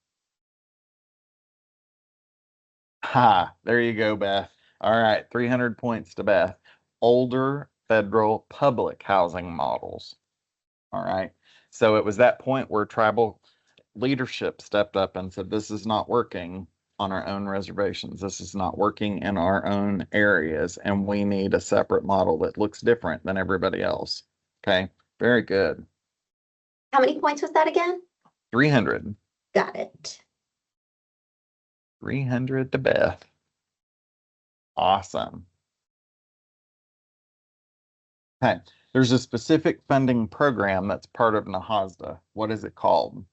Ha, there you go, Beth. All right, 300 points to Beth. Older federal public housing models. All right, so it was that point where tribal leadership stepped up and said, this is not working on our own reservations. This is not working in our own areas, and we need a separate model that looks different than everybody else. Okay, very good. How many points was that again? 300. Got it. 300 to Beth. Awesome. Okay, there's a specific funding program that's part of NAHASDA. What is it called?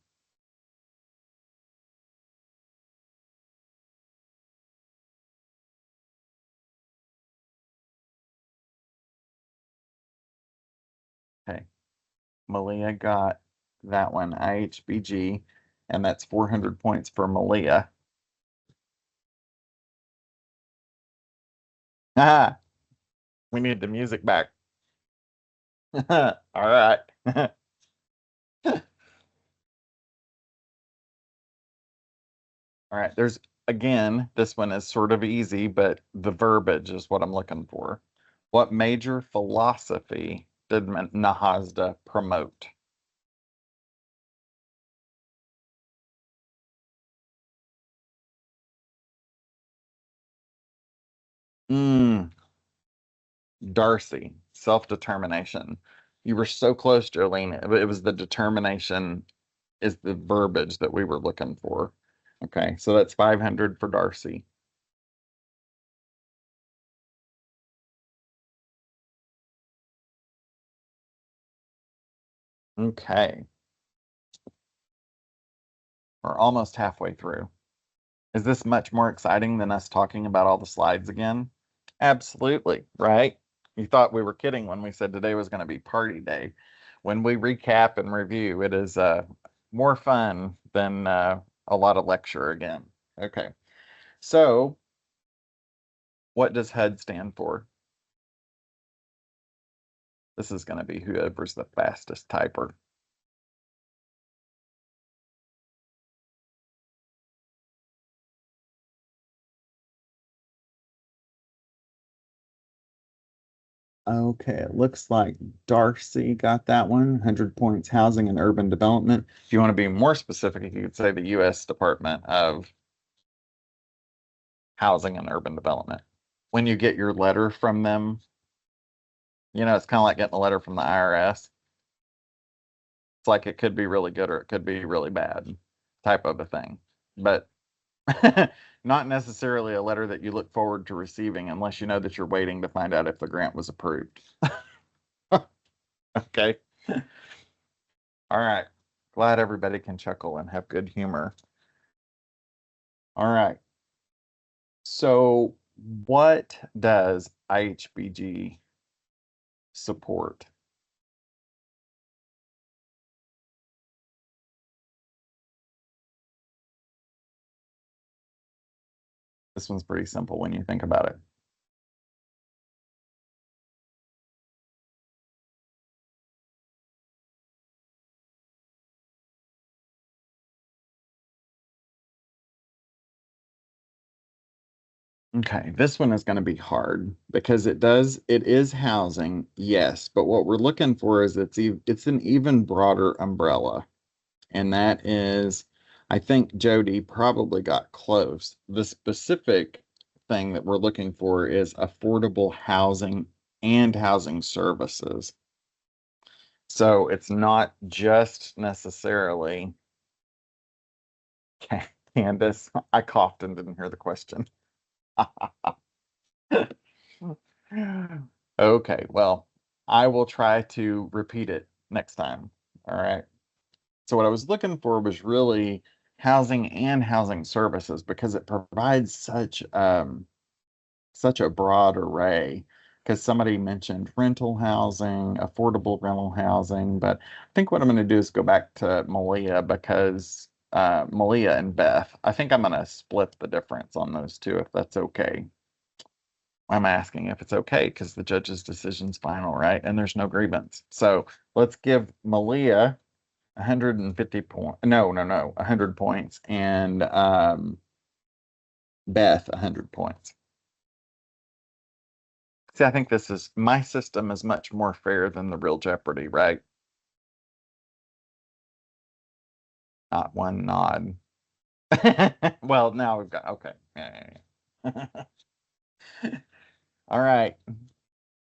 Okay, Malia got that one, IHBG, and that's 400 points for Malia. Ah, we need the music back. All right. All right, there's, again, this one is sort of easy, but the verbiage is what I'm looking for. What major philosophy did NAHASDA promote? Darcy, self-determination. You were so close, Jolene. It was the determination is the verbiage that we were looking for. Okay, so that's 500 for Darcy. Okay. We're almost halfway through. Is this much more exciting than us talking about all the slides again? Absolutely, right? You thought we were kidding when we said today was going to be party day. When we recap and review, it is more fun than a lot of lecture again. Okay, so what does HUD stand for? This is going to be whoever's the fastest typer. Okay, it looks like Darcy got that one. 100 points, housing and urban development. If you want to be more specific, you could say the U.S. Department of Housing and Urban Development. When you get your letter from them, you know, it's kind of like getting a letter from the IRS. It's like it could be really good or it could be really bad type of a thing. But not necessarily a letter that you look forward to receiving unless you know that you're waiting to find out if the grant was approved. Okay. All right. Glad everybody can chuckle and have good humor. All right. So what does IHBG support? This one's pretty simple when you think about it. Okay, this one is going to be hard because it is housing, yes, but what we're looking for is it's an even broader umbrella. And that is, I think Jody probably got close. The specific thing that we're looking for is affordable housing and housing services. So it's not just necessarily, Candace, I coughed and didn't hear the question. Okay, well, I will try to repeat it next time. All right. So what I was looking for was really housing and housing services because it provides such a broad array. Because somebody mentioned rental housing, affordable rental housing, but I think what I'm going to do is go back to Malia because Malia and Beth, I think I'm going to split the difference on those two if that's okay. I'm asking if it's okay because the judge's decision's final, right? And there's no grievance. So let's give Malia 150 points. No, 100 points. And Beth, 100 points. See, I think my system is much more fair than the real Jeopardy, right? Not one nod. Well, now we've got, okay. Yeah. All right.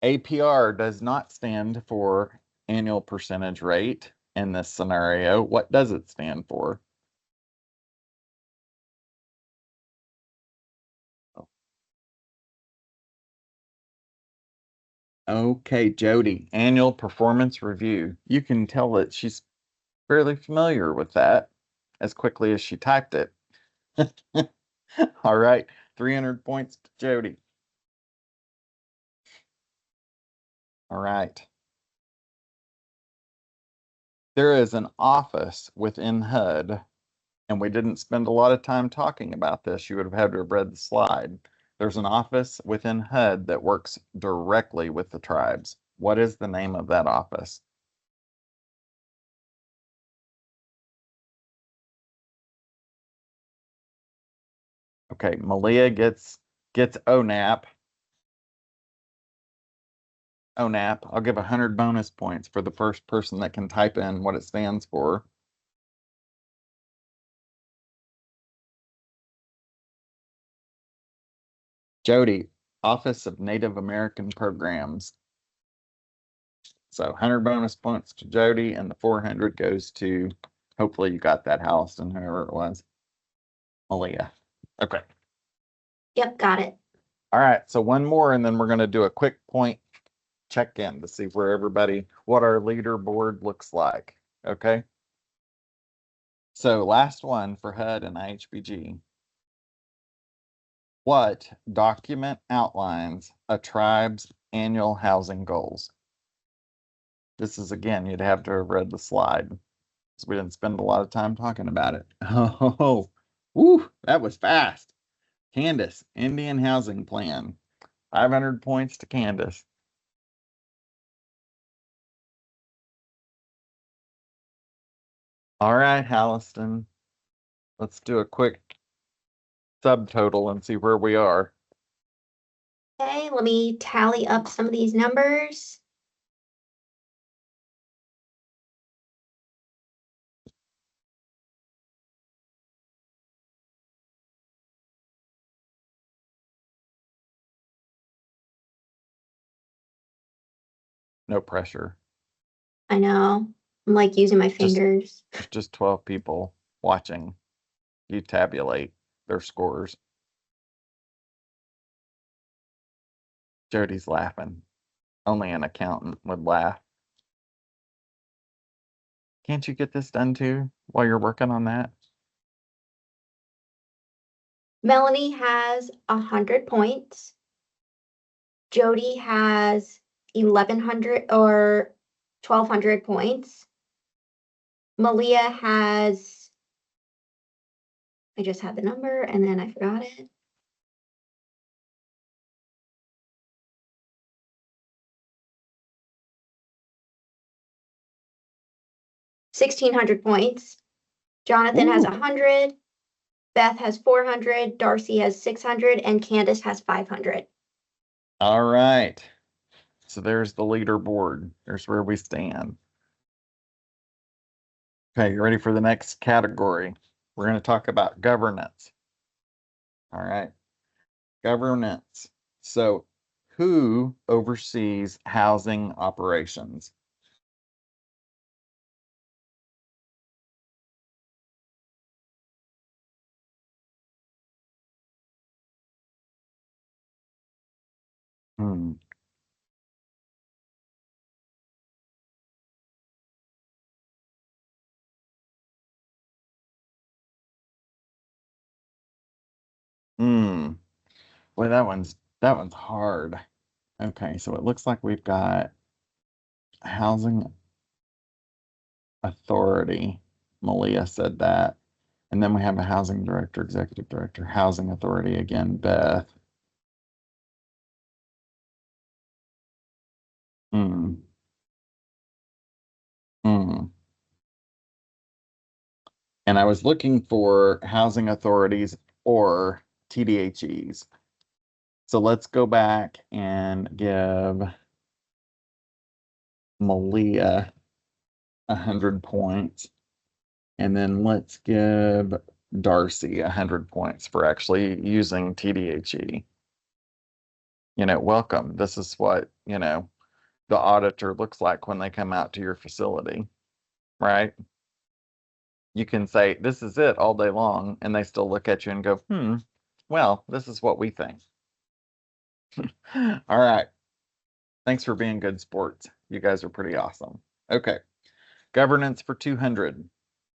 APR does not stand for annual percentage rate in this scenario. What does it stand for? Okay, Jody, annual performance review. You can tell that she's fairly familiar with that as quickly as she typed it. All right, 300 points to Jody. All right. There is an office within HUD, and we didn't spend a lot of time talking about this. You would have had to have read the slide. There's an office within HUD that works directly with the tribes. What is the name of that office? Okay, Malia gets ONAP. ONAP. I'll give 100 bonus points for the first person that can type in what it stands for. Jody, Office of Native American Programs. So 100 bonus points to Jody, and the 400 goes to, hopefully you got that, Halston, whoever it was. Malia. Okay. Yep, got it. All right, so one more, and then we're going to do a quick point check-in to see where everybody, what our leaderboard looks like. Okay. So last one for HUD and IHBG. What document outlines a tribe's annual housing goals? This is, again, you'd have to have read the slide, because we didn't spend a lot of time talking about it. Oh, woo, that was fast. Candace, Indian Housing Plan. 500 points to Candace. All right, Halliston. Let's do a quick subtotal and see where we are. Okay, let me tally up some of these numbers. No pressure. I know. I'm like using my fingers. Just 12 people watching. You tabulate their scores. Jody's laughing. Only an accountant would laugh. Can't you get this done too while you're working on that? Melanie has 100 points. Jody has 1,100 or 1,200 points. Malia has, I just had the number and then I forgot it. $1,600 points. Jonathan has 100. Beth has 400. Darcy has 600, and Candace has 500. All right. So there's the leaderboard. There's where we stand. Okay, you ready for the next category? We're going to talk about governance. All right. Governance. So who oversees housing operations? Hmm. Hmm. Boy, that one's hard. Okay, so it looks like we've got housing authority. Malia said that. And then we have a housing director, executive director, housing authority again, Beth. Hmm. Hmm. And I was looking for housing authorities or TDHEs. So let's go back and give Malia 100 points. And then let's give Darcy 100 points for actually using TDHE. Welcome. This is what, the auditor looks like when they come out to your facility, right? You can say, this is it all day long, and they still look at you and go, well, this is what we think. All right. Thanks for being good sports. You guys are pretty awesome. Okay. Governance for 200.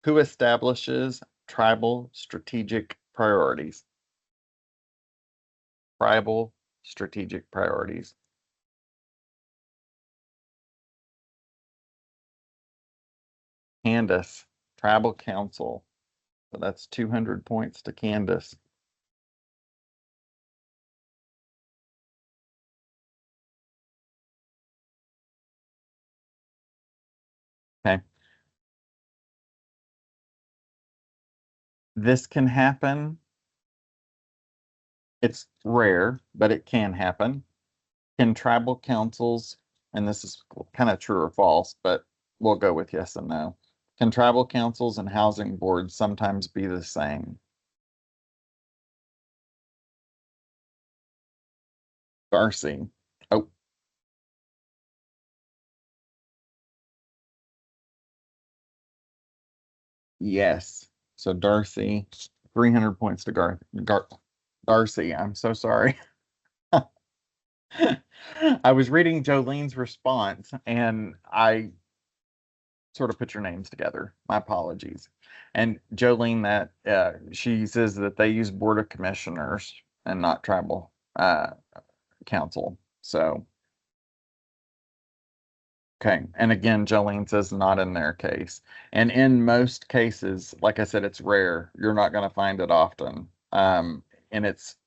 Who establishes tribal strategic priorities? Tribal strategic priorities. Candace, Tribal Council. So that's 200 points to Candace. Okay. This can happen. It's rare, but it can happen. Can tribal councils, and this is kind of true or false, but we'll go with yes and no. Can tribal councils and housing boards sometimes be the same? Darcy. Oh. Yes. So Darcy, 300 points to Darcy. I'm so sorry. I was reading Jolene's response and I sort of put your names together. My apologies. And Jolene, that she says that they use Board of Commissioners and not tribal council. So, okay. And again, Jolene says not in their case. And in most cases, like I said, it's rare. You're not going to find it often. And it's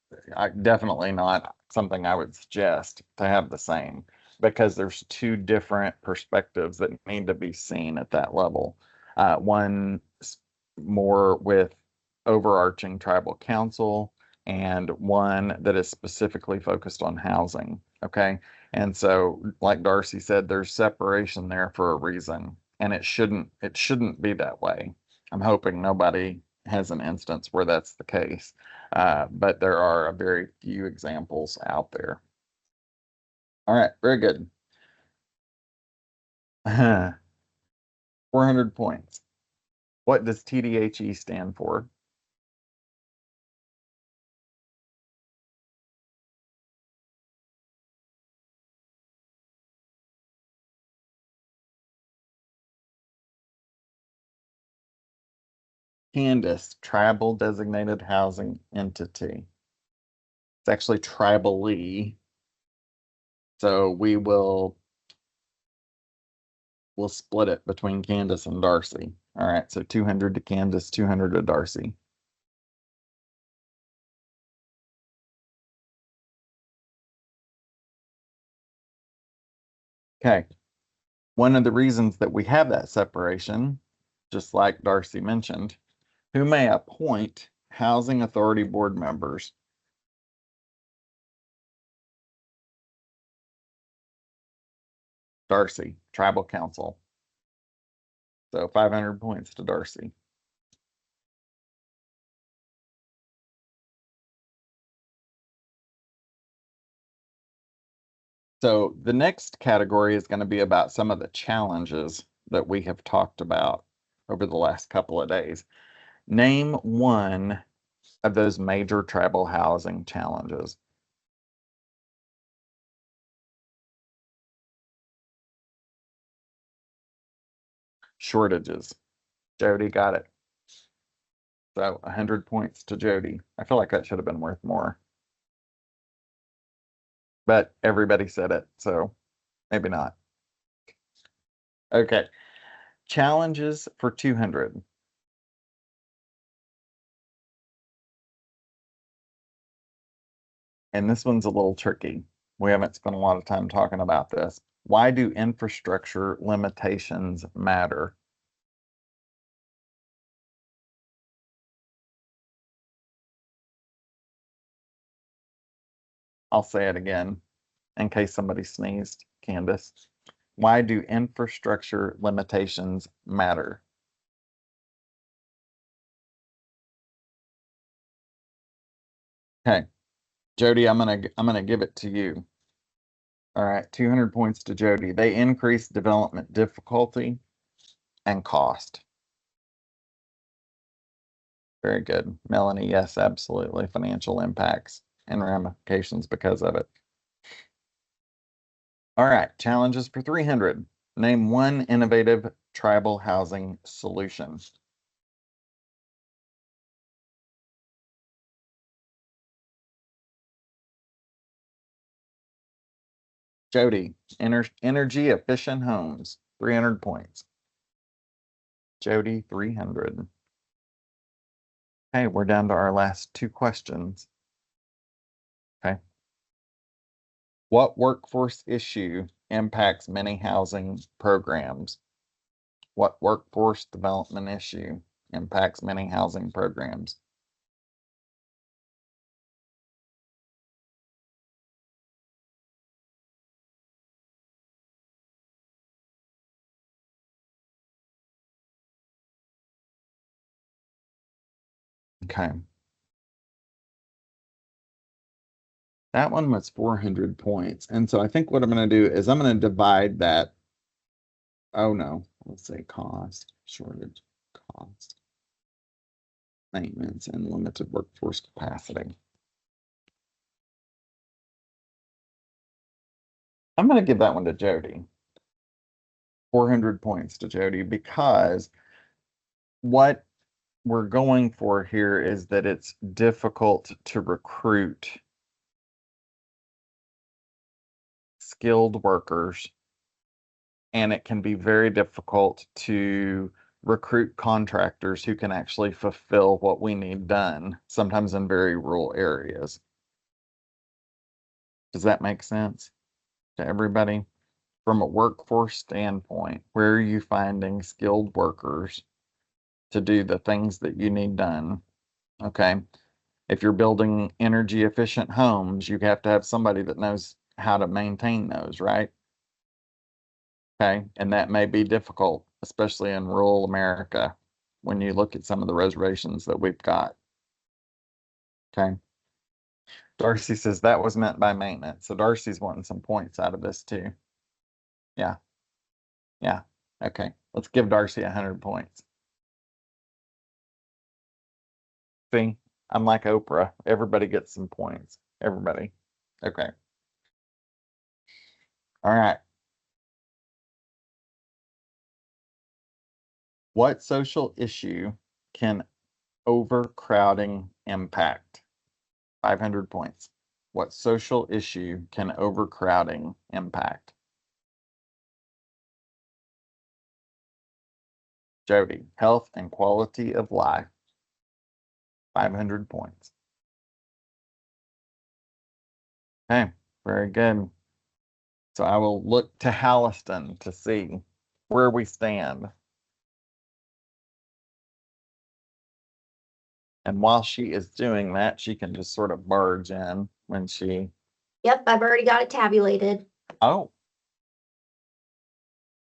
definitely not something I would suggest to have the same, because there's two different perspectives that need to be seen at that level. One more with overarching tribal council, and one that is specifically focused on housing. Okay. And so, like Darcy said, there's separation there for a reason, and it shouldn't be that way. I'm hoping nobody has an instance where that's the case. But there are a very few examples out there. All right, very good. 400 points. What does TDHE stand for? Candace, Tribal Designated Housing Entity. It's actually tribally. So we'll split it between Candace and Darcy. All right, so 200 to Candace, 200 to Darcy. Okay. One of the reasons that we have that separation, just like Darcy mentioned, who may appoint Housing Authority board members? Darcy, Tribal Council. So 500 points to Darcy. So the next category is going to be about some of the challenges that we have talked about over the last couple of days. Name one of those major tribal housing challenges. Shortages. Jody got it. So 100 points to Jody. I feel like that should have been worth more. But everybody said it, so maybe not. Okay. Challenges for 200. And this one's a little tricky. We haven't spent a lot of time talking about this. Why do infrastructure limitations matter? I'll say it again in case somebody sneezed. Candace, why do infrastructure limitations matter? Okay, Jody, I'm gonna give it to you. All right, 200 points to Jody. They increase development difficulty and cost. Very good. Melanie, yes, absolutely. Financial impacts and ramifications because of it. All right, challenges for 300. Name one innovative tribal housing solution. Jody, energy efficient homes, 300 points. Jody, 300. Okay, we're down to our last two questions. Okay. What workforce issue impacts many housing programs? What workforce development issue impacts many housing programs? Okay. That one was 400 points. And so I think what I'm going to do is I'm going to divide that. Oh no, let's say cost, shortage, cost, maintenance, and limited workforce capacity. I'm going to give that one to Jody. 400 points to Jody, because what we're going for here is that it's difficult to recruit skilled workers, and it can be very difficult to recruit contractors who can actually fulfill what we need done, sometimes in very rural areas. Does that make sense to everybody? From a workforce standpoint, where are you finding skilled workers to do the things that you need done? Okay. If you're building energy efficient homes, you have to have somebody that knows how to maintain those, right? Okay. And that may be difficult, especially in rural America, when you look at some of the reservations that we've got. Okay. Darcy says that was meant by maintenance. So Darcy's wanting some points out of this too. Yeah. Yeah. Okay. Let's give Darcy 100 points. See, I'm like Oprah. Everybody gets some points. Everybody. Okay. All right. What social issue can overcrowding impact? 500 points. What social issue can overcrowding impact? Jody, health and quality of life. 500 points. Okay, very good. So I will look to Halliston to see where we stand. And while she is doing that, she can just sort of barge in when she. Yep, I've already got it tabulated. Oh.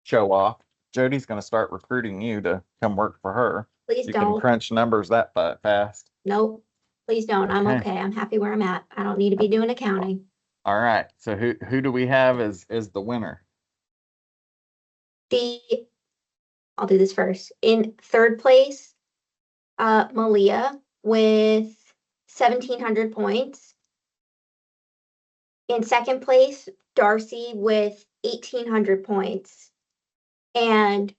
Show off. Jody's going to start recruiting you to come work for her. Please You don't. can crunch numbers that fast. Nope, please don't. I'm Okay. okay. I'm happy where I'm at. I don't need to be doing accounting. All right. So who do we have as the winner? I'll do this first. In third place, Malia with 1,700 points. In second place, Darcy with 1,800 points. And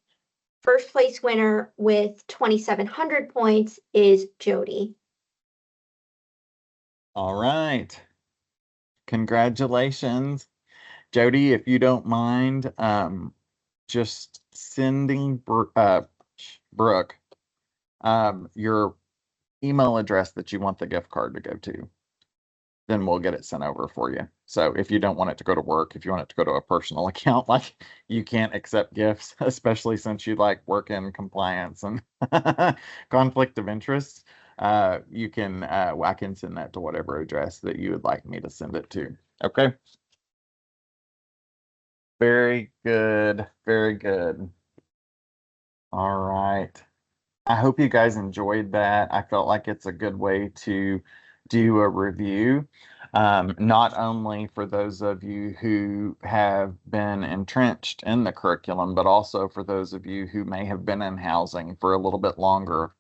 first place winner with 2,700 points is Jody. All right. Congratulations. Jody, if you don't mind, just sending Brooke your email address that you want the gift card to go to. Then we'll get it sent over for you. So if you don't want it to go to work, if you want it to go to a personal account, like you can't accept gifts, especially since you like work in compliance and conflict of interest, you can, I can send that to whatever address that you would like me to send it to. Okay. Very good. Very good. All right. I hope you guys enjoyed that. I felt like it's a good way to do a review, not only for those of you who have been entrenched in the curriculum, but also for those of you who may have been in housing for a little bit longer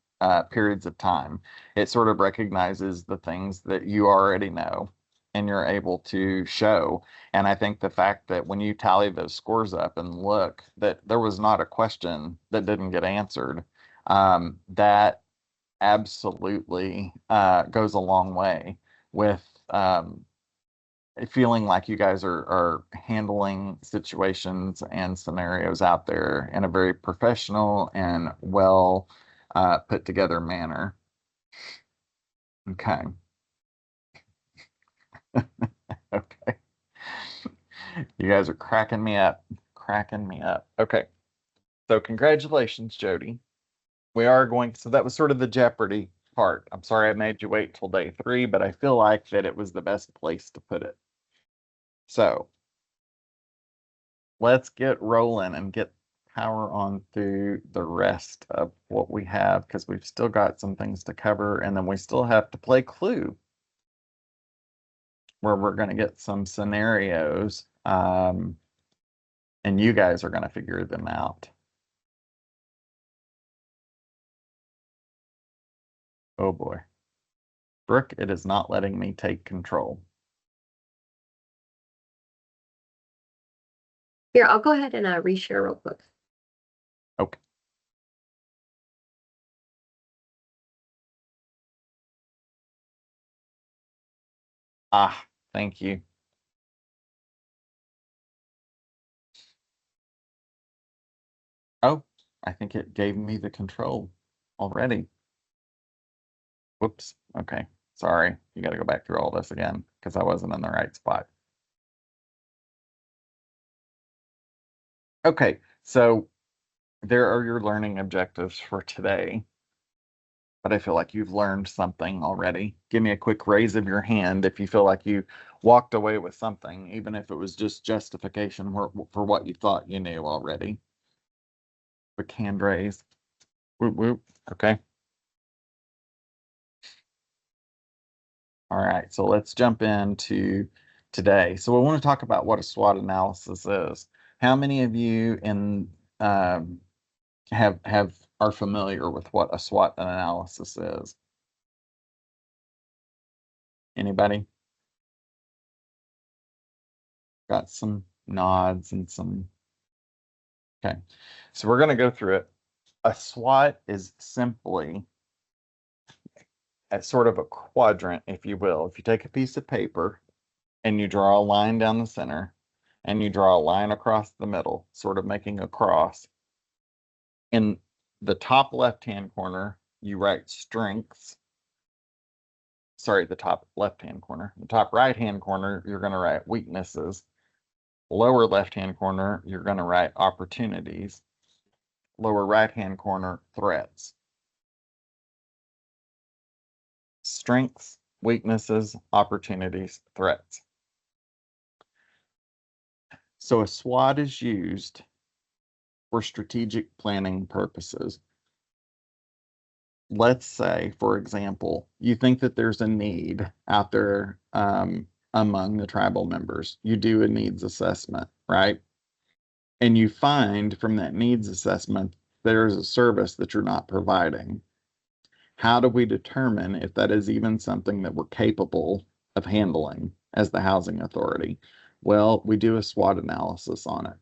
periods of time. It sort of recognizes the things that you already know and you're able to show. And I think the fact that when you tally those scores up and look, that there was not a question that didn't get answered, that absolutely goes a long way with feeling like you guys are handling situations and scenarios out there in a very professional and well put together manner. Okay. Okay. You guys are cracking me up. Cracking me up. Okay. So congratulations, Jody. We are going, so that was sort of the Jeopardy part. I'm sorry I made you wait till day 3, but I feel like that it was the best place to put it. So let's get rolling and get power on through the rest of what we have, because we've still got some things to cover, and then we still have to play Clue, where we're going to get some scenarios, and you guys are going to figure them out. Oh boy. Brooke, it is not letting me take control. Here, I'll go ahead and reshare real quick. Okay. Ah, thank you. Oh, I think it gave me the control already. Whoops. Okay. Sorry. You got to go back through all this again because I wasn't in the right spot. Okay. So there are your learning objectives for today. But I feel like you've learned something already. Give me a quick raise of your hand if you feel like you walked away with something, even if it was just justification for what you thought you knew already. Quick hand raise. Whoop, whoop. Okay. All right, so let's jump into today. So we want to talk about what a SWOT analysis is. How many of you are familiar with what a SWOT analysis is? Anybody? Got some nods and some. Okay, so we're going to go through it. A SWOT is simply a sort of a quadrant, if you will. If you take a piece of paper and you draw a line down the center and you draw a line across the middle, sort of making a cross. In the top left-hand corner, you write strengths. Sorry, the top left-hand corner. The top right-hand corner, you're going to write weaknesses. Lower left-hand corner, you're going to write opportunities. Lower right-hand corner, threats. Strengths, weaknesses, opportunities, threats. So a SWOT is used for strategic planning purposes. Let's say, for example, you think that there's a need out there among the tribal members. You do a needs assessment, right? And you find from that needs assessment, there's a service that you're not providing. How do we determine if that is even something that we're capable of handling as the housing authority? Well, we do a SWOT analysis on it.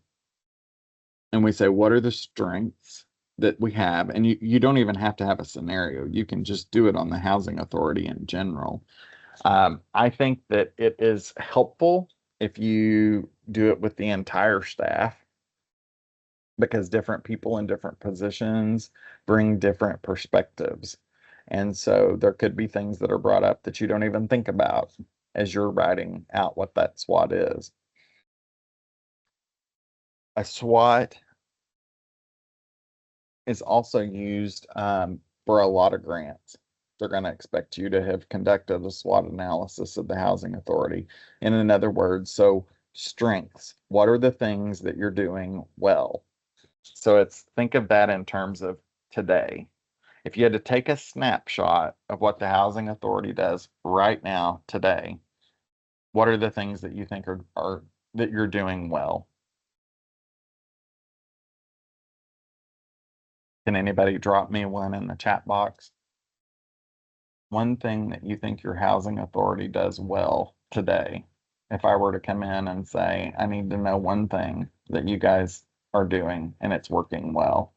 And we say, what are the strengths that we have? And you don't even have to have a scenario. You can just do it on the housing authority in general. I think that it is helpful if you do it with the entire staff, because different people in different positions bring different perspectives. And so there could be things that are brought up that you don't even think about as you're writing out what that SWOT is. A SWOT is also used for a lot of grants. They're going to expect you to have conducted a SWOT analysis of the housing authority. And in other words, so strengths, what are the things that you're doing well? So think of that in terms of today. If you had to take a snapshot of what the housing authority does right now, today, what are the things that you think are that you're doing well? Can anybody drop me one in the chat box? One thing that you think your housing authority does well today if I were to come in and say, I need to know one thing that you guys are doing and it's working well?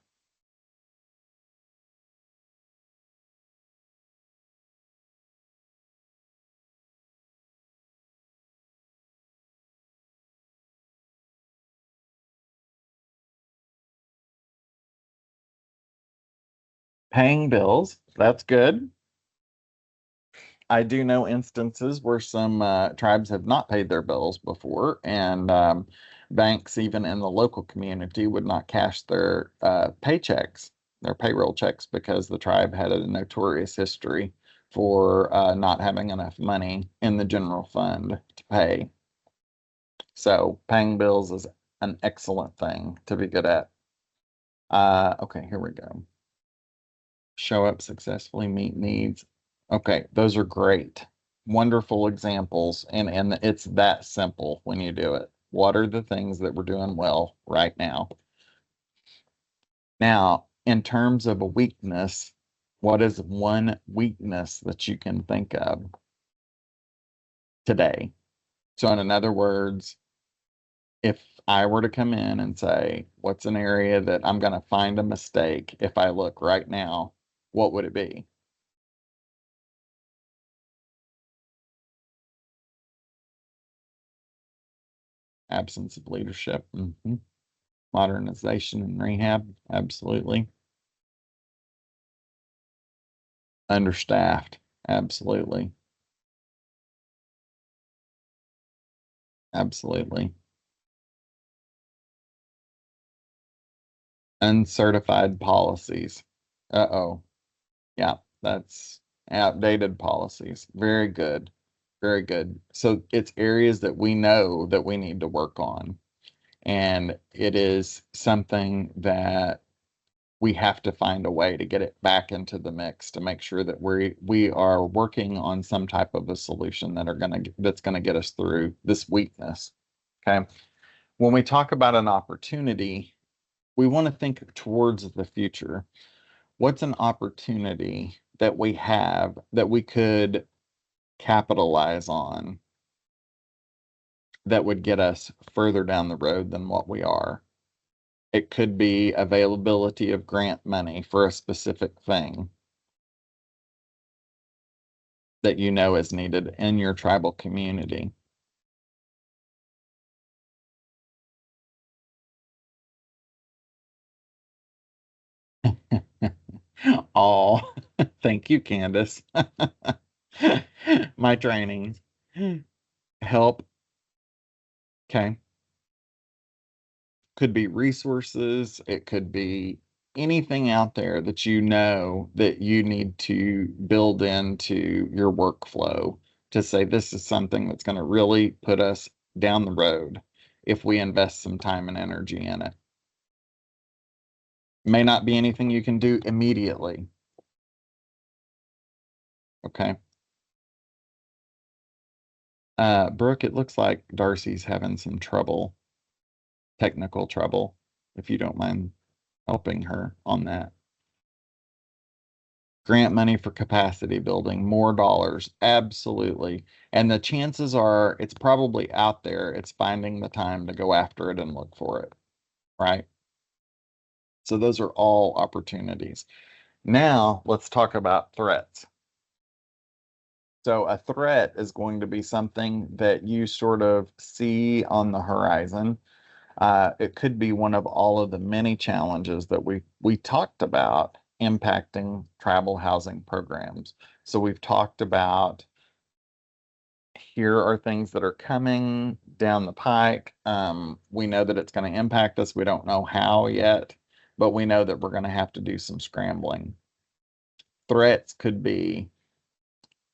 Paying bills, that's good. I do know instances where some tribes have not paid their bills before, and banks, even in the local community, would not cash their paychecks, their payroll checks, because the tribe had a notorious history for not having enough money in the general fund to pay. So paying bills is an excellent thing to be good at. Okay, here we go. Show up successfully, meet needs. Okay, those are great. Wonderful examples. And it's that simple when you do it. What are the things that we're doing well right now? Now, in terms of a weakness, what is one weakness that you can think of today? So in other words, if I were to come in and say, what's an area that I'm going to find a mistake if I look right now, what would it be? Absence of leadership. Modernization and rehab. Absolutely. Understaffed. Absolutely. Absolutely. Uncertified policies. Uh-oh. Yeah, that's outdated policies. Very good. Very good. So it's areas that we know that we need to work on. And it is something that we have to find a way to get it back into the mix to make sure that we are working on some type of a solution that's gonna get us through this weakness. Okay. When we talk about an opportunity, we want to think towards the future. What's an opportunity that we have that we could capitalize on that would get us further down the road than what we are? It could be availability of grant money for a specific thing that you know is needed in your tribal community. Oh, thank you, Candace. My trainings help. Okay. Could be resources. It could be anything out there that you know that you need to build into your workflow to say this is something that's going to really put us down the road if we invest some time and energy in it. May not be anything you can do immediately. Okay. Brooke, it looks like Darcy's having some trouble, technical trouble, if you don't mind helping her on that. Grant money for capacity building, more dollars, absolutely. And the chances are it's probably out there. It's finding the time to go after it and look for it, right? So those are all opportunities. Now let's talk about threats. So a threat is going to be something that you sort of see on the horizon. It could be one of all of the many challenges that we talked about impacting tribal housing programs. So we've talked about here are things that are coming down the pike. We know that it's going to impact us. We don't know how yet, but we know that we're going to have to do some scrambling. Threats could be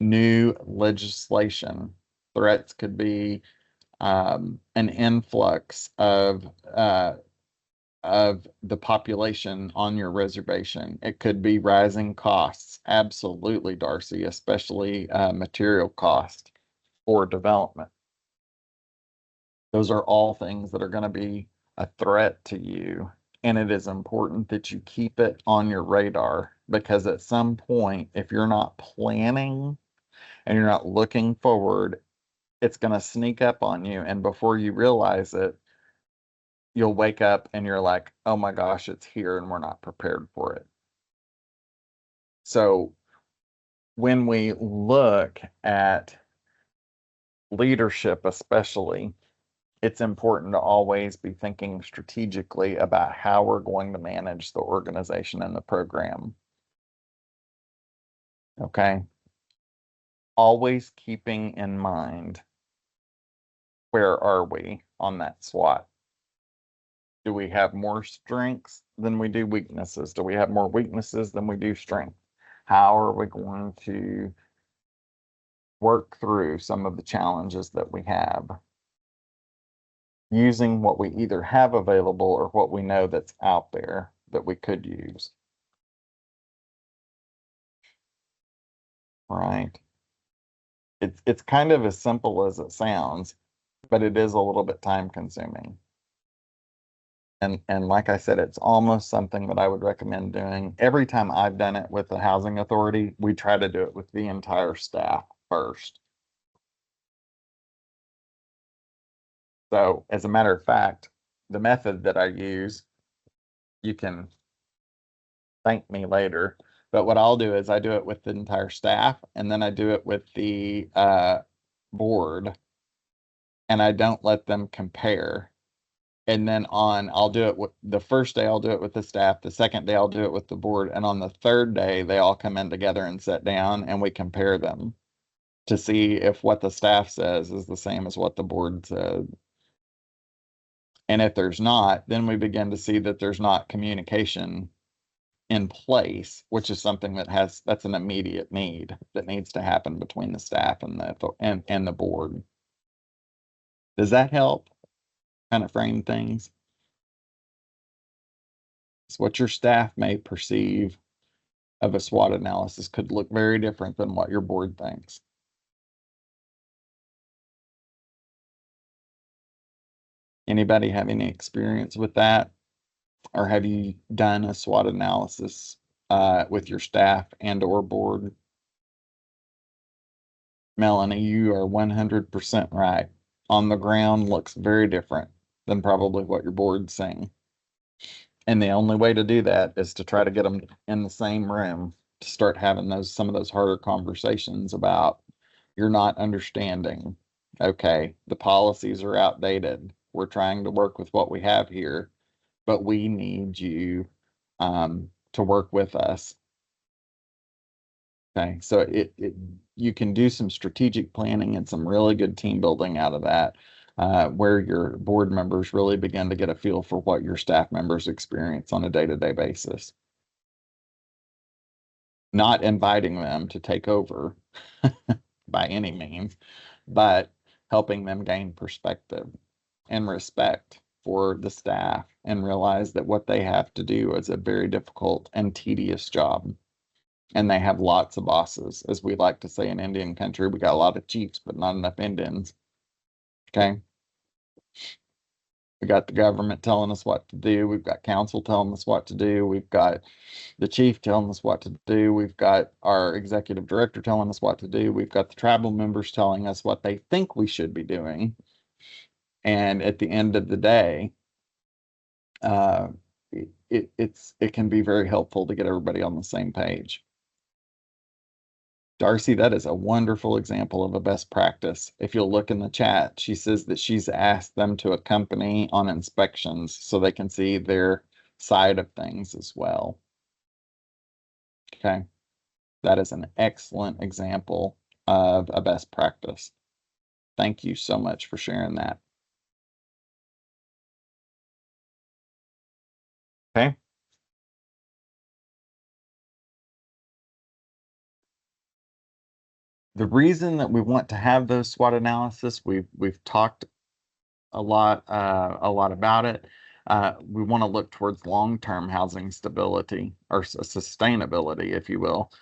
new legislation. Threats could be an influx of the population on your reservation. It could be rising costs. Absolutely, Darcy, especially material cost for development. Those are all things that are going to be a threat to you. And it is important that you keep it on your radar because at some point, if you're not planning and you're not looking forward, it's going to sneak up on you. And before you realize it, you'll wake up and you're like, oh my gosh, it's here and we're not prepared for it. So when we look at leadership, especially, it's important to always be thinking strategically about how we're going to manage the organization and the program. Okay. Always keeping in mind, where are we on that SWOT? Do we have more strengths than we do weaknesses? Do we have more weaknesses than we do strength? How are we going to work through some of the challenges that we have, using what we either have available or what we know that's out there that we could use? Right? It's kind of as simple as it sounds, but it is a little bit time consuming. And like I said, it's almost something that I would recommend doing. Every time I've done it with the housing authority, we try to do it with the entire staff first. So as a matter of fact, the method that I use, you can thank me later, but what I'll do is I do it with the entire staff, and then I do it with the board, and I don't let them compare. And then I'll do it with the first day, I'll do it with the staff. The second day, I'll do it with the board. And on the third day, they all come in together and sit down and we compare them to see if what the staff says is the same as what the board said. And if there's not, then we begin to see that there's not communication in place, which is something that's an immediate need that needs to happen between the staff and the board. Does that help kind of frame things? So what your staff may perceive of a SWOT analysis could look very different than what your board thinks. Anybody have any experience with that? Or have you done a SWOT analysis with your staff and or board? Melanie, you are 100% right. On the ground looks very different than probably what your board's saying. And the only way to do that is to try to get them in the same room to start having some of those harder conversations about, you're not understanding. Okay, the policies are outdated. We're trying to work with what we have here, but we need you to work with us. Okay, so you can do some strategic planning and some really good team building out of that, where your board members really begin to get a feel for what your staff members experience on a day-to-day basis. Not inviting them to take over by any means, but helping them gain perspective and respect for the staff and realize that what they have to do is a very difficult and tedious job. And they have lots of bosses. As we like to say in Indian country, we got a lot of chiefs, but not enough Indians. Okay. We got the government telling us what to do. We've got council telling us what to do. We've got the chief telling us what to do. We've got our executive director telling us what to do. We've got the tribal members telling us what they think we should be doing. And at the end of the day, it can be very helpful to get everybody on the same page. Darcy, that is a wonderful example of a best practice. If you'll look in the chat, she says that she's asked them to accompany on inspections so they can see their side of things as well. Okay, that is an excellent example of a best practice. Thank you so much for sharing that. Okay. The reason that we want to have those SWOT analysis, we've talked a lot about it. We want to look towards long-term housing stability or sustainability, if you will,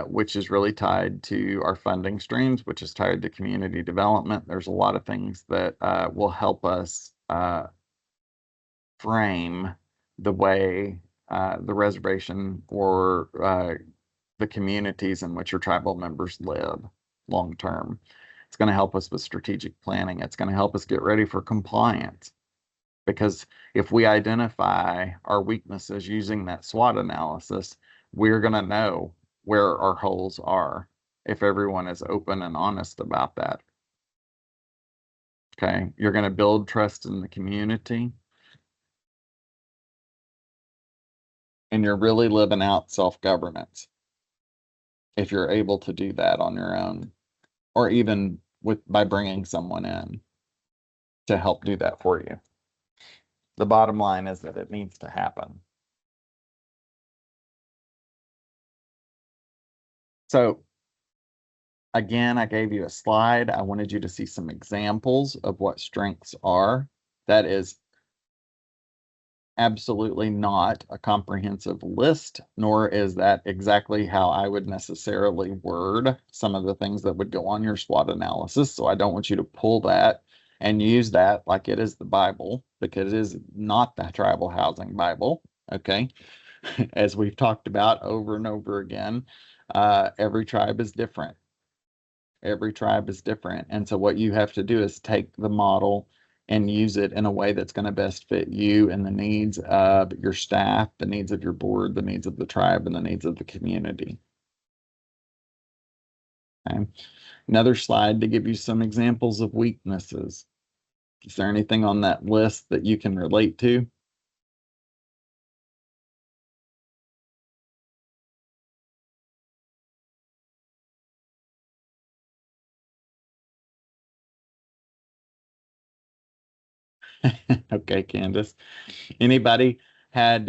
which is really tied to our funding streams, which is tied to community development. There's a lot of things that will help us frame the way the reservation or the communities in which your tribal members live long term. It's going to help us with strategic planning. It's going to help us get ready for compliance. Because if we identify our weaknesses using that SWOT analysis, we're going to know where our holes are if everyone is open and honest about that. Okay, you're going to build trust in the community. And you're really living out self-governance if you're able to do that on your own, or even by bringing someone in to help do that for you. The bottom line is that it needs to happen. So again, I gave you a slide. I wanted you to see some examples of what strengths are. That is absolutely not a comprehensive list, nor is that exactly how I would necessarily word some of the things that would go on your SWOT analysis. So I don't want you to pull that and use that like it is the Bible, because it is not the tribal housing Bible. Okay. As we've talked about over and over again, every tribe is different. Every tribe is different. And so what you have to do is take the model and use it in a way that's going to best fit you and the needs of your staff, the needs of your board, the needs of the tribe, and the needs of the community. Okay. Another slide to give you some examples of weaknesses. Is there anything on that list that you can relate to? Okay, Candace. Anybody had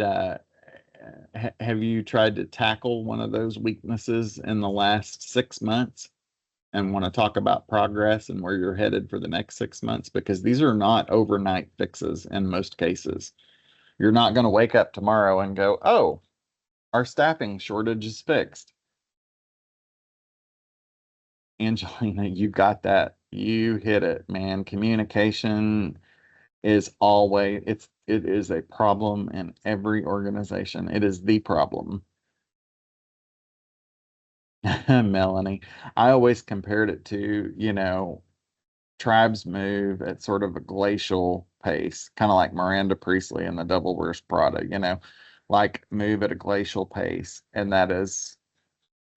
have you tried to tackle one of those weaknesses in the last 6 months and want to talk about progress and where you're headed for the next 6 months? Because these are not overnight fixes in most cases. You're not going to wake up tomorrow and go, oh, our staffing shortage is fixed. Angelina, you got that. You hit it, man. Communication is always, it is a problem in every organization. It is the problem. Melanie, I always compared it to, tribes move at sort of a glacial pace, kind of like Miranda Priestley in The Devil Wears Prada, like move at a glacial pace. And that is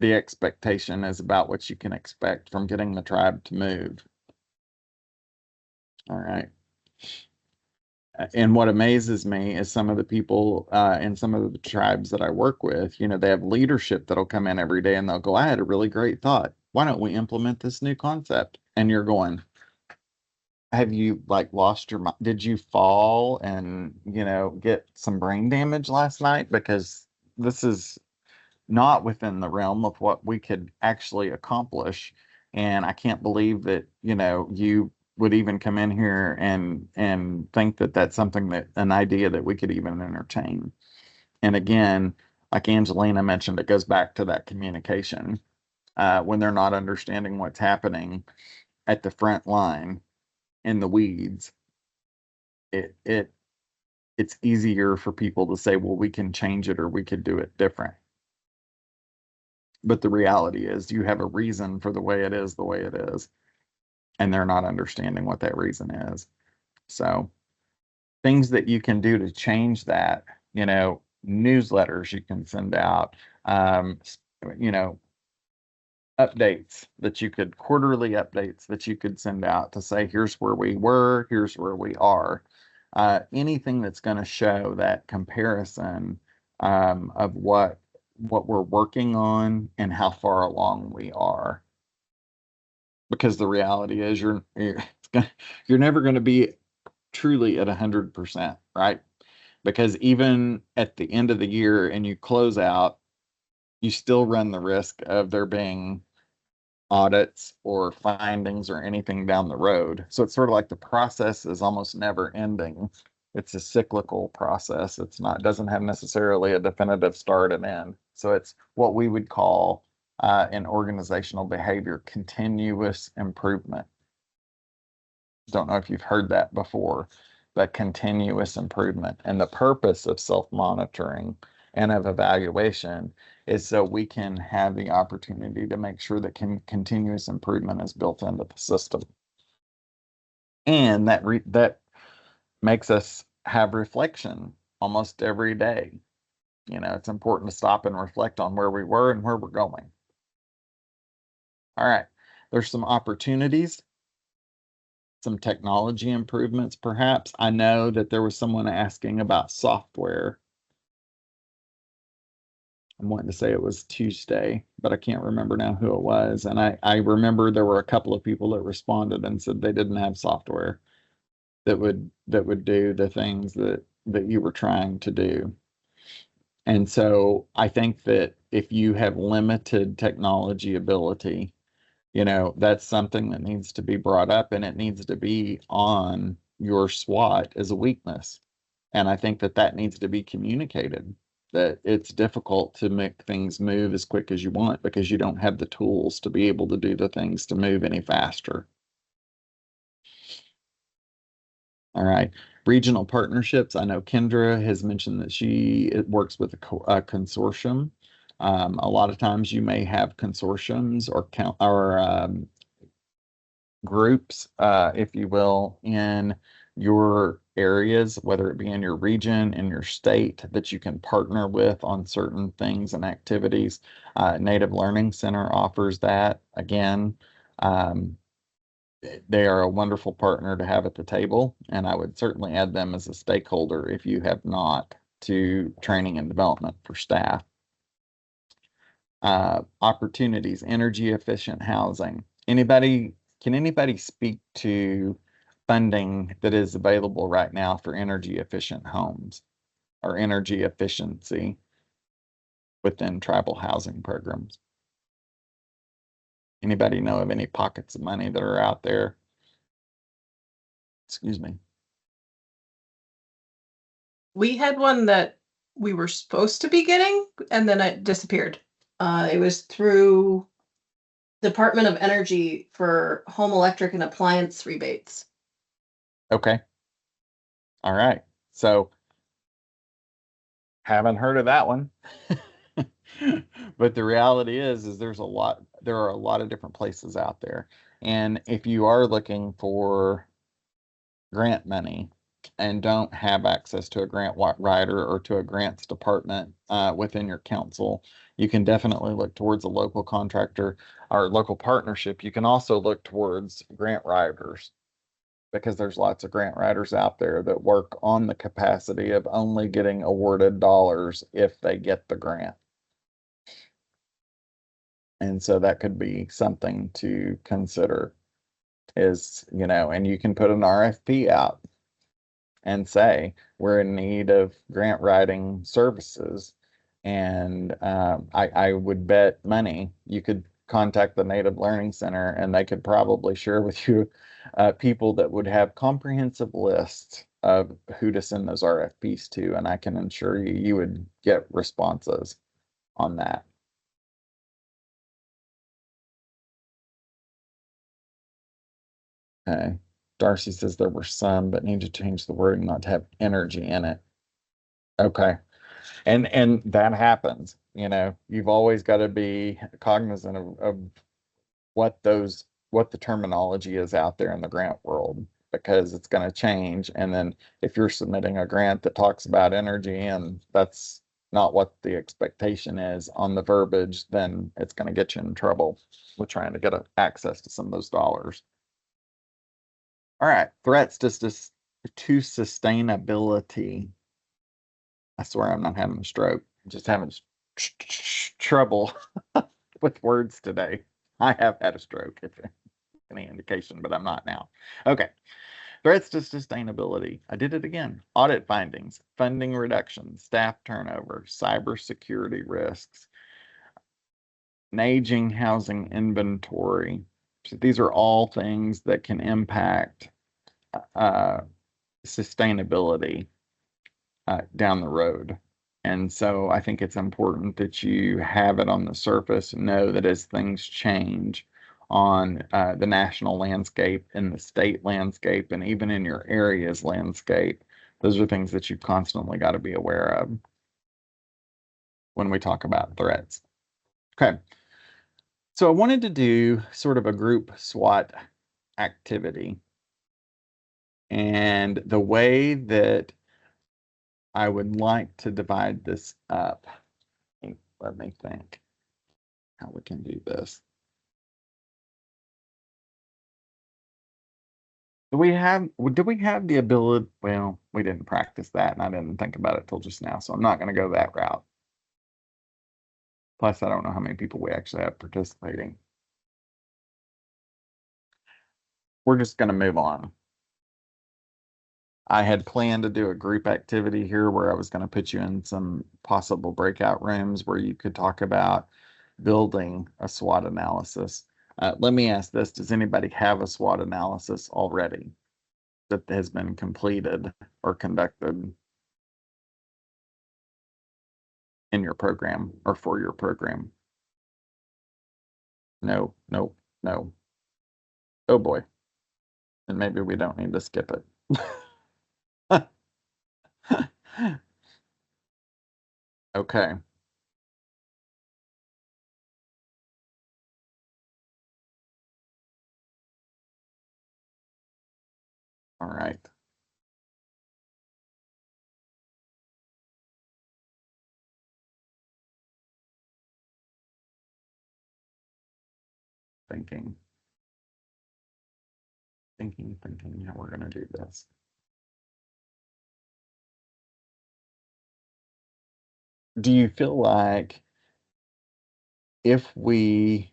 the expectation is about what you can expect from getting the tribe to move. All right. And what amazes me is some of the people in some of the tribes that I work with, they have leadership that'll come in every day and they'll go, I had a really great thought. Why don't we implement this new concept? And you're going, have you lost your mind? Did you fall and, get some brain damage last night? Because this is not within the realm of what we could actually accomplish. And I can't believe that, you would even come in here and think that that's an idea that we could even entertain. And again, like Angelina mentioned, it goes back to that communication. When they're not understanding what's happening at the front line in the weeds, it's easier for people to say, well, we can change it or we could do it different. But the reality is you have a reason for the way it is, and they're not understanding what that reason is. So things that you can do to change that, newsletters you can send out, quarterly updates that you could send out to say, here's where we were, here's where we are. Anything that's going to show that comparison of what we're working on and how far along we are. Because the reality is you're never going to be truly at 100%, right? Because even at the end of the year and you close out, you still run the risk of there being audits or findings or anything down the road. So it's sort of like the process is almost never ending. It's a cyclical process. It doesn't have necessarily a definitive start and end. So it's what we would call in organizational behavior, continuous improvement. Don't know if you've heard that before, but continuous improvement. And the purpose of self-monitoring and of evaluation is so we can have the opportunity to make sure that continuous improvement is built into the system. And that makes us have reflection almost every day. You know, it's important to stop and reflect on where we were and where we're going. All right, there's some opportunities, some technology improvements, perhaps. I know that there was someone asking about software. I'm wanting to say it was Tuesday, but I can't remember now who it was. And I remember there were a couple of people that responded and said they didn't have software that would do the things that you were trying to do. And so I think that if you have limited technology ability, you know, that's something that needs to be brought up, and it needs to be on your SWOT as a weakness. And I think that that needs to be communicated, that it's difficult to make things move as quick as you want because you don't have the tools to be able to do the things to move any faster. All right. Regional partnerships. I know Kendra has mentioned that she works with a consortium. A lot of times you may have consortiums or groups, if you will, in your areas, whether it be in your region, in your state, that you can partner with on certain things and activities. Native Learning Center offers that. Again, they are a wonderful partner to have at the table, and I would certainly add them as a stakeholder if you have not, to training and development for staff. Opportunities, energy efficient housing. Can anybody speak to funding that is available right now for energy efficient homes or energy efficiency within tribal housing programs? Anybody know of any pockets of money that are out there? Excuse me. We had one that we were supposed to be getting, and then it disappeared. It was through Department of Energy for home electric and appliance rebates. Okay. All right. So haven't heard of that one. But the reality is there are a lot of different places out there. And if you are looking for grant money and don't have access to a grant writer or to a grants department within your council, you can definitely look towards a local contractor or local partnership. You can also look towards grant writers, because there's lots of grant writers out there that work on the capacity of only getting awarded dollars if they get the grant. And so that could be something to consider, is, you know, and you can put an RFP out and say, we're in need of grant writing services. And I would bet money you could contact the Native Learning Center, and they could probably share with you people that would have comprehensive lists of who to send those RFPs to. And I can ensure you would get responses on that. Okay. Darcy says there were some, but need to change the wording not to have energy in it. Okay. And that happens. You know, you've always got to be cognizant of what the terminology is out there in the grant world, because it's going to change. And then if you're submitting a grant that talks about energy and that's not what the expectation is on the verbiage, then it's going to get you in trouble with trying to get access to some of those dollars. All right, threats to sustainability. I swear I'm not having a stroke. I'm just having trouble with words today. I have had a stroke, if any indication, but I'm not now. Okay. Threats to sustainability. I did it again. Audit findings, funding reduction, staff turnover, cybersecurity risks, an aging housing inventory. So these are all things that can impact sustainability down the road. And so I think it's important that you have it on the surface, know that as things change on the national landscape, in the state landscape, and even in your area's landscape, those are things that you've constantly got to be aware of. when we talk about threats. Okay. So I wanted to do sort of a group SWOT activity. And the way that I would like to divide this up, let me think how we can do this. Do we have the ability? Well, we didn't practice that, and I didn't think about it till just now, so I'm not going to go that route. Plus, I don't know how many people we actually have participating. We're just going to move on. I had planned to do a group activity here where I was going to put you in some possible breakout rooms where you could talk about building a SWOT analysis. Let me ask this. Does anybody have a SWOT analysis already that has been completed or conducted in your program or for your program? No, no, no. Oh boy. And maybe we don't need to skip it. Okay. All right. Thinking how we're going to do this. Do you feel like if we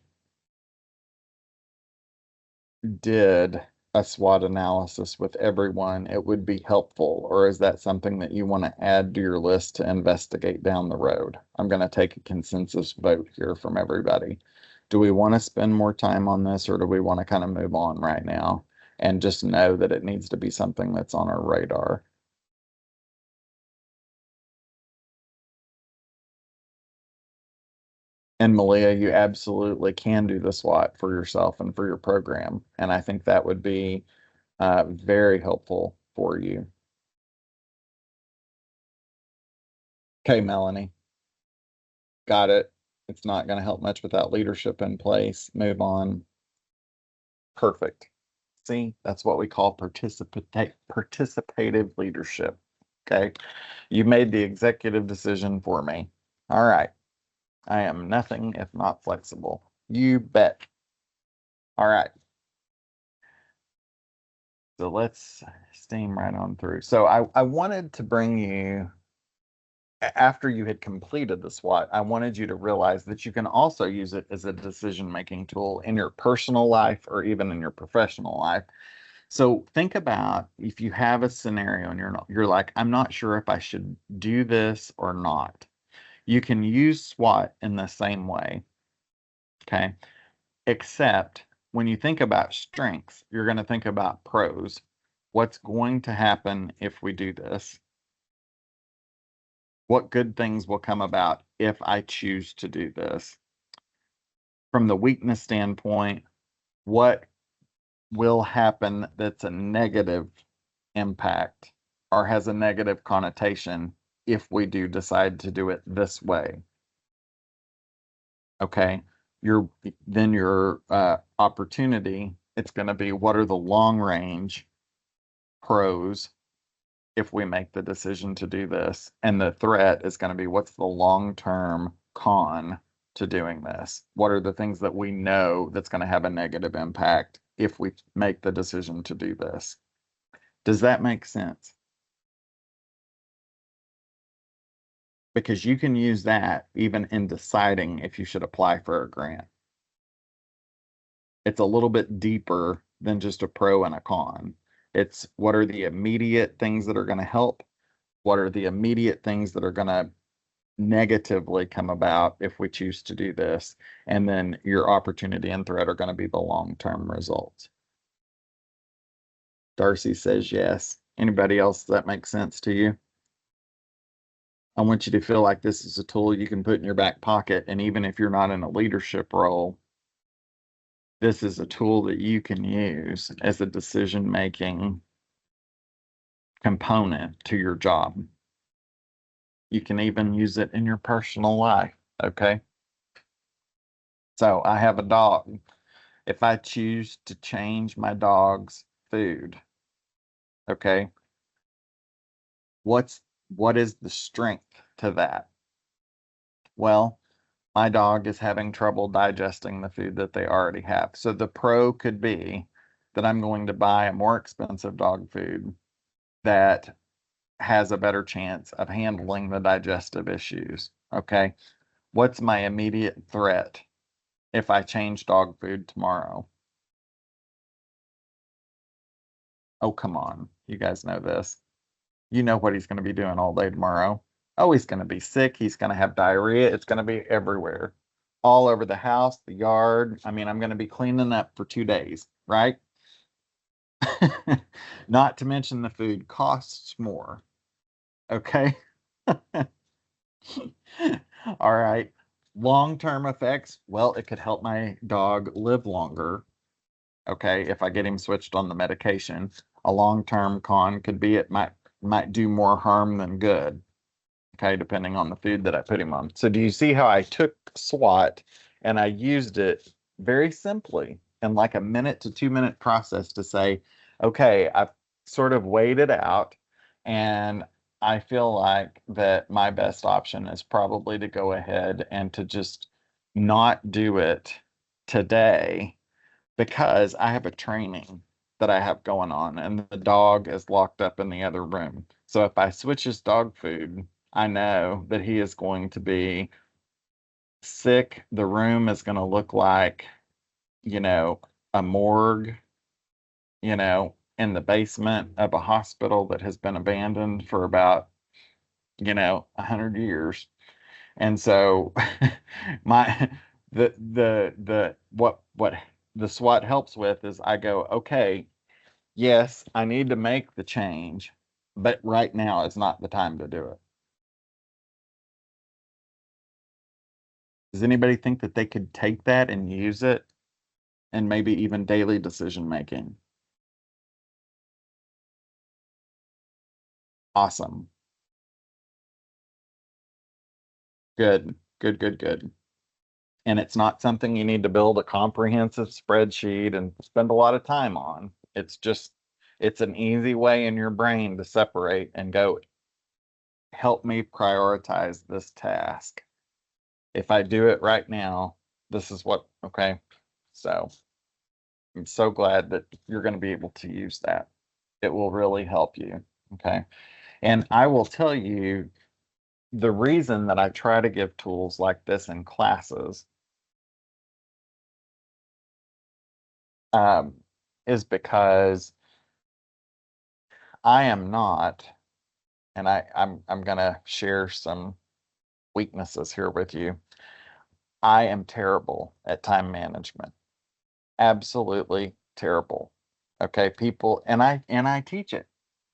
did a SWOT analysis with everyone, it would be helpful? Or is that something that you want to add to your list to investigate down the road? I'm going to take a consensus vote here from everybody. Do we want to spend more time on this, or do we want to kind of move on right now and just know that it needs to be something that's on our radar? And Malia, you absolutely can do the SWOT for yourself and for your program. And I think that would be very helpful for you. Okay, Melanie. Got it. It's not going to help much without leadership in place. Move on. Perfect. See, that's what we call participative leadership. Okay. You made the executive decision for me. All right. I am nothing if not flexible. You bet. All right. So let's steam right on through. So I wanted to bring you, after you had completed the SWOT, I wanted you to realize that you can also use it as a decision-making tool in your personal life or even in your professional life. So think about if you have a scenario and you're like, I'm not sure if I should do this or not. You can use SWOT in the same way, okay? Except when you think about strengths, you're going to think about pros. What's going to happen if we do this? What good things will come about if I choose to do this? From the weakness standpoint, what will happen that's a negative impact or has a negative connotation if we do decide to do it this way? Okay, your opportunity, it's going to be what are the long range pros if we make the decision to do this, and the threat is going to be what's the long-term con to doing this? What are the things that we know that's going to have a negative impact if we make the decision to do this? Does that make sense? Because you can use that even in deciding if you should apply for a grant. It's a little bit deeper than just a pro and a con. It's what are the immediate things that are going to help? What are the immediate things that are going to negatively come about if we choose to do this? And then your opportunity and threat are going to be the long-term results. Darcy says yes. Anybody else that makes sense to you? I want you to feel like this is a tool you can put in your back pocket. And even if you're not in a leadership role, this is a tool that you can use as a decision-making component to your job. You can even use it in your personal life, okay? So I have a dog. If I choose to change my dog's food, okay, what is the strength to that? Well, my dog is having trouble digesting the food that they already have. So the pro could be that I'm going to buy a more expensive dog food that has a better chance of handling the digestive issues. Okay. What's my immediate threat if I change dog food tomorrow? Oh, come on. You guys know this. You know what he's going to be doing all day tomorrow. Oh, he's going to be sick. He's going to have diarrhea. It's going to be everywhere, all over the house, the yard. I mean, I'm going to be cleaning up for 2 days, right? Not to mention the food costs more. Okay. All right. Long-term effects. Well, it could help my dog live longer. Okay. If I get him switched on the medication, a long-term con could be it might do more harm than good. Okay, depending on the food that I put him on. So do you see how I took SWAT and I used it very simply in like a minute to 2 minute process to say, okay, I've sort of weighed it out and I feel like that my best option is probably to go ahead and to just not do it today because I have a training that I have going on and the dog is locked up in the other room. So if I switch his dog food, I know that he is going to be sick. The room is going to look like, a morgue, in the basement of a hospital that has been abandoned for about, 100 years. And so my what the SWAT helps with is I go, okay, yes, I need to make the change, but right now is not the time to do it. Does anybody think that they could take that and use it and maybe even daily decision making? Awesome. Good, good, good, good. And it's not something you need to build a comprehensive spreadsheet and spend a lot of time on. It's an easy way in your brain to separate and go, help me prioritize this task. If I do it right now, this is okay. So I'm so glad that you're going to be able to use that. It will really help you. Okay. And I will tell you the reason that I try to give tools like this in classes um, is because I am not, and I'm going to share some weaknesses here with you. I am terrible at time management. Absolutely terrible. Okay, people, and I teach it.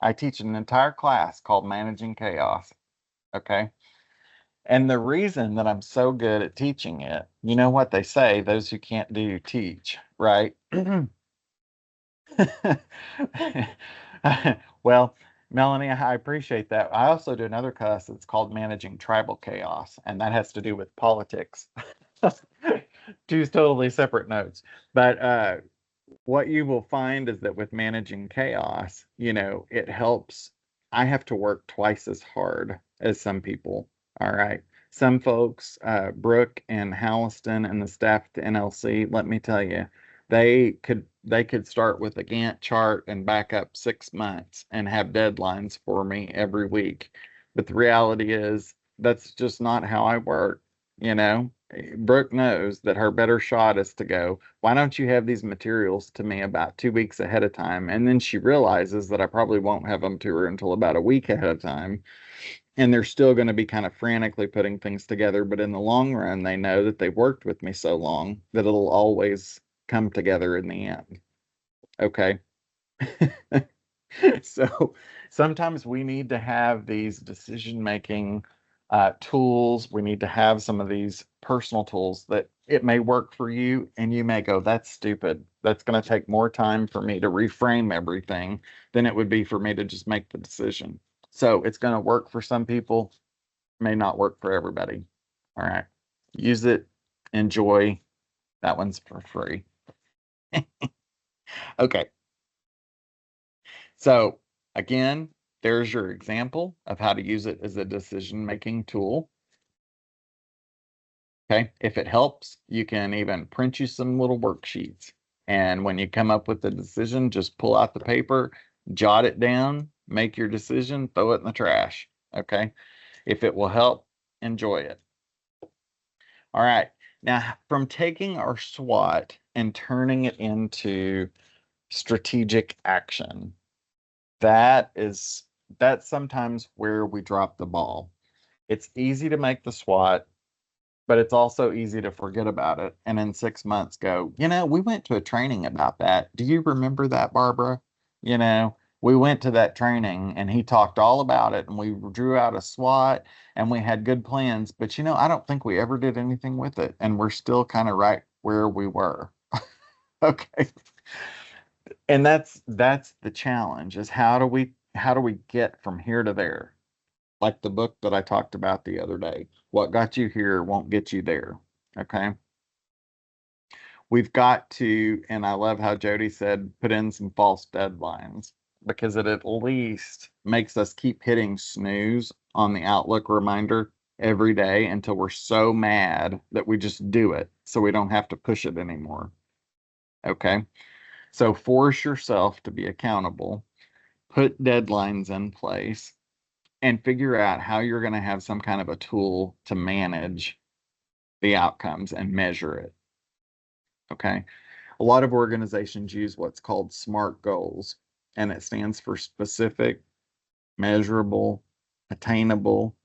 I teach an entire class called Managing Chaos. Okay. And the reason that I'm so good at teaching it, you know what they say, those who can't do teach, right? Well, Melanie, I appreciate that. I also do another class that's called Managing Tribal Chaos, and that has to do with politics. Two totally separate notes. But what you will find is that with managing chaos, it helps. I have to work twice as hard as some people. All right. Some folks, Brooke and Halliston and the staff at the NLC, let me tell you, they could start with a Gantt chart and back up 6 months and have deadlines for me every week. But the reality is that's just not how I work, you know? Brooke knows that her better shot is to go, why don't you have these materials to me about 2 weeks ahead of time? And then she realizes that I probably won't have them to her until about a week ahead of time. And they're still going to be kind of frantically putting things together. But in the long run, they know that they've worked with me so long that it'll always come together in the end. Okay. So sometimes we need to have these decision-making tools. We need to have some of these personal tools that it may work for you and you may go, that's stupid. That's going to take more time for me to reframe everything than it would be for me to just make the decision. So it's going to work for some people. may not work for everybody. All right. Use it, enjoy. That one's for free. Okay. So again, there's your example of how to use it as a decision-making tool. Okay. If it helps, you can even print you some little worksheets. And when you come up with the decision, just pull out the paper, jot it down, make your decision, throw it in the trash. Okay. If it will help, enjoy it. All right. Now, from taking our SWOT and turning it into strategic action, that's sometimes where we drop the ball. It's easy to make the SWOT, but it's also easy to forget about it. And in 6 months go, we went to a training about that. Do you remember that, Barbara? We went to that training and he talked all about it and we drew out a SWOT and we had good plans, but I don't think we ever did anything with it. And we're still kind of right where we were. Okay. And that's the challenge, is how do we get from here to there? Like the book that I talked about the other day. What got you here won't get you there. Okay. We've got to, and I love how Jody said, put in some false deadlines, because it at least makes us keep hitting snooze on the Outlook reminder every day until we're so mad that we just do it so we don't have to push it anymore. Okay. So force yourself to be accountable, put deadlines in place, and figure out how you're going to have some kind of a tool to manage the outcomes and measure it. Okay. A lot of organizations use what's called SMART goals, and it stands for specific, measurable, attainable,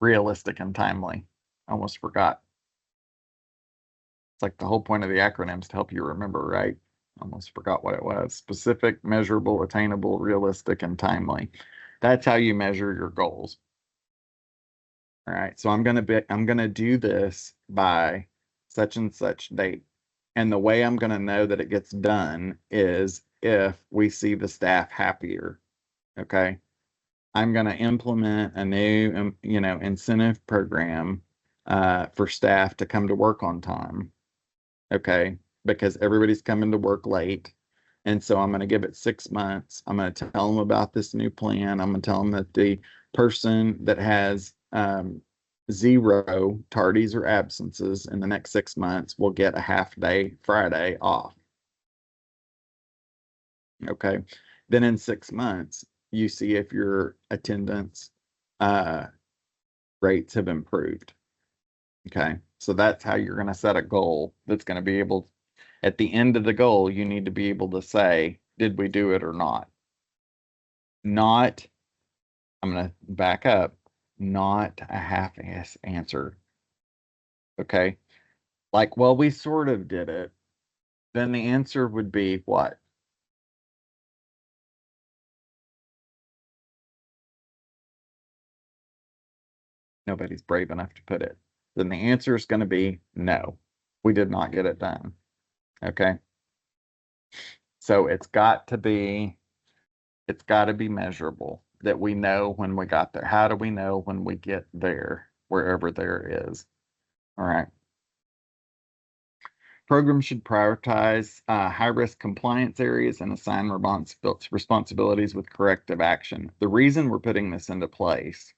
realistic, and timely. Almost forgot. It's like the whole point of the acronyms to help you remember, right? Almost forgot what it was. Specific, measurable, attainable, realistic, and timely. That's how you measure your goals. All right. So I'm going to do this by such and such date. And the way I'm going to know that it gets done is if we see the staff happier. Okay. I'm going to implement a new, incentive program for staff to come to work on time. Okay. Because everybody's coming to work late. And so I'm going to give it 6 months. I'm going to tell them about this new plan. I'm going to tell them that the person that has 0 tardies or absences in the next 6 months will get a half-day Friday off. Okay. Then in 6 months, you see if your attendance rates have improved. Okay. So that's how you're going to set a goal that's going to be able, at the end of the goal, you need to be able to say, did we do it or not? Not, I'm going to back up, not a half-ass answer. Okay. Like, well, we sort of did it. Then the answer would be what? Nobody's brave enough to put it. Then the answer is going to be no, we did not get it done. Okay. So it's got to be measurable, that we know when we got there. How do we know when we get there, wherever there is? All right. Programs should prioritize high-risk compliance areas and assign responsibilities with corrective action. The reason we're putting this into place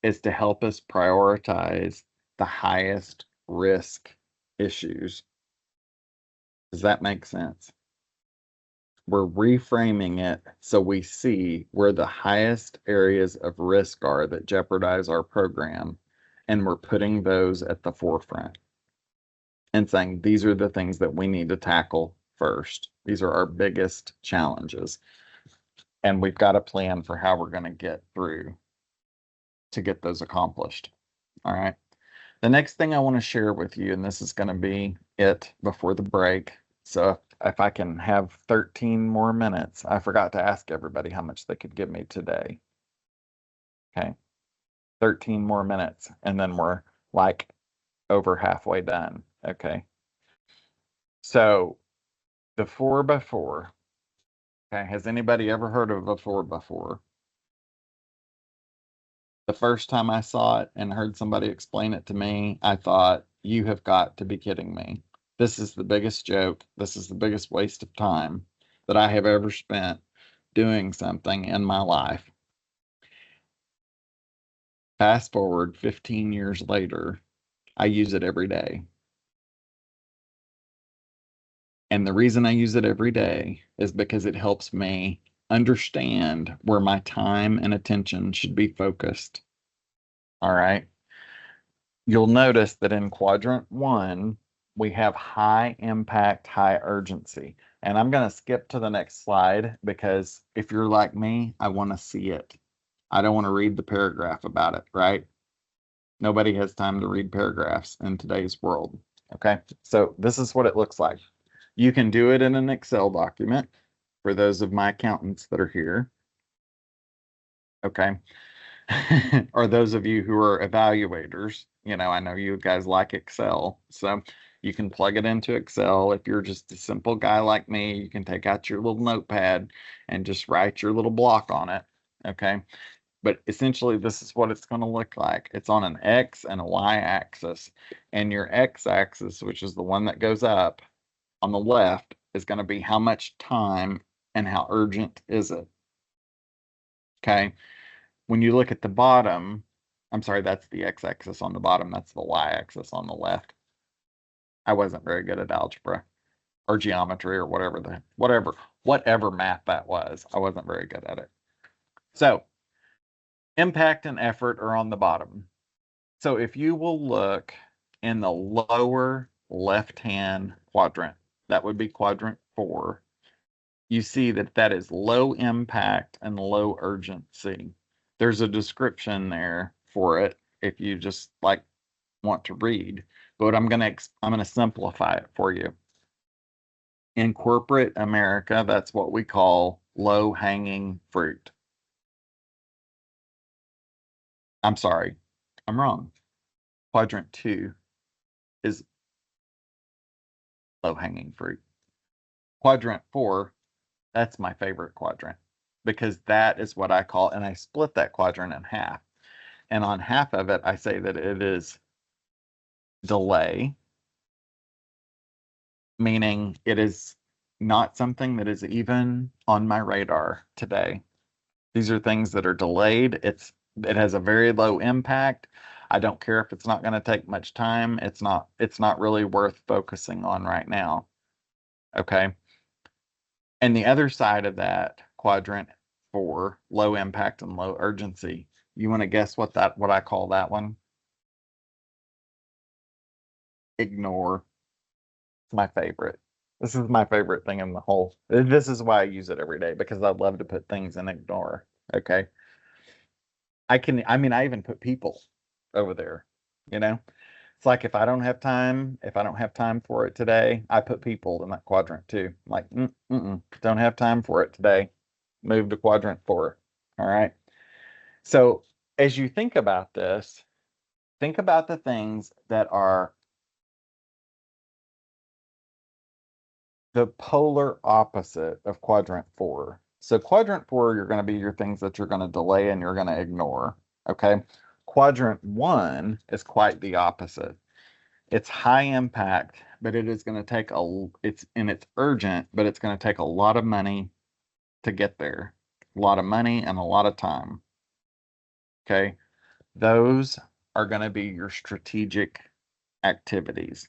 is to help us prioritize the highest risk issues. Does that make sense? We're reframing it so we see where the highest areas of risk are that jeopardize our program, and we're putting those at the forefront and saying, these are the things that we need to tackle first. These are our biggest challenges. And we've got a plan for how we're going to get through to get those accomplished. All right. The next thing I want to share with you, and this is going to be it before the break. So if I can have 13 more minutes, I forgot to ask everybody how much they could give me today. Okay. 13 more minutes, and then we're like over halfway done. Okay. So the 4x4 Okay, has anybody ever heard of a 4 before? The first time I saw it and heard somebody explain it to me, I thought, you have got to be kidding me. This is the biggest joke. This is the biggest waste of time that I have ever spent doing something in my life. Fast forward 15 years later, I use it every day. And the reason I use it every day is because it helps me understand where my time and attention should be focused. All right. You'll notice that in quadrant 1, we have high impact, high urgency. And I'm going to skip to the next slide because if you're like me, I want to see it. I don't want to read the paragraph about it, right? Nobody has time to read paragraphs in today's world. Okay. So this is what it looks like. You can do it in an Excel document for those of my accountants that are here. Okay. Or those of you who are evaluators, I know you guys like Excel. So you can plug it into Excel. If you're just a simple guy like me, you can take out your little notepad and just write your little block on it. Okay. But essentially, this is what it's going to look like. It's on an X and a Y axis. And your X axis, which is the one that goes up, on the left is going to be how much time and how urgent is it. Okay. When you look at the bottom, I'm sorry, that's the x-axis on the bottom. That's the y-axis on the left. I wasn't very good at algebra or geometry or whatever math that was. I wasn't very good at it. So impact and effort are on the bottom. So if you will look in the lower left-hand quadrant, that would be quadrant 4. You see that that is low impact and low urgency. There's a description there for it if you just want to read, but I'm going to simplify it for you. In corporate America, that's what we call low hanging fruit. I'm sorry, I'm wrong. Quadrant 2 is low hanging fruit. Quadrant 4, that's my favorite quadrant because that is what I call, and I split that quadrant in half. And on half of it, I say that it is delay, meaning it is not something that is even on my radar today. These are things that are delayed. It has a very low impact. I don't care if it's not going to take much time. It's not really worth focusing on right now. Okay. And the other side of that quadrant for low impact and low urgency, you want to guess what I call that one? Ignore. It's my favorite. This is my favorite thing in the whole. This is why I use it every day because I love to put things in ignore. Okay. I even put people over there, It's like if I don't have time for it today, I put people in that quadrant too. Like, don't have time for it today. Move to quadrant 4. All right. So as you think about this, think about the things that are the polar opposite of quadrant 4. So quadrant 4, you're going to be your things that you're going to delay and you're going to ignore. Okay. Quadrant 1 is quite the opposite. It's high impact, but it is going to take it's urgent, but it's going to take a lot of money to get there. A lot of money and a lot of time. Okay. Those are going to be your strategic activities.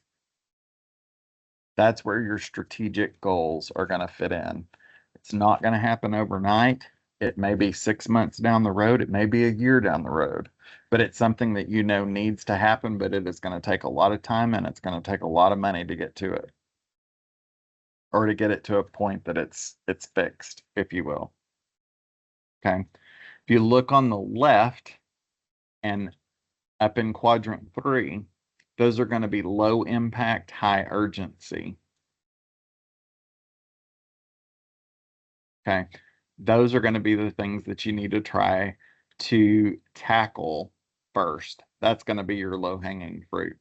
That's where your strategic goals are going to fit in. It's not going to happen overnight. It may be 6 months down the road. It may be a year down the road, but it's something that needs to happen, but it is going to take a lot of time and it's going to take a lot of money to get to it or to get it to a point that it's fixed, if you will. Okay. If you look on the left and up in quadrant 3, those are going to be low impact, high urgency. Okay. Those are going to be the things that you need to try to tackle first. That's going to be your low hanging fruit.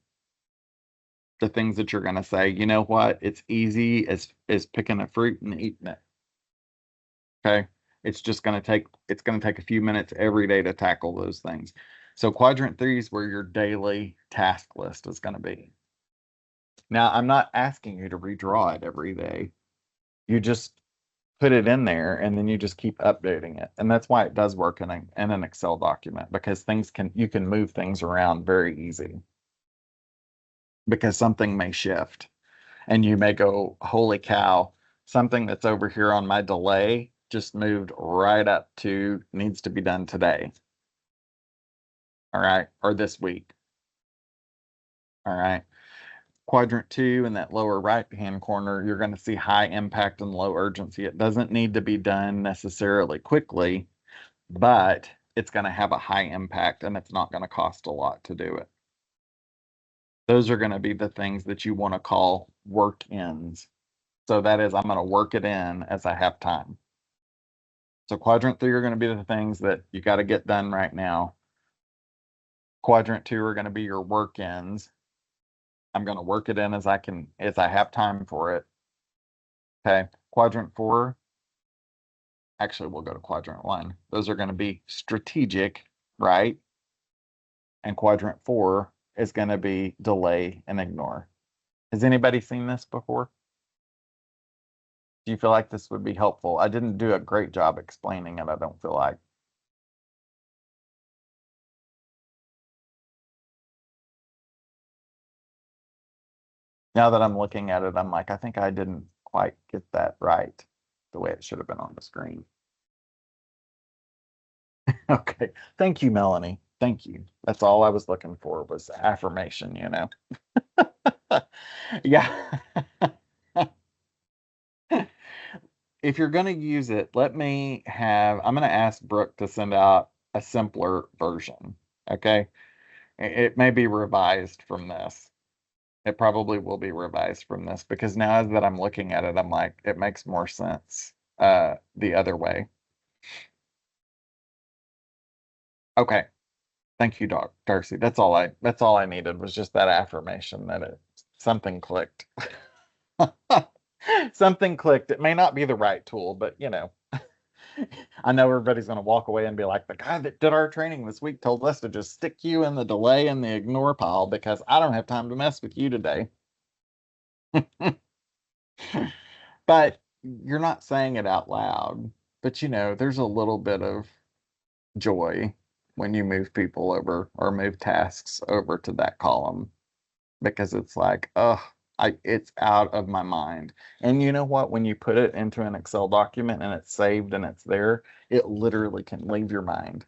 The things that you're going to say, you know what? It's easy as picking a fruit and eating it. Okay. It's going to take a few minutes every day to tackle those things. So quadrant 3 is where your daily task list is going to be. Now, I'm not asking you to redraw it every day. You just put it in there and then you just keep updating it. And that's why it does work in an Excel document, because you can move things around very easy. Because something may shift and you may go, holy cow, something that's over here on my delay just moved right up to needs to be done today. All right. Or this week. All right. Quadrant 2 in that lower right-hand corner, you're going to see high impact and low urgency. It doesn't need to be done necessarily quickly, but it's going to have a high impact and it's not going to cost a lot to do it. Those are going to be the things that you want to call work-ins. So that is, I'm going to work it in as I have time. So quadrant 3 are going to be the things that you got to get done right now. Quadrant 2 are going to be your work-ins. I'm going to work it in as I have time for it. Okay. Quadrant 4. Actually, we'll go to quadrant 1. Those are going to be strategic, right? And quadrant 4 is going to be delay and ignore. Has anybody seen this before? Do you feel like this would be helpful? I didn't do a great job explaining it, I don't feel like. Now that I'm looking at it, I'm like, I think I didn't quite get that right the way it should have been on the screen. Okay. Thank you, Melanie. Thank you. That's all I was looking for was affirmation, you know. Yeah. If you're going to use it, I'm going to ask Brooke to send out a simpler version. Okay. It may be revised from this. It probably will be revised from this because now that I'm looking at it, I'm like, it makes more sense the other way. Okay. Thank you, Darcy. That's all I needed was just that affirmation that something clicked. Something clicked. It may not be the right tool, but you know, I know everybody's going to walk away and be like, the guy that did our training this week told us to just stick you in the delay and the ignore pile because I don't have time to mess with you today. But you're not saying it out loud. But you know, there's a little bit of joy when you move people over or move tasks over to that column because it's like, oh, it's out of my mind. And you know what? When you put it into an Excel document and it's saved and it's there, it literally can leave your mind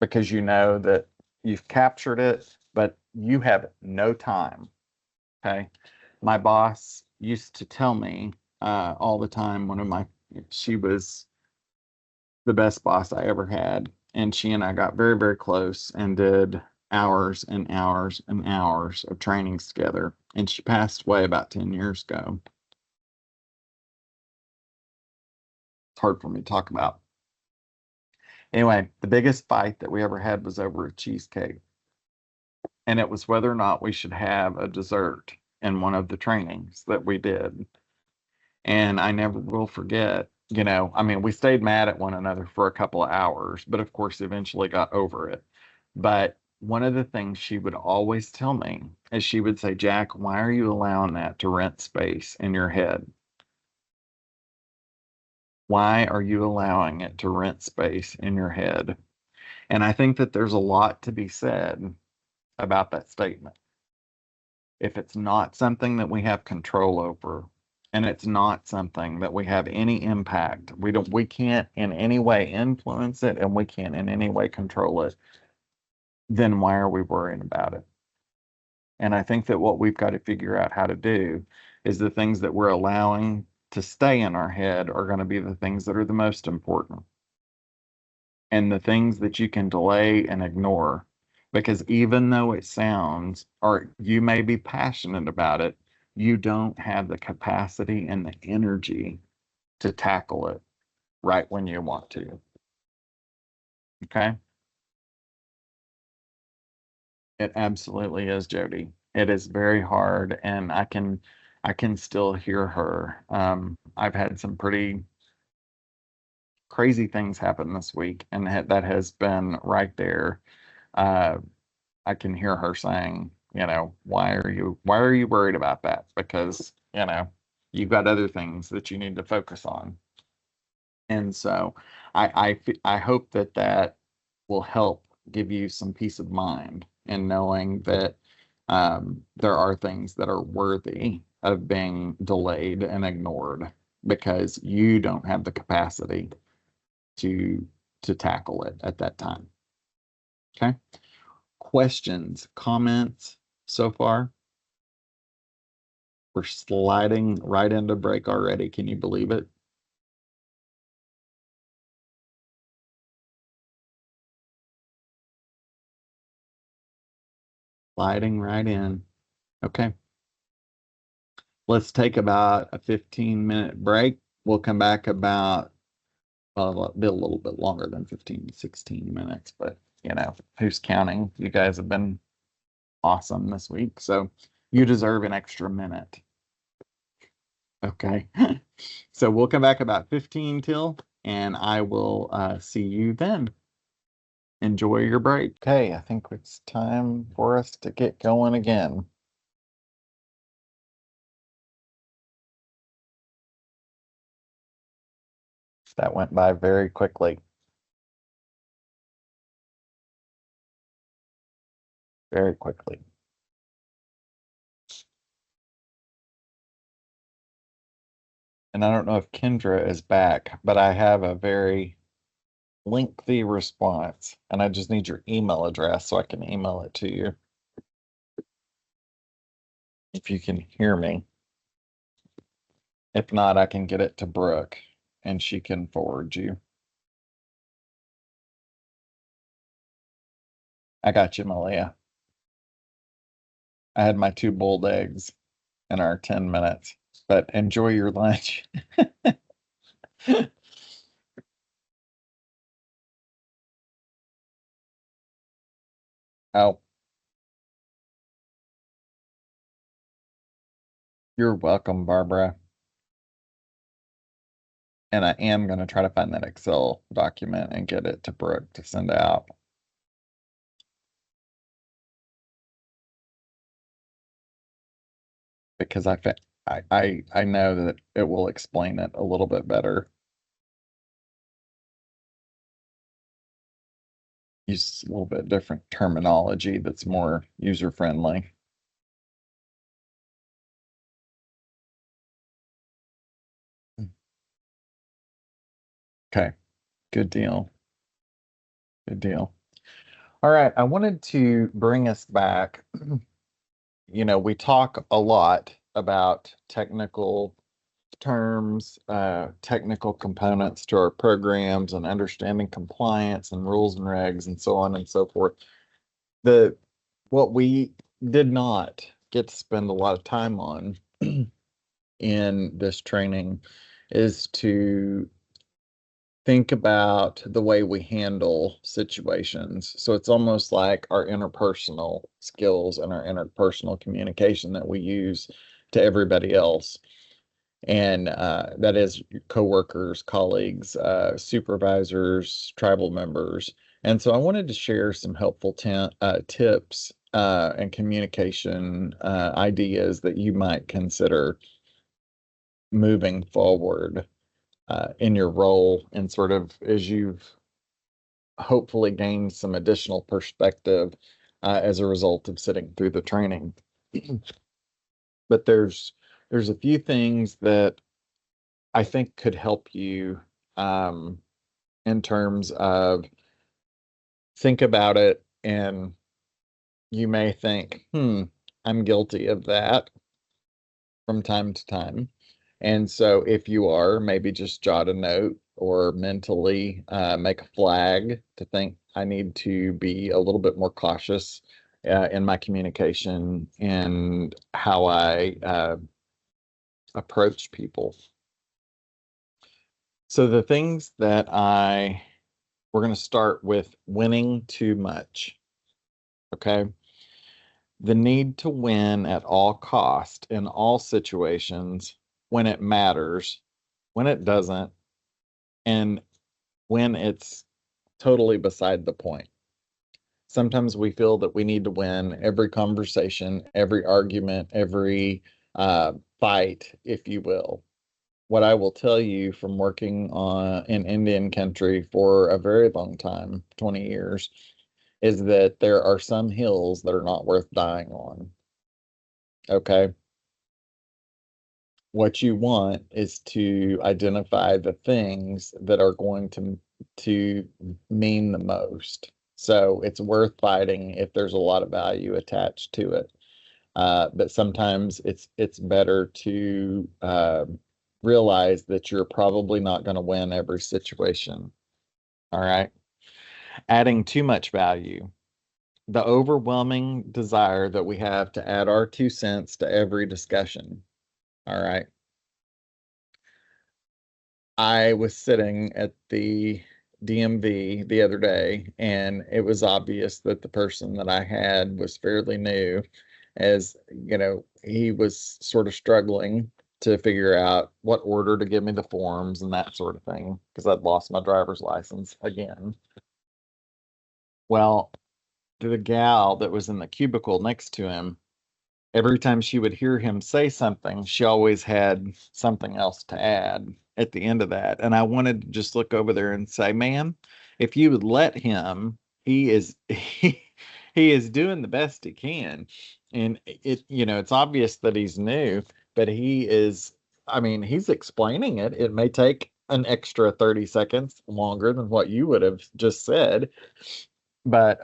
because you know that you've captured it, but you have no time. Okay. My boss used to tell me all the time, she was the best boss I ever had. And she and I got very, very close and did hours and hours and hours of trainings together. And she passed away about 10 years ago. It's hard for me to talk about. Anyway, the biggest fight that we ever had was over a cheesecake. And it was whether or not we should have a dessert in one of the trainings that we did. And I never will forget, you know, I mean, we stayed mad at one another for a couple of hours, but of course, eventually got over it. But one of the things she would always tell me is she would say, Jack, why are you allowing that to rent space in your head? Why are you allowing it to rent space in your head? And I think that there's a lot to be said about that statement. If it's not something that we have control over, and it's not something that we have any impact, we can't in any way influence it, and we can't in any way control it, then why are we worrying about it? And I think that what we've got to figure out how to do is the things that we're allowing to stay in our head are going to be the things that are the most important. And the things that you can delay and ignore, because even though it sounds, or you may be passionate about it, you don't have the capacity and the energy to tackle it right when you want to. Okay? It absolutely is, Jody. It is very hard, and I can still hear her. I've had some pretty crazy things happen this week, and that has been right there. I can hear her saying, why are you worried about that? Because, you've got other things that you need to focus on. And so I hope that will help give you some peace of mind in knowing that there are things that are worthy of being delayed and ignored because you don't have the capacity to tackle it at that time. Okay. Questions, comments so far? We're sliding right into break already. Can you believe it? Sliding right in. Okay. Let's take about a 15-minute break. We'll come back about a little bit longer than 15, 16 minutes, but who's counting? You guys have been awesome this week, so you deserve an extra minute. Okay. So we'll come back about 15 till, and I will see you then. Enjoy your break. Okay, I think it's time for us to get going again. That went by very quickly. Very quickly. And I don't know if Kendra is back, but I have a very lengthy response, and I just need your email address so I can email it to you. If you can hear me. If not, I can get it to Brooke, and she can forward you. I got you, Malia. I had my 2 boiled eggs in our 10 minutes, but enjoy your lunch. Oh, you're welcome, Barbara. And I am going to try to find that Excel document and get it to Brooke to send out. Because I know that it will explain it a little bit better. Use a little bit different terminology that's more user-friendly. Okay, good deal. Good deal. All right, I wanted to bring us back. We talk a lot about technical terms, technical components to our programs and understanding compliance and rules and regs and so on and so forth. What we did not get to spend a lot of time on in this training is to think about the way we handle situations. So it's almost like our interpersonal skills and our interpersonal communication that we use to everybody else. And that is coworkers, colleagues, supervisors, tribal members. And so I wanted to share some helpful tips and communication ideas that you might consider moving forward in your role, and sort of as you've hopefully gained some additional perspective as a result of sitting through the training. But there's a few things that I think could help you in terms of think about it, and you may think, I'm guilty of that from time to time. And so if you are, maybe just jot a note or mentally make a flag to think, I need to be a little bit more cautious in my communication and how I approach people. So the things that we're going to start with winning too much. Okay. The need to win at all cost in all situations, when it matters, when it doesn't, and when it's totally beside the point. Sometimes we feel that we need to win every conversation, every argument, every fight, if you will. What I will tell you from working in Indian country for a very long time, 20 years, is that there are some hills that are not worth dying on. Okay. What you want is to identify the things that are going to mean the most. So it's worth fighting if there's a lot of value attached to it. But sometimes it's better to realize that you're probably not going to win every situation. All right. Adding too much value. The overwhelming desire that we have to add our 2 cents to every discussion. All right. I was sitting at the DMV the other day, and it was obvious that the person that I had was fairly new, as you know, he was sort of struggling to figure out what order to give me the forms and that sort of thing, because I'd lost my driver's license again. Well, the gal that was in the cubicle next to him, every time she would hear him say something, she always had something else to add at the end of that. And I wanted to just look over there and say, ma'am, if you would let him, he is doing the best he can. And it's obvious that he's new, but he's explaining it. It may take an extra 30 seconds longer than what you would have just said. But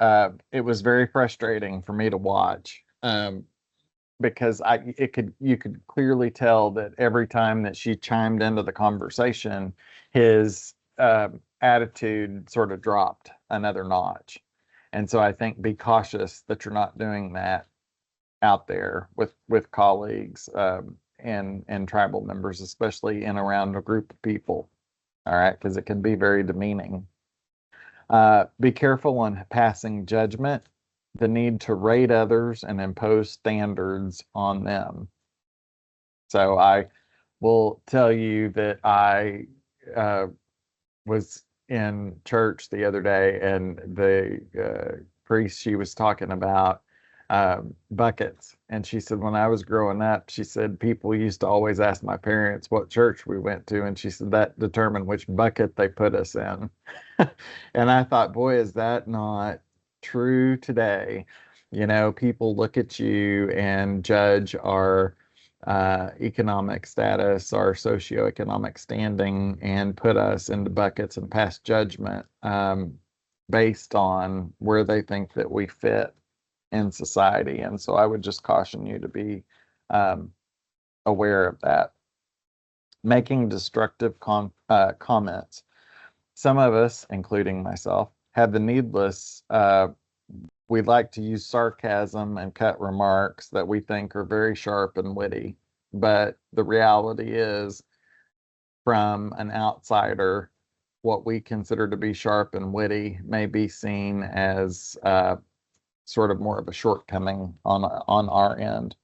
it was very frustrating for me to watch. Because you could clearly tell that every time that she chimed into the conversation, his attitude sort of dropped another notch. And so I think be cautious that you're not doing that out there with colleagues and tribal members, especially in around a group of people. All right, because it can be very demeaning. Be careful on passing judgment. The need to rate others and impose standards on them. So I will tell you that I was in church the other day, and the priest, she was talking about buckets. And she said, when I was growing up, she said, people used to always ask my parents what church we went to. And she said that determined which bucket they put us in. And I thought, boy, is that not true today? People look at you and judge our economic status, our socioeconomic standing, and put us into buckets and pass judgment based on where they think that we fit in society. And so I would just caution you to be aware of that. Making destructive comments. Some of us, including myself, have the needless, we like to use sarcasm and cut remarks that we think are very sharp and witty. But the reality is, from an outsider, what we consider to be sharp and witty may be seen as sort of more of a shortcoming on our end.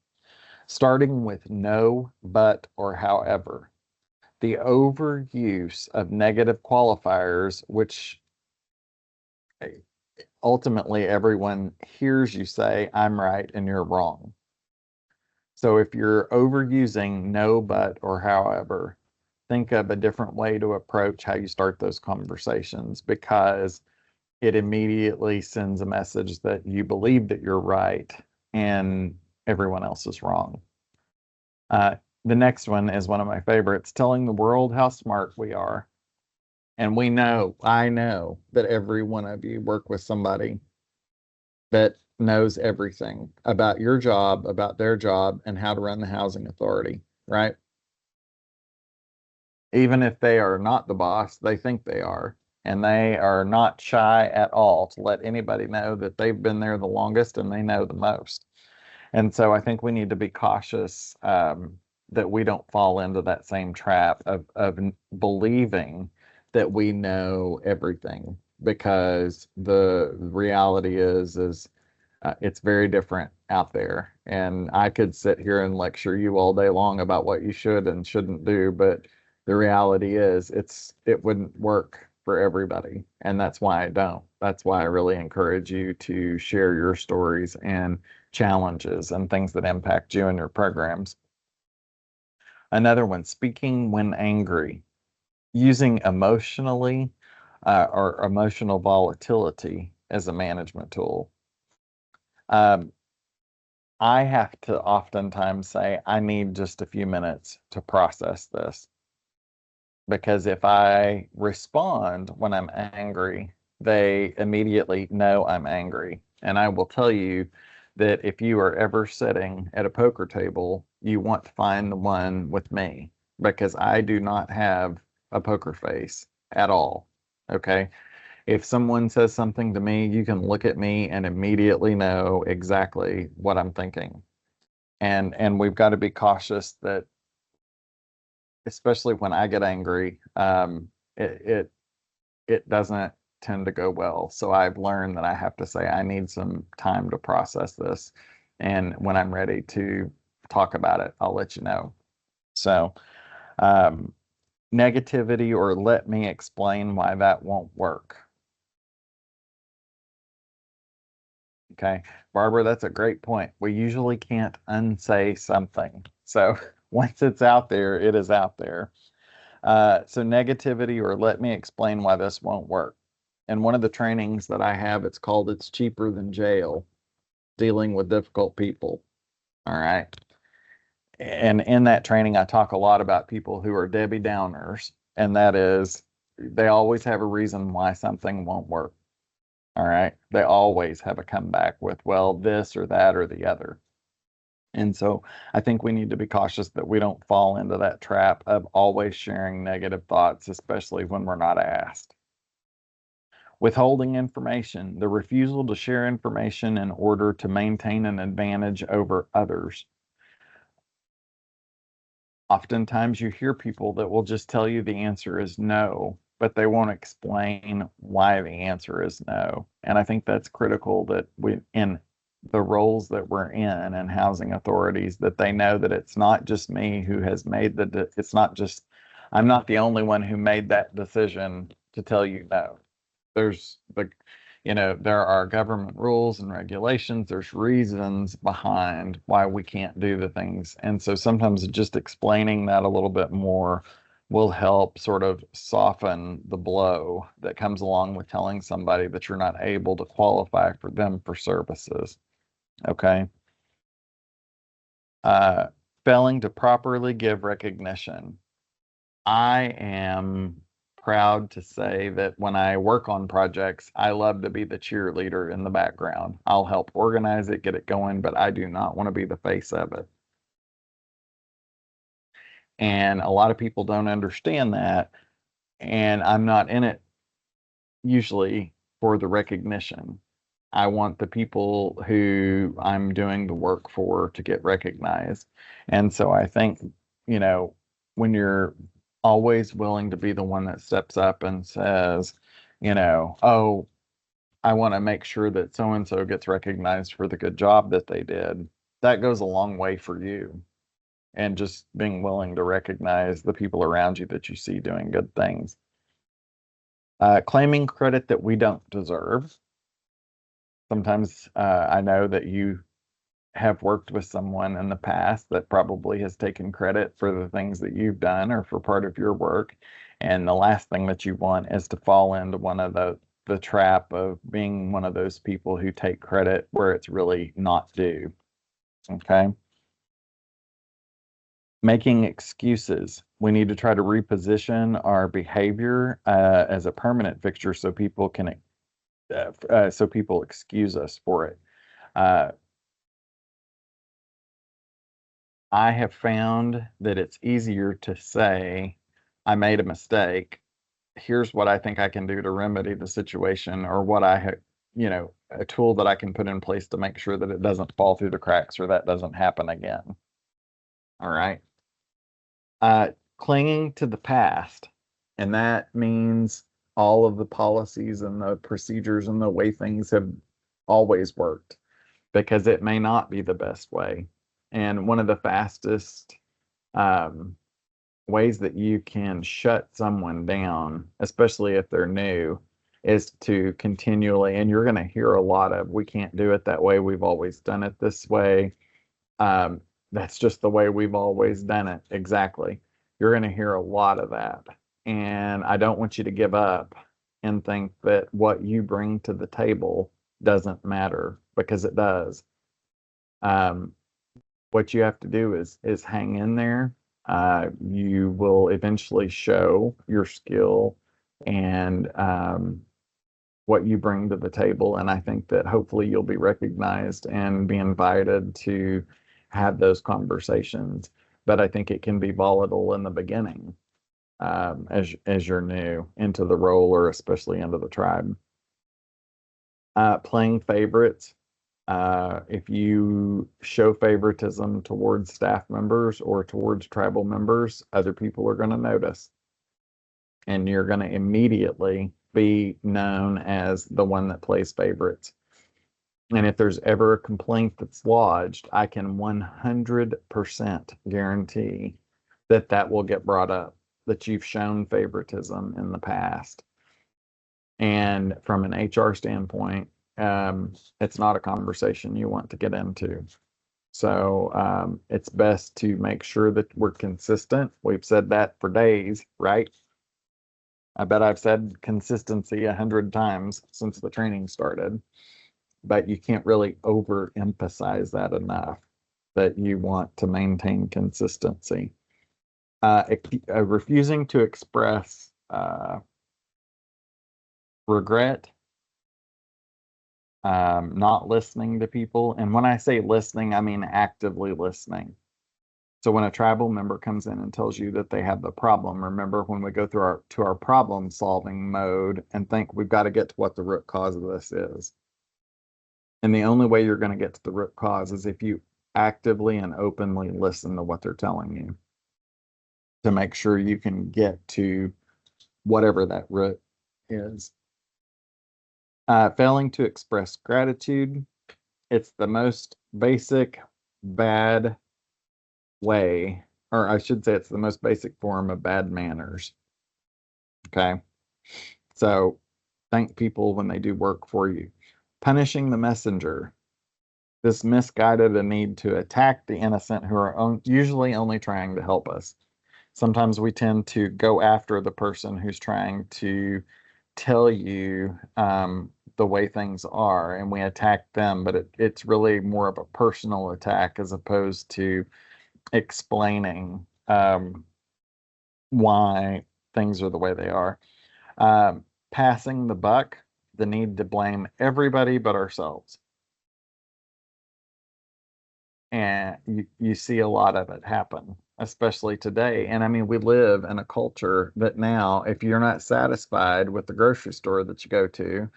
Starting with no, but, or however. The overuse of negative qualifiers, which ultimately everyone hears you say, I'm right and you're wrong. So if you're overusing no, but, or however, think of a different way to approach how you start those conversations, because it immediately sends a message that you believe that you're right and everyone else is wrong. The next one is one of my favorites, telling the world how smart we are. And I know that every one of you work with somebody that knows everything about your job, about their job, and how to run the housing authority, right? Even if they are not the boss, they think they are. And they are not shy at all to let anybody know that they've been there the longest and they know the most. And so I think we need to be cautious that we don't fall into that same trap of believing that we know everything, because the reality is it's very different out there. And I could sit here and lecture you all day long about what you should and shouldn't do, but the reality is it wouldn't work for everybody. And that's why I don't. That's why I really encourage you to share your stories and challenges and things that impact you and your programs. Another one, speaking when angry, using emotionally or emotional volatility as a management tool. I have to oftentimes say, I need just a few minutes to process this. Because if I respond when I'm angry, they immediately know I'm angry. And I will tell you that if you are ever sitting at a poker table, you want to find the one with me, because I do not have a poker face at all. Okay. If someone says something to me, you can look at me and immediately know exactly what I'm thinking. And we've got to be cautious that, especially when I get angry, it doesn't tend to go well. So I've learned that I have to say I need some time to process this, and when I'm ready to talk about it, I'll let you know. So negativity, or let me explain why that won't work. Okay, Barbara, that's a great point. We usually can't unsay something. So once it's out there, it is out there. So negativity, or let me explain why this won't work. And one of the trainings that I have, it's called It's Cheaper Than Jail, Dealing with Difficult People. All right. And in that training, I talk a lot about people who are Debbie Downers, and that is, they always have a reason why something won't work. All right. They always have a comeback with, well, this or that or the other. And so I think we need to be cautious that we don't fall into that trap of always sharing negative thoughts, especially when we're not asked. Withholding information, the refusal to share information in order to maintain an advantage over others. Oftentimes you hear people that will just tell you the answer is no, but they won't explain why the answer is no. And I think that's critical, that we, in the roles that we're in and housing authorities, that they know that it's not just me who has made it's not just, I'm not the only one who made that decision to tell you no. There's there are government rules and regulations. There's reasons behind why we can't do the things. And so sometimes just explaining that a little bit more will help sort of soften the blow that comes along with telling somebody that you're not able to qualify for them for services. Okay. Failing to properly give recognition. I am proud to say that when I work on projects, I love to be the cheerleader in the background. I'll help organize it, get it going, but I do not want to be the face of it. And a lot of people don't understand that. And I'm not in it usually for the recognition. I want the people who I'm doing the work for to get recognized. And so I think, when you're always willing to be the one that steps up and says, oh, I want to make sure that so-and-so gets recognized for the good job that they did, that goes a long way for you. And just being willing to recognize the people around you that you see doing good things. Claiming credit that we don't deserve. Sometimes I know that you have worked with someone in the past that probably has taken credit for the things that you've done or for part of your work. And the last thing that you want is to fall into one of the trap of being one of those people who take credit where it's really not due. Okay. Making excuses. We need to try to reposition our behavior as a permanent fixture so people can people excuse us for it. I have found that it's easier to say, I made a mistake. Here's what I think I can do to remedy the situation, or what I have, a tool that I can put in place to make sure that it doesn't fall through the cracks or that doesn't happen again. All right. Clinging to the past. And that means all of the policies and the procedures and the way things have always worked, because it may not be the best way. And one of the fastest ways that you can shut someone down, especially if they're new, is to continually, and you're going to hear a lot of, we can't do it that way. We've always done it this way. That's just the way we've always done it. Exactly. You're going to hear a lot of that. And I don't want you to give up and think that what you bring to the table doesn't matter, because it does. What you have to do is hang in there. You will eventually show your skill and what you bring to the table. And I think that hopefully you'll be recognized and be invited to have those conversations. But I think it can be volatile in the beginning, as you're new into the role, or especially into the tribe. Playing favorites. If you show favoritism towards staff members or towards tribal members, other people are going to notice. And you're going to immediately be known as the one that plays favorites. And if there's ever a complaint that's lodged, I can 100% guarantee that that will get brought up, that you've shown favoritism in the past. And from an HR standpoint, it's not a conversation you want to get into. So it's best to make sure that we're consistent. We've said that for days, right? I bet I've said consistency 100 times since the training started, but you can't really overemphasize that enough, that you want to maintain consistency. Refusing to express regret, not listening to people. And when I say listening, I mean actively listening. So when a tribal member comes in and tells you that they have the problem, remember when we go through our problem solving mode and think we've got to get to what the root cause of this is. And the only way you're going to get to the root cause is if you actively and openly listen to what they're telling you, to make sure you can get to whatever that root is. Failing to express gratitude. It's the most basic bad way, or I should say it's the most basic form of bad manners. Okay. So thank people when they do work for you. Punishing the messenger. This misguided a need to attack the innocent who are usually only trying to help us. Sometimes we tend to go after the person who's trying to tell you the way things are, and we attack them, but it's really more of a personal attack as opposed to explaining why things are the way they are. Passing the buck, the need to blame everybody but ourselves. And you see a lot of it happen, especially today. And I mean, we live in a culture that now, if you're not satisfied with the grocery store that you go to,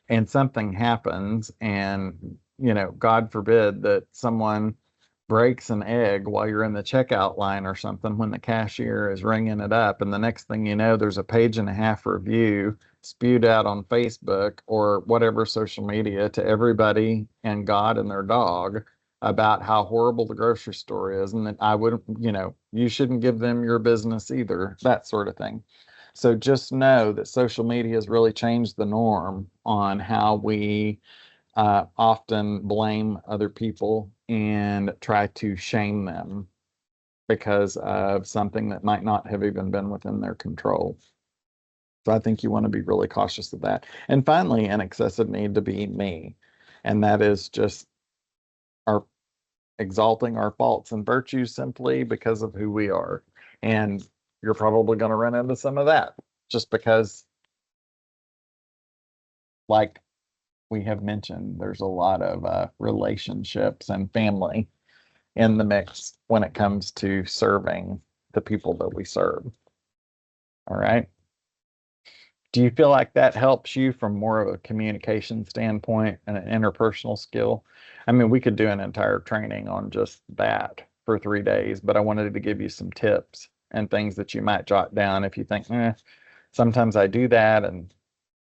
and something happens, and, you know, God forbid that someone breaks an egg while you're in the checkout line or something, when the cashier is ringing it up, and the next thing you know, there's a 1.5-page review spewed out on Facebook or whatever social media to everybody and God and their dog about how horrible the grocery store is, and that I wouldn't, you know, you shouldn't give them your business either, that sort of thing. So just know that social media has really changed the norm on how we often blame other people and try to shame them because of something that might not have even been within their control. So I think you want to be really cautious of that. And finally, an excessive need to be me. And that is just our exalting our faults and virtues simply because of who we are. And you're probably going to run into some of that just because, like we have mentioned, there's a lot of relationships and family in the mix when it comes to serving the people that we serve. All right. Do you feel like that helps you from more of a communication standpoint and an interpersonal skill? I mean, we could do an entire training on just that for 3 days, but I wanted to give you some tips and things that you might jot down if you think, sometimes I do that, and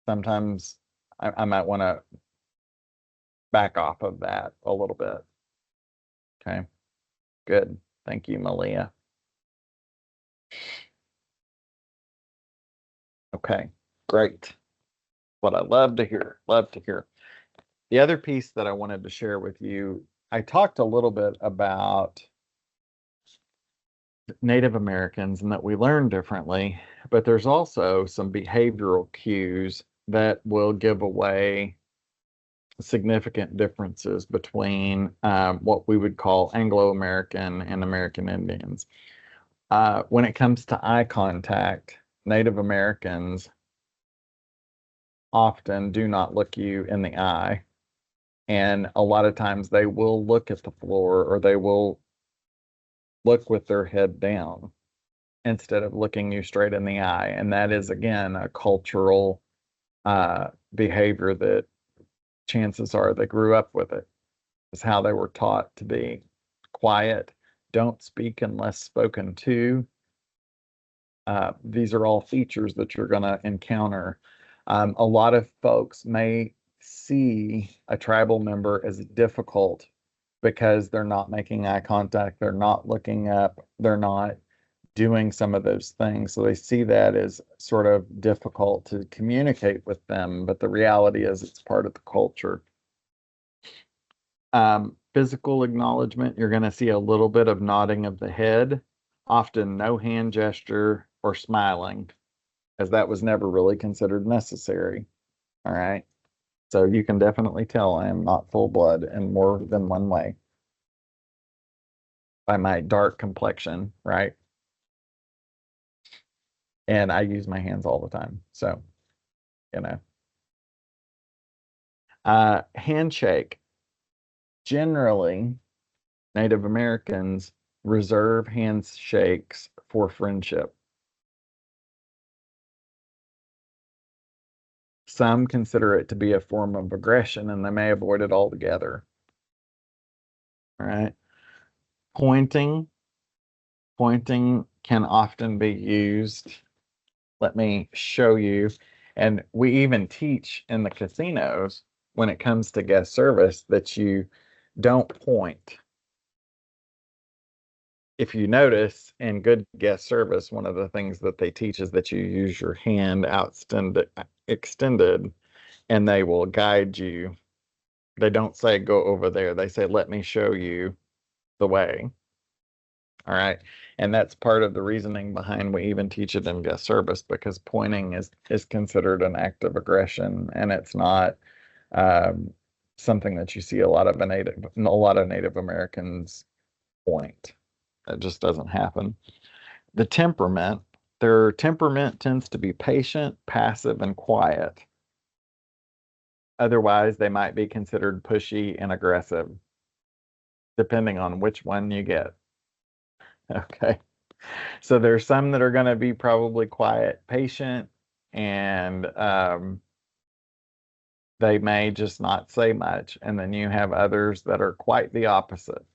sometimes I might want to back off of that a little bit. Okay, good. Thank you, Malia. Okay, great. What I love to hear, love to hear. The other piece that I wanted to share with you, I talked a little bit about Native Americans and that we learn differently, but there's also some behavioral cues that will give away significant differences between what we would call Anglo-American and American Indians. When it comes to eye contact, Native Americans often do not look you in the eye. And a lot of times they will look at the floor or they will look with their head down instead of looking you straight in the eye. And that is, again, a cultural behavior that chances are they grew up with it. It's how they were taught to be quiet, don't speak unless spoken to. These are all features that you're going to encounter. A lot of folks may see a tribal member as difficult because they're not making eye contact, they're not looking up, they're not doing some of those things. So they see that as sort of difficult to communicate with them, but the reality is it's part of the culture. Physical acknowledgement, you're going to see a little bit of nodding of the head, often no hand gesture or smiling, as that was never really considered necessary. All right. So you can definitely tell I am not full blood in more than one way by my dark complexion, right? And I use my hands all the time. So, you know. Handshake. Generally, Native Americans reserve handshakes for friendship. Some consider it to be a form of aggression and they may avoid it altogether. All right. Pointing can often be used. Let me show you. And we even teach in the casinos when it comes to guest service that you don't point. If you notice in good guest service, one of the things that they teach is that you use your hand extended and they will guide you. They don't say go over there. They say, let me show you the way. All right. And that's part of the reasoning behind we even teach it in guest service, because pointing is considered an act of aggression, and it's not something that you see a lot of Native Americans point. It just doesn't happen. The temperament, their temperament tends to be patient, passive, and quiet. Otherwise, they might be considered pushy and aggressive, depending on which one you get. Okay. So there's some that are going to be probably quiet, patient, and they may just not say much. And then you have others that are quite the opposite.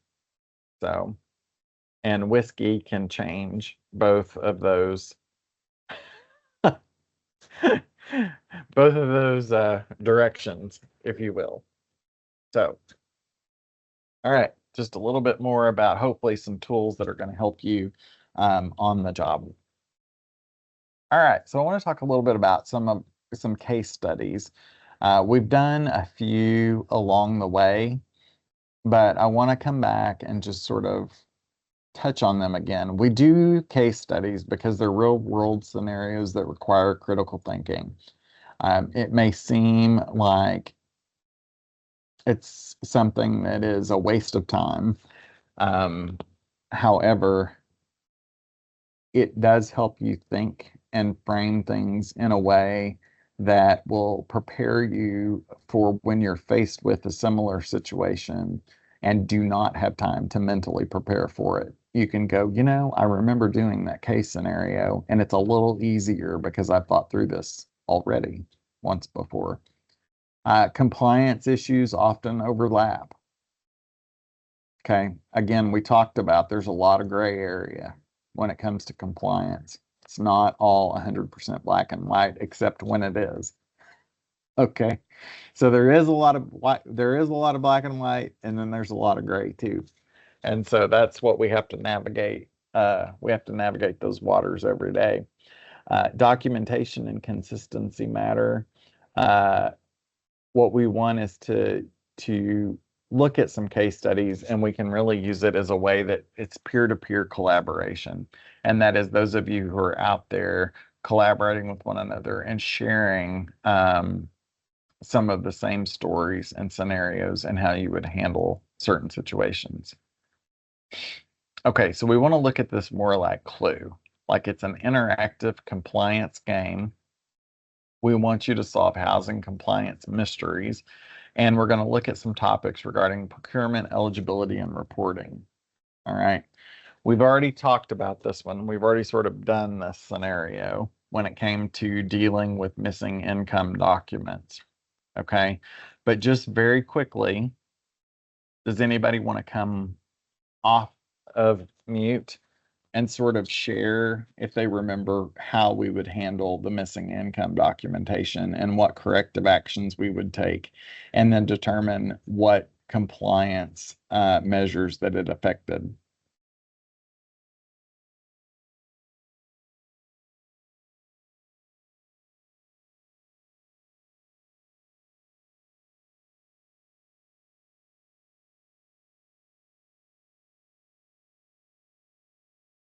So, and whiskey can change both of those directions, if you will. So, all right, just a little bit more about hopefully some tools that are going to help you on the job. All right, so I want to talk a little bit about some case studies. We've done a few along the way, but I want to come back and just sort of touch on them again. We do case studies because they're real world scenarios that require critical thinking. It may seem like it's something that is a waste of time. However, it does help you think and frame things in a way that will prepare you for when you're faced with a similar situation and do not have time to mentally prepare for it. You can go, you know, I remember doing that case scenario, and it's a little easier because I've thought through this already once before. Compliance issues often overlap. Okay, again, we talked about there's a lot of gray area when it comes to compliance. It's not all 100% black and white, except when it is. Okay, so there is a lot of black and white, and then there's a lot of gray too. And so that's what we have to navigate we have to navigate those waters every day. Documentation and consistency matter. What we want is to look at some case studies, and we can really use it as a way that it's peer-to-peer collaboration. And that is those of you who are out there collaborating with one another and sharing some of the same stories and scenarios and how you would handle certain situations. Okay, so we want to look at this more like Clue, like it's an interactive compliance game. We want you to solve housing compliance mysteries, and we're going to look at some topics regarding procurement, eligibility, and reporting. All right. We've already talked about this one. We've already sort of done this scenario when it came to dealing with missing income documents. Okay. But just very quickly, does anybody want to come off of mute and sort of share, if they remember, how we would handle the missing income documentation and what corrective actions we would take, and then determine what compliance measures that it affected?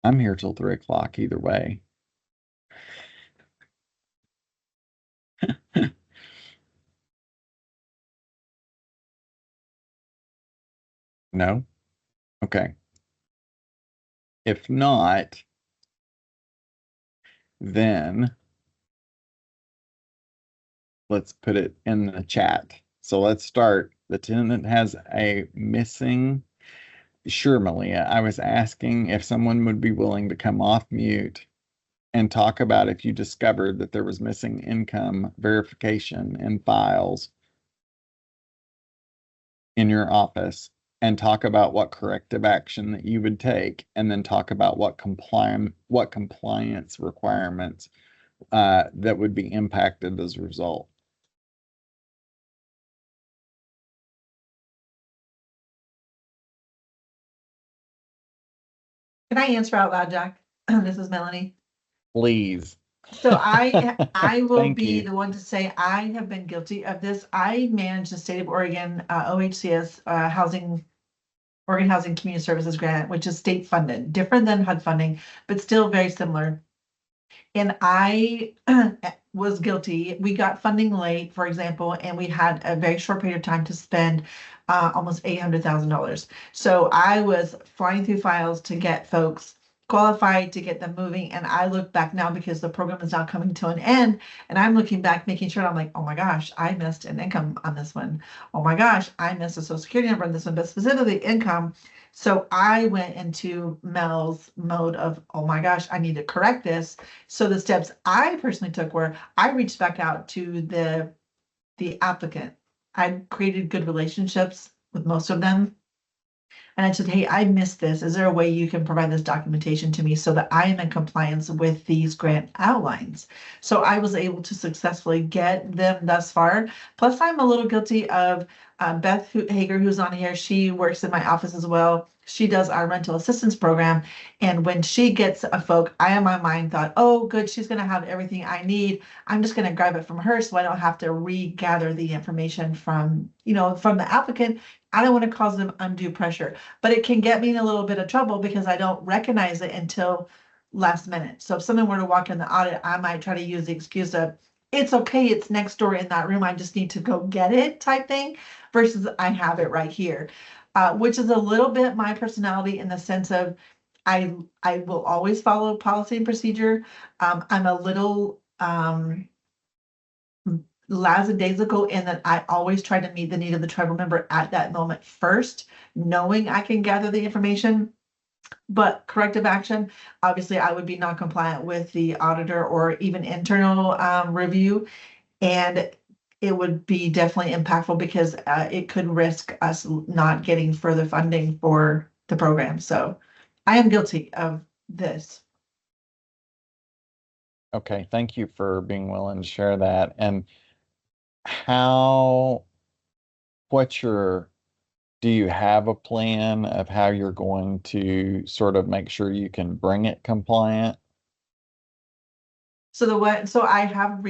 I'm here till 3 o'clock either way. No? Okay. If not, then let's put it in the chat. So let's start. The tenant has a missing. Sure, Malia. I was asking if someone would be willing to come off mute and talk about if you discovered that there was missing income verification in files in your office, and talk about what corrective action that you would take, and then talk about what compliance requirements that would be impacted as a result. Can I answer out loud, Jack? This is Melanie. Please. So I will Thank be you. the one to say I have been guilty of this. I manage the state of Oregon OHCS Oregon Housing Community Services Grant, which is state funded, different than HUD funding, but still very similar. And I was guilty. We got funding late, for example, and we had a very short period of time to spend almost $800,000. So I was flying through files to get folks qualified, to get them moving. And I look back now because the program is now coming to an end. And I'm looking back, making sure I'm like, oh my gosh, I missed an income on this one. Oh my gosh, I missed a social security number on this one, but specifically income. So I went into Mel's mode of, oh my gosh, I need to correct this. So the steps I personally took were I reached back out to the applicant. I created good relationships with most of them. And I said, hey, I missed this. Is there a way you can provide this documentation to me so that I am in compliance with these grant outlines? So I was able to successfully get them thus far. Plus, I'm a little guilty of Beth Hager, who's on here. She works in my office as well. She does our rental assistance program. And when she gets a folk, I in my mind thought, oh, good, she's going to have everything I need. I'm just going to grab it from her so I don't have to regather the information from the applicant. I don't want to cause them undue pressure, but it can get me in a little bit of trouble because I don't recognize it until last minute. So if someone were to walk in the audit, I might try to use the excuse of, it's okay, it's next door in that room, I just need to go get it type thing, versus I have it right here, which is a little bit my personality in the sense of I will always follow policy and procedure. I'm a little lackadaisical in that I always try to meet the need of the tribal member at that moment first, knowing I can gather the information. But corrective action, obviously, I would be non-compliant with the auditor or even internal review, and it would be definitely impactful because it could risk us not getting further funding for the program. So I am guilty of this. Okay, thank you for being willing to share that. And what's your do you have a plan of how you're going to sort of make sure you can bring it compliant? So I have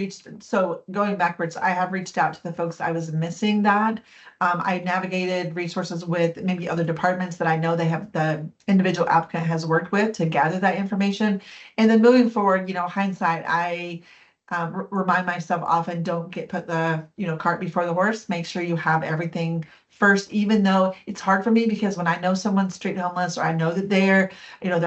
going backwards, I have reached out to the folks I was missing that. I navigated resources with maybe other departments that I know the individual applicant has worked with to gather that information. And then moving forward, hindsight, I remind myself often, don't put the, cart before the horse. Make sure you have everything first, even though it's hard for me because when I know someone's street homeless or I know that their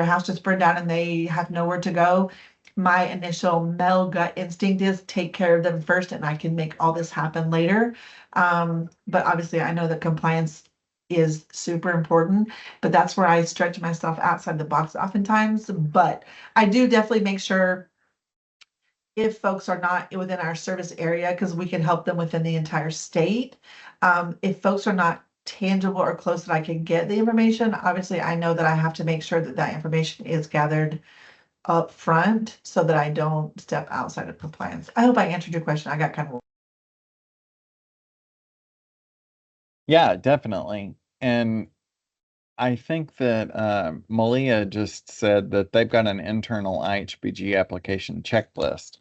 house just burned down and they have nowhere to go, my initial male gut instinct is take care of them first and I can make all this happen later. But obviously I know that compliance is super important, but that's where I stretch myself outside the box oftentimes. But I do definitely make sure if folks are not within our service area, because we can help them within the entire state. If folks are not tangible or close that I can get the information, obviously I know that I have to make sure that that information is gathered up front so that I don't step outside of compliance. I hope I answered your question. I got kind of. Yeah, definitely. And I think that Malia just said that they've got an internal IHBG application checklist.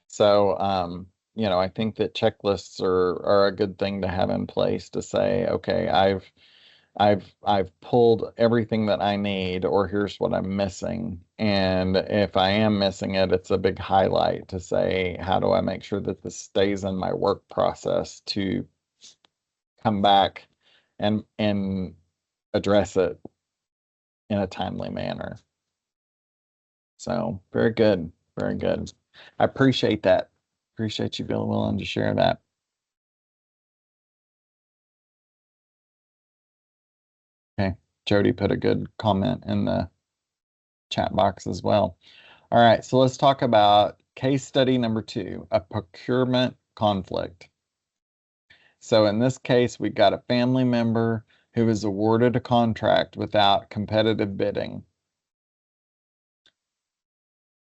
So, I think that checklists are a good thing to have in place to say, okay, I've pulled everything that I need, or here's what I'm missing. And if I am missing it, it's a big highlight to say, how do I make sure that this stays in my work process to come back and address it in a timely manner. So very good, very good. I appreciate that. Appreciate you being willing to share that. Okay, Jody put a good comment in the chat box as well. All right, so let's talk about case study number 2, a procurement conflict. So in this case, we got a family member who was awarded a contract without competitive bidding.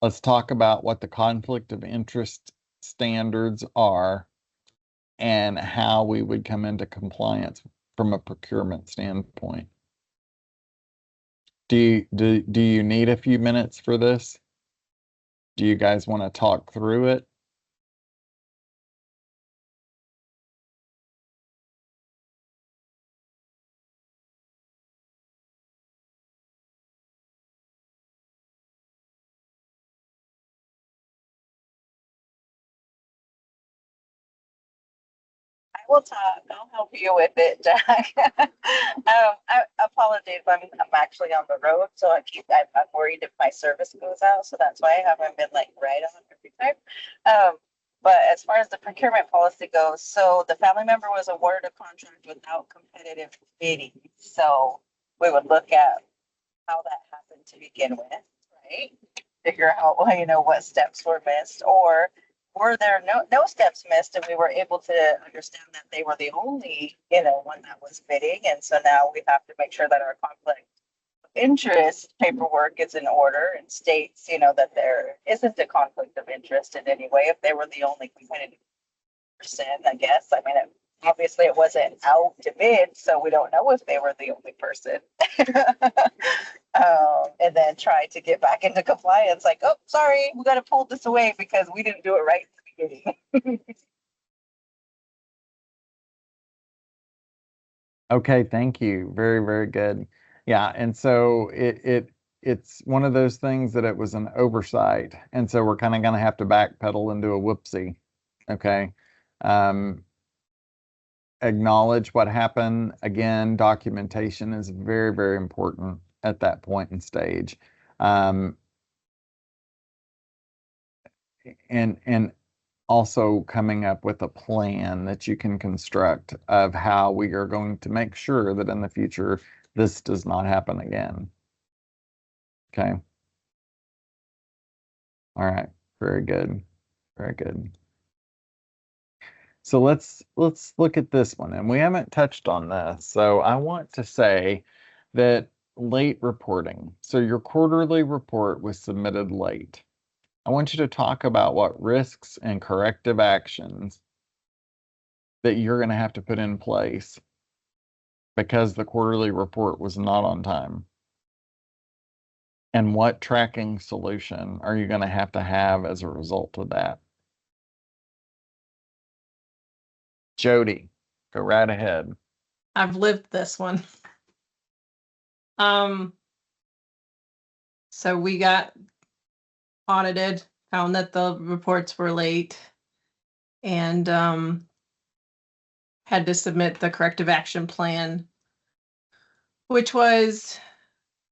Let's talk about what the conflict of interest standards are and how we would come into compliance from a procurement standpoint. Do you need a few minutes for this? Do you guys want to talk through it? I will talk. I'll help you with it, Jack. I apologize. I'm actually on the road, so I'm worried if my service goes out. So that's why I haven't been like right on every time. But as far as the procurement policy goes, so the family member was awarded a contract without competitive bidding. So we would look at how that happened to begin with, right? Figure out, what steps were missed, or were there no steps missed, and we were able to understand that they were the only, one that was bidding. And so now we have to make sure that our conflict of interest paperwork is in order and states, that there isn't a conflict of interest in any way if they were the only competitive person, I guess. I mean, obviously it wasn't out to bid, so we don't know if they were the only person. And then try to get back into compliance, like, oh, sorry, we got to pull this away because we didn't do it right in the beginning. Okay, thank you. Very, very good. Yeah, and so it's one of those things that it was an oversight, and so we're kind of going to have to backpedal and do a whoopsie. Okay. Acknowledge what happened. Again, documentation is very, very important at that point and stage. And also coming up with a plan that you can construct of how we are going to make sure that in the future this does not happen again. Okay. All right. Very good. Very good. So let's look at this one, and we haven't touched on this. So I want to say that late reporting. So your quarterly report was submitted late. I want you to talk about what risks and corrective actions that you're going to have to put in place because the quarterly report was not on time? And what tracking solution are you going to have as a result of that? Jody, go right ahead. I've lived this one. So we got audited, found that the reports were late, and had to submit the corrective action plan, which was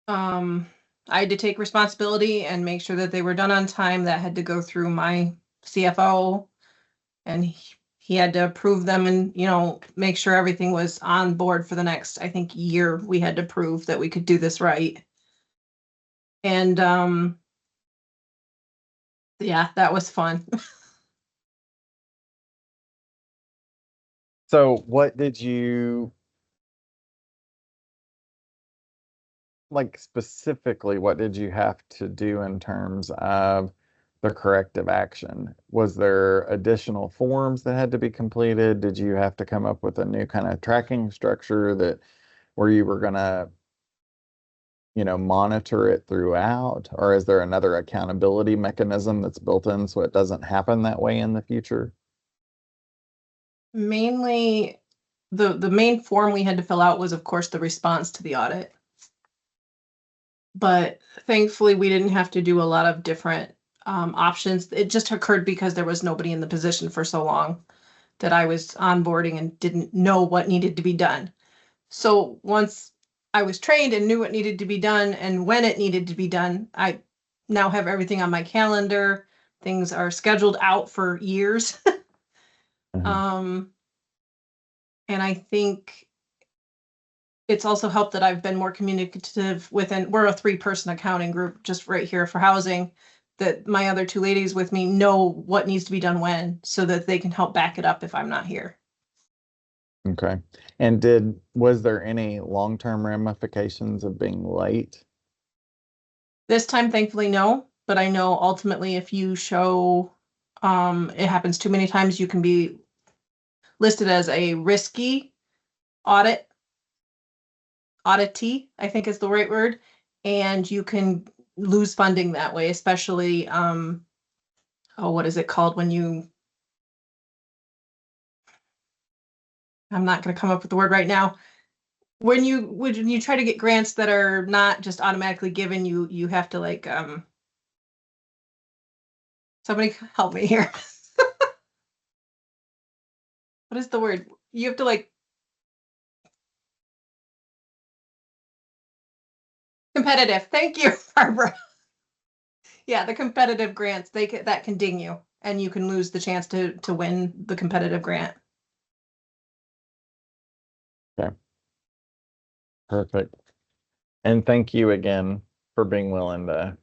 I had to take responsibility and make sure that they were done on time. That had to go through my CFO, and he had to approve them and, you know, make sure everything was on board for the next, I think, year. We had to prove that we could do this right. And yeah, that was fun. So what did you, like specifically, what did you have to do in terms of the corrective action? Was there additional forms that had to be completed? Did you have to come up with a new kind of tracking structure that where you were gonna, you know, monitor it throughout? Or is there another accountability mechanism that's built in so it doesn't happen that way in the future? Mainly, the main form we had to fill out was, of course, the response to the audit. But thankfully, we didn't have to do a lot of different options. It just occurred because there was nobody in the position for so long that I was onboarding and didn't know what needed to be done. So once I was trained and knew what needed to be done and when it needed to be done, I now have everything on my calendar. Things are scheduled out for years. And I think it's also helped that I've been more communicative within, we're a 3-person accounting group just right here for housing, that my other 2 ladies with me know what needs to be done when, so that they can help back it up if I'm not here. Okay. And was there any long-term ramifications of being late? This time, thankfully, no, but I know ultimately if you show, it happens too many times, you can be listed as a risky auditee, I think is the right word, and you can lose funding that way, especially, what is it called when you, I'm not going to come up with the word right now. When you try to get grants that are not just automatically given, you have to like, somebody help me here. What is the word? You have to like, competitive. Thank you, Barbara. Yeah, the competitive grants, that can ding you, and you can lose the chance to win the competitive grant. Okay. Perfect. And thank you again for being willing to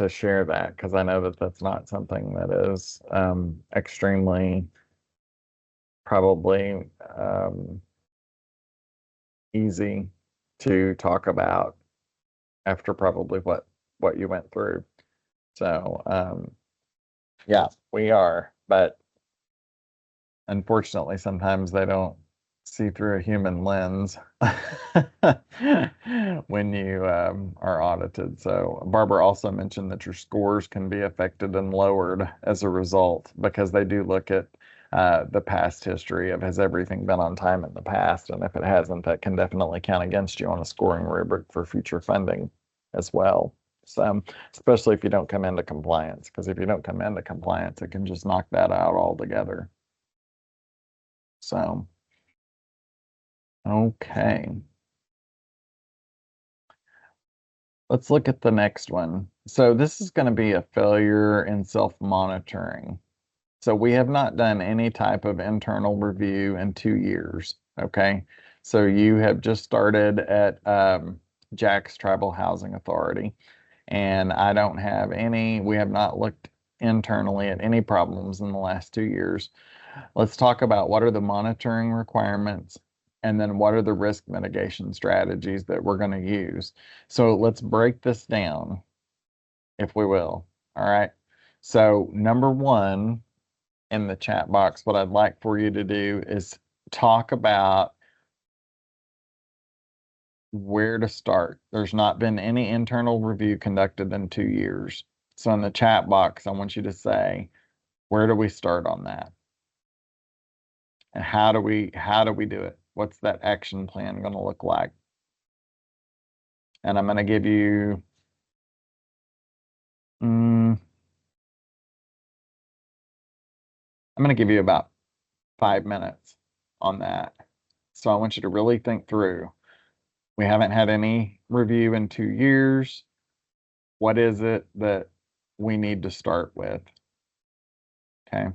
share that, because I know that that's not something that is extremely probably easy to talk about after probably what you went through. So yeah, we are, but unfortunately sometimes they don't see through a human lens when you are audited. So Barbara also mentioned that your scores can be affected and lowered as a result, because they do look at the past history of has everything been on time in the past, and if it hasn't, that can definitely count against you on a scoring rubric for future funding as well. So especially if you don't come into compliance, because if you don't come into compliance, it can just knock that out altogether. So okay. Let's look at the next one. So this is going to be a failure in self-monitoring. So we have not done any type of internal review in 2 years. Okay. So you have just started at Jack's Tribal Housing Authority, and I don't have any, we have not looked internally at any problems in the last 2 years. Let's talk about what are the monitoring requirements, and then what are the risk mitigation strategies that we're going to use. So let's break this down, if we will. All right. So number 1 in the chat box, what I'd like for you to do is talk about where to start. There's not been any internal review conducted in 2 years. So in the chat box, I want you to say, where do we start on that? And how do we do it? What's that action plan going to look like? And I'm going to give you I'm going to give you about 5 minutes on that. So I want you to really think through. We haven't had any review in 2 years. What is it that we need to start with? Okay.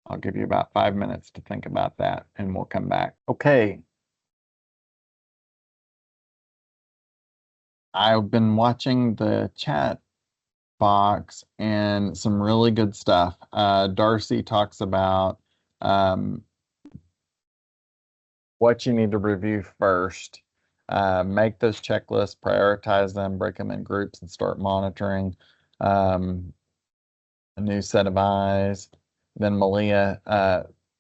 I'll give you about 5 minutes to think about that and we'll come back. Okay. I've been watching the chat box and some really good stuff. Darcy talks about what you need to review first. Make those checklists, prioritize them, break them in groups, and start monitoring. A new set of eyes. Then Malia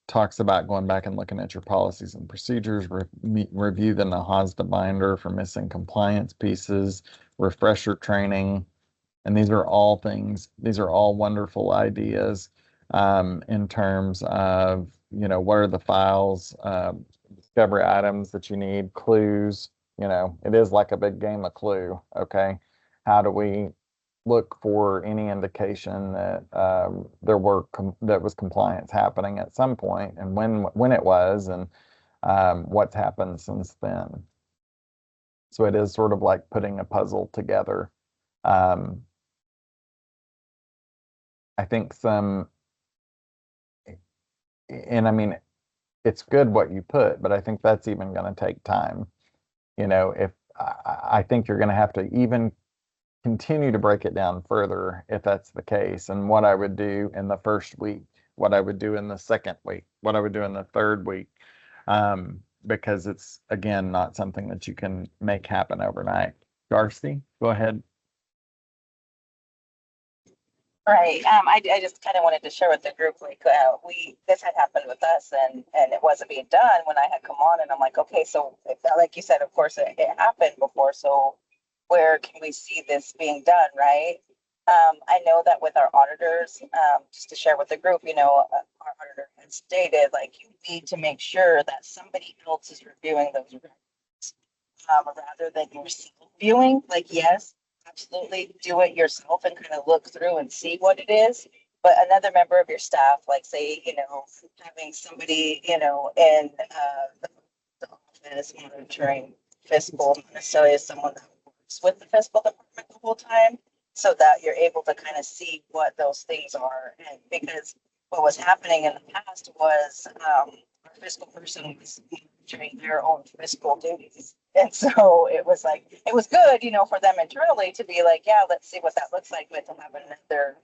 talks about going back and looking at your policies and procedures, review the NAHASDA binder for missing compliance pieces, refresher training. And these are all wonderful ideas in terms of, what are the files, discovery items that you need, clues. It is like a big game of Clue, okay? How do we look for any indication that there was compliance happening at some point, and when it was, and what's happened since then. So it is sort of like putting a puzzle together. I think and I mean, it's good what you put, but I think that's even going to take time. If I think you're going to have to even continue to break it down further if that's the case, and what I would do in the first week, what I would do in the second week, what I would do in the third week, because it's, again, not something that you can make happen overnight. Darcy, go ahead. Right. I just kind of wanted to share with the group, like, this had happened with us, and it wasn't being done when I had come on, and I'm like, okay, so like you said, of course it happened before, so where can we see this being done, right? I know that with our auditors, just to share with the group, our auditor had stated, like, you need to make sure that somebody else is reviewing those records, rather than yourself viewing. Like, yes, absolutely do it yourself and kind of look through and see what it is. But another member of your staff, like, say, having somebody, in the office monitoring fiscal, not necessarily as someone that works with the fiscal department the whole time, so that you're able to kind of see what those things are. And because what was happening in the past was our fiscal person was monitoring their own fiscal duties. And so it was like, it was good, for them internally to be like, yeah, let's see what that looks like, but to have another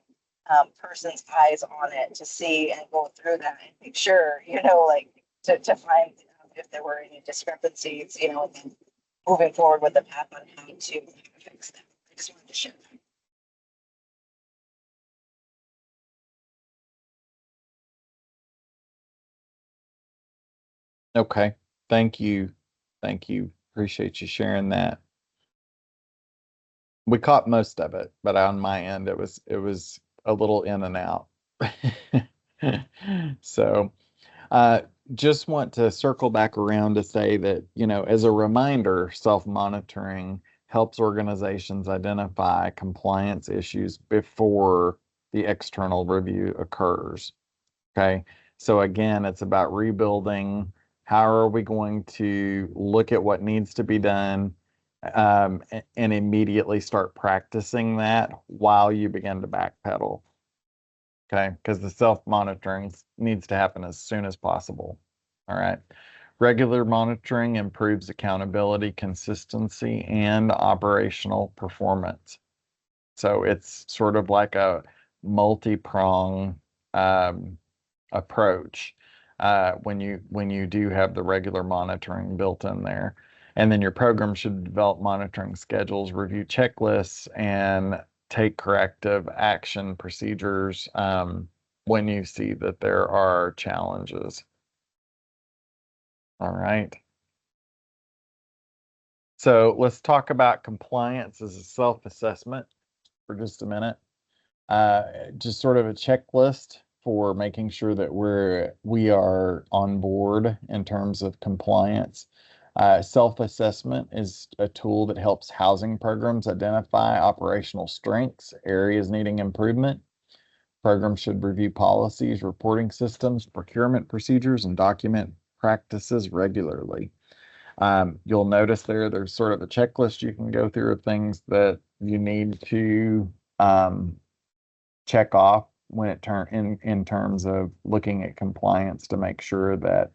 person's eyes on it to see and go through that and make sure, like to find if there were any discrepancies, and then moving forward with the path on how to fix them. I just wanted to share that. Okay. Thank you. Appreciate you sharing that. We caught most of it, but on my end, it was a little in and out. So, just want to circle back around to say that, as a reminder, self-monitoring helps organizations identify compliance issues before the external review occurs. Okay. So again, it's about rebuilding. How are we going to look at what needs to be done, and immediately start practicing that while you begin to backpedal? Okay, because the self-monitoring needs to happen as soon as possible. All right. Regular monitoring improves accountability, consistency, and operational performance. So it's sort of like a multi-prong approach when you do have the regular monitoring built in there. And then your program should develop monitoring schedules, review checklists, and take corrective action procedures when you see that there are challenges. All right. So let's talk about compliance as a self-assessment for just a minute. Just sort of a checklist for making sure that we are on board in terms of compliance. Self-assessment is a tool that helps housing programs identify operational strengths, areas needing improvement. Programs should review policies, reporting systems, procurement procedures, and document practices regularly. You'll notice there's sort of a checklist you can go through of things that you need to check off when in terms of looking at compliance to make sure that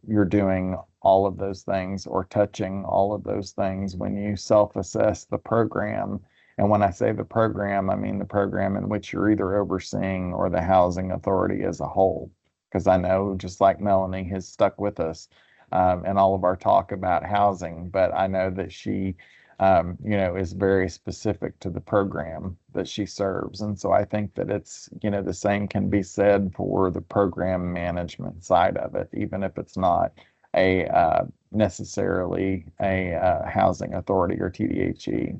you're doing all of those things or touching all of those things when you self-assess the program. And when I say the program, I mean the program in which you're either overseeing or the housing authority as a whole. Because I know, just like Melanie has stuck with us in all of our talk about housing, but I know that she is very specific to the program that she serves. And so I think that it's, the same can be said for the program management side of it, even if it's not necessarily a housing authority or TDHE.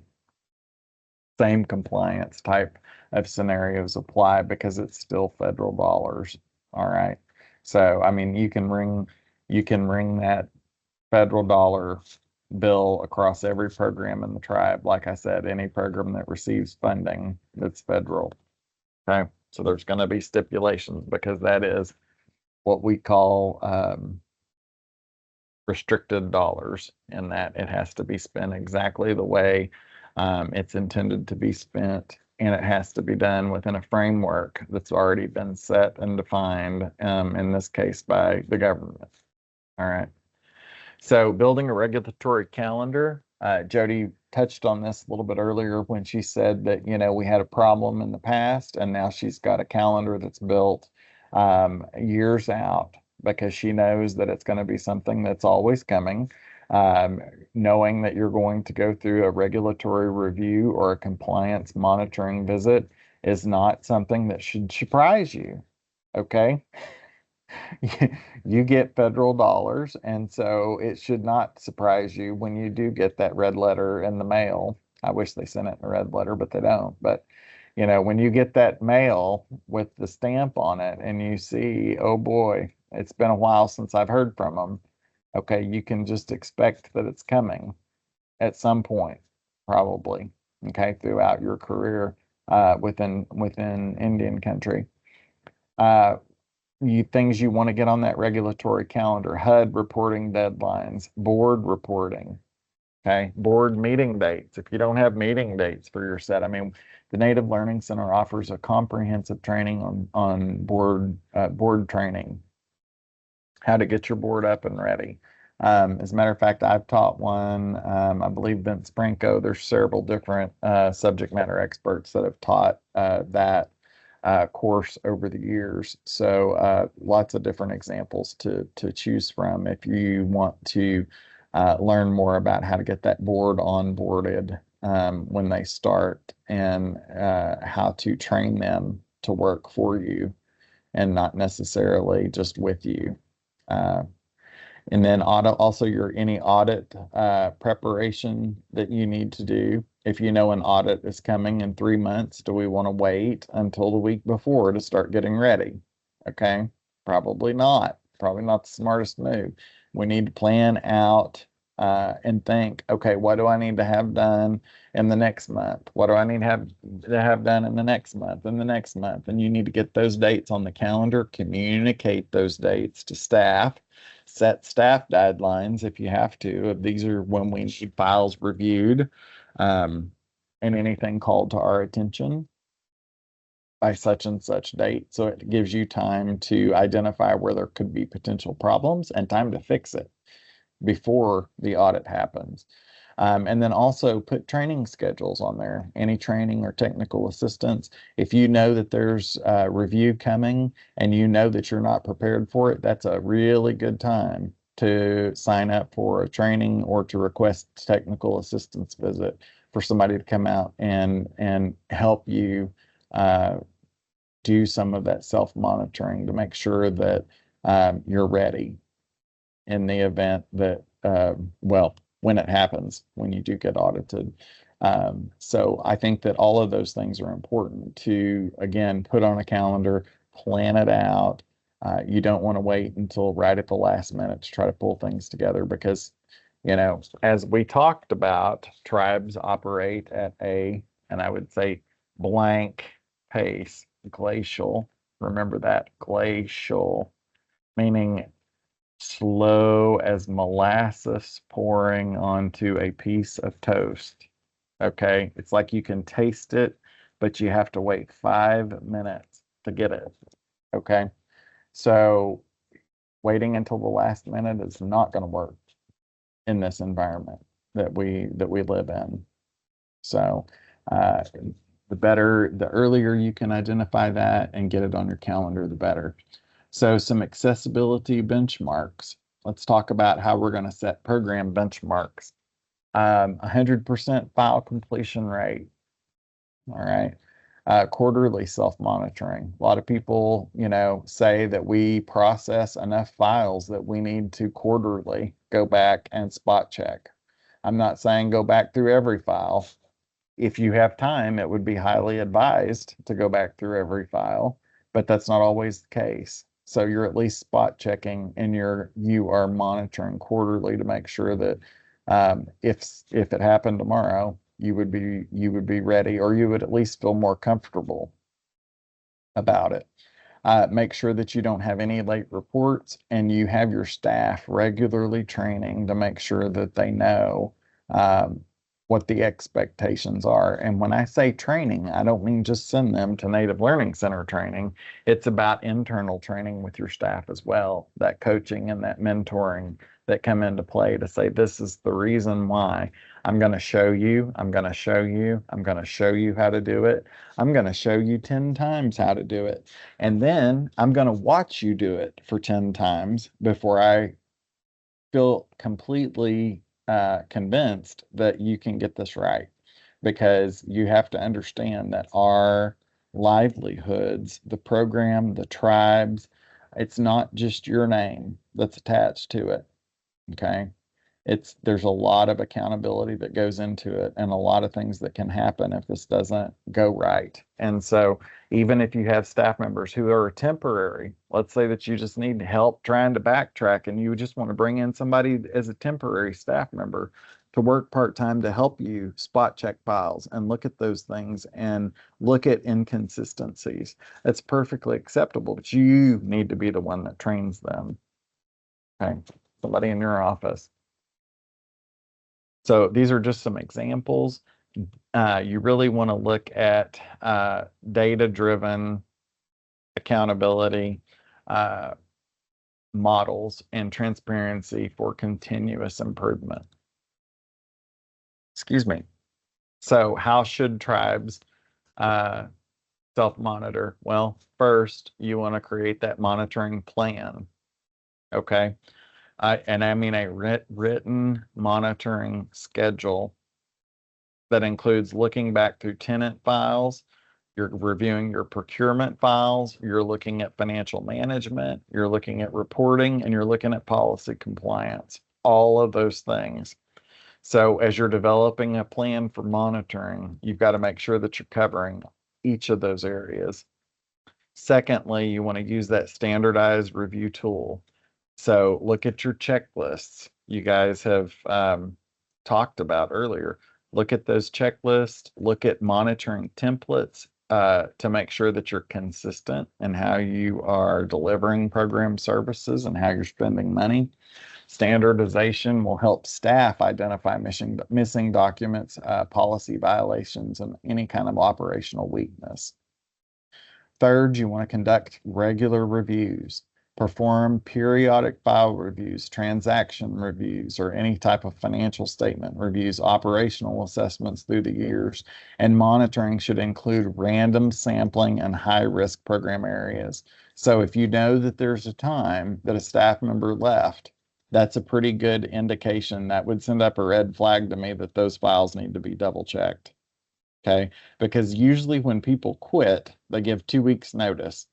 Same compliance type of scenarios apply because it's still federal dollars. All right. So, I mean, you can ring that federal dollar bill across every program in the tribe. Like I said, any program that receives funding that's federal. Okay. So there's going to be stipulations because that is what we call restricted dollars, in that it has to be spent exactly the way it's intended to be spent, and it has to be done within a framework that's already been set and defined, in this case by the government. All right. So building a regulatory calendar, Jody touched on this a little bit earlier when she said that, we had a problem in the past, and now she's got a calendar that's built years out because she knows that it's going to be something that's always coming. Knowing that you're going to go through a regulatory review or a compliance monitoring visit is not something that should surprise you. Okay. You get federal dollars, and so it should not surprise you when you do get that red letter in the mail. I wish they sent it in a red letter, but they don't. But when you get that mail with the stamp on it and you see, oh boy, it's been a while since I've heard from them. Okay, you can just expect that it's coming at some point, probably. Okay, throughout your career within Indian country. Things you want to get on that regulatory calendar: HUD reporting deadlines, board reporting, okay, board meeting dates. If you don't have meeting dates for your set, I mean, the Native Learning Center offers a comprehensive training on board training, how to get your board up and ready. As a matter of fact, I've taught one, I believe Vince Franco. There's several different subject matter experts that have taught that course over the years. So lots of different examples to choose from if you want to learn more about how to get that board onboarded when they start, and how to train them to work for you and not necessarily just with you. And then also any audit preparation that you need to do. If you know an audit is coming in 3 months, do we want to wait until the week before to start getting ready? Okay, probably not. Probably not the smartest move. We need to plan out and think, okay, what do I need to have done in the next month? What do I need to have done in the next month and the next month? And you need to get those dates on the calendar, communicate those dates to staff, set staff deadlines if you have to. These are when we need files reviewed, and anything called to our attention by such and such date. So it gives you time to identify where there could be potential problems and time to fix it before the audit happens. And then also put training schedules on there, any training or technical assistance. If you know that there's a review coming and you know that you're not prepared for it, that's a really good time to sign up for a training or to request technical assistance visit for somebody to come out and help you do some of that self-monitoring to make sure that you're ready in the event that, when it happens, when you do get audited. So I think that all of those things are important to, again, put on a calendar, plan it out. You don't want to wait until right at the last minute to try to pull things together because, as we talked about, tribes operate at and I would say blank pace, glacial. Remember that, glacial, meaning slow as molasses pouring onto a piece of toast. Okay, it's like you can taste it, but you have to wait 5 minutes to get it. Okay, so waiting until the last minute is not going to work in this environment that we live in. So the earlier you can identify that and get it on your calendar, the better. So some accessibility benchmarks. Let's talk about how we're going to set program benchmarks. 100% file completion rate. All right. Quarterly self-monitoring. A lot of people, say that we process enough files that we need to quarterly go back and spot check. I'm not saying go back through every file. If you have time, it would be highly advised to go back through every file, but that's not always the case. So you're at least spot checking and you are monitoring quarterly to make sure that if it happened tomorrow, you would be ready, or you would at least feel more comfortable about it. Make sure that you don't have any late reports and you have your staff regularly training to make sure that they know what the expectations are. And when I say training, I don't mean just send them to Native Learning Center training. It's about internal training with your staff as well, that coaching and that mentoring that come into play to say, this is the reason why. I'm going to show you, I'm going to show you, I'm going to show you how to do it. I'm going to show you 10 times how to do it. And then I'm going to watch you do it for 10 times before I feel completely convinced that you can get this right, because you have to understand that our livelihoods, the program, the tribes, it's not just your name that's attached to it. Okay. There's a lot of accountability that goes into it and a lot of things that can happen if this doesn't go right. And so even if you have staff members who are temporary, let's say that you just need help trying to backtrack and you just want to bring in somebody as a temporary staff member to work part-time to help you spot check files and look at those things and look at inconsistencies. That's perfectly acceptable, but you need to be the one that trains them. Okay, somebody in your office. So these are just some examples. You really want to look at data-driven accountability models and transparency for continuous improvement. Excuse me. So how should tribes self-monitor? Well, first, you want to create that monitoring plan. Okay. And I mean a written monitoring schedule that includes looking back through tenant files, you're reviewing your procurement files, you're looking at financial management, you're looking at reporting, and you're looking at policy compliance, all of those things. So as you're developing a plan for monitoring, you've got to make sure that you're covering each of those areas. Secondly, you want to use that standardized review tool. So look at your checklists you guys have talked about earlier. Look at those checklists, look at monitoring templates to make sure that you're consistent in how you are delivering program services and how you're spending money. Standardization will help staff identify missing documents, policy violations, and any kind of operational weakness. Third, you want to conduct regular reviews. Perform periodic file reviews, transaction reviews, or any type of financial statement reviews, operational assessments through the years, and monitoring should include random sampling and high-risk program areas. So if you know that there's a time that a staff member left, that's a pretty good indication. That would send up a red flag to me that those files need to be double-checked. Okay, because usually when people quit, they give 2 weeks notice.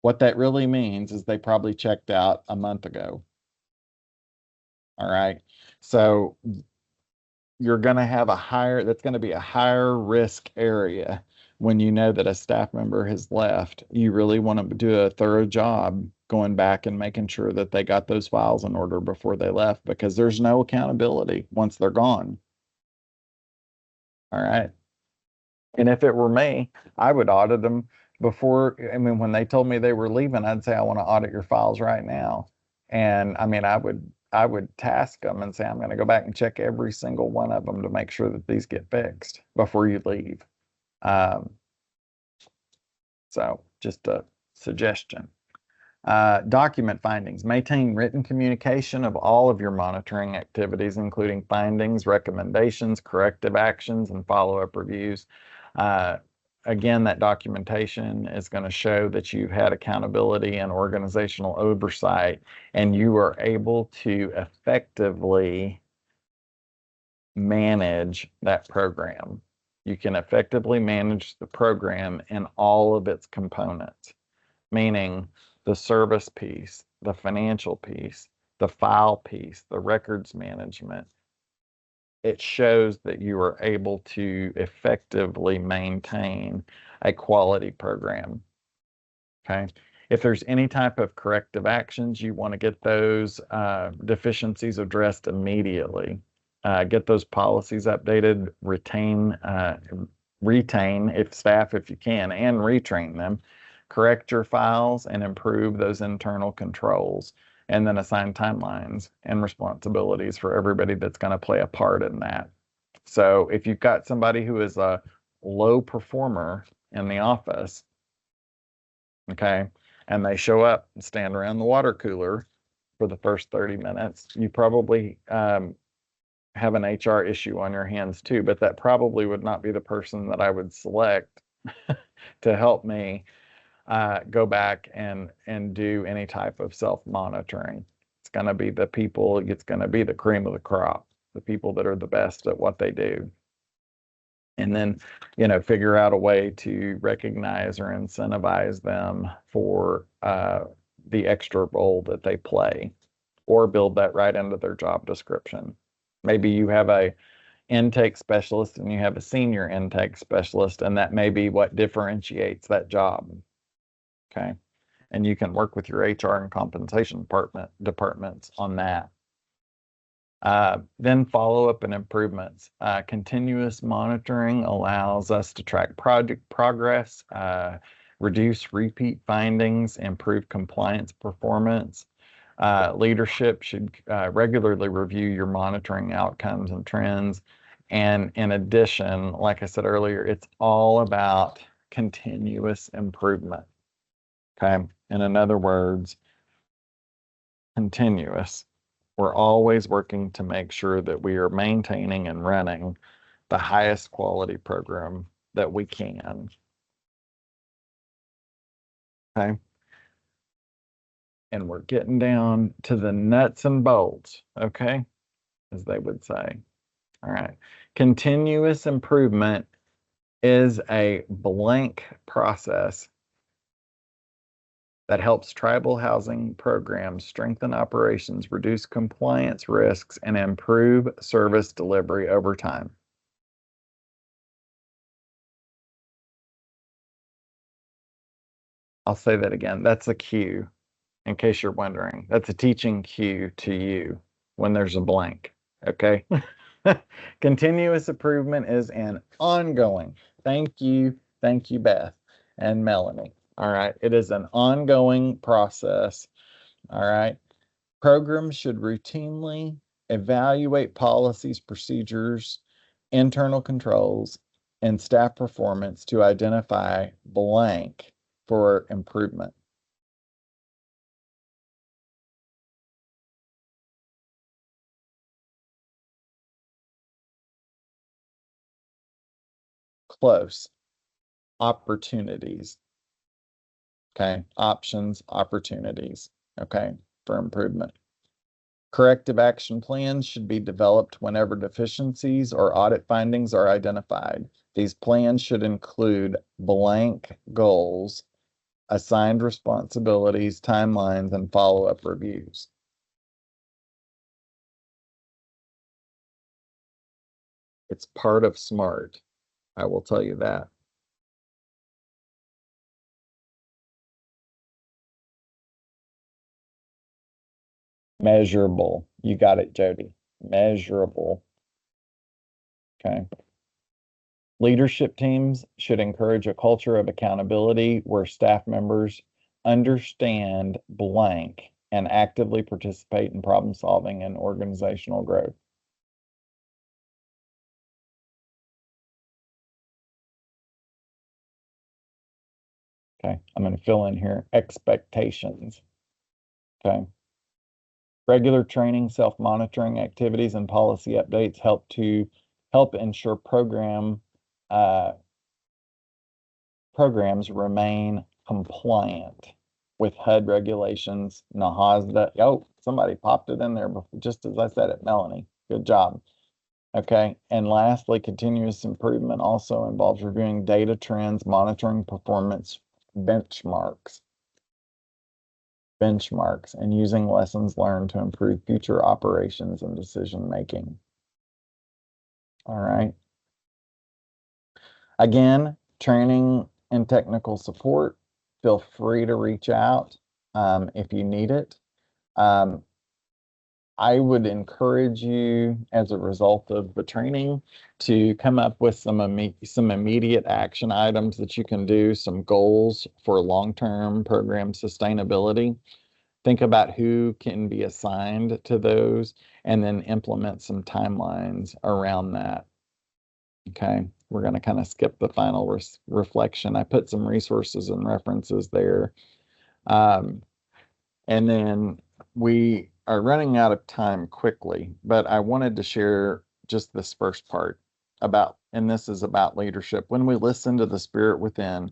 What that really means is they probably checked out a month ago. All right. So you're going to have that's going to be a higher risk area when you know that a staff member has left. You really want to do a thorough job going back and making sure that they got those files in order before they left, because there's no accountability once they're gone. All right. And if it were me, I would audit them before. I mean, when they told me they were leaving, I'd say, I want to audit your files right now. And I mean, I would task them and say, I'm going to go back and check every single one of them to make sure that these get fixed before you leave. So just a suggestion. Document findings. Maintain written communication of all of your monitoring activities, including findings, recommendations, corrective actions, and follow-up reviews. Again, that documentation is going to show that you've had accountability and organizational oversight, and you are able to effectively manage that program. You can effectively manage the program in all of its components, meaning the service piece, the financial piece, the file piece, the records management. It shows that you are able to effectively maintain a quality program. Okay. If there's any type of corrective actions, you want to get those deficiencies addressed immediately. Get those policies updated, retain if you can, and retrain them. Correct your files and improve those internal controls, and then assign timelines and responsibilities for everybody that's going to play a part in that. So if you've got somebody who is a low performer in the office, okay, and they show up and stand around the water cooler for the first 30 minutes, you probably have an HR issue on your hands too, but that probably would not be the person that I would select to help me go back and do any type of self-monitoring. It's going to be the people, it's going to be the cream of the crop, the people that are the best at what they do. And then, figure out a way to recognize or incentivize them for the extra role that they play, or build that right into their job description. Maybe you have a intake specialist and you have a senior intake specialist, and that may be what differentiates that job. Okay. And you can work with your HR and compensation departments on that. Then follow-up and improvements. Continuous monitoring allows us to track project progress, reduce repeat findings, improve compliance performance. Leadership should regularly review your monitoring outcomes and trends. And in addition, like I said earlier, it's all about continuous improvement. Okay. And in other words, continuous. We're always working to make sure that we are maintaining and running the highest quality program that we can. Okay. And we're getting down to the nuts and bolts, okay, as they would say. All right. Continuous improvement is a blank process that helps tribal housing programs strengthen operations, reduce compliance risks, and improve service delivery over time. I'll say that again. That's a cue, in case you're wondering. That's a teaching cue to you when there's a blank, okay? Continuous improvement is an ongoing. Thank you, Beth and Melanie. All right, it is an ongoing process. All right, programs should routinely evaluate policies, procedures, internal controls, and staff performance to identify blank for improvement. Close. Opportunities. Okay, options, opportunities, okay, for improvement. Corrective action plans should be developed whenever deficiencies or audit findings are identified. These plans should include blank goals, assigned responsibilities, timelines, and follow-up reviews. It's part of SMART. I will tell you that. Measurable. You got it, Jody. Measurable. Okay. Leadership teams should encourage a culture of accountability where staff members understand blank and actively participate in problem solving and organizational growth. Okay, I'm going to fill in here expectations. Okay. Regular training, self-monitoring activities, and policy updates help ensure programs remain compliant with HUD regulations, NAHASDA. Oh, somebody popped it in there just as I said it, Melanie. Good job. Okay, and lastly, continuous improvement also involves reviewing data trends, monitoring performance benchmarks, and using lessons learned to improve future operations and decision making. All right. Again, training and technical support, feel free to reach out if you need it. I would encourage you, as a result of the training, to come up with some immediate action items that you can do, some goals for long-term program sustainability. Think about who can be assigned to those, and then implement some timelines around that. Okay, we're going to kind of skip the final reflection. I put some resources and references there. And then we are running out of time quickly, but I wanted to share just this first part about, and this is about leadership. When we listen to the spirit within,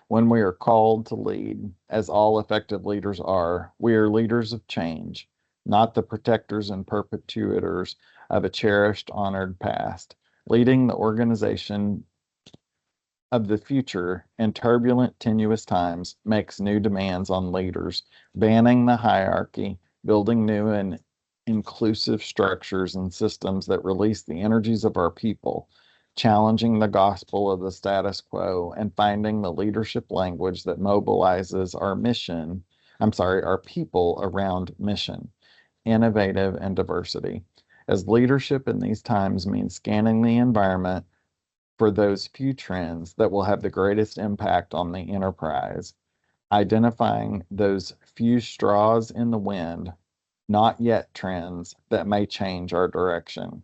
when we are called to lead, as all effective leaders are, we are leaders of change, not the protectors and perpetuators of a cherished, honored past. Leading the organization of the future in turbulent, tenuous times makes new demands on leaders, banning the hierarchy, building new and inclusive structures and systems that release the energies of our people, challenging the gospel of the status quo, and finding the leadership language that mobilizes our people around mission, innovative, and diversity. As leadership in these times means scanning the environment for those few trends that will have the greatest impact on the enterprise, identifying those few straws in the wind, not yet trends that may change our direction.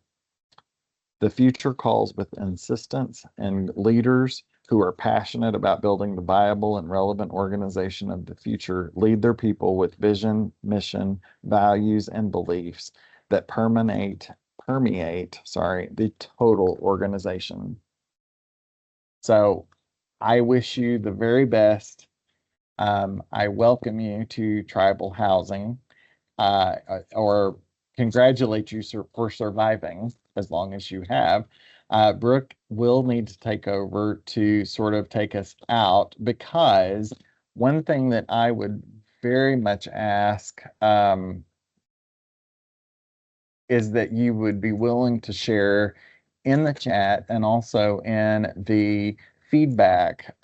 The future calls with insistence, and leaders who are passionate about building the viable and relevant organization of the future lead their people with vision, mission, values, and beliefs that permeate the total organization. So I wish you the very best. I welcome you to tribal housing, or congratulate you for surviving as long as you have. Brooke will need to take over to sort of take us out, because one thing that I would very much ask is that you would be willing to share in the chat and also in the feedback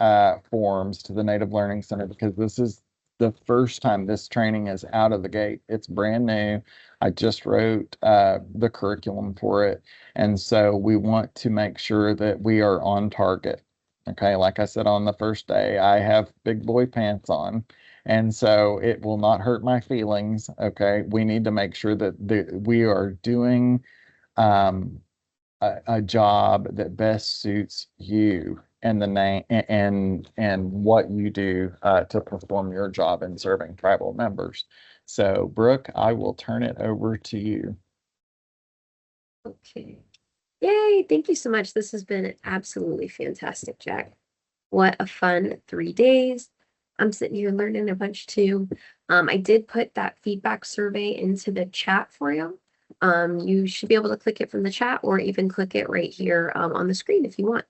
forms to the Native Learning Center, because this is the first time this training is out of the gate. It's brand new. I just wrote the curriculum for it. And so we want to make sure that we are on target. Okay, like I said on the first day, I have big boy pants on. And so it will not hurt my feelings. Okay, we need to make sure that we are doing a job that best suits you and the name and what you do to perform your job in serving tribal members. So, Brooke, I will turn it over to you. Okay. Yay, thank you so much. This has been absolutely fantastic, Jack. What a fun 3 days. I'm sitting here learning a bunch too. I did put that feedback survey into the chat for you. You should be able to click it from the chat, or even click it right here on the screen if you want.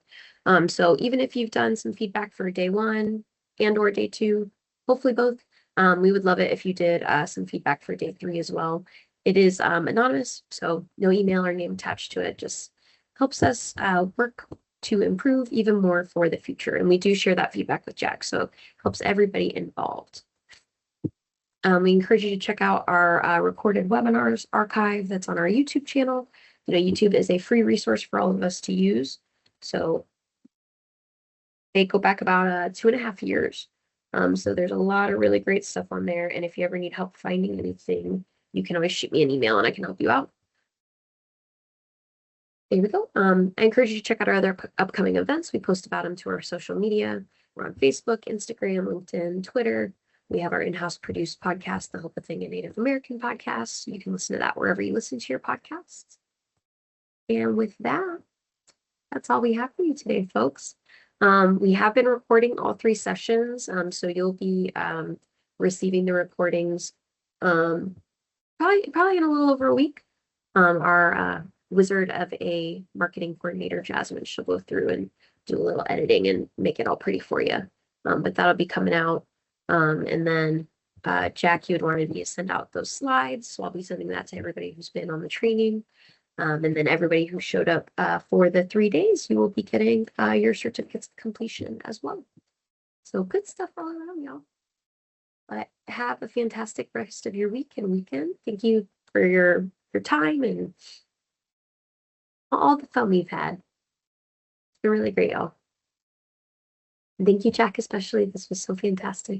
So even if you've done some feedback for day 1 and or day 2, hopefully both, we would love it if you did some feedback for day 3 as well. It is anonymous, so no email or name attached to it. Just helps us work to improve even more for the future. And we do share that feedback with Jack, so it helps everybody involved. We encourage you to check out our recorded webinars archive that's on our YouTube channel. You know, YouTube is a free resource for all of us to use. So they go back about 2.5 years. So there's a lot of really great stuff on there. And if you ever need help finding anything, you can always shoot me an email and I can help you out. There we go. I encourage you to check out our other upcoming events. We post about them to our social media. We're on Facebook, Instagram, LinkedIn, Twitter. We have our in-house produced podcast, the Hope a Thing, a Native American podcast. You can listen to that wherever you listen to your podcasts. And with that, that's all we have for you today, folks. We have been recording all 3 sessions, so you'll be receiving the recordings probably in a little over a week. Our wizard of a marketing coordinator, Jasmine, she'll go through and do a little editing and make it all pretty for you. But that'll be coming out. And then Jack, you had wanted me to send out those slides, so I'll be sending that to everybody who's been on the training. And then everybody who showed up for the 3 days, you will be getting your certificates of completion as well. So good stuff all around, y'all. But have a fantastic rest of your week and weekend. Thank you for your time and all the fun we've had. It's been really great, y'all. Thank you, Jack, especially. This was so fantastic.